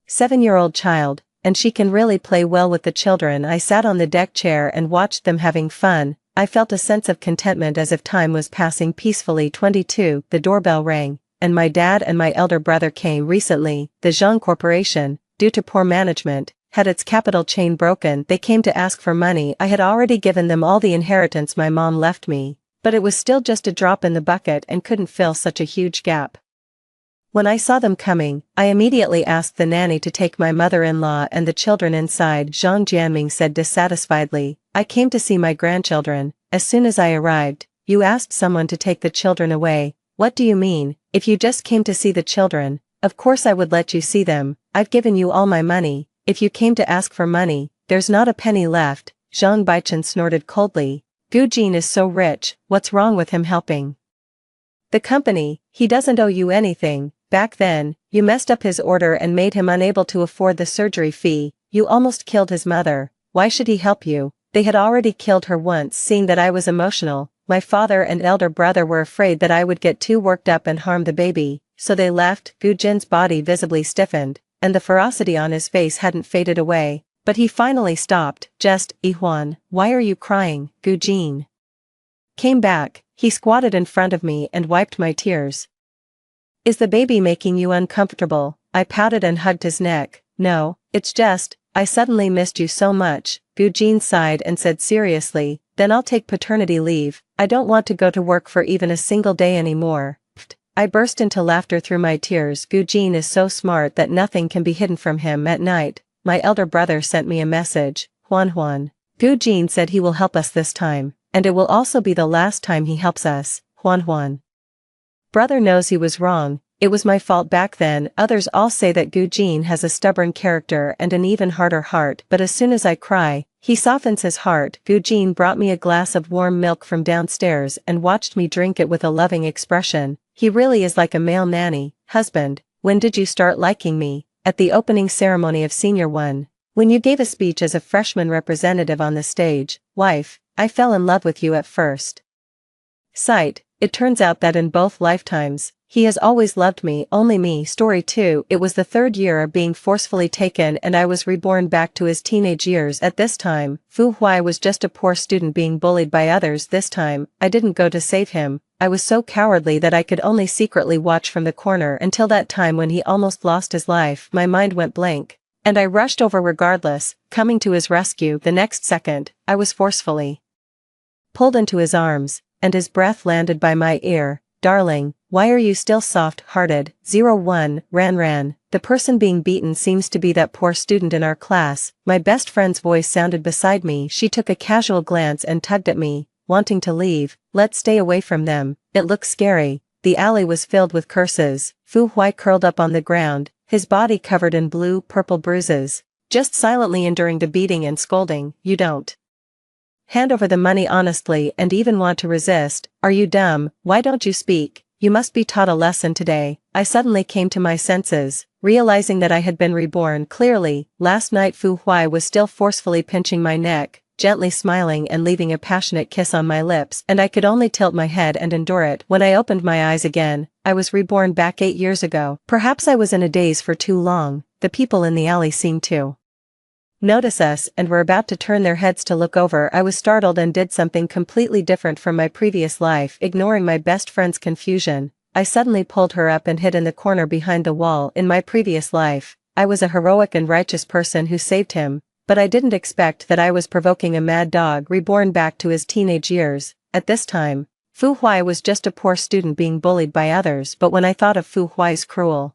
7-year-old child, and she can really play well with the children. I sat on the deck chair and watched them having fun. I felt a sense of contentment as if time was passing peacefully. 22. The doorbell rang, and my dad and my elder brother came. Recently, the Zhang Corporation, due to poor management, had its capital chain broken. They came to ask for money. I had already given them all the inheritance my mom left me, but it was still just a drop in the bucket and couldn't fill such a huge gap. When I saw them coming, I immediately asked the nanny to take my mother-in-law and the children inside. Zhang Jianming said dissatisfiedly, I came to see my grandchildren. As soon as I arrived, you asked someone to take the children away. What do you mean? If you just came to see the children, of course I would let you see them. I've given you all my money. If you came to ask for money, there's not a penny left. Zhang Baichen snorted coldly. Gu Jin is so rich, what's wrong with him helping the company? He doesn't owe you anything. Back then, you messed up his order and made him unable to afford the surgery fee. You almost killed his mother. Why should he help you? They had already killed her once. Seeing that I was emotional, my father and elder brother were afraid that I would get too worked up and harm the baby, so they left. Gu Jin's body visibly stiffened, and the ferocity on his face hadn't faded away, but he finally stopped. Just, Yihuan, why are you crying, Gu Jin? came back, he squatted in front of me and wiped my tears. "Is the baby making you uncomfortable?" I pouted and hugged his neck. "No, it's just, I suddenly missed you so much." Eugene sighed and said seriously, "Then I'll take paternity leave. I don't want to go to work for even a single day anymore." I burst into laughter through my tears. Eugene is so smart that nothing can be hidden from him. At night, my elder brother sent me a message. Juan. Eugene said he will help us this time, and it will also be the last time he helps us. Juan. Brother knows he was wrong. It was my fault back then. Others all say that Eugene has a stubborn character and an even harder heart, but as soon as I cry, he softens his heart. Eugene brought me a glass of warm milk from downstairs and watched me drink it with a loving expression. He really is like a male nanny. "Husband, when did you start liking me?" "At the opening ceremony of Senior 1. When you gave a speech as a freshman representative on the stage." "Wife, I fell in love with you at first sight. It turns out that in both lifetimes, he has always loved me, only me." Story 2. It was the third year of being forcefully taken and I was reborn back to his teenage years. At this time, Fu Huai was just a poor student being bullied by others. This time, I didn't go to save him. I was so cowardly that I could only secretly watch from the corner until that time when he almost lost his life. My mind went blank, and I rushed over regardless, coming to his rescue. The next second, I was forcefully pulled into his arms, and his breath landed by my ear. "Darling, why are you still soft-hearted?" 01. Ran. "The person being beaten seems to be that poor student in our class." My best friend's voice sounded beside me. She took a casual glance and tugged at me, wanting to leave. "Let's stay away from them. It looks scary." The alley was filled with curses. Fu Huai curled up on the ground, his body covered in blue-purple bruises, just silently enduring the beating and scolding. "You don't hand over the money honestly and even want to resist. Are you dumb? Why don't you speak? You must be taught a lesson today." I suddenly came to my senses, realizing that I had been reborn. Clearly, last night Fu Huai was still forcefully pinching my neck, gently smiling and leaving a passionate kiss on my lips, and I could only tilt my head and endure it. When I opened my eyes again, I was reborn back 8 years ago. Perhaps I was in a daze for too long. The people in the alley seemed to notice us and were about to turn their heads to look over. I was startled and did something completely different from my previous life. Ignoring my best friend's confusion, I suddenly pulled her up and hid in the corner behind the wall. In my previous life, I was a heroic and righteous person who saved him, but I didn't expect that I was provoking a mad dog reborn back to his teenage years. At this time, Fu Huai was just a poor student being bullied by others. But when I thought of Fu Huai's cruel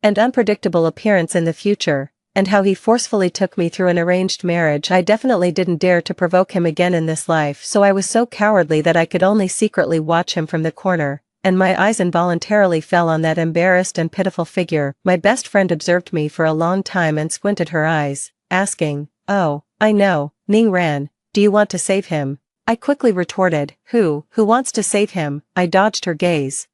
and unpredictable appearance in the future, and how he forcefully took me through an arranged marriage, I definitely didn't dare to provoke him again in this life. So I was so cowardly that I could only secretly watch him from the corner, and my eyes involuntarily fell on that embarrassed and pitiful figure. My best friend observed me for a long time and squinted her eyes, asking, "Oh, I know, Ning Ran, do you want to save him?" I quickly retorted, Who wants to save him?" I dodged her gaze,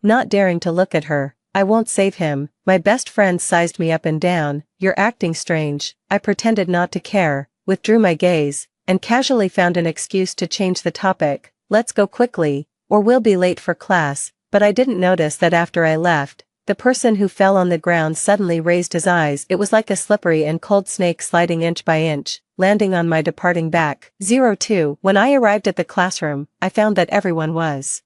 not daring to look at her. "I won't save him." My best friend sized me up and down. "You're acting strange." I pretended not to care, withdrew my gaze, and casually found an excuse to change the topic. "Let's go quickly, or we'll be late for class." But I didn't notice that after I left, the person who fell on the ground suddenly raised his eyes. It was like a slippery and cold snake sliding inch by inch, landing on my departing back. 02. When I arrived at the classroom, I found that everyone was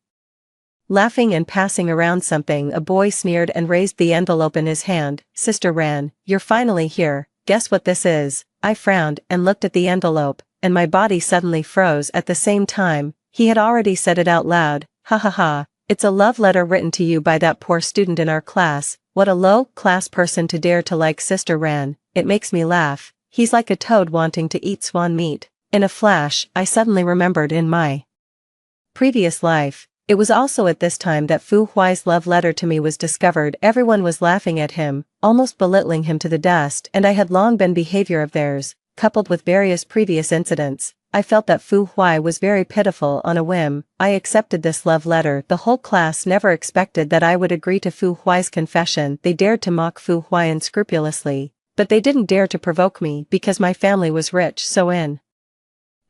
laughing and passing around something. A boy sneered and raised the envelope in his hand. "Sister Ran, you're finally here. Guess what this is?" I frowned and looked at the envelope, and my body suddenly froze. At the same time, he had already said it out loud. "Ha ha ha, it's a love letter written to you by that poor student in our class." What a low-class person to dare to like Sister Ran. It makes me laugh. He's like a toad wanting to eat swan meat. In a flash, I suddenly remembered in my previous life, it was also at this time that Fu Huai's love letter to me was discovered. Everyone was laughing at him, almost belittling him to the dust, and I had long been behavior of theirs, coupled with various previous incidents. I felt that Fu Huai was very pitiful. On a whim, I accepted this love letter. The whole class never expected that I would agree to Fu Huai's confession. They dared to mock Fu Huai unscrupulously, but they didn't dare to provoke me because my family was rich. So in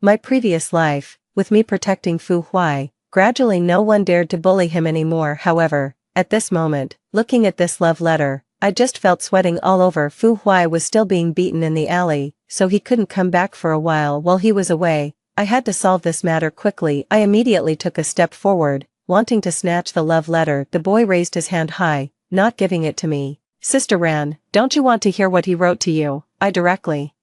my previous life, with me protecting Fu Huai, gradually no one dared to bully him anymore. However, at this moment, looking at this love letter, I just felt sweating all over. Fu Huai was still being beaten in the alley, so he couldn't come back for a while. While he was away, I had to solve this matter quickly. I immediately took a step forward, wanting to snatch the love letter. The boy raised his hand high, not giving it to me. Sister Ran, don't you want to hear what he wrote to you? I directly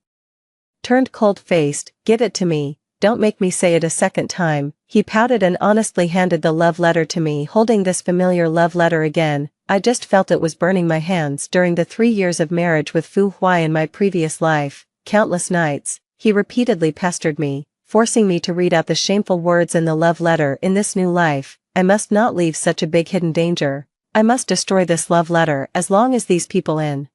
turned cold-faced. Give it to me, don't make me say it a second time. He pouted and honestly handed the love letter to me. Holding this familiar love letter again, I just felt it was burning my hands. During the 3 years of marriage with Fu Huai in my previous life, countless nights, he repeatedly pestered me, forcing me to read out the shameful words in the love letter. In this new life, I must not leave such a big hidden danger. I must destroy this love letter as long as these people in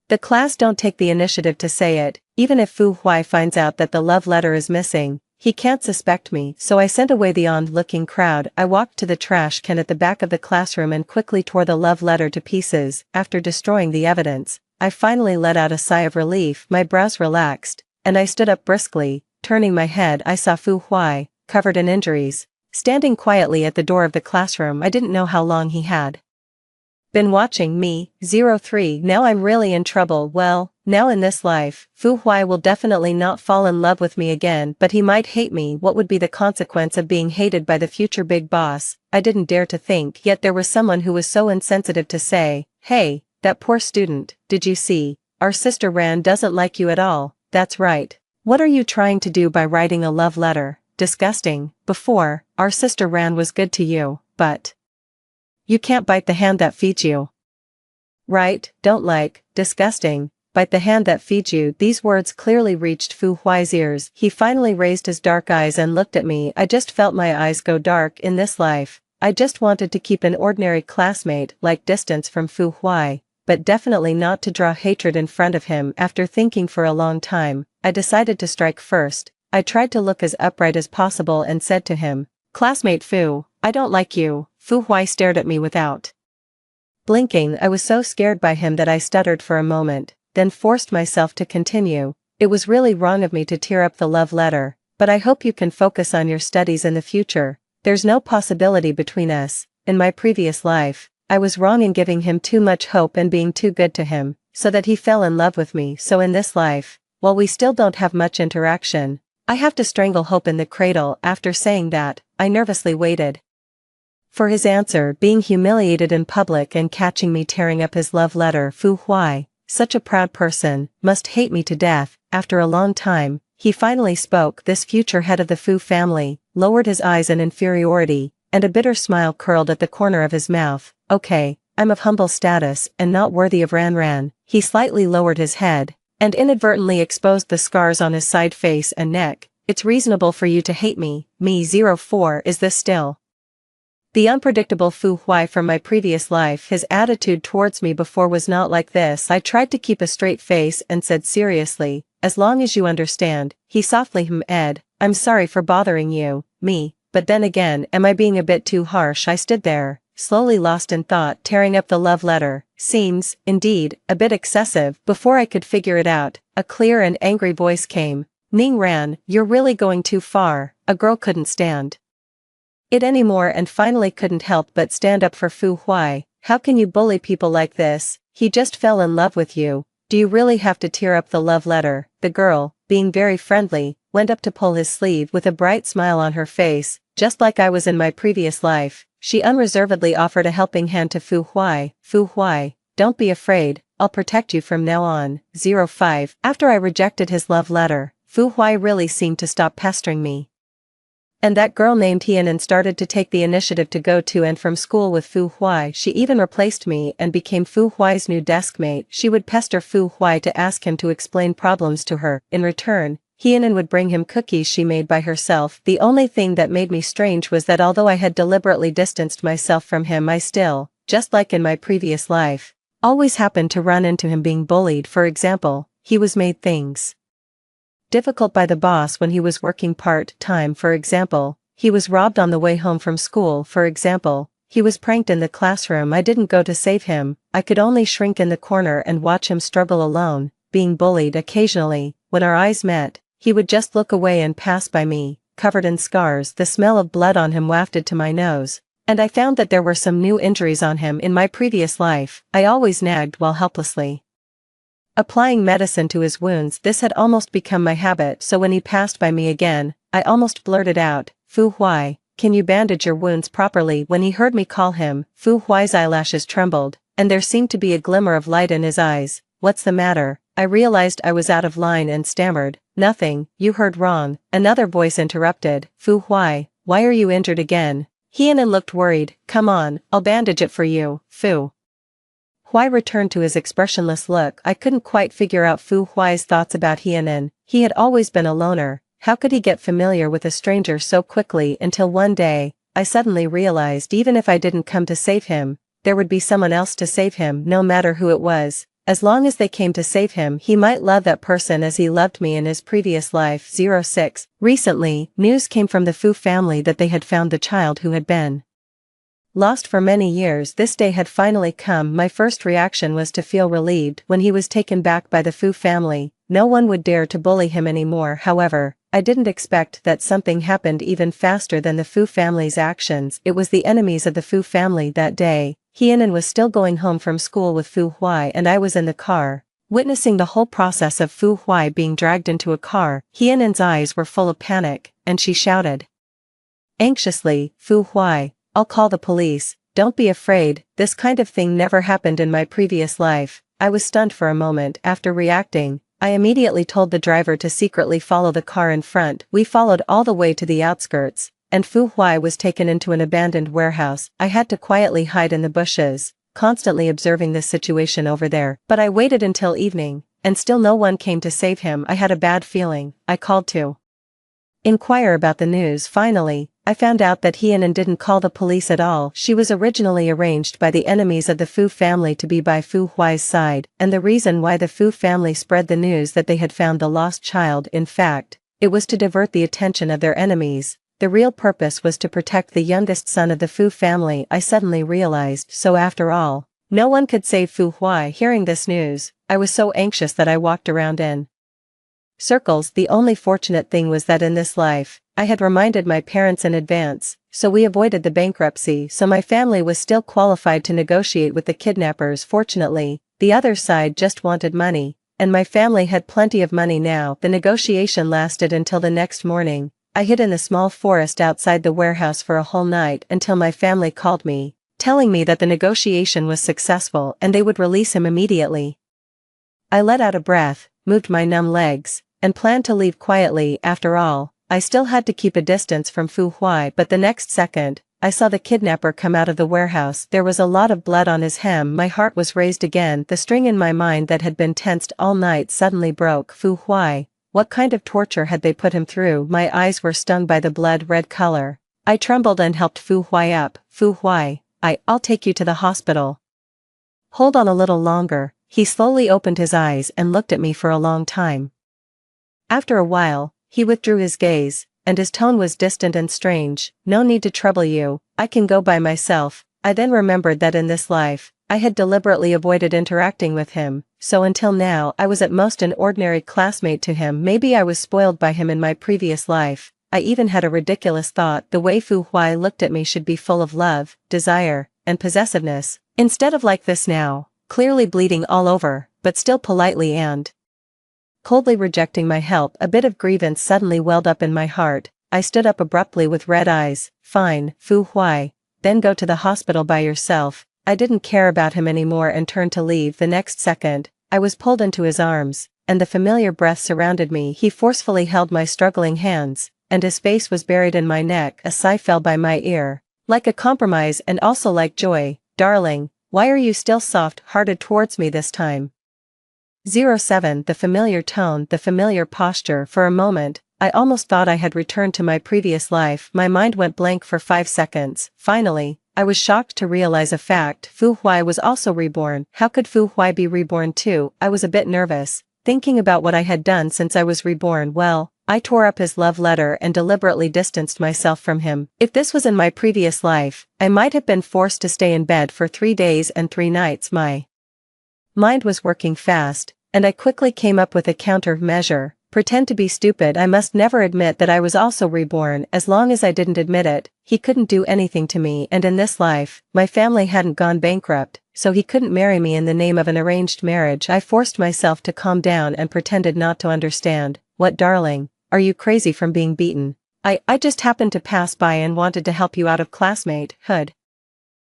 the class don't take the initiative to say it. Even if Fu Huai finds out that the love letter is missing, he can't suspect me. So I sent away the onlooking crowd. I walked to the trash can at the back of the classroom and quickly tore the love letter to pieces. After destroying the evidence, I finally let out a sigh of relief. My brows relaxed, and I stood up briskly. Turning my head, I saw Fu Huai, covered in injuries, standing quietly at the door of the classroom. I didn't know how long he had been watching me. 03 Now I'm really in trouble. Well, now in this life, Fu Huai will definitely not fall in love with me again, but he might hate me. What would be the consequence of being hated by the future big boss? I didn't dare to think. Yet there was someone who was so insensitive to say, "Hey, that poor student, did you see? Our sister Ran doesn't like you at all." That's right. What are you trying to do by writing a love letter? Disgusting. Before, our sister Ran was good to you, but you can't bite the hand that feeds you. Right, don't like, disgusting, bite the hand that feeds you. These words clearly reached Fu Huai's ears. He finally raised his dark eyes and looked at me. I just felt my eyes go dark. In this life, I just wanted to keep an ordinary classmate-like distance from Fu Huai, but definitely not to draw hatred in front of him. After thinking for a long time, I decided to strike first. I tried to look as upright as possible and said to him, "Classmate Fu, I don't like you." Fu Huai stared at me without blinking. I was so scared by him that I stuttered for a moment, then forced myself to continue. "It was really wrong of me to tear up the love letter, but I hope you can focus on your studies in the future. There's no possibility between us. In my previous life, I was wrong in giving him too much hope and being too good to him, so that he fell in love with me. So in this life, while we still don't have much interaction, I have to strangle hope in the cradle." After saying that, I nervously waited for his answer, being humiliated in public and catching me tearing up his love letter. Fu Huai, such a proud person, must hate me to death. After a long time, he finally spoke. This future head of the Fu family lowered his eyes in inferiority, and a bitter smile curled at the corner of his mouth. "Okay, I'm of humble status and not worthy of Ran Ran." He slightly lowered his head and inadvertently exposed the scars on his side face and neck. "It's reasonable for you to hate me. Me 04 Is this still the unpredictable Fu Huai from my previous life? His attitude towards me before was not like this. I tried to keep a straight face and said seriously, "As long as you understand." He softly Ed, "I'm sorry for bothering you, me, but then again, am I being a bit too harsh?" I stood there, slowly lost in thought. Tearing up the love letter seems, indeed, a bit excessive. Before I could figure it out, a clear and angry voice came. "Ning Ran, you're really going too far." A girl couldn't stand it anymore and finally couldn't help but stand up for Fu Huai. "How can you bully people like this? He just fell in love with you. Do you really have to tear up the love letter?" The girl, being very friendly, went up to pull his sleeve. With a bright smile on her face, just like I was in my previous life, she unreservedly offered a helping hand to Fu Huai. "Fu Huai, don't be afraid, I'll protect you from now on." 05 After I rejected his love letter, Fu Huai really seemed to stop pestering me. And that girl named Tian and started to take the initiative to go to and from school with Fu Huai. She even replaced me and became Fu Huai's new deskmate. She would pester Fu Huai to ask him to explain problems to her. In return, Hienan would bring him cookies she made by herself. The only thing that made me strange was that although I had deliberately distanced myself from him, I still, just like in my previous life, always happened to run into him being bullied. For example, he was made things difficult by the boss when he was working part-time. For example, he was robbed on the way home from school. For example, he was pranked in the classroom. I didn't go to save him. I could only shrink in the corner and watch him struggle alone, being bullied. Occasionally, when our eyes met, he would just look away and pass by me, covered in scars. The smell of blood on him wafted to my nose, and I found that there were some new injuries on him. In my previous life, I always nagged while helplessly applying medicine to his wounds. This had almost become my habit, so when he passed by me again, I almost blurted out, Fu Huai, can you bandage your wounds properly? When he heard me call him, Fu Huai's eyelashes trembled, and there seemed to be a glimmer of light in his eyes. What's the matter? I realized I was out of line and stammered, nothing, you heard wrong. Another voice interrupted, Fu Huai, why are you injured again? Hienan looked worried, come on, I'll bandage it for you, Fu Huai returned to his expressionless look. I couldn't quite figure out Fu Huai's thoughts about Hienan. He had always been a loner. How could he get familiar with a stranger so quickly? Until one day, I suddenly realized even if I didn't come to save him, there would be someone else to save him, no matter who it was. As long as they came to save him, he might love that person as he loved me in his previous life. 06. Recently, news came from the Fu family that they had found the child who had been lost for many years. This day had finally come. My first reaction was to feel relieved when he was taken back by the Fu family. No one would dare to bully him anymore. However, I didn't expect that something happened even faster than the Fu family's actions. It was the enemies of the Fu family that day. Hienan was still going home from school with Fu Huai and I was in the car, witnessing the whole process of Fu Huai being dragged into a car. Hienan's eyes were full of panic, and she shouted anxiously, Fu Huai, I'll call the police. Don't be afraid, this kind of thing never happened in my previous life. I was stunned for a moment. After reacting, I immediately told the driver to secretly follow the car in front. We followed all the way to the outskirts, and Fu Huai was taken into an abandoned warehouse. I had to quietly hide in the bushes, constantly observing this situation over there. But I waited until evening, and still no one came to save him. I had a bad feeling. I called to inquire about the news. Finally, I found out that Hienan didn't call the police at all. She was originally arranged by the enemies of the Fu family to be by Fu Huai's side, and the reason why the Fu family spread the news that they had found the lost child, in fact, it was to divert the attention of their enemies. The real purpose was to protect the youngest son of the Fu family. I suddenly realized, so after all, no one could save Fu Huai. Hearing this news, I was so anxious that I walked around in circles. The only fortunate thing was that in this life, I had reminded my parents in advance, so we avoided the bankruptcy, so my family was still qualified to negotiate with the kidnappers. Fortunately, the other side just wanted money, and my family had plenty of money now. The negotiation lasted until the next morning. I hid in the small forest outside the warehouse for a whole night until my family called me, telling me that the negotiation was successful and they would release him immediately. I let out a breath, moved my numb legs, and planned to leave quietly. After all, I still had to keep a distance from Fu Huai, but the next second, I saw the kidnapper come out of the warehouse. There was a lot of blood on his hem. My heart was raised again. The string in my mind that had been tensed all night suddenly broke. Fu Huai, what kind of torture had they put him through? My eyes were stung by the blood-red color. I trembled and helped Fu Huai up. Fu Huai, I'll take you to the hospital. Hold on a little longer. He slowly opened his eyes and looked at me for a long time. After a while, he withdrew his gaze, and his tone was distant and strange. No need to trouble you, I can go by myself. I then remembered that in this life, I had deliberately avoided interacting with him, so until now I was at most an ordinary classmate to him. Maybe I was spoiled by him in my previous life. I even had a ridiculous thought. The way Fu Huai looked at me should be full of love, desire, and possessiveness, instead of like this now, clearly bleeding all over, but still politely and coldly rejecting my help. A bit of grievance suddenly welled up in my heart. I stood up abruptly with red eyes. Fine, Fu Huai, then go to the hospital by yourself. I didn't care about him anymore and turned to leave. The next second, I was pulled into his arms, and the familiar breath surrounded me. He forcefully held my struggling hands, and his face was buried in my neck. A sigh fell by my ear, like a compromise and also like joy. Darling, why are you still soft-hearted towards me this time? 07. The familiar tone, the familiar posture. For a moment, I almost thought I had returned to my previous life. My mind went blank for 5 seconds. Finally, I was shocked to realize a fact. Fu Huai was also reborn. How could Fu Huai be reborn too? I was a bit nervous, thinking about what I had done since I was reborn. Well, I tore up his love letter and deliberately distanced myself from him. If this was in my previous life, I might have been forced to stay in bed for 3 days and 3 nights. My mind was working fast, and I quickly came up with a countermeasure. Pretend to be stupid. I must never admit that I was also reborn. As long as I didn't admit it, he couldn't do anything to me, and in this life, my family hadn't gone bankrupt, so he couldn't marry me in the name of an arranged marriage. I forced myself to calm down and pretended not to understand. What, darling? Are you crazy from being beaten? I just happened to pass by and wanted to help you out of classmate, hood.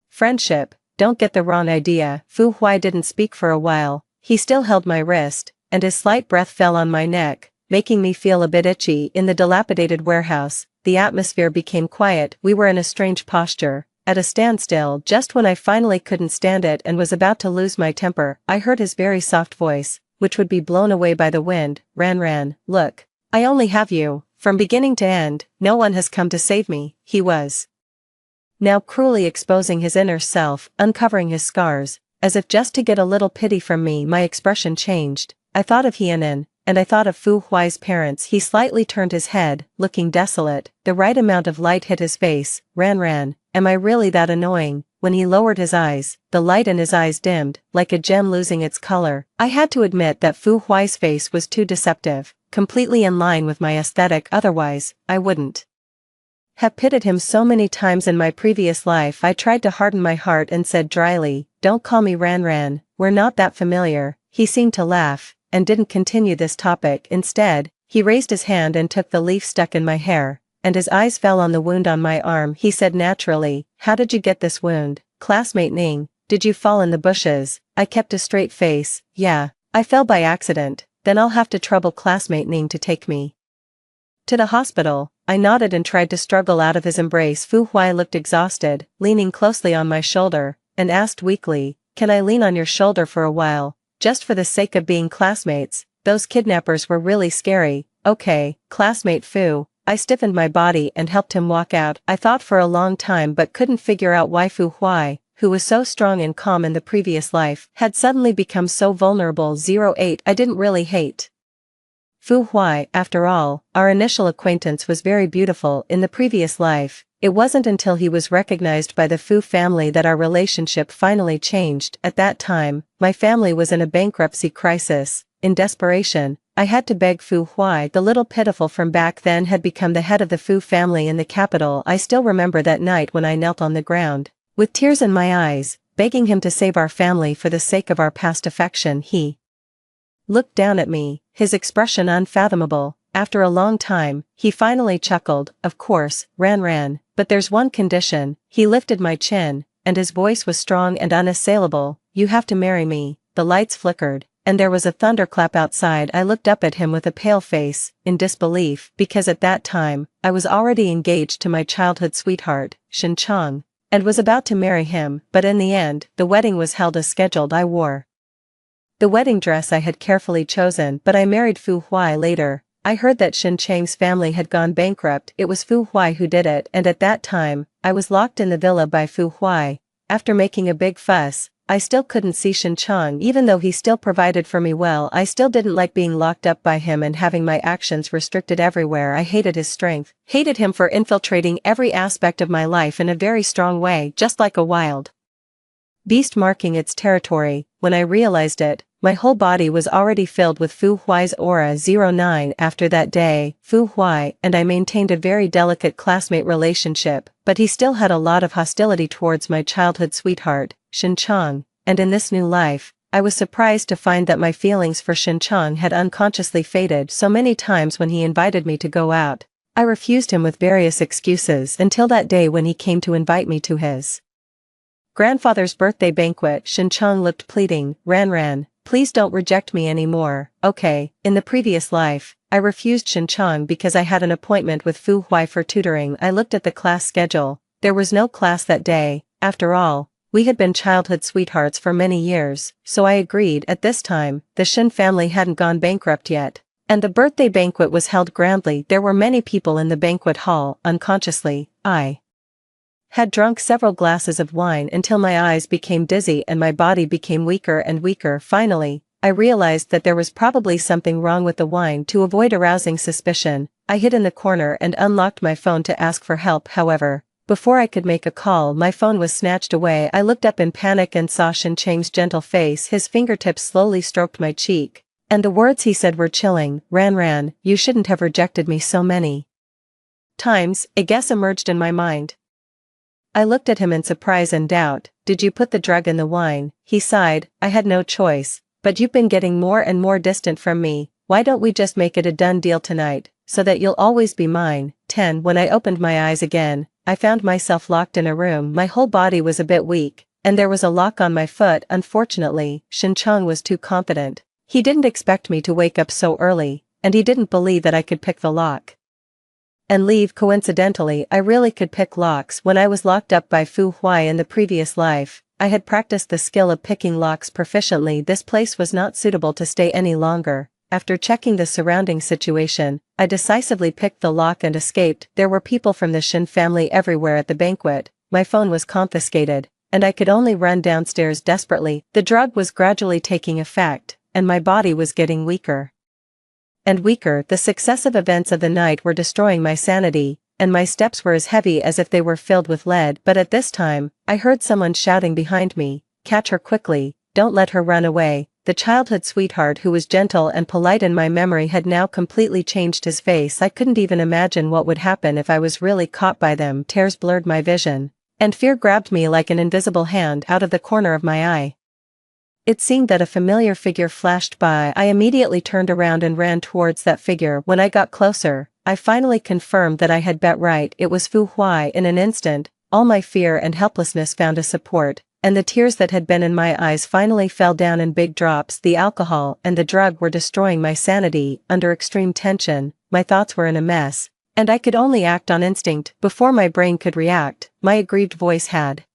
Friendship, don't get the wrong idea. Fu Huai didn't speak for a while. He still held my wrist, and his slight breath fell on my neck, making me feel a bit itchy. In the dilapidated warehouse, the atmosphere became quiet. We were in a strange posture, at a standstill. Just when I finally couldn't stand it and was about to lose my temper, I heard his very soft voice, which would be blown away by the wind. Ran, look, I only have you. From beginning to end, no one has come to save me. He was now cruelly exposing his inner self, uncovering his scars, as if just to get a little pity from me. My expression changed. I thought of Hienan, and I thought of Fu Huai's parents. He slightly turned his head, looking desolate. The right amount of light hit his face. Ran, am I really that annoying? When he lowered his eyes, the light in his eyes dimmed, like a gem losing its color. I had to admit that Fu Huai's face was too deceptive, completely in line with my aesthetic. Otherwise, I wouldn't have pitied him so many times in my previous life. I tried to harden my heart and said dryly, don't call me Ran, we're not that familiar. He seemed to laugh, and didn't continue this topic. Instead, he raised his hand and took the leaf stuck in my hair, and his eyes fell on the wound on my arm. He said naturally, how did you get this wound? Classmate Ning, did you fall in the bushes? I kept a straight face. Yeah, I fell by accident. Then I'll have to trouble classmate Ning to take me to the hospital. I nodded and tried to struggle out of his embrace. Fu Huai looked exhausted, leaning closely on my shoulder, and asked weakly, can I lean on your shoulder for a while, just for the sake of being classmates? Those kidnappers were really scary. Okay, classmate Fu. I stiffened my body and helped him walk out. I thought for a long time but couldn't figure out why Fu Huai, who was so strong and calm in the previous life, had suddenly become so vulnerable. 08 I didn't really hate Fu Huai. After all, our initial acquaintance was very beautiful in the previous life. It wasn't until he was recognized by the Fu family that our relationship finally changed. At that time, my family was in a bankruptcy crisis. In desperation, I had to beg Fu Huai. The little pitiful from back then had become the head of the Fu family in the capital. I still remember that night when I knelt on the ground, with tears in my eyes, begging him to save our family for the sake of our past affection. He looked down at me, his expression unfathomable. After a long time, he finally chuckled. Of course, Ran, but there's one condition. He lifted my chin, and his voice was strong and unassailable. You have to marry me. The lights flickered, and there was a thunderclap outside. I looked up at him with a pale face, in disbelief, because at that time, I was already engaged to my childhood sweetheart, Shen Chang, and was about to marry him. But in the end, the wedding was held as scheduled. I wore the wedding dress I had carefully chosen, but I married Fu Huai later. I heard that Shen Chang's family had gone bankrupt. It was Fu Huai who did it, and at that time, I was locked in the villa by Fu Huai. After making a big fuss, I still couldn't see Shen Chang. Even though he still provided for me well, I still didn't like being locked up by him and having my actions restricted everywhere. I hated his strength, hated him for infiltrating every aspect of my life in a very strong way, just like a wild beast marking its territory. When I realized it, my whole body was already filled with Fu Huai's aura. 09 After that day, Fu Huai and I maintained a very delicate classmate relationship, but he still had a lot of hostility towards my childhood sweetheart, Shen Chang, and in this new life, I was surprised to find that my feelings for Shen Chang had unconsciously faded. So many times when he invited me to go out, I refused him with various excuses until that day when he came to invite me to his grandfather's birthday banquet. Shen Chang looked pleading. Ran, please don't reject me anymore. Okay, in the previous life, I refused Shen Chang because I had an appointment with Fu Huai for tutoring. I looked at the class schedule. There was no class that day. After all, we had been childhood sweethearts for many years, so I agreed. At this time, the Shen family hadn't gone bankrupt yet, and the birthday banquet was held grandly. There were many people in the banquet hall. Unconsciously, I had drunk several glasses of wine until my eyes became dizzy and my body became weaker and weaker. Finally, I realized that there was probably something wrong with the wine. To avoid arousing suspicion, I hid in the corner and unlocked my phone to ask for help. However, before I could make a call, my phone was snatched away. I looked up in panic and saw Shen Chang's gentle face. His fingertips slowly stroked my cheek, and the words he said were chilling. Ran, you shouldn't have rejected me so many times. A guess emerged in my mind. I looked at him in surprise and doubt. Did you put the drug in the wine? He sighed. I had no choice. But you've been getting more and more distant from me. Why don't we just make it a done deal tonight? so that you'll always be mine. 10. When I opened my eyes again, I found myself locked in a room. My whole body was a bit weak, and there was a lock on my foot. Unfortunately, Shin-chang was too confident. He didn't expect me to wake up so early, and he didn't believe that I could pick the lock and leave. Coincidentally, I really could pick locks. When I was locked up by Fu Huai in the previous life, I had practiced the skill of picking locks proficiently. This place was not suitable to stay any longer. After checking the surrounding situation, I decisively picked the lock and escaped. There were people from the Shin family everywhere at the banquet. My phone was confiscated, and I could only run downstairs desperately. The drug was gradually taking effect, and my body was getting weaker and weaker. The successive events of the night were destroying my sanity, and my steps were as heavy as if they were filled with lead. But at this time, I heard someone shouting behind me, "Catch her quickly, don't let her run away." The childhood sweetheart who was gentle and polite in my memory had now completely changed his face. I couldn't even imagine what would happen if I was really caught by them. Tears blurred my vision, and fear grabbed me like an invisible hand out of the corner of my eye. It seemed that a familiar figure flashed by. I immediately turned around and ran towards that figure. When I got closer, I finally confirmed that I had bet right. It was Fu Huai. In an instant, all my fear and helplessness found a support, and the tears that had been in my eyes finally fell down in big drops. The alcohol and the drug were destroying my sanity. Under extreme tension, my thoughts were in a mess, and I could only act on instinct. Before my brain could react, my aggrieved voice had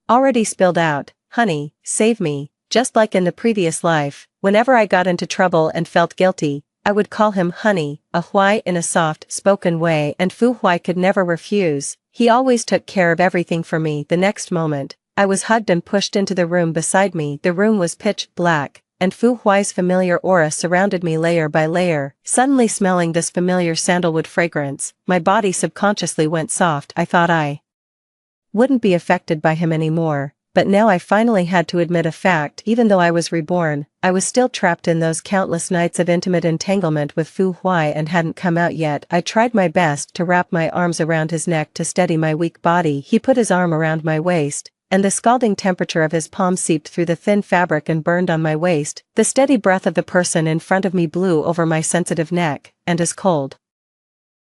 already spilled out, "Honey, save me." Just like in the previous life, whenever I got into trouble and felt guilty, I would call him honey, a Huai in a soft-spoken way, and Fu Huai could never refuse. He always took care of everything for me. The next moment, I was hugged and pushed into the room beside me. The room was pitch black, and Fu Huai's familiar aura surrounded me layer by layer. Suddenly smelling this familiar sandalwood fragrance, my body subconsciously went soft. I thought I wouldn't be affected by him anymore. But now I finally had to admit a fact. Even though I was reborn, I was still trapped in those countless nights of intimate entanglement with Fu Huai and hadn't come out yet. I tried my best to wrap my arms around his neck to steady my weak body. He put his arm around my waist, and the scalding temperature of his palm seeped through the thin fabric and burned on my waist. The steady breath of the person in front of me blew over my sensitive neck, and his cold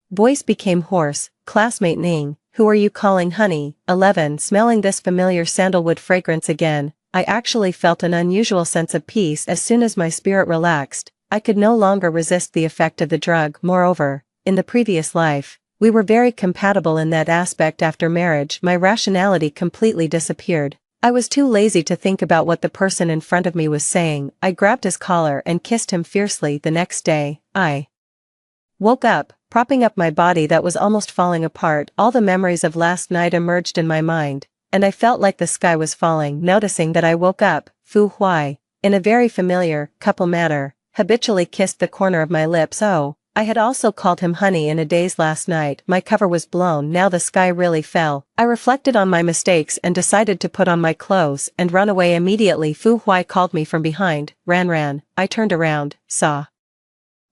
voice became hoarse. "Classmate Ning, who are you calling honey?" 11. Smelling this familiar sandalwood fragrance again, I actually felt an unusual sense of peace. As soon as my spirit relaxed, I could no longer resist the effect of the drug. Moreover, in the previous life, we were very compatible in that aspect. After marriage, my rationality completely disappeared. I was too lazy to think about what the person in front of me was saying. I grabbed his collar and kissed him fiercely. The next day, I woke up, propping up my body that was almost falling apart. All the memories of last night emerged in my mind, and I felt like the sky was falling. Noticing that I woke up, Fu Huai, in a very familiar, couple manner, habitually kissed the corner of my lips. Oh, I had also called him honey in a daze last night. My cover was blown. Now the sky really fell. I reflected on my mistakes and decided to put on my clothes and run away immediately. Fu Huai called me from behind. Ran. I turned around, saw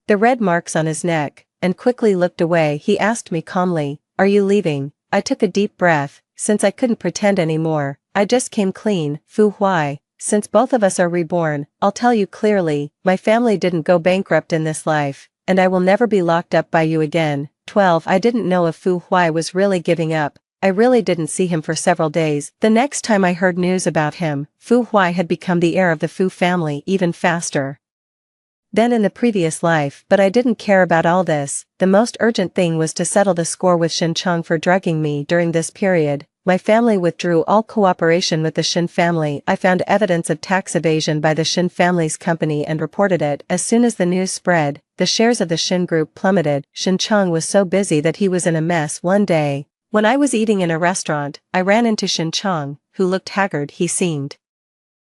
the red marks on his neck, and quickly looked away. He asked me calmly, "Are you leaving?" I took a deep breath. Since I couldn't pretend anymore, I just came clean. "Fu Huai, since both of us are reborn, I'll tell you clearly, my family didn't go bankrupt in this life, and I will never be locked up by you again." 12. I didn't know if Fu Huai was really giving up. I really didn't see him for several days. The next time I heard news about him, Fu Huai had become the heir of the Fu family even faster than in the previous life. But I didn't care about all this. The most urgent thing was to settle the score with Shin-chang for drugging me. During this period, my family withdrew all cooperation with the Shin family. I found evidence of tax evasion by the Shin family's company and reported it. As soon as the news spread, the shares of the Shin group plummeted. Shin-chang was so busy that he was in a mess. One day, when I was eating in a restaurant, I ran into Shin-chang, who looked haggard. He seemed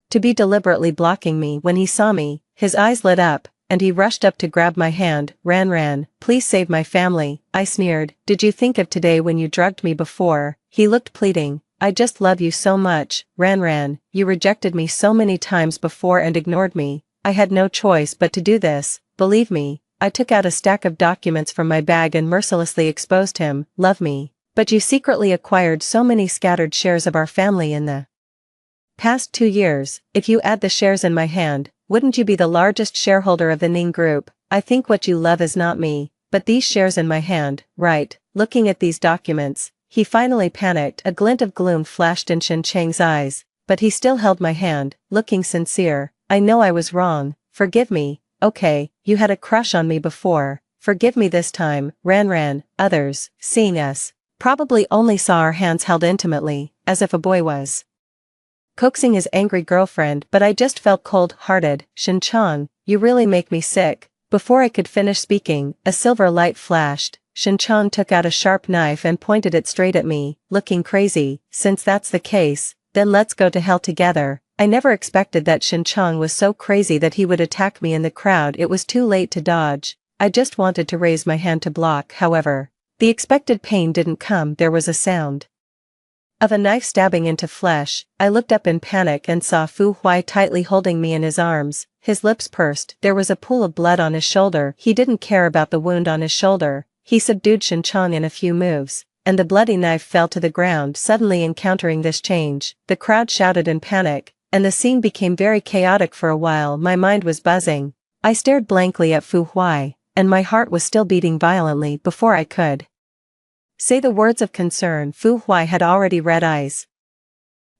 to be deliberately blocking me. When he saw me, his eyes lit up, and he rushed up to grab my hand. Ran, please save my family. I sneered. Did you think of today when you drugged me before? He looked pleading. I just love you so much. Ran, you rejected me so many times before and ignored me. I had no choice but to do this. Believe me. I took out a stack of documents from my bag and mercilessly exposed him. Love me. But you secretly acquired so many scattered shares of our family in the past 2 years. If you add the shares in my hand, wouldn't you be the largest shareholder of the Ning Group? I think what you love is not me, But these shares in my hand, right? Looking at these documents, he finally panicked. A glint of gloom flashed in Shin Chang's eyes, but he still held my hand, looking sincere. I know I was wrong, forgive me. Okay, you had a crush on me before, forgive me this time. Ran. Others, seeing us, probably only saw our hands held intimately, as if a boy was coaxing his angry girlfriend, but I just felt cold-hearted. Shin Chang, you really make me sick. Before I could finish speaking, a silver light flashed. Shin Chang took out a sharp knife and pointed it straight at me, looking crazy. Since that's the case, then let's go to hell together. I never expected that Shin Chang was so crazy that he would attack me in the crowd. It was too late to dodge. I just wanted to raise my hand to block. However, the expected pain didn't come. There was a sound of a knife stabbing into flesh. I looked up in panic and saw Fu Huai tightly holding me in his arms. His lips pursed. There was a pool of blood on his shoulder. He didn't care about the wound on his shoulder. He subdued Shin Chang in a few moves, and the bloody knife fell to the ground. Suddenly encountering this change, the crowd shouted in panic, and the scene became very chaotic. For a while my mind was buzzing. I stared blankly at Fu Huai, and my heart was still beating violently. Before I could say the words of concern, Fu Huai had already red eyes,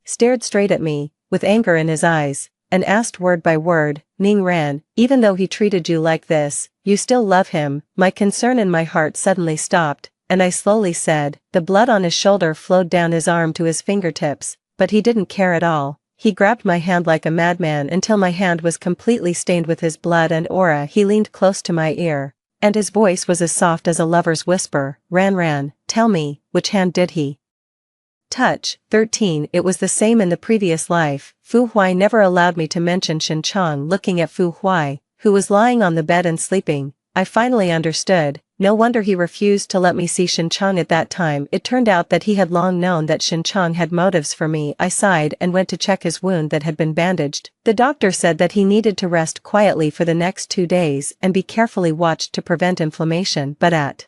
stared straight at me, with anger in his eyes, and asked word by word, Ning Ran, even though he treated you like this, you still love him? My concern in my heart suddenly stopped, and I slowly said. The blood on his shoulder flowed down his arm to his fingertips, but he didn't care at all. He grabbed my hand like a madman until my hand was completely stained with his blood and aura. He leaned close to my ear, and his voice was as soft as a lover's whisper. Ran, tell me, which hand did he touch? 13. It was the same in the previous life. Fu Huai never allowed me to mention Shin Chang. Looking at Fu Huai, who was lying on the bed and sleeping, I finally understood. No wonder he refused to let me see Shin Chang at that time. It turned out that he had long known that Shin Chang had motives for me. I sighed and went to check his wound that had been bandaged. The doctor said that he needed to rest quietly for the next 2 days and be carefully watched to prevent inflammation. But at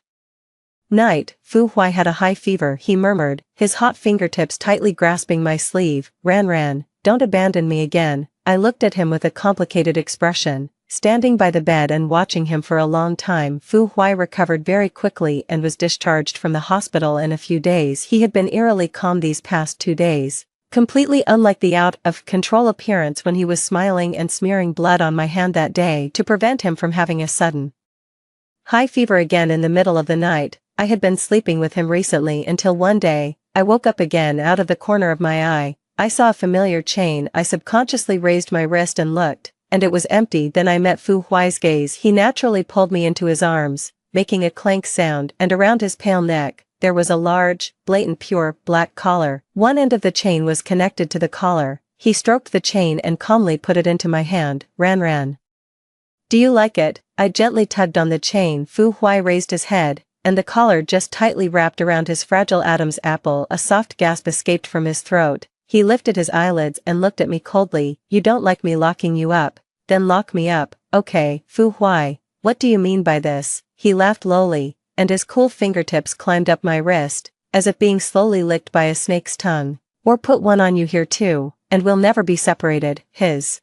night, Fu Huai had a high fever. He murmured, his hot fingertips tightly grasping my sleeve. Ran, don't abandon me again. I looked at him with a complicated expression, standing by the bed and watching him for a long time. Fu Huai recovered very quickly and was discharged from the hospital in a few days. He had been eerily calm these past 2 days, completely unlike the out-of-control appearance when he was smiling and smearing blood on my hand that day to prevent him from having a sudden high fever again in the middle of the night. I had been sleeping with him recently until one day, I woke up again. Out of the corner of my eye, I saw a familiar chain. I subconsciously raised my wrist and looked, and it was empty. Then I met Fu Huai's gaze. He naturally pulled me into his arms, making a clank sound, and around his pale neck, there was a large, blatant pure, black collar. One end of the chain was connected to the collar. He stroked the chain and calmly put it into my hand. Ran. Do you like it? I gently tugged on the chain. Fu Huai raised his head, and the collar just tightly wrapped around his fragile Adam's apple. A soft gasp escaped from his throat. He lifted his eyelids and looked at me coldly. You don't like me locking you up? Then lock me up. Okay, Fu Huai, what do you mean by this? He laughed lowly, and his cool fingertips climbed up my wrist, as if being slowly licked by a snake's tongue. Or put one on you here too, and we'll never be separated. His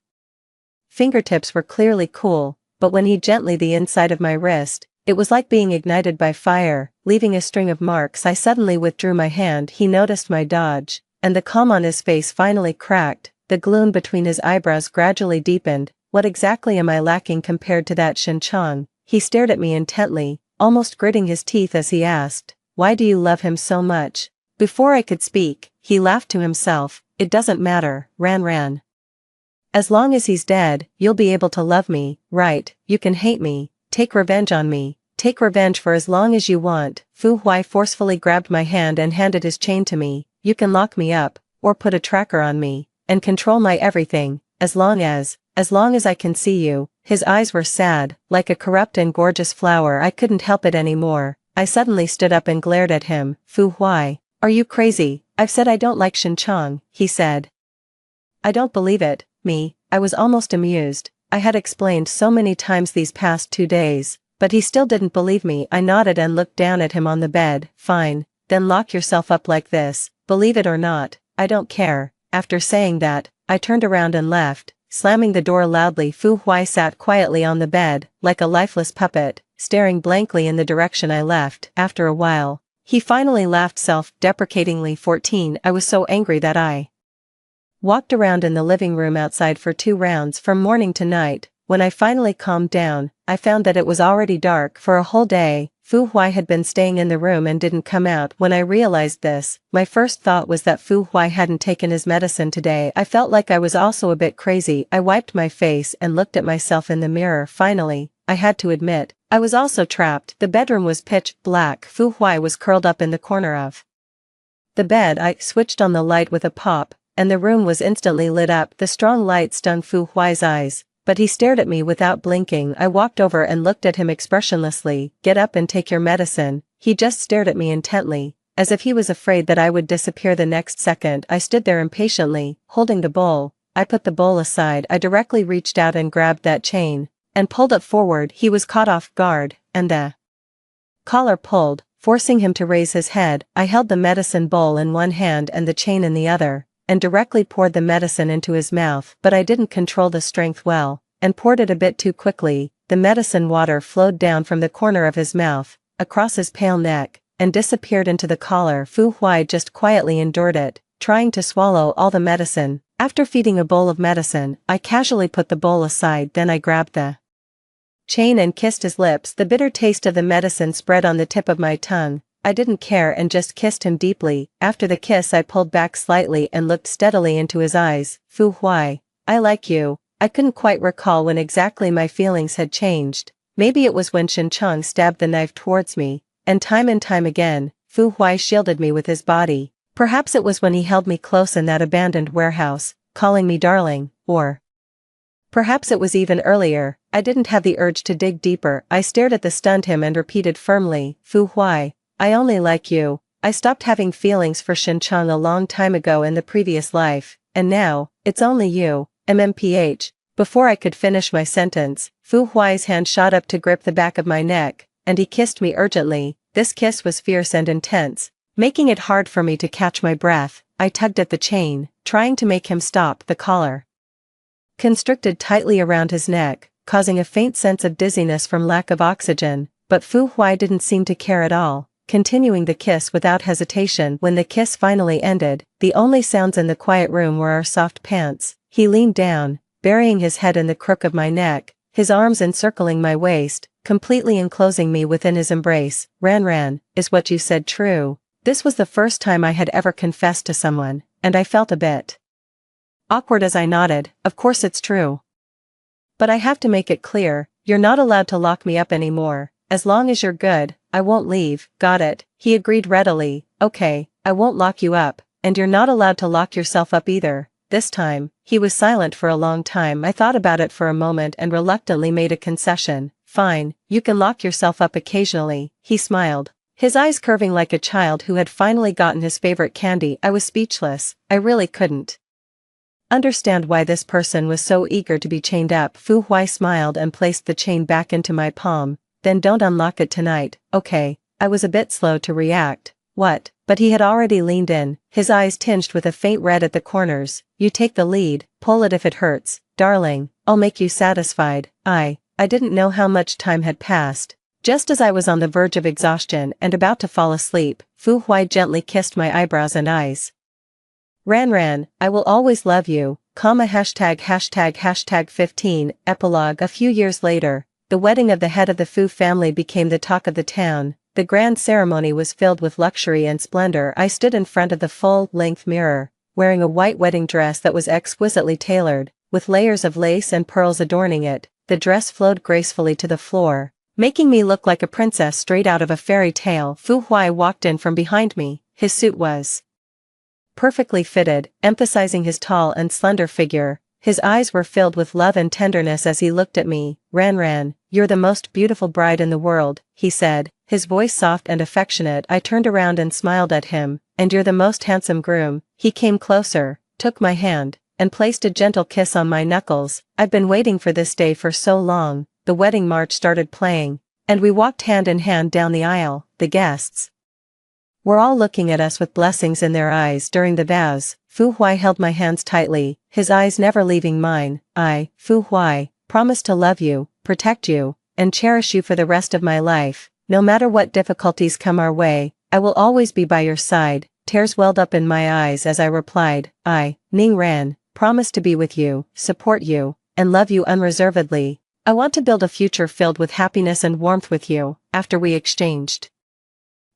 fingertips were clearly cool, but when he gently the inside of my wrist, it was like being ignited by fire, leaving a string of marks. I suddenly withdrew my hand. He noticed my dodge, and the calm on his face finally cracked. The gloom between his eyebrows gradually deepened. What exactly am I lacking compared to that Shin Chang? He stared at me intently, almost gritting his teeth as he asked, why do you love him so much? Before I could speak, he laughed to himself. It doesn't matter, Ran. As long as he's dead, you'll be able to love me, right? You can hate me, take revenge on me, take revenge for as long as you want. Fu Huai forcefully grabbed my hand and handed his chain to me. You can lock me up, or put a tracker on me, and control my everything, as long as I can see you. His eyes were sad, like a corrupt and gorgeous flower. I couldn't help it anymore. I suddenly stood up and glared at him. Fu Huai, are you crazy? I've said I don't like Shin Chang, he said. I don't believe it. I was almost amused. I had explained so many times these past 2 days, but he still didn't believe me. I nodded and looked down at him on the bed. Fine, then lock yourself up like this. Believe it or not, I don't care. After saying that, I turned around and left, slamming the door loudly. Fu Huai sat quietly on the bed, like a lifeless puppet, staring blankly in the direction I left. After a while, he finally laughed self-deprecatingly. 14. I was so angry that I walked around in the living room outside for 2 rounds from morning to night. When I finally calmed down, I found that it was already dark. For a whole day, Fu Huai had been staying in the room and didn't come out. When I realized this, my first thought was that Fu Huai hadn't taken his medicine today. I felt like I was also a bit crazy. I wiped my face and looked at myself in the mirror. Finally, I had to admit, I was also trapped. The bedroom was pitch black. Fu Huai was curled up in the corner of the bed. I switched on the light with a pop, and the room was instantly lit up. The strong light stung Fu Huai's eyes, but he stared at me without blinking. I walked over and looked at him expressionlessly. Get up and take your medicine. He just stared at me intently, as if he was afraid that I would disappear the next second. I stood there impatiently, holding the bowl. I put the bowl aside. I directly reached out and grabbed that chain, and pulled it forward. He was caught off guard, and the collar pulled, forcing him to raise his head. I held the medicine bowl in one hand and the chain in the other, and directly poured the medicine into his mouth. But I didn't control the strength well, and poured it a bit too quickly. The medicine water flowed down from the corner of his mouth, across his pale neck, and disappeared into the collar. Fu Huai just quietly endured it, trying to swallow all the medicine. After feeding a bowl of medicine, I casually put the bowl aside. Then I grabbed the chain and kissed his lips. The bitter taste of the medicine spread on the tip of my tongue. I didn't care and just kissed him deeply. After the kiss, I pulled back slightly and looked steadily into his eyes. Fu Huai, I like you. I couldn't quite recall when exactly my feelings had changed. Maybe it was when Shin Chong stabbed the knife towards me, and time again, Fu Huai shielded me with his body. Perhaps it was when he held me close in that abandoned warehouse, calling me darling, or perhaps it was even earlier. I didn't have the urge to dig deeper. I stared at the stunned him and repeated firmly, Fu Huai, I only like you. I stopped having feelings for Shin Chong a long time ago in the previous life, and now, it's only you, MMPH. Before I could finish my sentence, Fu Huai's hand shot up to grip the back of my neck, and he kissed me urgently. This kiss was fierce and intense, making it hard for me to catch my breath. I tugged at the chain, trying to make him stop. The collar constricted tightly around his neck, causing a faint sense of dizziness from lack of oxygen, but Fu Huai didn't seem to care at all, continuing the kiss without hesitation. When the kiss finally ended, the only sounds in the quiet room were our soft pants. He leaned down, burying his head in the crook of my neck, his arms encircling my waist, completely enclosing me within his embrace. Ran, is what you said true? This was the first time I had ever confessed to someone, and I felt a bit awkward as I nodded. Of course it's true. But I have to make it clear, you're not allowed to lock me up anymore. As long as you're good, I won't leave. Got it? He agreed readily. Okay, I won't lock you up, and you're not allowed to lock yourself up either. This time, he was silent for a long time. I thought about it for a moment and reluctantly made a concession. Fine, you can lock yourself up occasionally. He smiled, his eyes curving like a child who had finally gotten his favorite candy. I was speechless. I really couldn't understand why this person was so eager to be chained up. Fu Huai smiled and placed the chain back into my palm. Then don't unlock it tonight, okay? I was a bit slow to react. What? But he had already leaned in, his eyes tinged with a faint red at the corners. You take the lead, pull it if it hurts, darling, I'll make you satisfied. I didn't know how much time had passed. Just as I was on the verge of exhaustion and about to fall asleep, Fu Huai gently kissed my eyebrows and eyes. Ran, I will always love you, ####15 Epilogue. A few years later, the wedding of the head of the Fu family became the talk of the town. The grand ceremony was filled with luxury and splendor. I stood in front of the full-length mirror, wearing a white wedding dress that was exquisitely tailored, with layers of lace and pearls adorning it. The dress flowed gracefully to the floor, making me look like a princess straight out of a fairy tale. Fu Huai walked in from behind me. His suit was perfectly fitted, emphasizing his tall and slender figure. His eyes were filled with love and tenderness as he looked at me. Ran, you're the most beautiful bride in the world, he said, his voice soft and affectionate. I turned around and smiled at him. And you're the most handsome groom. He came closer, took my hand, and placed a gentle kiss on my knuckles. I've been waiting for this day for so long. The wedding march started playing, and we walked hand in hand down the aisle. The guests were all looking at us with blessings in their eyes. During the vows, Fu Huai held my hands tightly, his eyes never leaving mine. I, Fu Huai, promise to love you, protect you, and cherish you for the rest of my life. No matter what difficulties come our way, I will always be by your side." Tears welled up in my eyes as I replied, "I, Ning Ran, promise to be with you, support you, and love you unreservedly. I want to build a future filled with happiness and warmth with you." After we exchanged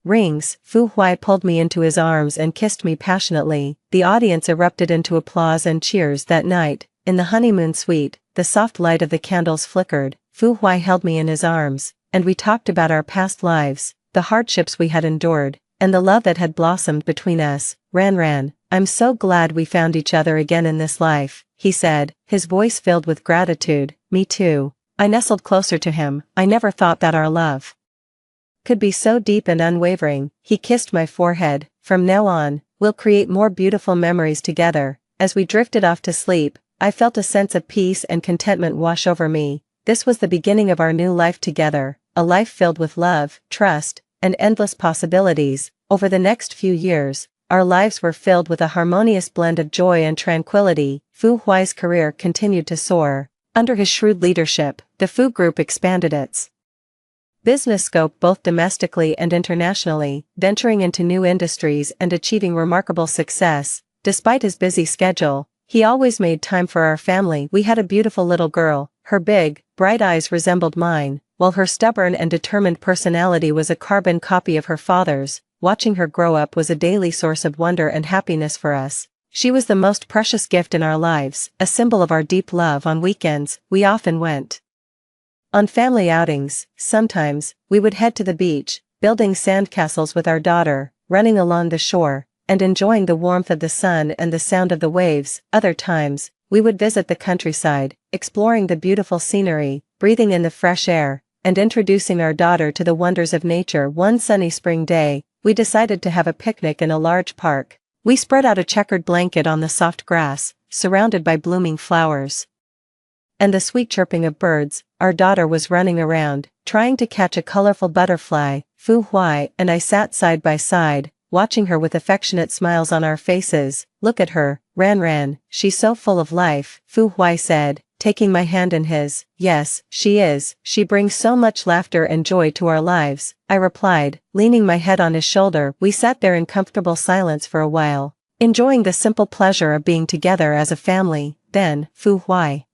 rings, Fu Huai pulled me into his arms and kissed me passionately. The audience erupted into applause and cheers that night. In the honeymoon suite, the soft light of the candles flickered. Fu Huai held me in his arms, and we talked about our past lives, the hardships we had endured, and the love that had blossomed between us. Ran, I'm so glad we found each other again in this life," he said, his voice filled with gratitude. "Me too." I nestled closer to him. "I never thought that our love could be so deep and unwavering." He kissed my forehead. "From now on, we'll create more beautiful memories together." As we drifted off to sleep, I felt a sense of peace and contentment wash over me. This was the beginning of our new life together, a life filled with love, trust, and endless possibilities. Over the next few years, our lives were filled with a harmonious blend of joy and tranquility. Fu Huai's career continued to soar. Under his shrewd leadership, the Fu Group expanded its business scope both domestically and internationally, venturing into new industries and achieving remarkable success. Despite his busy schedule, he always made time for our family. We had a beautiful little girl. Her big, bright eyes resembled mine, while her stubborn and determined personality was a carbon copy of her father's. Watching her grow up was a daily source of wonder and happiness for us. She was the most precious gift in our lives, a symbol of our deep love. On weekends, we often went on family outings. Sometimes, we would head to the beach, building sandcastles with our daughter, running along the shore, and enjoying the warmth of the sun and the sound of the waves. Other times, we would visit the countryside, exploring the beautiful scenery, breathing in the fresh air, and introducing our daughter to the wonders of nature. One sunny spring day, we decided to have a picnic in a large park. We spread out a checkered blanket on the soft grass, surrounded by blooming flowers and the sweet chirping of birds. Our daughter was running around, trying to catch a colorful butterfly. Fu Huai and I sat side by side, watching her with affectionate smiles on our faces. "Look at her, Ran, she's so full of life," Fu Huai said, taking my hand in his. "Yes, she is. She brings so much laughter and joy to our lives," I replied, leaning my head on his shoulder. We sat there in comfortable silence for a while, enjoying the simple pleasure of being together as a family. Then, Fu Huai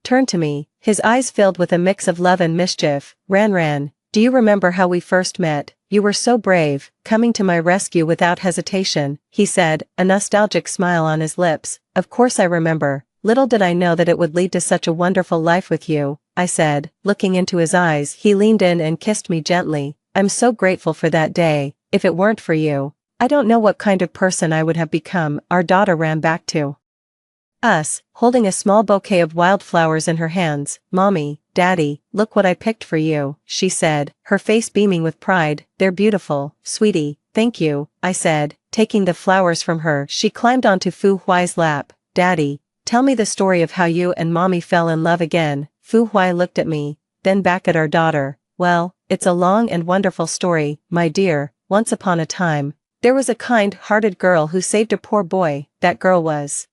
turned to me, his eyes filled with a mix of love and mischief. Ran, do you remember how we first met? You were so brave, coming to my rescue without hesitation," he said, a nostalgic smile on his lips. "Of course I remember. Little did I know that it would lead to such a wonderful life with you," I said, looking into his eyes. He leaned in and kissed me gently. "I'm so grateful for that day. If it weren't for you, I don't know what kind of person I would have become." Our daughter ran back to us, holding a small bouquet of wildflowers in her hands. "Mommy, Daddy, look what I picked for you," she said, her face beaming with pride. "They're beautiful, sweetie." "Thank you," I said, taking the flowers from her. She climbed onto Fu Huai's lap. "Daddy, tell me the story of how you and Mommy fell in love again." Fu Huai looked at me, then back at our daughter. "Well, it's a long and wonderful story, my dear. Once upon a time, there was a kind-hearted girl who saved a poor boy. That girl was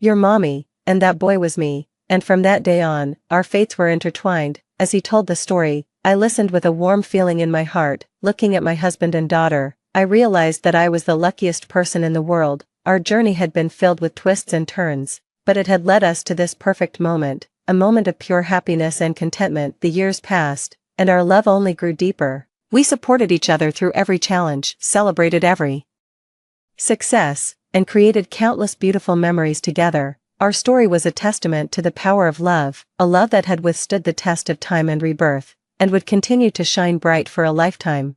your mommy, and that boy was me, and from that day on, our fates were intertwined." As he told the story, I listened with a warm feeling in my heart. Looking at my husband and daughter, I realized that I was the luckiest person in the world. Our journey had been filled with twists and turns, but it had led us to this perfect moment, a moment of pure happiness and contentment. The years passed, and our love only grew deeper. We supported each other through every challenge, celebrated every success, and created countless beautiful memories together. Our story was a testament to the power of love, a love that had withstood the test of time and rebirth, and would continue to shine bright for a lifetime.